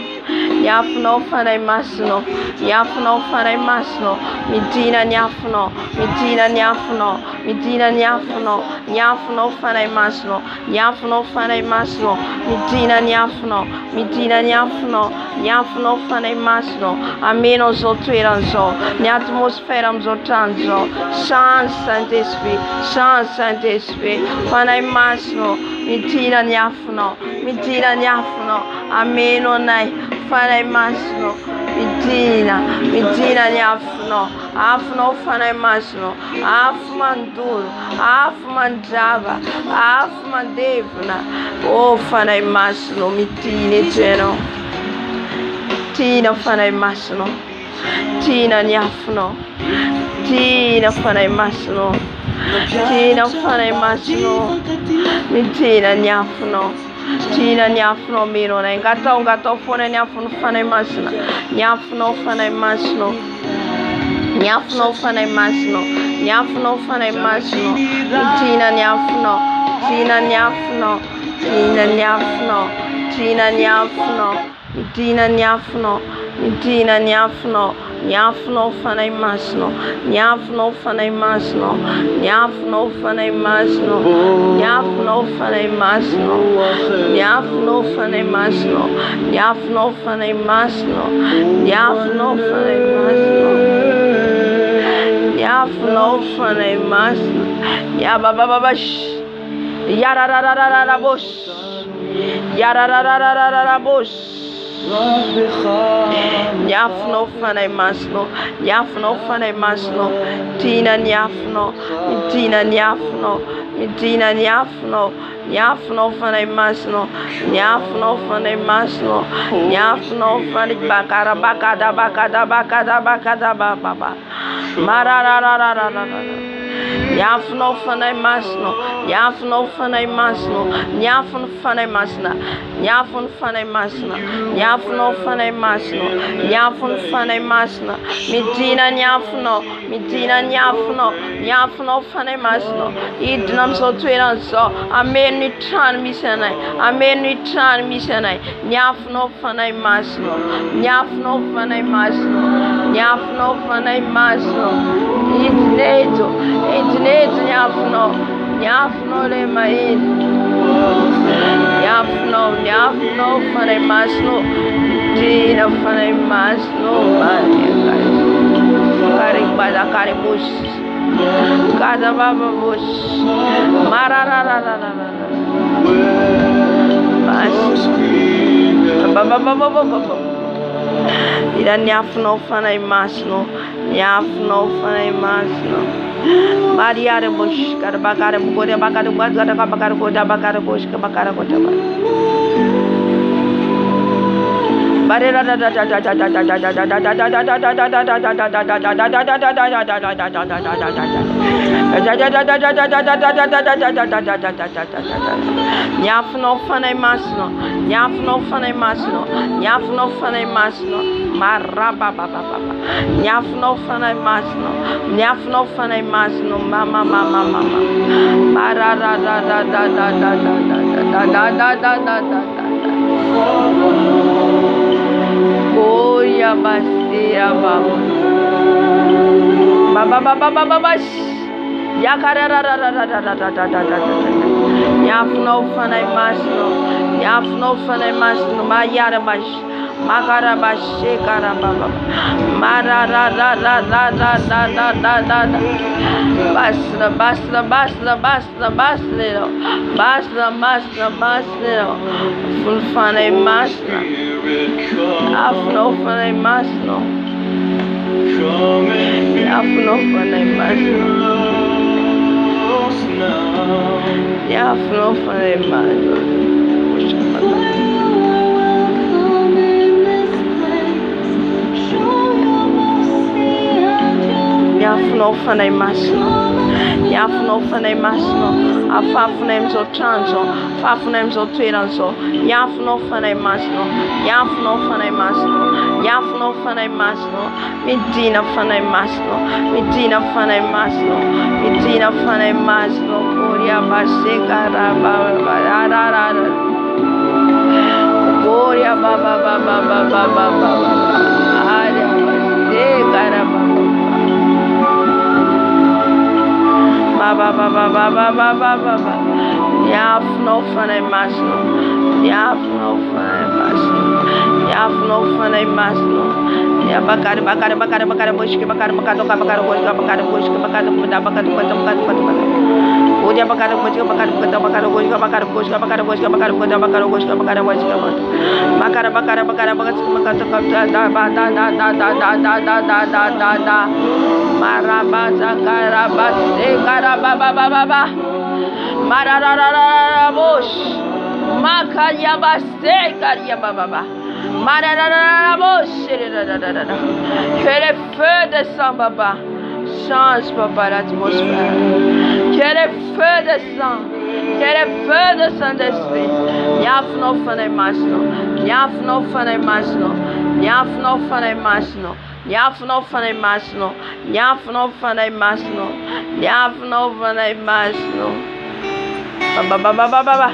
Ny afonao fanahy masinao. Ny afonao fanahy masinao. Midina ny afonao. Midina ny afonao. Midina ny afonao. Ny afonao fanahy masinao. Ny afonao fanahy masinao. Midina ny afonao. Midina ny afonao. Ny afonao fanahy masinao. Amenao zao toeran'izao. Ny atmosphère amin'izao trano zao. Change Saint-Esprit. Change Saint-Esprit. Fanahy masinao. Midina ny afonao. Midina ny afonao. Amenao nay. Fanahy masinao. Midina ny afonao. Afonao fanahy masinao. Afo mandoro. Afo mandrava. Afo mandevona. Oh fanahy masinao. Midina eto ianao. Tina fanahy masinao. Tina ny afonao. Tina fanahy masinao. Tina fanahy masinao. Midina ny afonao. Tina ny afonao menao nay. Ngatao foana ny afonao fanahy masina. Ny afonao fanahy masinao. Ny afonao fanahy masinao. Ny afonao fanahy masinao. Tina ny afonao. Tina ny afonao. Tina ny afonao. Tina ny afonao. Tina ny afonao. Tina ny afonao. Ny afonao fanahy masinao. Ny afonao fanahy masinao. Ny afonao fanahy masinao. Ny afonao fanahy masinao. Ny afonao fanahy masinao. Ny afonao fanahy masinao. Ny afonao fanahy masinao. Ny afonao fanahy masinao. Ya bababash. Yarararararabosh. Yarararararabosh. Ny afonao fanahy masinao. Ny afonao fanahy masinao. Tina ny afonao. Midina ny afonao. Midina ny afonao. Ny afonao fanahy masinao. Ny afonao fanahy masinao. Ny afonao fanahy bakada baba. Marararararara. Ny afonao fanahy masinao. Ny afonao fanahy masinao. Ny afonao fanahy masina. Ny afonao fanahy masina. Ny afonao fanahy masinao. Ny afonao fanahy masina. Midina ny afonao. Midina ny afonao. Ny afonao fanahy masinao. Hidina amin'izao toeran'izao. Ameno ny trano misy anay. Ameno ny trano misy anay. Ny afonao fanahy masinao. Ny afonao fanahy masinao. Ny afonao fanahy masinao. Hidina ny afonao. Ny afonao le mahiny. Ny afonao fanahy masinao. Tina fanahy masinao. Kare bush. Kada baba bush. Marararararara. Baba. Ila ny afonao fanahy masinao. Ny afonao fanahy masinao. Maria bush. Kada bakare bugoria bakare bugoria kada bakare goda bakare bush bakare goda. Ny afonao fanahy masinao. Ny afonao fanahy masinao. Ny afonao fanahy masinao. Marababa. Ny afonao fanahy masinao. Ny afonao fanahy masinao. Mama. Goya Que les feux descendent, Papa. Change, Papa, l'atmosphère. Que les feux descendent. Que les feux de Saint-Esprit. Yafno fane masno. Yafno fane masno. Yafno fane masno. Yafno fane masno. Yafno fane masno. Yafno fane masno. Baba.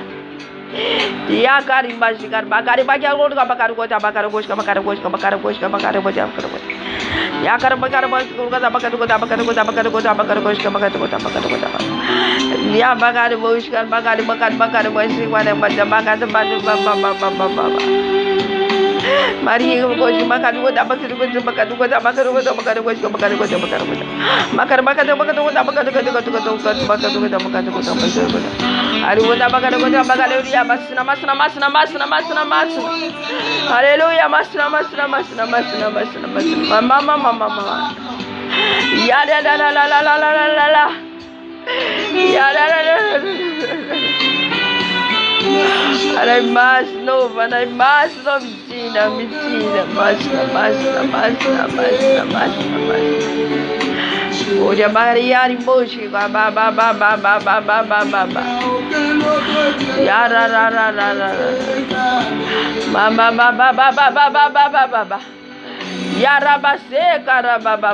Ya karimba shikar bakari bakya lord ka bakar goja ya kar bakar goja ya bakar bosh kar bakar bosh baba Mari goja bakar goja Hallelujah, masna. Mama. Ya la. Ya la. Alay masno, mitina, masna. Oja Maria Riboshi, ba. Ya ra. Mama. Ya rabase karaba ba.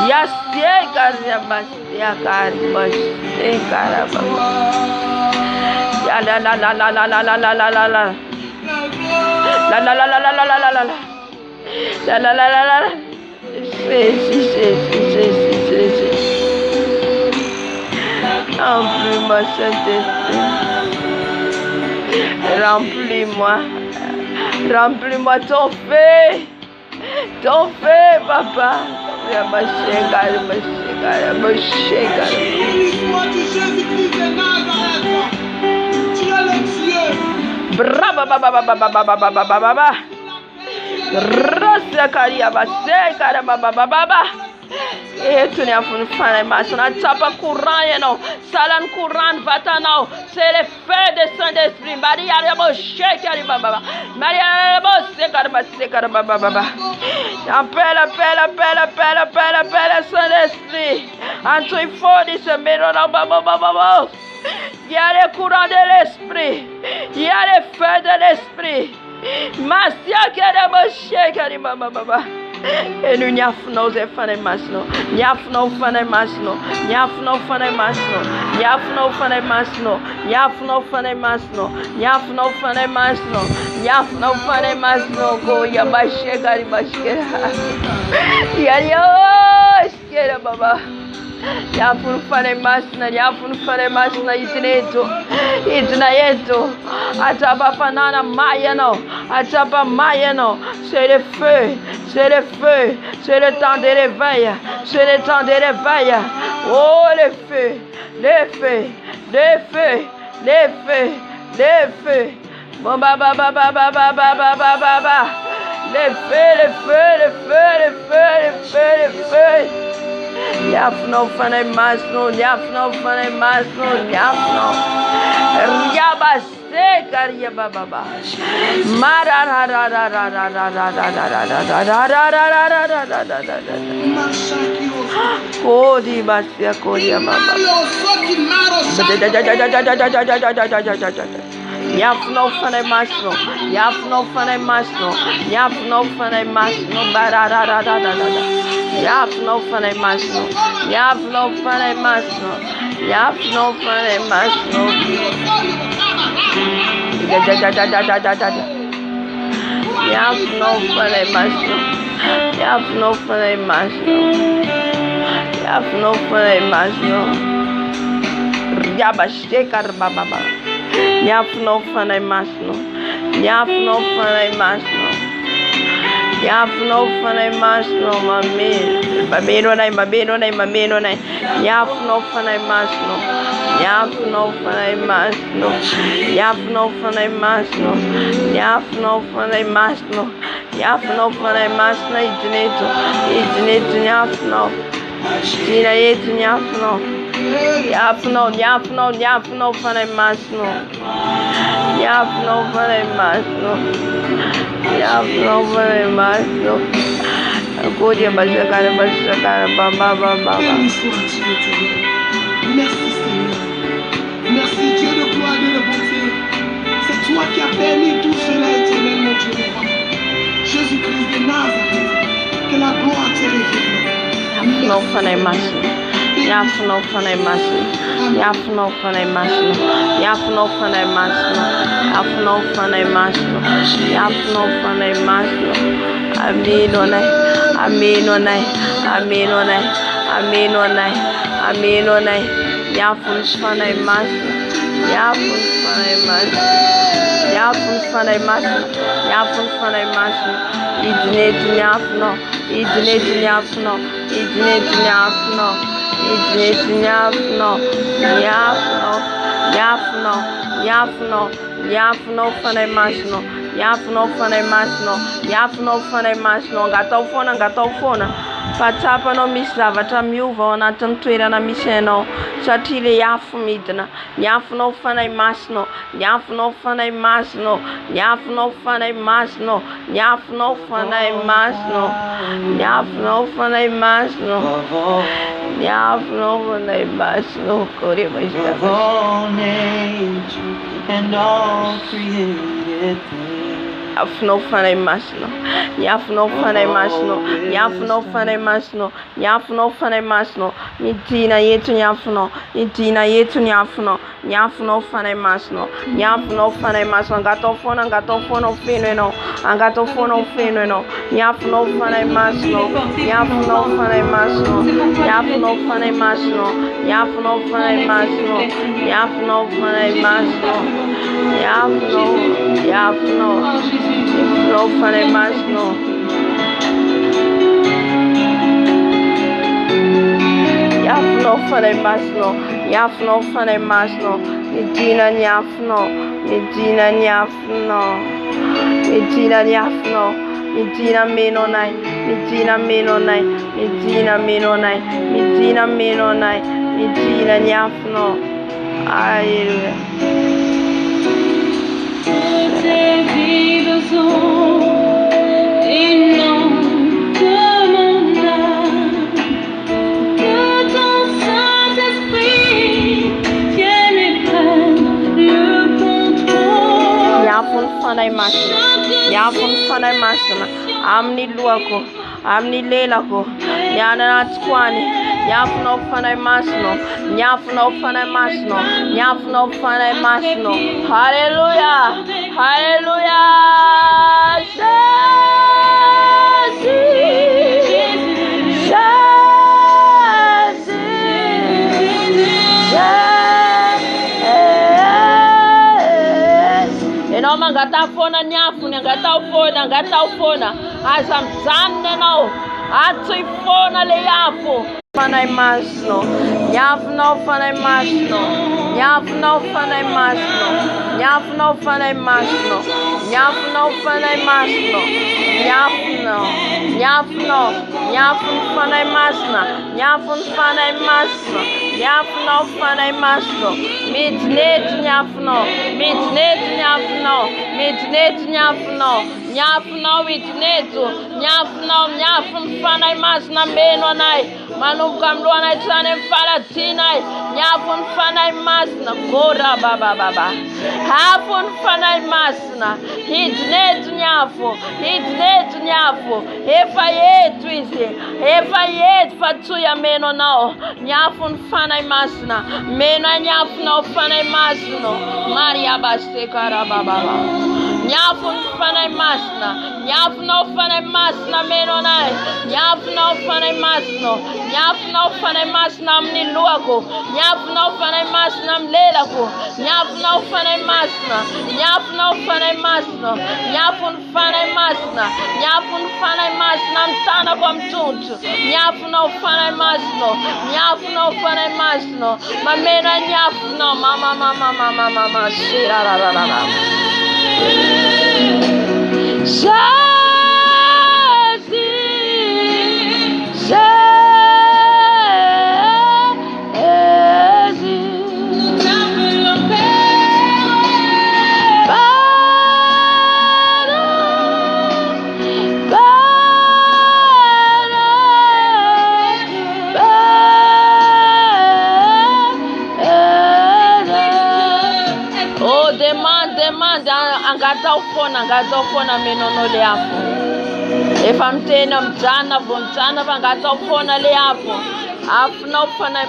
Ya se karaba ya karaba se karaba. Ya la. La. C'est. Remplis-moi, Saint-Esprit. Remplis-moi ton feu. Ton feu, Papa. Et tu n'as pas fait ma son atapa courant non salan courant vatanao c'est le feu de Saint-Esprit Maria le shekari baba Maria le sekar baba appelle Saint-Esprit entre il faut dire ce méro baba il y a le courant de l'esprit il y a le feu de l'esprit Masia kere shekari baba E nu nyafno ze fane masno. Nyafno fane masno. Nyafno fane masno. Nyafno fane masno. Nyafno fane masno. Nyafno fane masno. Nyafno fane masno. Go ya bashe gari bashkera. Ya skera baba. Nyafno fane masna. Nyafno fane masna itneto. Itnaeto. Ataba panana mayano. Ataba mayano. C'est le feu. C'est le feu. C'est le temps de réveil. C'est le temps de réveil. Oh, le feu. Le feu. Le feu. Le feu. Le feu. Bon, ba. Le feu, le feu, le feu, le feu, le feu, le feu. Nyafno fane masno. Nyafno fane masno. Nyafno. Riabas. Karia baba. Kodi basia kodia baba. Nyafno fane masno. Nyafno fane masno. Nyafno fane masno. Nyafno fane masno. Nyafno fane masno. Nyafno fane masno. Nyafno fane masno. Nyafno fane masno. Nyafno fane masno. Yabashekar baba. Nyafno fane masno. Nyafno fane masno. Nyafno fane masno. Mamino nai. Nyafno fane masno. Nyafno fane masno. Nyafno fane masno. Nyafno fane masno. Nyafno fane masno. Itneto nyafno. Tina yetu nyafno. Nyafno fane masno. Nyafno fane masno. Nyafno fane masno. Kodia basakara baba. Merci Seigneur. Merci Dieu de gloire et de bonté. C'est toi qui as permis tout cela, éternel mon Dieu. Jésus-Christ de Nazareth. Que la gloire te révèle. Nyafno fane masno. Nyafno fane masno. Nyafno fane masno. Nyafno fane masno. Nyafno fane masno. Nyafno fane masno. Aminonai. Aminonai. Aminonai. Aminonai. Aminonai. Nyafno fane masno. Nyafno fane masno. Nyafno fane masno. Nyafno fane masno. Idnetu nyafno. Idnetu nyafno. Idnetu nyafno. Idnetu nyafno. Nyafno. Nyafno. Nyafno. Nyafno fane masno. Nyafno fane masno. Nyafno fane masno. Ngatofona. Patapa no misava miuva anatin'ny toerana misy anao satria le afo midina. Nyafno fanay masino. Nyafno fanay masino. Nyafno fanay masino. Nyafno fanay masino. Nyafno fanay masino. Nyafno fanay masino. Kore basta. And all created things. Nyafno fanay masino. Nyafno fanay masino. Nyafno fanay masino. Nyafno fanay masino. Midina yetu nyafno. Midina yetu nyafno. Nyafno fanay masino. Nyafno fanay masino. Ngatofona feneno. Ngatofona feneno. Nyafno fanay masino. Nyafno fanay masino. Nyafno fanay masino. Nyafno fanay masino. Nyafno fanay masino. Nyafno fanay masino. Nyafno fanay masino. Nyafno fanay masino. Medina nyafno. Medina nyafno. Medina nyafno. Medina menonai. Medina menonai. Medina menonai. Medina menonai. Medina nyafno. Hallelujah. Tes vides et non de mon âme, que ton Saint-Esprit vienne et prenne le contrôle. Nyafun fanay masina. Nyafun fanay masina. Amni luako. amnilela ko nyana natkwani nyafuna ufana masno nyafuna ufana masno nyafuna ufana masno hallelujah hallelujah Enoma ngatafona nyafuna ngatafona azamzamne no atsifona le yafu fana masno nyafuna fana masno nyafuna fana masno nyafuna fana masno nyafuna fana masno nyafuna fana masna nyafuna fana masno nyafuna fana masno midnet nyafuna witnetu nyafuna fana masna beno nai manukam luana tsane falatina nyafun fana masna kora baba hafun fana masna hidnet nyafu efa yetu fatu ya meno nao nyafun fana masna meno nyafuna fana masno Maria baste kara baba nyafun fana masna nyafuna fana masna meno nai nyafuna fana masno nyafuna fana masna mniluako nyafuna fana masna mlelako nyafuna fana masna nyafuna fana masno nyafun fana masna nyafun fana masna mtana kwa mtuntu nyafuna fana masno nyafuna fana masno mameno nyafuna mama shira la angatofona menono le hapo efa mtena mjana vomjana vangatofona le hapo afuna ufana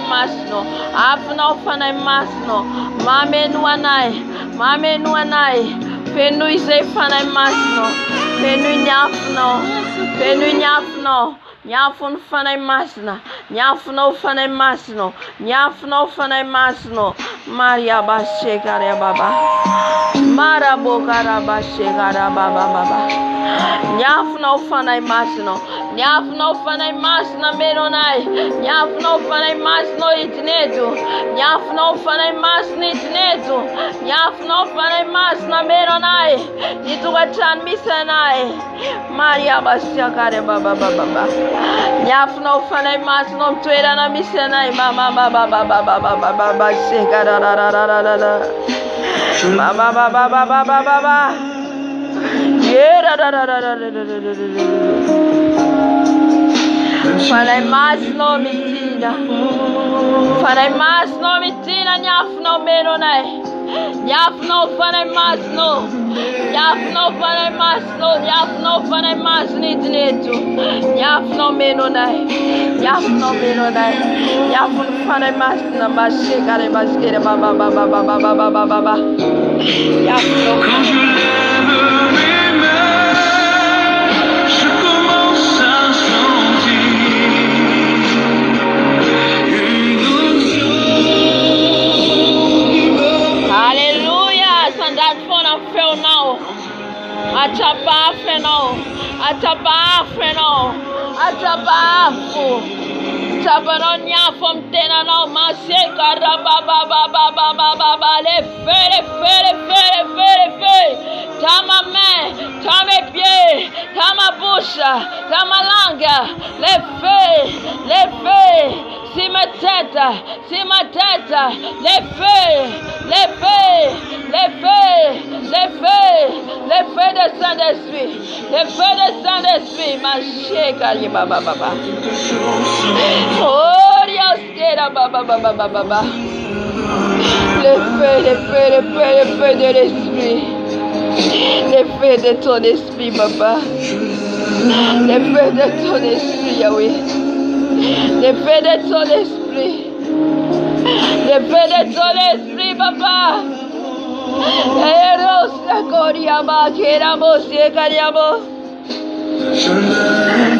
masno mamenua naye penu ise fana masno penu nyafno nyafun fana masna nyafuna ufana masno Maria bashekara baba marabokara bashekara baba nyafuna ufana masna meronai nyafuna ufana masno itnetu nyafuna ufana masna itnetu nyafuna ufana masna meronai itukachan misanai Maria bashekara baba nyafuna ufana masno mtwera na misanai mama baba shekara baba Fana masno mitina nyafno meronai nyafno fana masno fana masni tnetu nyafno meronai nyafno fana masna bashekare baba nyafno Atabafu tabaronya fomtena no maseka baba le fere tama main tama pied tama bouche tama langue le feu si ma tête le feu de Saint-Esprit ma cheka baba oh Dios quiera baba le feu de l'esprit le feu de ton esprit baba L'effet de ton esprit, Yahweh. L'effet de ton esprit. L'effet de ton esprit, papa.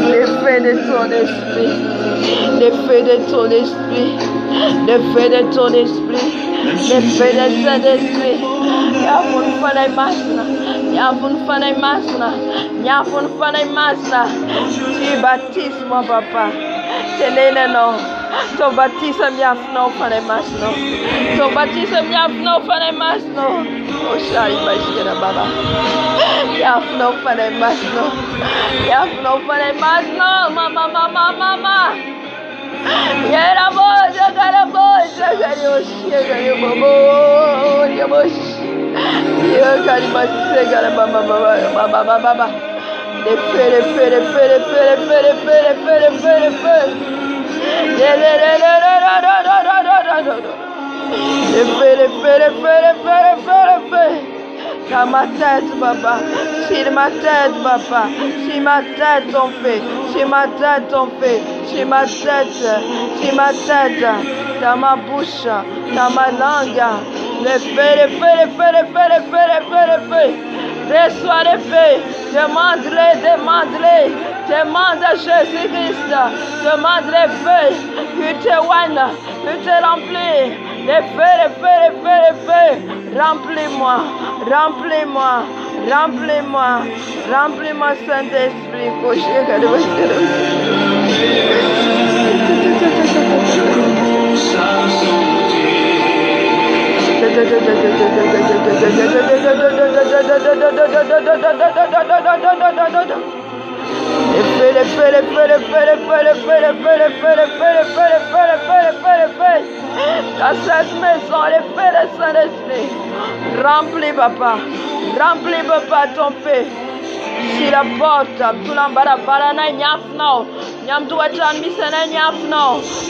L'effet de ton esprit. L'effet de ton esprit. L'effet de ton esprit. L'effet de ton esprit. Yafun fanay masna. Yafun fanay masna. Yafun fanay masna. Tu baptises mon papa. Tenez non. Ton baptême miafno fanay masno. Ton baptême miafno fanay masno. Oh shari bashira baba. Yafno fanay masno. Yafno fanay masno. Mama mama mama. Yera boja karaboja karyoshi karyobo yaboshi. Yekari bashira karababa baba baba baba. Le feu, le feu, le feu, le feu, le feu, le feu, le feu, le feu, le feu. Le feu, le feu, le feu, le feu, le feu, le feu. Dans ma tête, papa. Sur ma tête, papa. Sur ma tête, on fait. Sur ma tête, on fait. Sur ma tête. Sur ma tête. Dans ma bouche. Dans ma langue. Le feu, le feu, le feu, le feu, le feu, le feu, le feu. Reçois le feu. Demande-le, demande-le. Demande à Jésus-Christ. Demande le feu. Que te oigne. Que te remplit. Le feu, le feu, le feu, le feu. Remplis-moi. Remplis-moi. Remplis-moi. Remplis-moi, Saint-Esprit. Dans cette maison, le feu de Saint-Esprit. Remplis, papa. Remplis, papa, ton feu. Si la porte, tout l'embarras, nyafno. Nyam tuachan misana nyafno.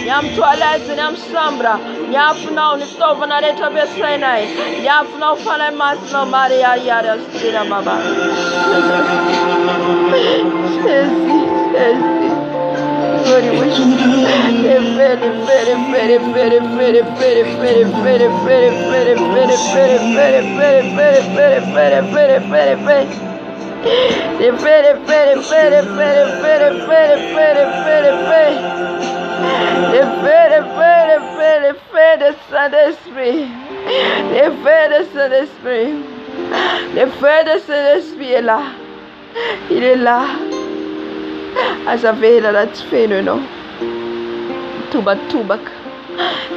Nyam toilette, nyam sambra. Nyafno, nifto vanareta besenai. Nyafno fale masno Maria yara stira baba. Le Saint-Esprit. Le feu de Saint-Esprit. Le feu de Saint-Esprit est là. Il est là. À sa veille, la tfene no. Tubak.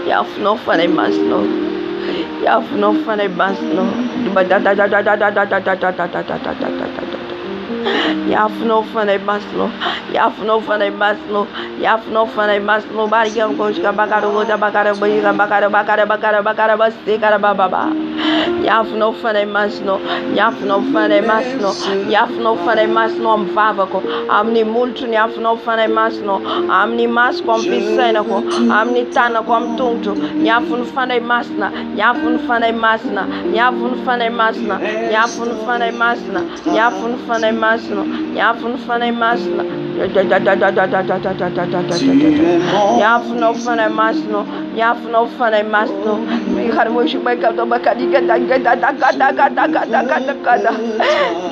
Yafno fane masno. Yafno fane masno. Yafno fane masno. Yafno fane masno. Yafno fane masno. Bariyam koshka bakaro bakaro basti karababa. Yafno fane masno. Yafno fane masno. Yafno fane masno mvavako. Amni multu yafno fane masno. Amni mas kompisena ko. Amni tana komtuntu. Yafno fane masna. Yafno fane masna. Yafno fane masna. Yafno fane masna. Yafno fane masno. Yafno fane masna. Yafno fane masno. Yafno fane masno. Harmoshi mekato bakadika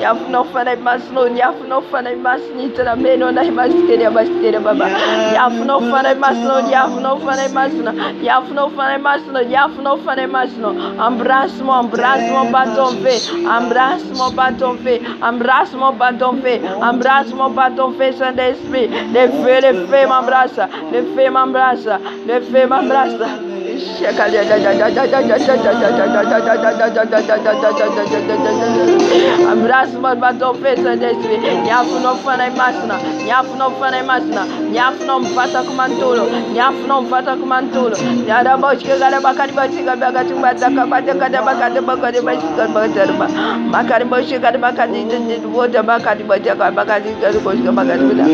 Yafno fane masno. Yafno fane masni trameno na maskere bastere baba. Yafno fane masno. Yafno fane masno. Yafno fane masno. Yafno fane masno. Embrasse-moi bâton fait. Embrasse-moi bâton fait. Embrasse-moi bâton fait. Embrasse-moi bâton fait, Saint-Esprit. Le feu m'embrasse. Le feu m'embrasse. Le feu m'embrasse. Embrasse-moi bâton fait, Saint-Esprit. Yafno fane masna. Yafno fane masna. Yafno mfata kumantolo. Yafno mfata kumantolo. Yada boshke gala bakari bashika bagati bataka bataka bakati bakari bashika batarba. Makari boshika bakati wota bakati bataka bakati boshka bakati buda.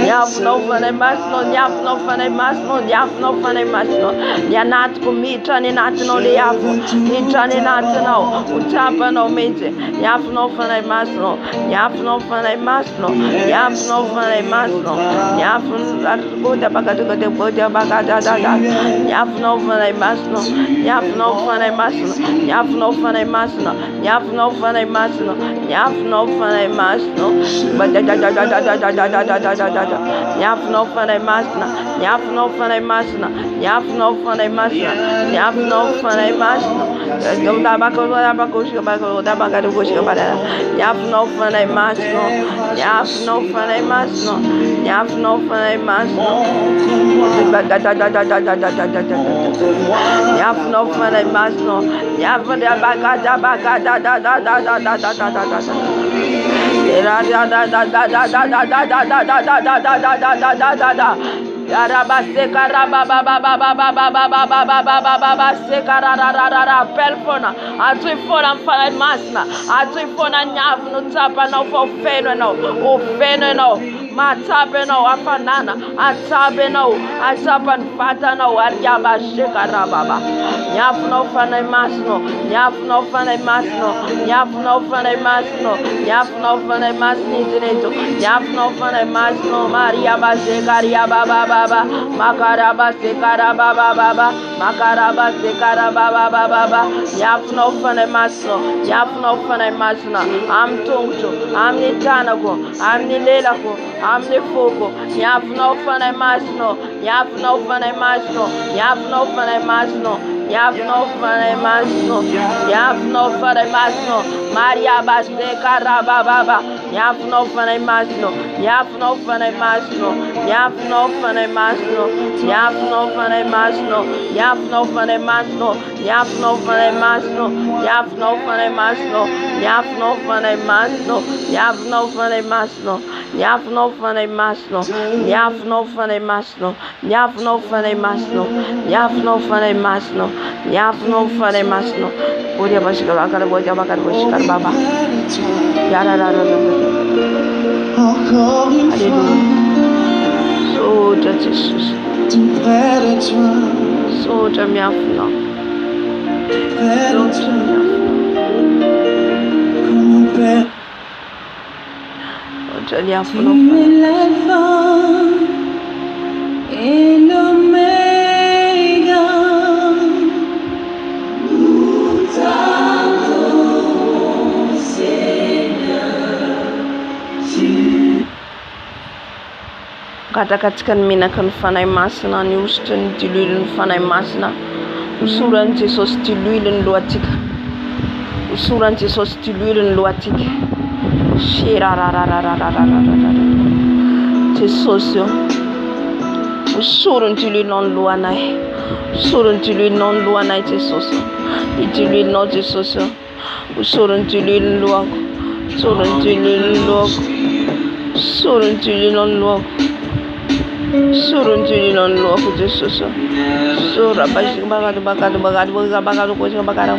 Yafno fane masno. Yafno fane masno. Yafno fane masno. Yanat Mitrani Natano, Liafu, Mitrani Natano, Utapano Mete, Yafno Fane Masno, Yafno Fane Masno, Yafno Fane Masno, Yafno Buddha Bagada, Buddha Bagada, Yafno Fane Masno, Yafno Fane Masno, Yafno Fane Masno, Yafno Fane Masno, Yafno Fane Masno, Yafno Fane Masna, Yafno Fane Masna, Yafno Fane Masna, Yafno Fane Masna, Yafno Fane Masno, Yafno Fane Masno, Yafno Fane Masno, Yafno Fane Masno, Pelfona, Atrifona, Masna, Atrifona, Nyavno, Tapano, for Fenano, O Fenano, Matapeno, Afanana, Atabeno, Atapan Fatano, Ariaba, Shekarababa, Yafno Fane Masno, Yafno Fane Masno, Yafno Fane Masno, Yafno Fane Masni, Yafno Fane Masno, Maria Basekaria Baba Baba, Makaraba Sekaraba Baba, Makaraba Sekaraba Baba, Yafno Fane Masno, Yafno Fane Masna, I'm Tungtu, I'm Nitanago, I'm Nilelako, I'm the Fogo, Yafno Fane Masno, Yafno Fane Masno, Yafno Fane Masno, Yafno Fane Masno, Yafno Fane Masno, Maria Basekaraba Baba, Yafno Fane Masno, Yafno Fane Masno, Yafno Fane Masno, Yafno Fane Masno, Yafno Fane Masno, Yafno Fane Masno, Yafno Fane Masno, Yafno Fane Masno, Yafno Fane Masno, Yafno Fane Masno, Yafno Fane Masno, Yafno Fane Masno, Yafno Fane Masno, Yafno Fane Masno, Bodia Bashika Bakar Bodia Bakar Bashikar Baba. Yara. Hallelujah. Soja Jesus. Soja Miafno. Soja Miafno. Et l'Oméga, nous t'adorons, Seigneur, tu. Katika mina kan fanai masna ni ustan tilulun fanai masna. Usuran Jesus tilulun luatik. Usuran Jesus tilulun luatik. Jesus yo. Usurun tilulun luanai. Usurun tilulun luanai Jesus. Itilulun Jesus yo. Usurun tilulun luak. Usurun tilulun luak. Usurun tilulun luak. Surun tuli non lo aku Jesus. Sura basi bagadu kucing bagadu.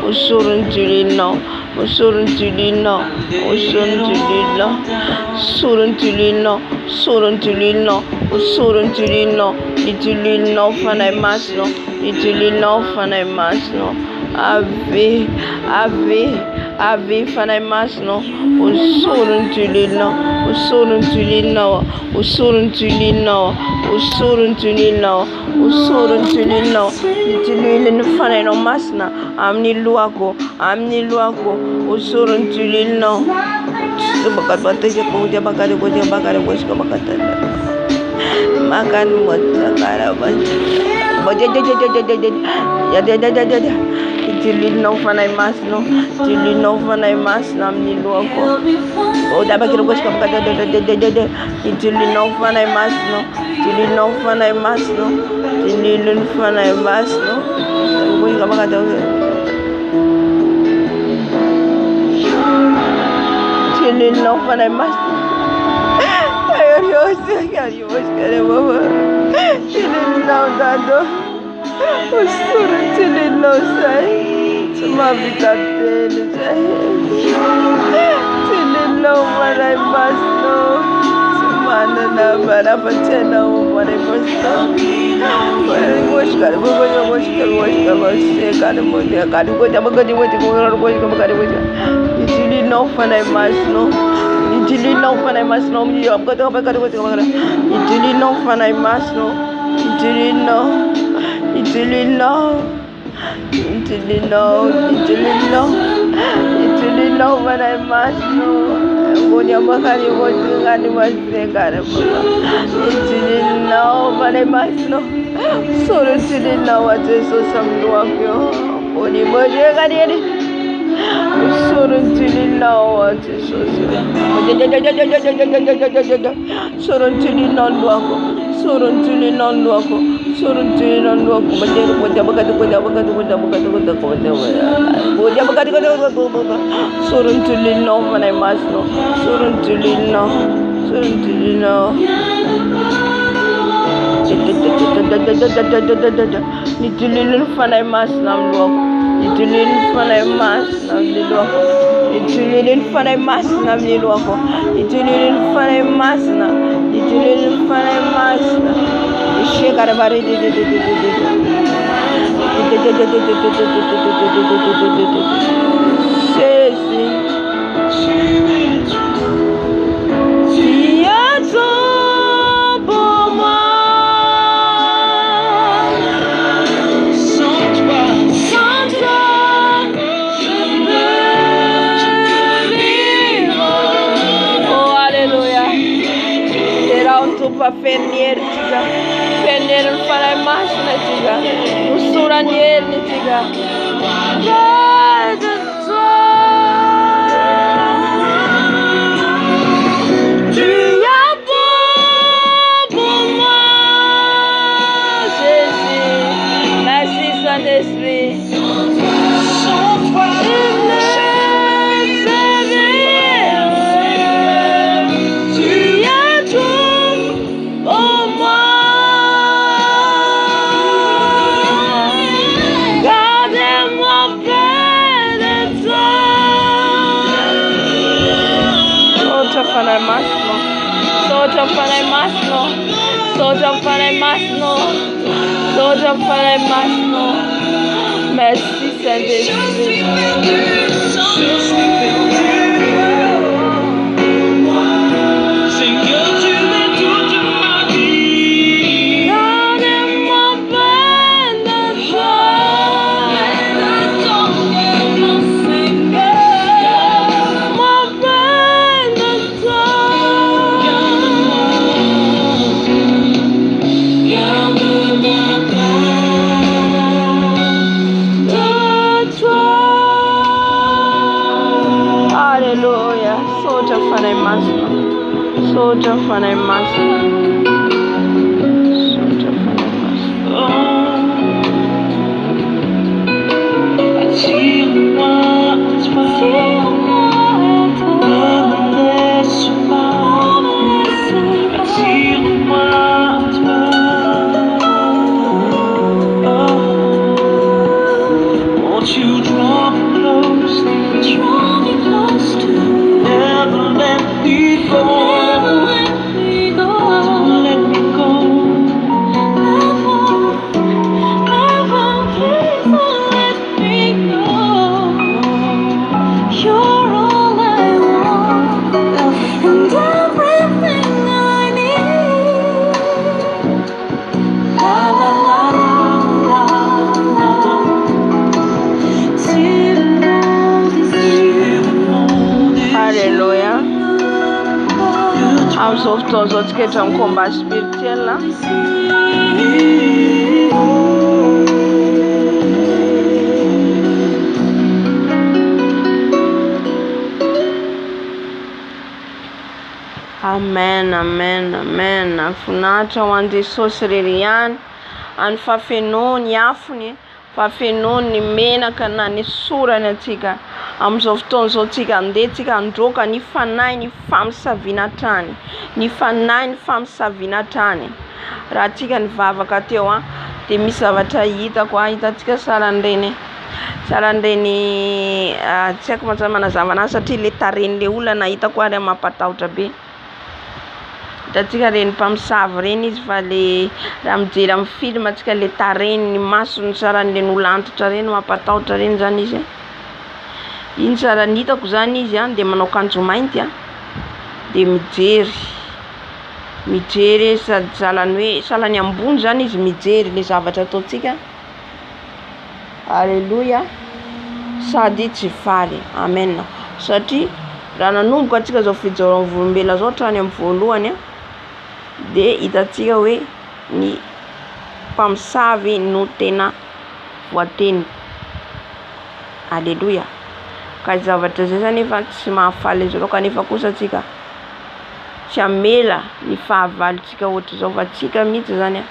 Usurun tuli no. Usurun tuli no. Usurun tuli no. Surun tuli no. Surun tuli no. Usurun tuli no. Ituli no fanai masno. Ituli no fanai masno. Ave fanai masno. Usurun tuli no. Usurun tuli no. Usurun tuli no. Usurun tuli no. Usurun tuli no. Tuli no fanai no masna. Amni luako. Usurun tuli no. Bakat bataya ko dia bakar bos ko bakata. Makan buat karaban. Ya. Tuli no fanai masno. Tuli no fanai masna amni luako. Oh, dah bagi bos ko bakata. Tuli no fanai masno. Tuli no fanai masno. Tuli no fanai masno. Bos ko bakata. Tuli no fanai masno. Dios, kare baba. Tuli no dado. Usur tuli no sai. Cuma bitate sai. Tuli no fanai masno. Mana Un combat spirituel là. Amen, amen, amen. Afinatra ho an'i Jesosy irery ihany any fafenony afony, fafenony menaka na ny sorany atsika amin'izao fotoana izao tsika andeha tsika androka ny fanahy ny famisaviana trany, ny fanahy ny famisaviana trany. Raha tsika nivavaka teo dia misy zavatra hitako hitantsika saran'ireny tsy haiko manazava anazy satria le taren'le olona hitako ary mampatahotra be. Hitantsika reny mpamosavy reny izy fa le raha mijery amin'ny film atsika le tareny ny masony saran'le olantitra reny mampatahotra reny zany izy. Iny sarany hitako zany izy de manao akanjo mainty de mijery sady salany hoe salany ambony zany izy mijery le zavatra ataontsika. Alléluia. Sady tsy faly. Amen. Satria raha nanomboka atsika zao fijaoran'ny volombelona zao hatrany amin'ny voalohany de hitantsika hoe ny mpamosavy no tena voateny. Alléluia. Ka zavatra zay zany efa tsy mahafaly zao kanefa kosa atsika tsy amela ny fahavalontsika ohatra zao fa atsika mihitsy zany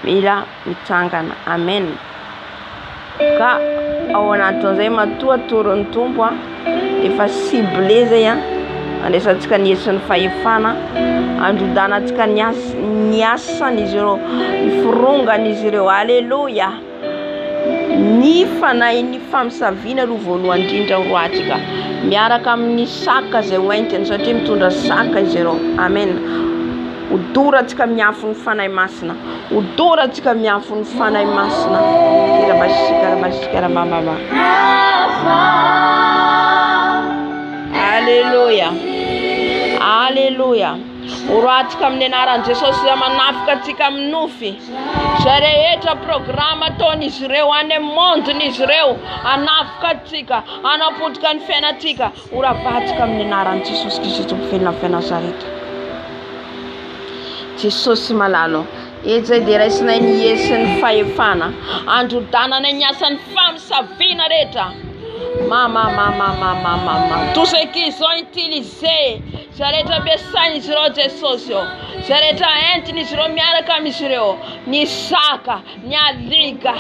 mila mitsangana. Amen. Ka ao anatin'izay matoa toron'ny tompo efa ciblé zay andraisantsika ny hesin'ny fahefana, androdanantsika ny asan'izy ireo, ny firongan'izy ireo. Alléluia. Ny fanahy ny famisaviana aloha voalohany indrindra roatsika miaraka amin'ny saka zay hoentiny satria mitondra saka izy ireo. Amen. Odoratsika miafo ny fanahy masina, odoratsika miafo ny fanahy masina. Kirabashikara baba. Alléluia. Alléluia. Oroatsika amin'ny anaran'i Jesosy izay manafika atsika amin'ny nofy. Zay rehetra programa ataon'izy ireo any amin'ny mondon'izy ireo anafika atsika, anapotika ny fiainatsika. Oravatsika amin'ny anaran'i Jesosy Kristy Tompofelona amin'ny Nazareta. Jesosy malalo. Eto zay de raisinay ny hesin'ny fahefana, androdanana ny asan'ny famisaviana rehetra. Tous ceux qui sont utilisés, j'arrête bien ça, ils seront des sociaux. J'arrête un, ils seront miaraka amin'izy ireo. Ny saka, ny alika,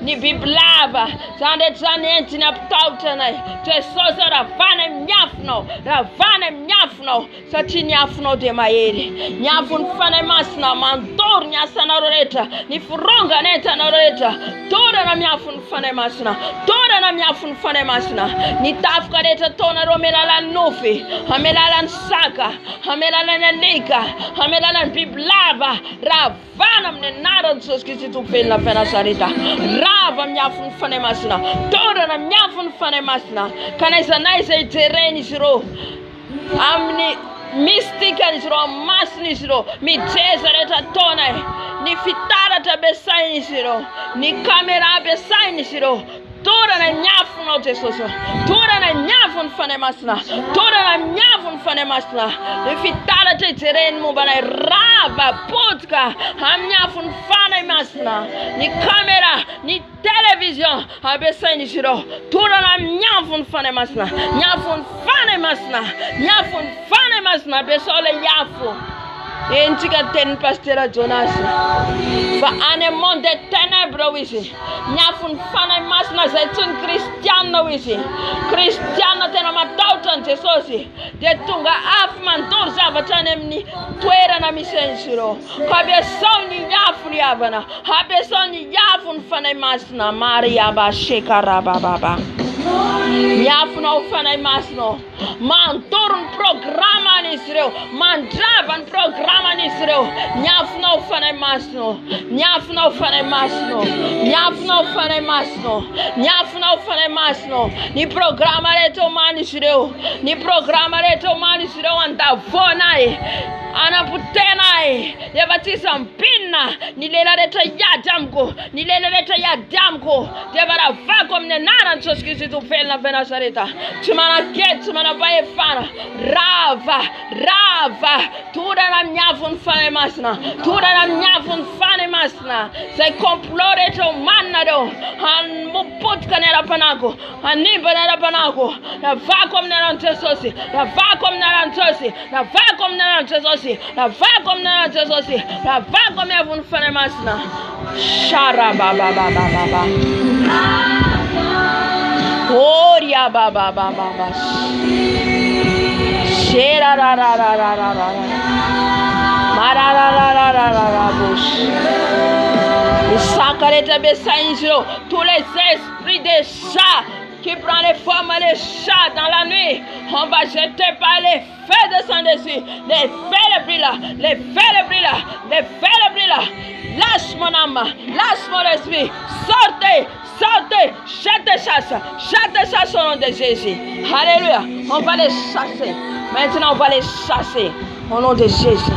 ny bibilava, j'arrête zany entiny ampitahotra anay. Jesosy ravana miafinao, ravana miafinao, satria ny afinao de mahery. Ny afony fanahy masina mandory ny asanao rehetra, ny firongana entanao rehetra. Torana miafony fanahy masina, torana miafony fanahy masina. Ny tafika rehetra ataonareo amin'ny alalan'ny nofy, amin'ny alalan'ny saka, amin'ny alalan'ny alika, amin'ny alalan'ny bibilava, ravana amin'ny anaran'i Jesosy Kristy Tompofelona amin'ny Nazareta. Rava miafo ny fanahy masina, torana miafo ny fanahy masina. Ka naiza naiza ijereny izy ireo amin'ny mistikany izy ireo, mason'izy ireo, mijeza rehetra ataonay, ny fitaratra besainy izy ireo, ny kamera besainy izy ireo. Torana miafonao Jesosy, torana miafo ny fanahy masina, torana miafo ny fanahy masina. Ny fitaratra ijereny mombanay rava potika amin'ny afo ny fanahy masina, ny kamera, ny television abesain'izy ireo. Torana miafo ny fanahy masina, miafo ny fanahy masina, miafo ny fanahy masina abesao le iafo. Entsika tenin'ny pasteur Jonas fa any amin'ny monde des ténèbres ho izy, miafo ny fanahy masina zay tsy ny kristiana ho izy. Kristiana tena matahotra ny Jesosy de tonga afo mandory zavatra any amin'ny toerana misy izy ireo. Ka abesao ny iafo ny havana, abesao ny iafo ny fanahy masina. Maria bashekarabababa. Miafonao fanahy masina, mandory ny programa an'izy ireo, mandrava ny programa an'izy ireo. Miafonao fanahy masina, miafonao fanahy masina, miafonao fanahy masina, miafonao fanahy masina. Ny programa rehetra oman'izy ireo, ny programa rehetra oman'izy ireo andavonay, anapotenay, efa tsisy ambinina. Ny lela rehetra iady amiko, ny lela rehetra iady amiko, de efa ravako amin'ny anaran'i Jesosy Kristy Tompofelona amin'ny Nazareta. Tsy manakety, tsy manapahefana. Rava, torana miafo ny fanahy masina, torana miafo ny fanahy masina. Zay complot rehetra omaninareo, mopotika ny ara-panako, hanimba ny ara-panako. Ravako amin'ny anaran'i Jesosy, ravako amin'ny anaran'i Jesosy, ravako amin'ny anaran'i Jesosy, ravako amin'ny anaran'i Jesosy, ravako miafo ny fanahy masina. Sharabababababa. Oria bababababa. Sherarararararara. Mararararararabos. Les sacres de Bessaïs, tous les esprits de chat qui prend les formes des chats dans la nuit, on va jeter par les feux de Saint-Esprit. Les feux les plus là, les feux les plus là, les feux les plus là. Lâche mon âme, lâche mon esprit. Sortez, sortez, chasse au nom de Jésus. Alléluia. On va les chasser. Maintenant, on va les chasser au nom de Jésus.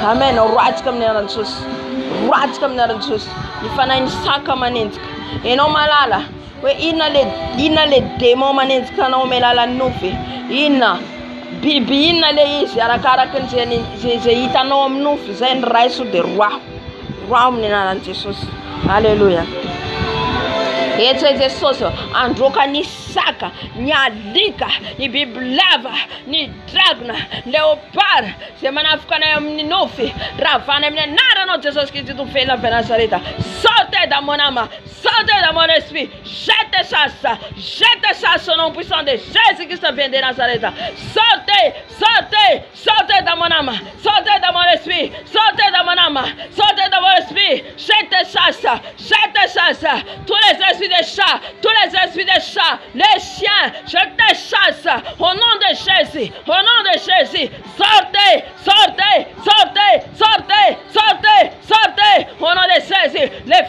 Amen. Rats comme Neransus. Rats comme Neransus. Il faut une sac manint. Et non malala. Oui, il a les démons manint quand on met la noufe. Ina. Bibi ina les is. Yara karakan c'est itano noufe. C'est un raïs de roi. Roi mnena Jesus. Alléluia. Et c'est ça, androka ni saka, ni adika, ni biblava, ni dragna, léopard, c'est manafkana ni nofi, ravana mne nara non Jesus qui tu fais la Nazareth. Sortez dans mon âme, sortez dans mon esprit, jette ça au nom puissant de Jésus qui vient de Nazareth. Sortez, sortez, sortez dans mon âme, sortez dans mon esprit, sortez dans mon âme, sortez dans mon esprit, jette ça, tous les esprits des chats, tous les esprits des chats, les chiens, je te chasse au nom de Jésus, au nom de Jésus. Sortez, sortez, sortez, sortez, sortez, sortez au nom de Jésus. Les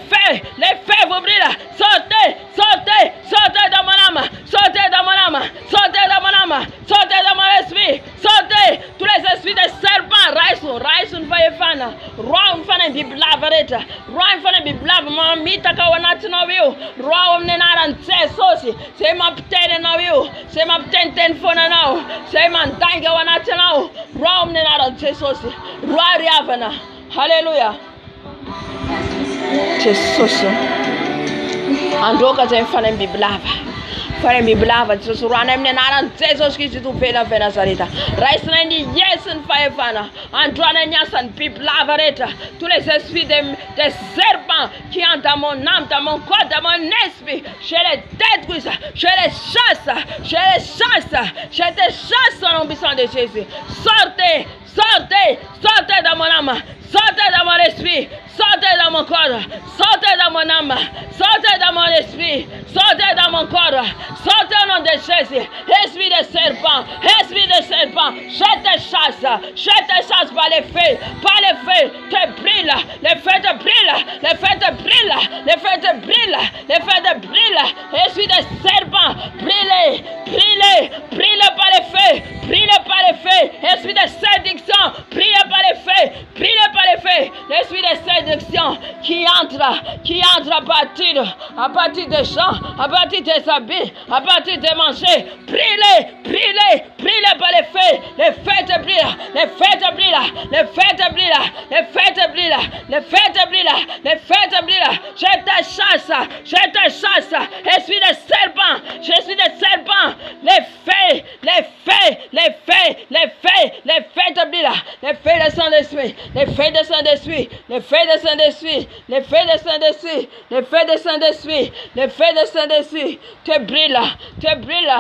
feux vous brillent. Sortez, sortez, sortez dans mon âme, sortez dans mon âme, sortez dans mon âme, sortez dans mon esprit, sortez tous les esprits des serpents. Raisun fayefana, roi fana biblavareta, roi fana biblava mamita kawanati no viu, roi mnenaran sosi, c'est ma ptene no viu, c'est ma ptene fona no, c'est ma tanga wanati no, roi mnenaran sosi, roi riavana. Hallelujah. Jesus. Andoka zem fana biblava. Fare mi blava, Jesus rana mne naran Jesus ki tu fela fena sarita. Raisna ni yesen faefana. Antoine nyasan biblava reta. Tous les esprits des serpents qui ont dans mon âme, dans mon corps, dans mon esprit, je les détruis, je les chasse, je te chasse au nom puissant de Jésus. Sortez, sortez, sortez dans mon âme, sortez dans mon esprit, sortez dans mon corps, sortez dans mon âme, sortez dans mon esprit, sortez dans mon corps, sortez au nom de Jésus. Esprit de serpent, je te chasse par les feux, te brille, les feux te brillent, les feux te brillent, les feux te brillent, les feux te brillent. Esprit de serpent, brillez, brillez, brillez par les feux, brillez par les feux. Esprit de séduction, brillez par les feux, brillez par les feux. L'esprit de séduction qui entre à partir des champs, à partir des habits, à partir des manger. Brillez, brillez, brillez par les feux. Les feux te brillent, les feux te brillent, les feux te brillent, les feux te brillent, les feux te brillent, les feux te brillent. Je te chasse, esprit de serpent, je suis des serpents. Les feux, les feux, les feux, les feux, les feux te brillent, les feux de Saint-Esprit, les feux de Saint-Esprit, les feux de Saint-Esprit, les feux de Saint-Esprit, les feux de Saint-Esprit, les feux de Saint-Esprit, te brille, te brille,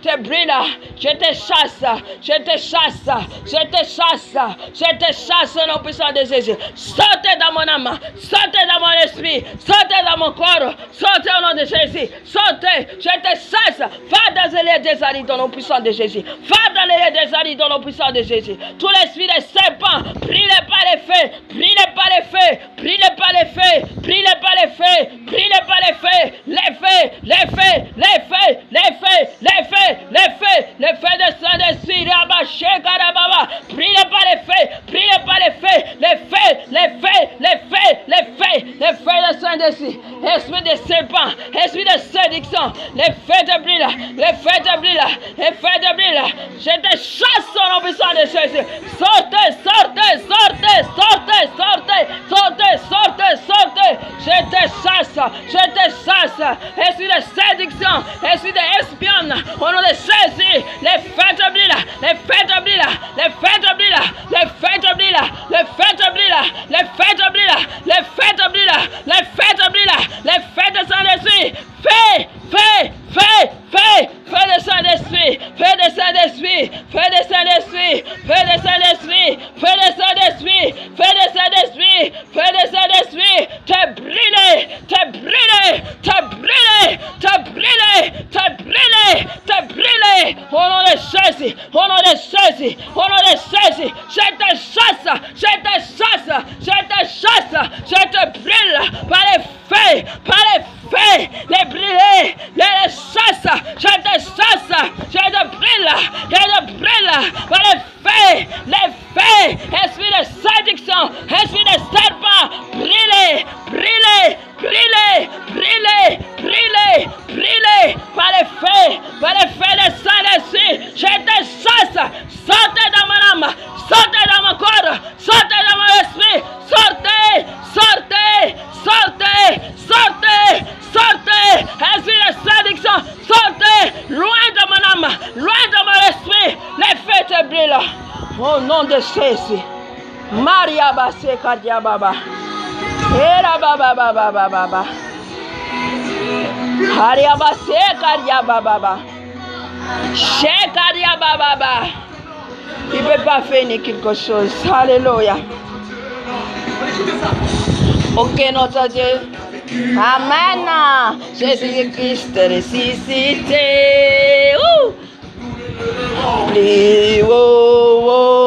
te brille. Je te chasse, je te chasse, je te chasse, je te chasse au nom puissant de Jésus. Sortez dans mon âme, sortez dans mon esprit, sortez dans mon corps, sortez au nom de Jésus. Sortez, je te chasse. Va dans les lieux des arides au nom puissant de Jésus. Va dans les lieux des arides au nom puissant de Jésus. Tout l'esprit des serpents, brillez par les feux, brillez par les feux, brillez par les feux, brillez par les feux, brillez par les feux, les feux, les feux, les feux, les feux, les feux, les feux, les feux de Saint-Esprit, Rabaché, Karababa, brillez par les feux, brillez par les feux, les feux, les feux, les feux, les feux, les feux de Saint-Esprit, esprit de serpent, esprit de séduction, les feux de brille, les feux de brille, les feux de brille, je te chasse au nom puissant de Jésus. Sortez, sortez, sortez, sortez, sortez, sortez, sortez, sortez, je te chasse, esprit de séduction, esprit d'espionne, au nom de Jésus, les feux de brille, les feux de brille, les feux de brille, les feux de brille, les feux de brille, les feux de brille, les feux de brille, les feux de brille, les feux de Saint-Esprit, feu, feu, feu, feu, feu de Saint-Esprit, feu de Saint-Esprit, feu de Saint-Esprit, feu de Saint-Esprit, feu de Saint-Esprit, feu de Saint-Esprit, feu de Saint-Esprit, te brûler, te brûler, te brûler, te brûler, te brûler. saisis, je te chasse, je te chasse, je te chasse, je te brûle par les feux, les brûler, les chasse, je te chasse, je te brûle par les feux, esprit de séduction, esprit de serpent, brûlez, par les feux de Saint-Esprit, je te chasse, sortez dans mon âme, sortez dans mon corps, sortez dans mon esprit, sortez, esprit de séduction, sortez, loin de mon âme, loin de mon esprit, les feux te brûlent, au nom de Jésus. Maria Baseka Diababa, Era Baba, Haria Baseka Diababa, Shekaria Baba. Il ne peut pas faire quelque chose. Alléluia. Ok, notre Dieu. Amen. Jésus-Christ ressuscité. Plus haut,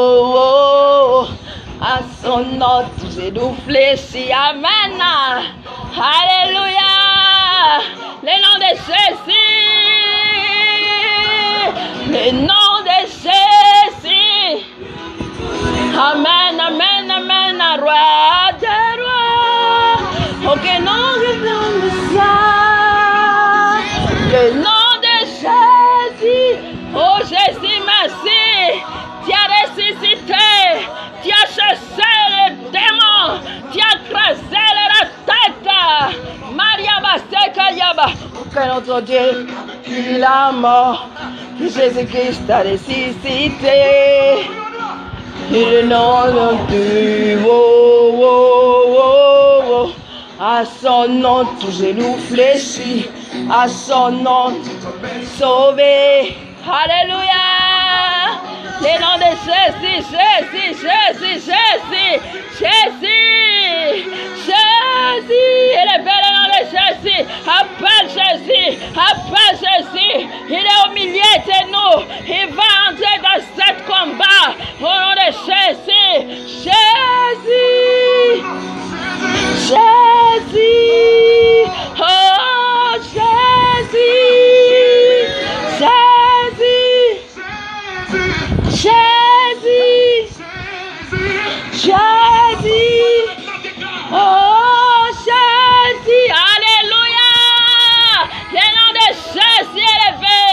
à son nom, tous et nous fléchis. Amen. Alléluia. Le nom de Jésus. Le nom de Jésus. Amen, roi des rois. Aucun nom que l'on ne soit. Le nom de Jésus. Oh Jésus, merci. Tu as ressuscité. Tu as chassé les démons. Tu as crasé la tête. Maria Baseka Yaba. Aucun autre Dieu. Il a mort. Jésus-Christ a ressuscité. Il nom du à son nom tous genou fléchis, à son nom sauvé. Alléluia. Le nom de Jésus, élevez le nom de Jésus, appelle Jésus, il est au milieu de nous, il va entrer dans ce combat, au nom de Jésus, oh Jésus, oh Jésus, alléluia, le nom de Jésus élevé,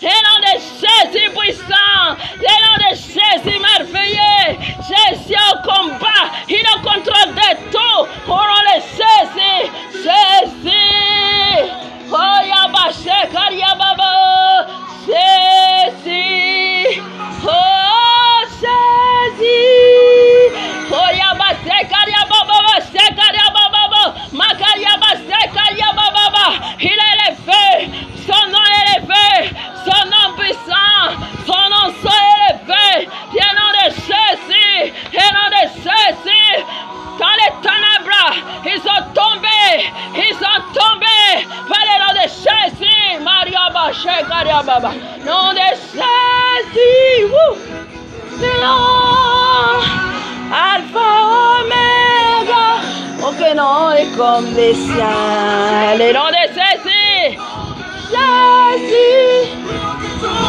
le nom de Jésus puissant, le nom de Jésus merveilleux, Jésus au combat, il est au contrôle de tout, au nom de Jésus, oh Yabashe Kariababa, Jésus, oh Jésus. Il est élevé, son nom est élevé, son nom puissant, son nom élevé, le nom de Jésus, dans les ténèbres, ils sont tombés par le nom de Jésus, Maria Bache Karia Baba, nom de Jésus, le nom, Alpha Omega, aucun nom est comme les siens, le nom de Jésus,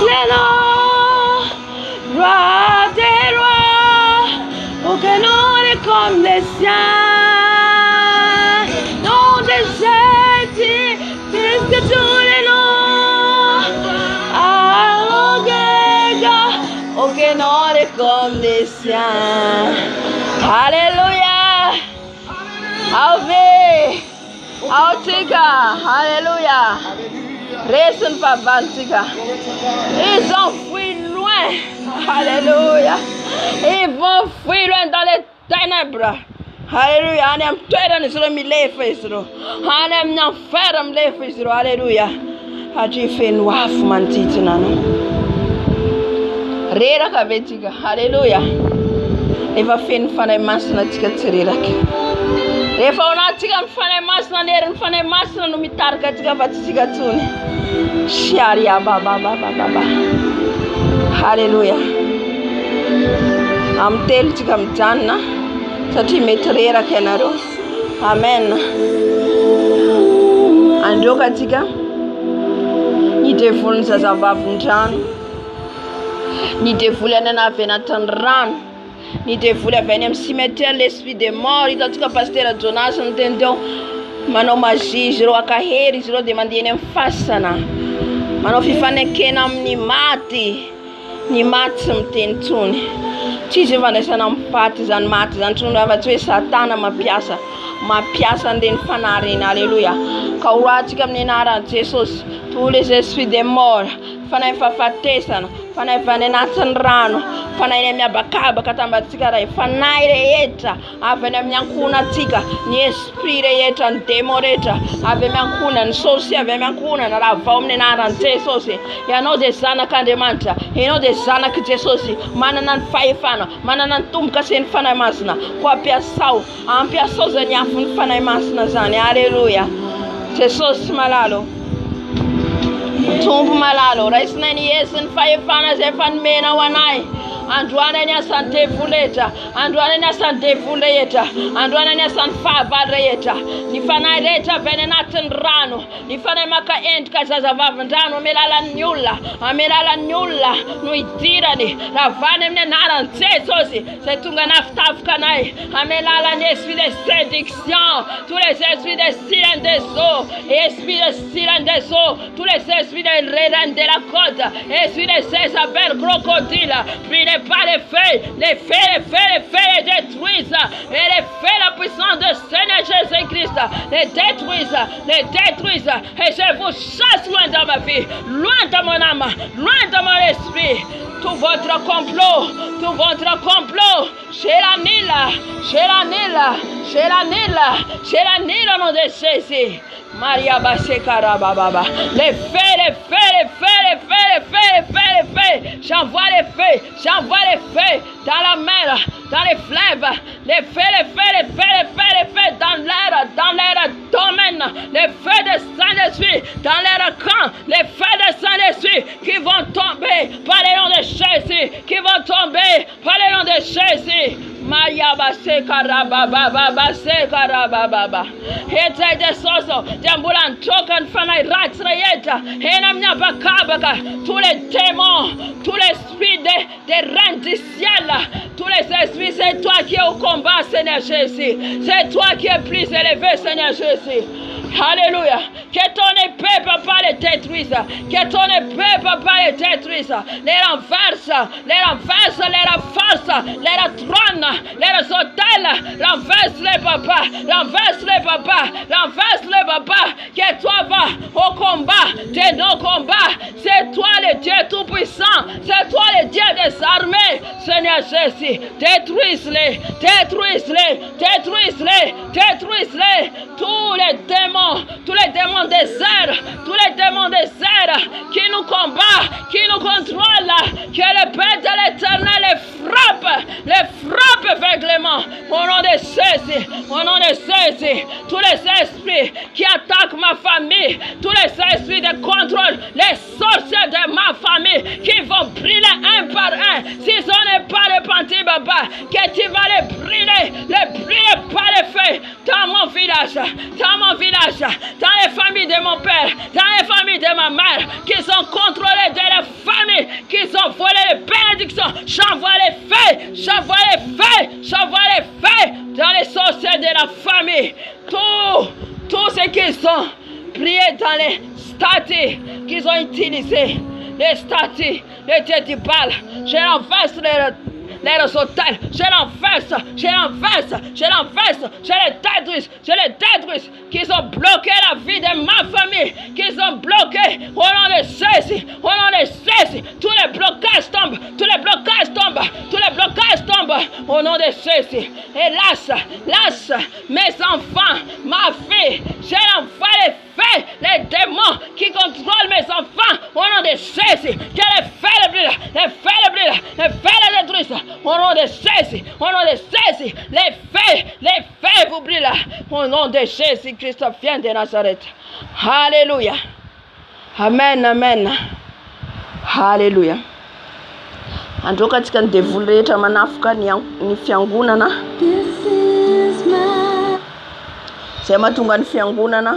le nom, roi des rois, aucun nom est comme les siens, nom de Jésus, plus que tous les noms, Omega, aucun nom est comme les siens, alléluia. Autiga, alléluia. Resen Favantiga. Ils ont fui loin, alléluia. Ils vont fuir loin dans les ténèbres. Alléluia. Anem tueran isro mi lefisro. Anem nan feram lefisro. Alléluia. Haji fen waf mantiti nano. Rera kabetiga. Alléluia. Eva fen fane masna tika tsiriraki. Rehefa ao anatika ny fanay masina nery ny fanay masina no mitarika atsika fa tsika tsony. Shiaria baba. Hallelujah. Amin'ny telo tsika mijanona satria mety reraka ianareo. Amen. Androka tsika ny devoly ny zazavavin-drano, ny devoly any anavy anatin'ny rano, ny devoly avy any amin'ny cimetière l'esprit des morts. Hitantsika pasteur Jonas niteny teo manao magie izy ireo akahery izy ireo dia mandeha eny amin'ny fasana manao fifanekena amin'ny maty. Ny maty sy miteny tsony tsy izy fandraisana amin'ny paty izany maty izany tsony afa-tsy hoe satana mampiasa an'ireny fanahy reny. Alléluia. Ka horatsika amin'ny anaran'i Jesosy tous les esprits des morts, fanahy fahafatesana, fanahy avy any anatin'ny rano, fanahy any miabakabaka tambatsika ray, fanahy rehetra avy any amin'ny ankohonantsika, ny esprit rehetra, ny démon rehetra avy amin'ny ankohonana, ny sorcier avy amin'ny ankohonana, raha vao amin'ny anaran'i Jesosy. Ianao dia zanak'Andriamanitra, ianao dia zanak'i Jesosy, manana ny fahefana, manana ny tomboka sy ny fanahy masina. Ko ampiasao zany afon'ny fanahy masina zany. Alléluia. Jesosy malalo, tombo malalo, raisinay ny Yesu ny fahefana zay efa nomena ho anay. Androany ny asan'ny devoly rehetra, androany ny asan'ny devoly rehetra, androany ny asan'ny fahavalo rehetra, ny fanahy rehetra avy any anatin'ny rano, ny fanahy maka endrika zazavavin-drano amin'ny alalan'ny olona no idirany ravany amin'ny anaran'i Jesosy zay tonga nafitafiky anay, amin'ny alalan'ny esprit de séduction, tous les esprits de sirène des eaux, esprit de sirène des eaux, tous les esprits de reine de la côte, esprit de Jézabel crocodile, par les feux, les détruisent. Et les feux, la puissance de Seigneur Jésus-Christ, les détruisent. Et je vous chasse loin dans ma vie, loin dans mon âme, loin dans mon esprit. Tout votre complot, chez la Nile, au nom de Jésus. Maria Basekara Baba. Les feux. J'envoie les feux dans la mer, dans les fleuves. Les feux dans l'air domaine. Les feux de Saint-Esprit dans l'air camp. Les feux de Saint-Esprit qui vont tomber par le nom de Jésus. Maria Basekara Baba. Heta de soso. Jambulan token fanay rax rayeta. Henam nyabakabaka. Tous les démons, tous les esprits des reines du ciel, tous les esprits, c'est toi qui es au combat, Seigneur Jésus. C'est toi qui es plus élevé, Seigneur Jésus. Alléluia. Que ton épée, papa, les détruise. Que ton épée, papa, les détruise. Les renverse, les rafface, les trône, les hôtels. Renverse-les, papa. Que toi va au combat de nos combats. C'est toi le Dieu tout-puissant. C'est toi le Dieu des armées, Seigneur Jésus. Détruise-les. Tous les démons des airs qui nous combattent, qui nous contrôlent, que l'épée de l'Éternel les frappe aveuglément. Au nom de Jésus, tous les esprits qui attaquent ma famille, tous les esprits de contrôle, les sorciers de ma famille qui vont brûler un par un, s'ils n'est pas repenti, papa, que tu vas les brûler par le feu dans mon village, dans les familles de mon père, dans les familles de ma mère, qui sont contrôlées de la famille, qui ont volé les bénédictions. J'envoie les feux dans les sorciers de la famille. Tous ceux qui sont priés dans les statues qu'ils ont utilisés, les statues, les dieux du Baal, je renverse les hôtels, je les détruis, qu'ils ont bloqué la vie de ma famille, qu'ils ont bloqué au nom de Jésus, tous les blocages tombent, au nom de Jésus. Et laisse mes enfants, ma fille, je l'envoie les feux, les démons qui contrôlent mes enfants, au nom de Jésus, que les feux les détruisent, au nom de Jésus, les feux vous brûlent, au nom de Jésus Christ vient de Nazareth. Alléluia. Amen. Alléluia. androka antsika ny devoly rehetra manafika ny fiangonana zay mahatonga ny fiangonana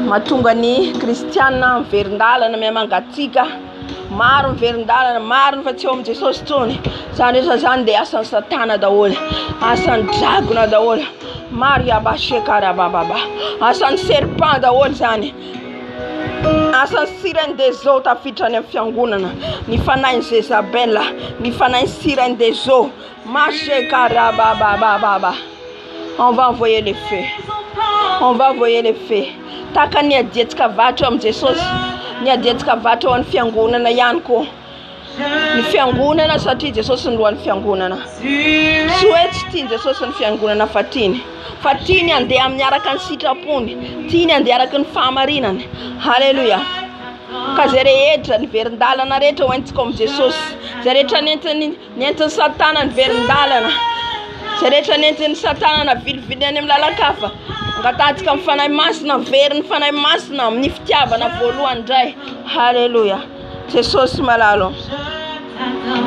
mahatonga ny kristiana miverindalana miamangatsika maro miverindalana maro fa tsy eo amin'ny Jesosy tsony zany rehetra zany dia asan'ny satana daholo asan'ny dragona daholo Maria Bashekara Baba asan'ny serpent daholo zany asan'ny sirène des eaux tafiditra any amin'ny fiangonana ny fanahin'ny Jezabel ny fanahin'ny sirène des eaux Mashekara Baba on va envoyer les feux on va envoyer les feux taka ny adietsika vatra amin'ny Jesosy ny adietsika vatra ao amin'ny fiangonana ihany koa ny fiangonana satria Jesosy ny lohan'ny fiangonana tsy hoe tsy tiany Jesosy ny fiangonana fa tiany andeha miaraka ny sitrapony tiany andeha araka ny fahamarinany halleluja ka zay rehetra ny verindalana rehetra hoentsika amin'ny Jesosy zay rehetra nentin'ny satana ny verindalana zay rehetra nentin'ny satana na vilivily any amin'ny lalakafa angatantsika mifanahy masina very ny fanahy masina amin'ny fitiavana voalohany indray halleluja Jesosy malalo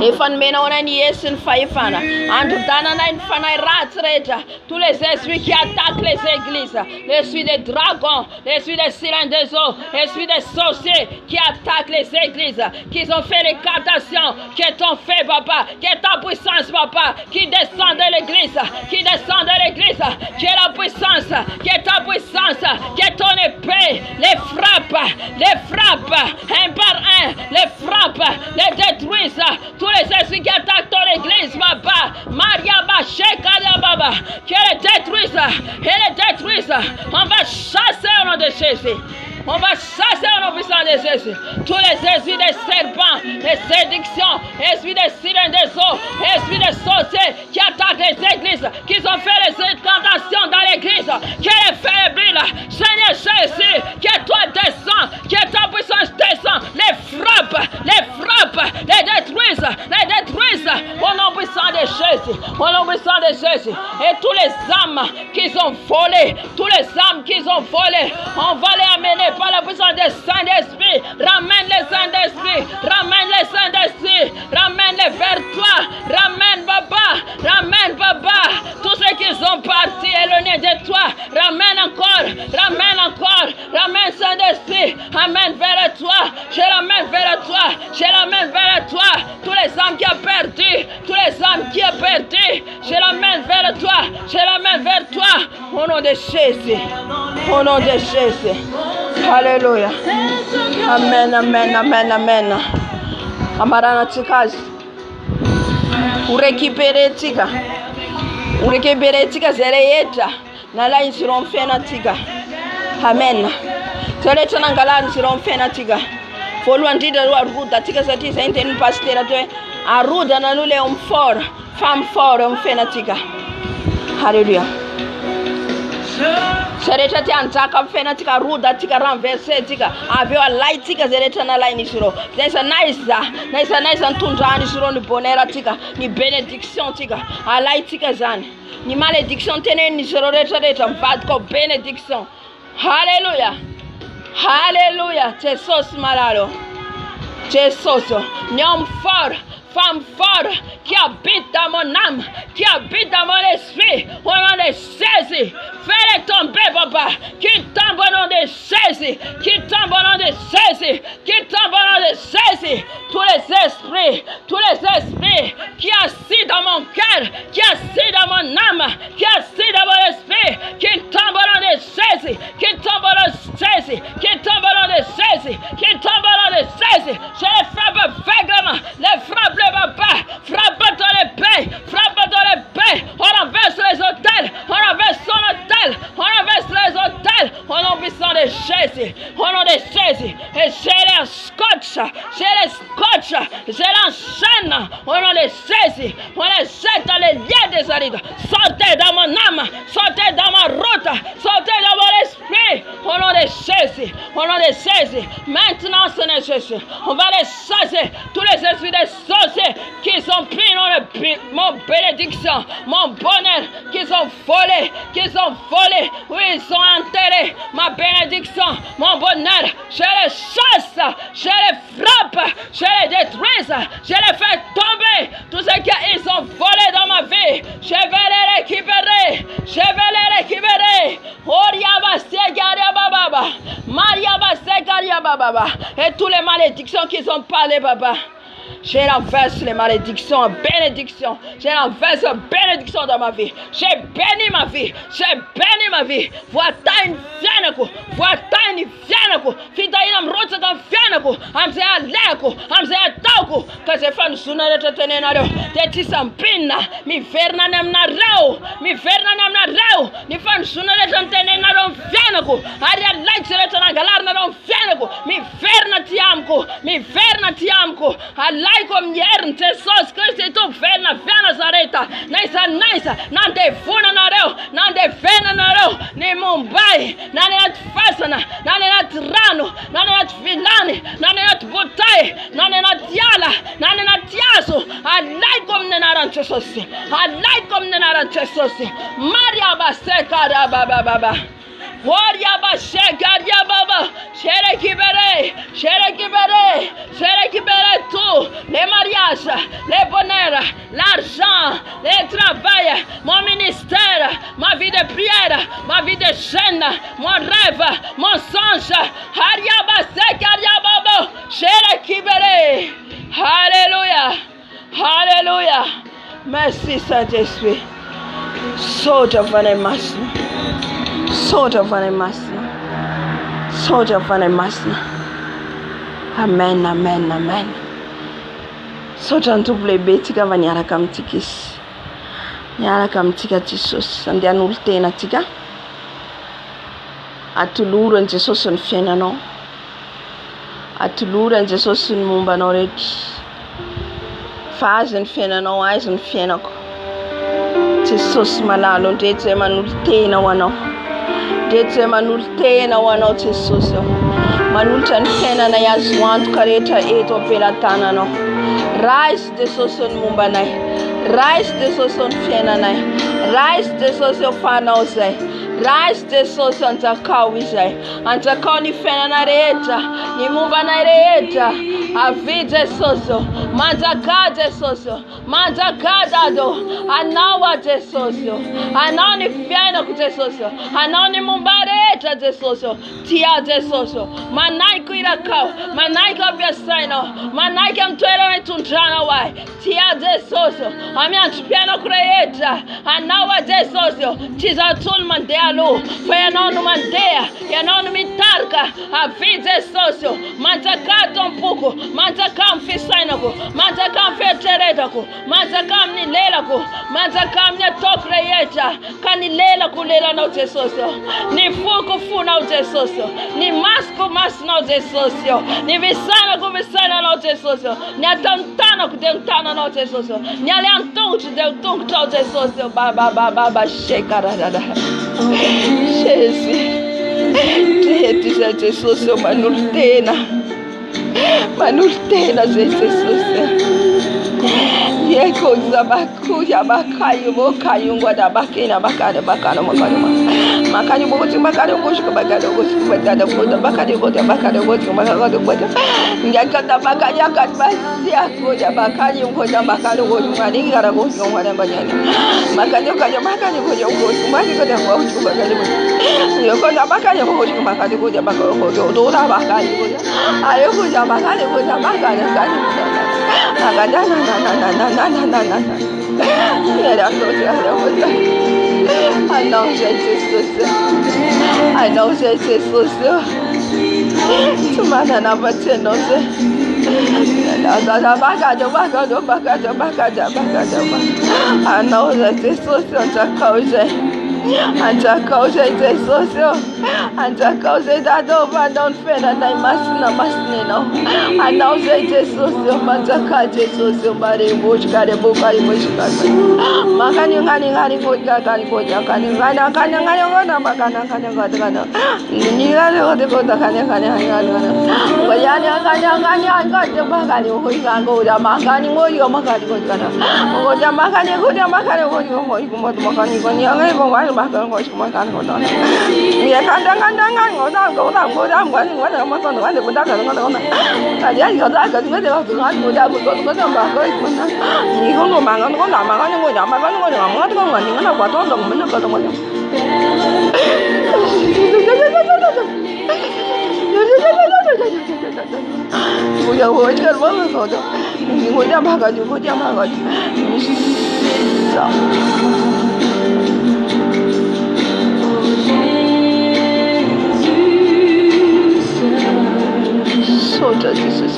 efa nomena honay ny Yesu ny fahefana androdananay ny fanahy ratsy rehetra tous les esprits qui attaquent les églises l'esprit des dragons l'esprit des sirènes des eaux l'esprit des sorciers qui attaquent les églises qui ont fait les captations qui t'ont fait papa qui est ta puissance papa qui descend de l'église qui est la puissance qui est ta puissance qui est ton épée les frappe un par un les frappe les détruisent tous les esprits qui attaquent ton église, papa, Maria Bashekada Baba, qui les détruisent, on va chasser au nom de Jésus. On va chasser au nom puissant de Jésus tous les esprits des serpents, des séductions, esprits des sirènes des eaux, esprits des sorciers qui attaquent les églises, qui ont fait les incantations dans l'église, qui les fait briller. Seigneur Jésus, que toi descends, que ta puissance descend, les frappe, les détruisent au nom puissant de Jésus, au nom puissant de Jésus. Et tous les âmes qu'ils ont volées, on va les amener par la puissance des Saint-Esprit. Ramène les Saint-Esprit, ramène-les vers toi, ramène papa, tous ceux qui sont partis éloignés de toi, ramène encore, ramène Saint-Esprit, amène vers toi, je l'amène vers toi, tous les âmes qui ont perdu, je l'amène vers toi, au nom de Jésus, Alléluia, amen, amarana tsikazy urekipere tsika zay rehetra nalainy zay reo amin'ny fiainantsika amen zay rehetra nangalany zay reo amin'ny fiainantsika voalohany indrindra ro arodantsika satria zay nitenin'ny pasteur atao hoe arodana aloha le homme fort femme fort eo amin'ny fiainantsika halleluja zay rehetra tia anjaka amin'ny fiainantsika arodantsika renversentsika avy eo alaitsika zay rehetra nalainy izy reo zay naiza nitondrany izy reo ny bonheur atsika ny bénédiction tsika alaitsika zany ny malédiction teneniny izy reo rehetrarehetra mivadika ao bénédiction halleluja Jesosy malalo Jesosy ny homme fort femme forte qui habite dans mon âme, qui habite dans mon esprit, au nom de Jésus, fais-les tomber, papa, qui tombe au nom de Jésus, tous les esprits qui assis dans mon cœur, qui assis dans mon âme, qui assis dans mon esprit, qui tombe au nom de Jésus, je les frappe aveuglement, les frappe le papa, frappe dans les paix, on renverse les hôtels, on renverse son hôtel, on renverse les hôtels, au nom puissant de Jésus, et je les scotche, je l'enchaîne, au nom de Jésus, on les jette dans les liens des arides, sortez dans mon âme, sortez dans ma route, sortez dans mon esprit, au nom de Jésus, maintenant Seigneur Jésus, on va les chasser, tous les esprits des sorciers qui sont pris dans le bénédiction, mon bonheur qu'ils ont volé, oui, ils ont enterré ma bénédiction, mon bonheur, je les chasse, je les frappe, je les détruise, je les fais tomber, tout ce qu'ils ont volé dans ma vie, je vais les récupérer, et toutes les malédictions qu'ils ont parlé, Baba. Je renverse les malédictions en bénédiction. Je renverse en bénédiction dans ma vie. J'ai béni ma vie. Voilà une fianako. Fita ina mrotsa kan fianako. Amse aleko. Amse atauko. Kase fan sunare tetene na leo. Teti sampina. Mi verna namna rao. Ni fan sunare tetene na leo fianako. Aria like sere tana galar na leo fianako. Mi verna tiamko. Alaiko mjern te sos Kristi tu verna zareta. Nice. Nante funa na leo. Ni Mumbai. Nane atfasana. Nane atrano. Nane atfilani. Nane atbutai. Nane atiala. Nane atiaso. Alaiko mnenaranche sosi. Maria baseka da baba. Waria baseka dia baba. Shere kibere tout. Les mariages, les bonheurs, l'argent, les travail, mon ministère, ma vie de prière, ma vie de chaîne, mon rêve, mon songe. Haria baseka dia baba. Shere kibere. Alléluia. Merci Saint-Esprit. Saute avant les masses. Amen. Saute en double betika vanyara kamtikis. Nyara kamtika Jesus. Andia nulte na tika. Atuluru en Jesus on fiena no. Atuluru en Jesus on mumba no reki. Faz en fiena no, eyes en fiena ko. Jesus malalo dete manulte na wano. Jesus. Manultan fena na yazwan kareta eto pelatana no. Rise de soson mumbanai. Rise de soson fena nai. Rise de soson fanauzai. Rise de soson takawizai. Antakao ni fena na reeta. Ni mumbana reeta. Avide soso. Manzaka de soso. Manzaka do. Anawa de soso. Anani fena de soso. Anani mumbareta de soso. Tia de soso. Manaiko irakao. Manaiko biasaino. Manaiko mtuera metunjana wai. Tia de soso. Amiantupiano kreeta. Anawa de soso. Tizatul mandealo. Fayanonu mandea. Yanonu mitarka. Avide soso. Manzaka tompuko. Manzaka mfisainako. Manzaka mfeteretako. Manzaka mnilelako. Manzaka mnetokreeta. Kanilela kulela na utesoso. Ni fuku na utesoso. Ni masku na utesoso. Ni visana kuvisana na utesoso. Ni atantana kutentana na utesoso. Ni aliantung kudentung na utesoso. Baba shekarada. Jésus. Tete za utesoso manultena. Jesus. Yeko zabaku yabakayo bokayo ngwada bakina bakada bakana makaruma. Makani bogotu makado goshu bakado goshu bakada boda bakado boda bakado goshu makado boda. Ngakata bakaya katbasia koja bakani koja bakado goshu ngani ngara goshu ngada banyani. Makado kaja bakani koja goshu makado goshu bakado. Yoko bakaya goshu makado koja bakado goshu dola bakani koja. Ayo koja bakani koja bakada kani. Agada na. I know Jesus. Tumana na batenoze. I know that Jesus on the cause. Anjakao zay Jesosy eo. Anjakao zay dadova anao ny fenanay masina masinenao. Anao zay Jesosy eo manjaka Jesosy eo marembotra kareboka rebotra. Makani goja kani goja kani ngana kana ngana ngana makana kana ngana. Ni ngana goja kani ngana ngana. Wayani ngana ngana ngana makani goja goja makani goja makani goja. Goja makani goja makani goja goja makani goja ngai goja makani goja makani goja. Ya kanda kanda ngana goja goja makani goja makani goja goja goja. Kalian goja goja goja goja goja goja makani. Ni goja makani goja makani goja makani goja makani goja ni ngana goja goja mana goja goja. Goja goja goja goja. Ni goja makani goja makani. Soja Jesus.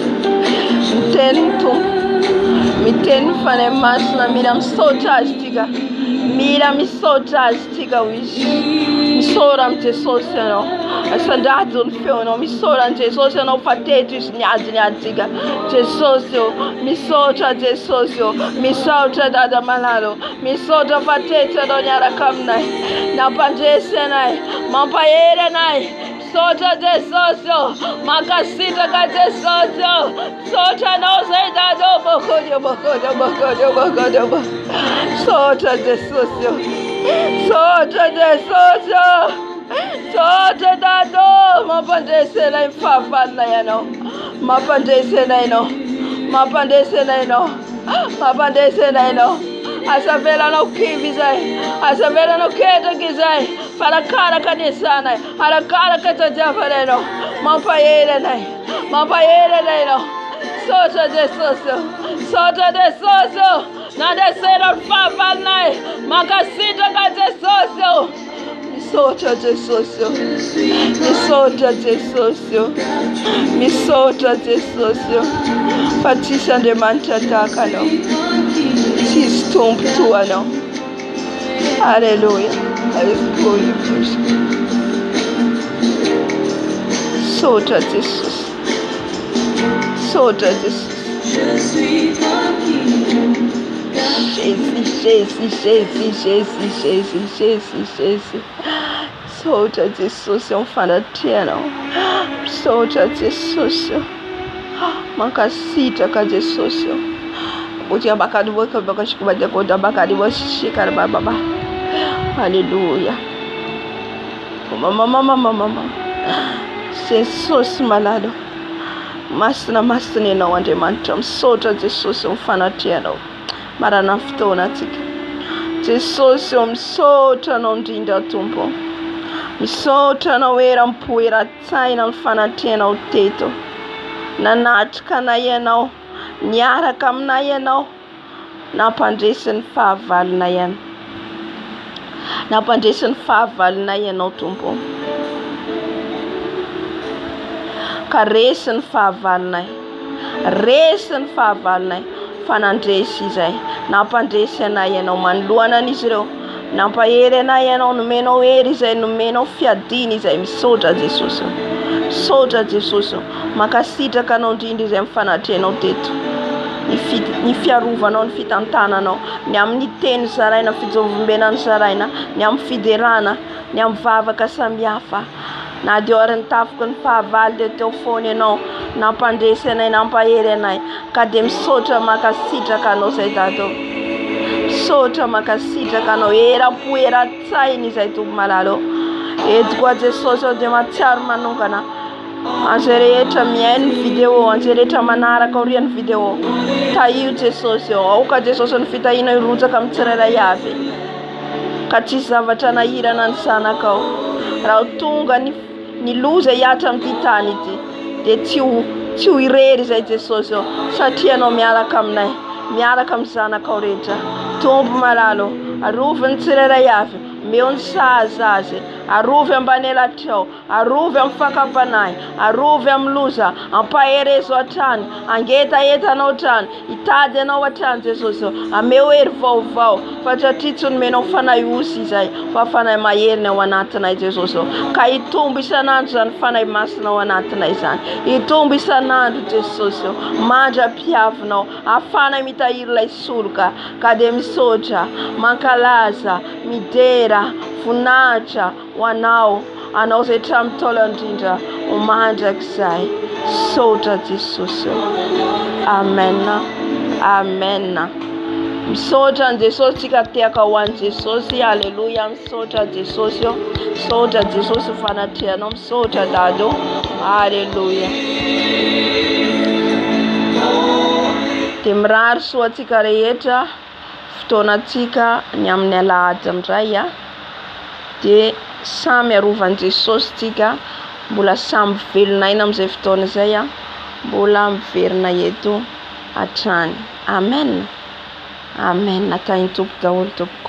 Miten fane masna miram soja stiga. Miram soja stiga wish. Misoram Jesus no. Asandadun feo no misoram Jesus no patetus nyadiga. Jesus yo misoja Jesus yo. Misoja dada malalo. Misoja patete no nyara kamnai. Na pandese nai. Mampaere nai. Soja Jesus yo. Makasita ka Jesus yo. Soja no say dado bokojo. Soja Jesus yo. Soja Jesus yo. Soja dado. Mapandese na infafad na yano. Mapandese na ino. Mapandese na ino. Mapandese na ino. Asavela no kivizai. Asavela no keta gizai. Para cara kanisana. Para cara katajafareno. Mampayere nai. Mampayere nai no. Soja Jesus. Soja Jesus. Nada será fafal nai. Makasita ka Jesus. Soja Jesus. Soja Jesus. Soja Jesus. Patricia de Manchata no. She's stumped to her now. Hallelujah. I just call you first. Soja Jesus. Soja Jesus. Jesus. Soja Jesus. Eu falo tiano. Soja Jesus. Makasita ka Jesus. Utia bakadu boka bakashikubaja koda bakadi washikara baba. Hallelujah. Mama. Jesus malado. Masna no wande mantam. Soja Jesus mfana tiano. Mara naftona tika. Jesus msota no ndinda tumpo. Msota no wera mpuira tsaina mfana tiano uteto. Nanatka na yenao. Nyara kam na yenao. Napandresen faval na yen. Napandresen faval na yenao tumpo. Karesen faval na. Resen faval na. Fanandresi zay. Napandresen na yenao manluana niziro. Nampaere na yenao numeno eri zay numeno fiadini zay misoja Jesus. Soja Jesus. Makasita kanao ndindi zay mfanateno teto. Ni fiarovana ny fitantanana ny amin'ny teny zaraina fijovombenany zaraina ny amin'ny fiderana ny amin'ny vavaka samihafa na dia orany tafiky ny fahavalo dia teo foana ianao nampandresy anay nampahery anay ka dia misaotra makasitraka anao zay dado misaotra makasitraka anao era-po era-tsainy izay tompo malalo eto koa Jesosy ao dia matsiaro manokana anzay rehetra mihaino vidéo anzay rehetra manaraka aorian'ny vidéo taio Jesosy ao ao ka Jesosy ny fitahina irotsaka amin'ny tsirairay avy ka tsisy zavatra nahirana ny zanakao raha tonga ny loza hiatra amin'ity tany ity dia tsy ho irery zay Jesosy ao satria anao miaraka aminay miaraka amin'ny zanakao rehetra tompo malalo aroviny tsirairay avy meo ny sahaza azy arovy ambanelatao, arovy amin'ny fakapanahy, arovy amin'ny loza, ampaherezo hatrany, angetaetanao hatrany, hitady anao hatrany Jesosy, ameo hery vaovao, fa satria tsy nomenao fanahy osy izay, fa fanahy maheriny ao anatinay Jesosy, ka hitombo isanandro zany fanahy masina ao anatinay zany, hitombo isanandro Jesosy, mandra-piavinao, afanay mitahiry ilay soloka, ka dia misotra, mankalaza, midera, voninahitra ho anao zay tramitaolo indrindra ho mandrakizay, sotra Jesosy. Amen. Amen. Misotra Jesosy tsika tehaka ho an'i Jesosy. Alleluia. Misotra Jesosy. Misotra Jesosy fanatrehanao. Misotra dado. Alleluia. Dia mirary soa tsika rehetra fotoanatsika ny amin'ny alahady amin'izay dia samy arovan'i Jesosy tsika, mbola samy velonaina amin'izay fotoana izay mbola miverina eto hatrany. Amen. Amen. Natainy tompo daholo tompoko.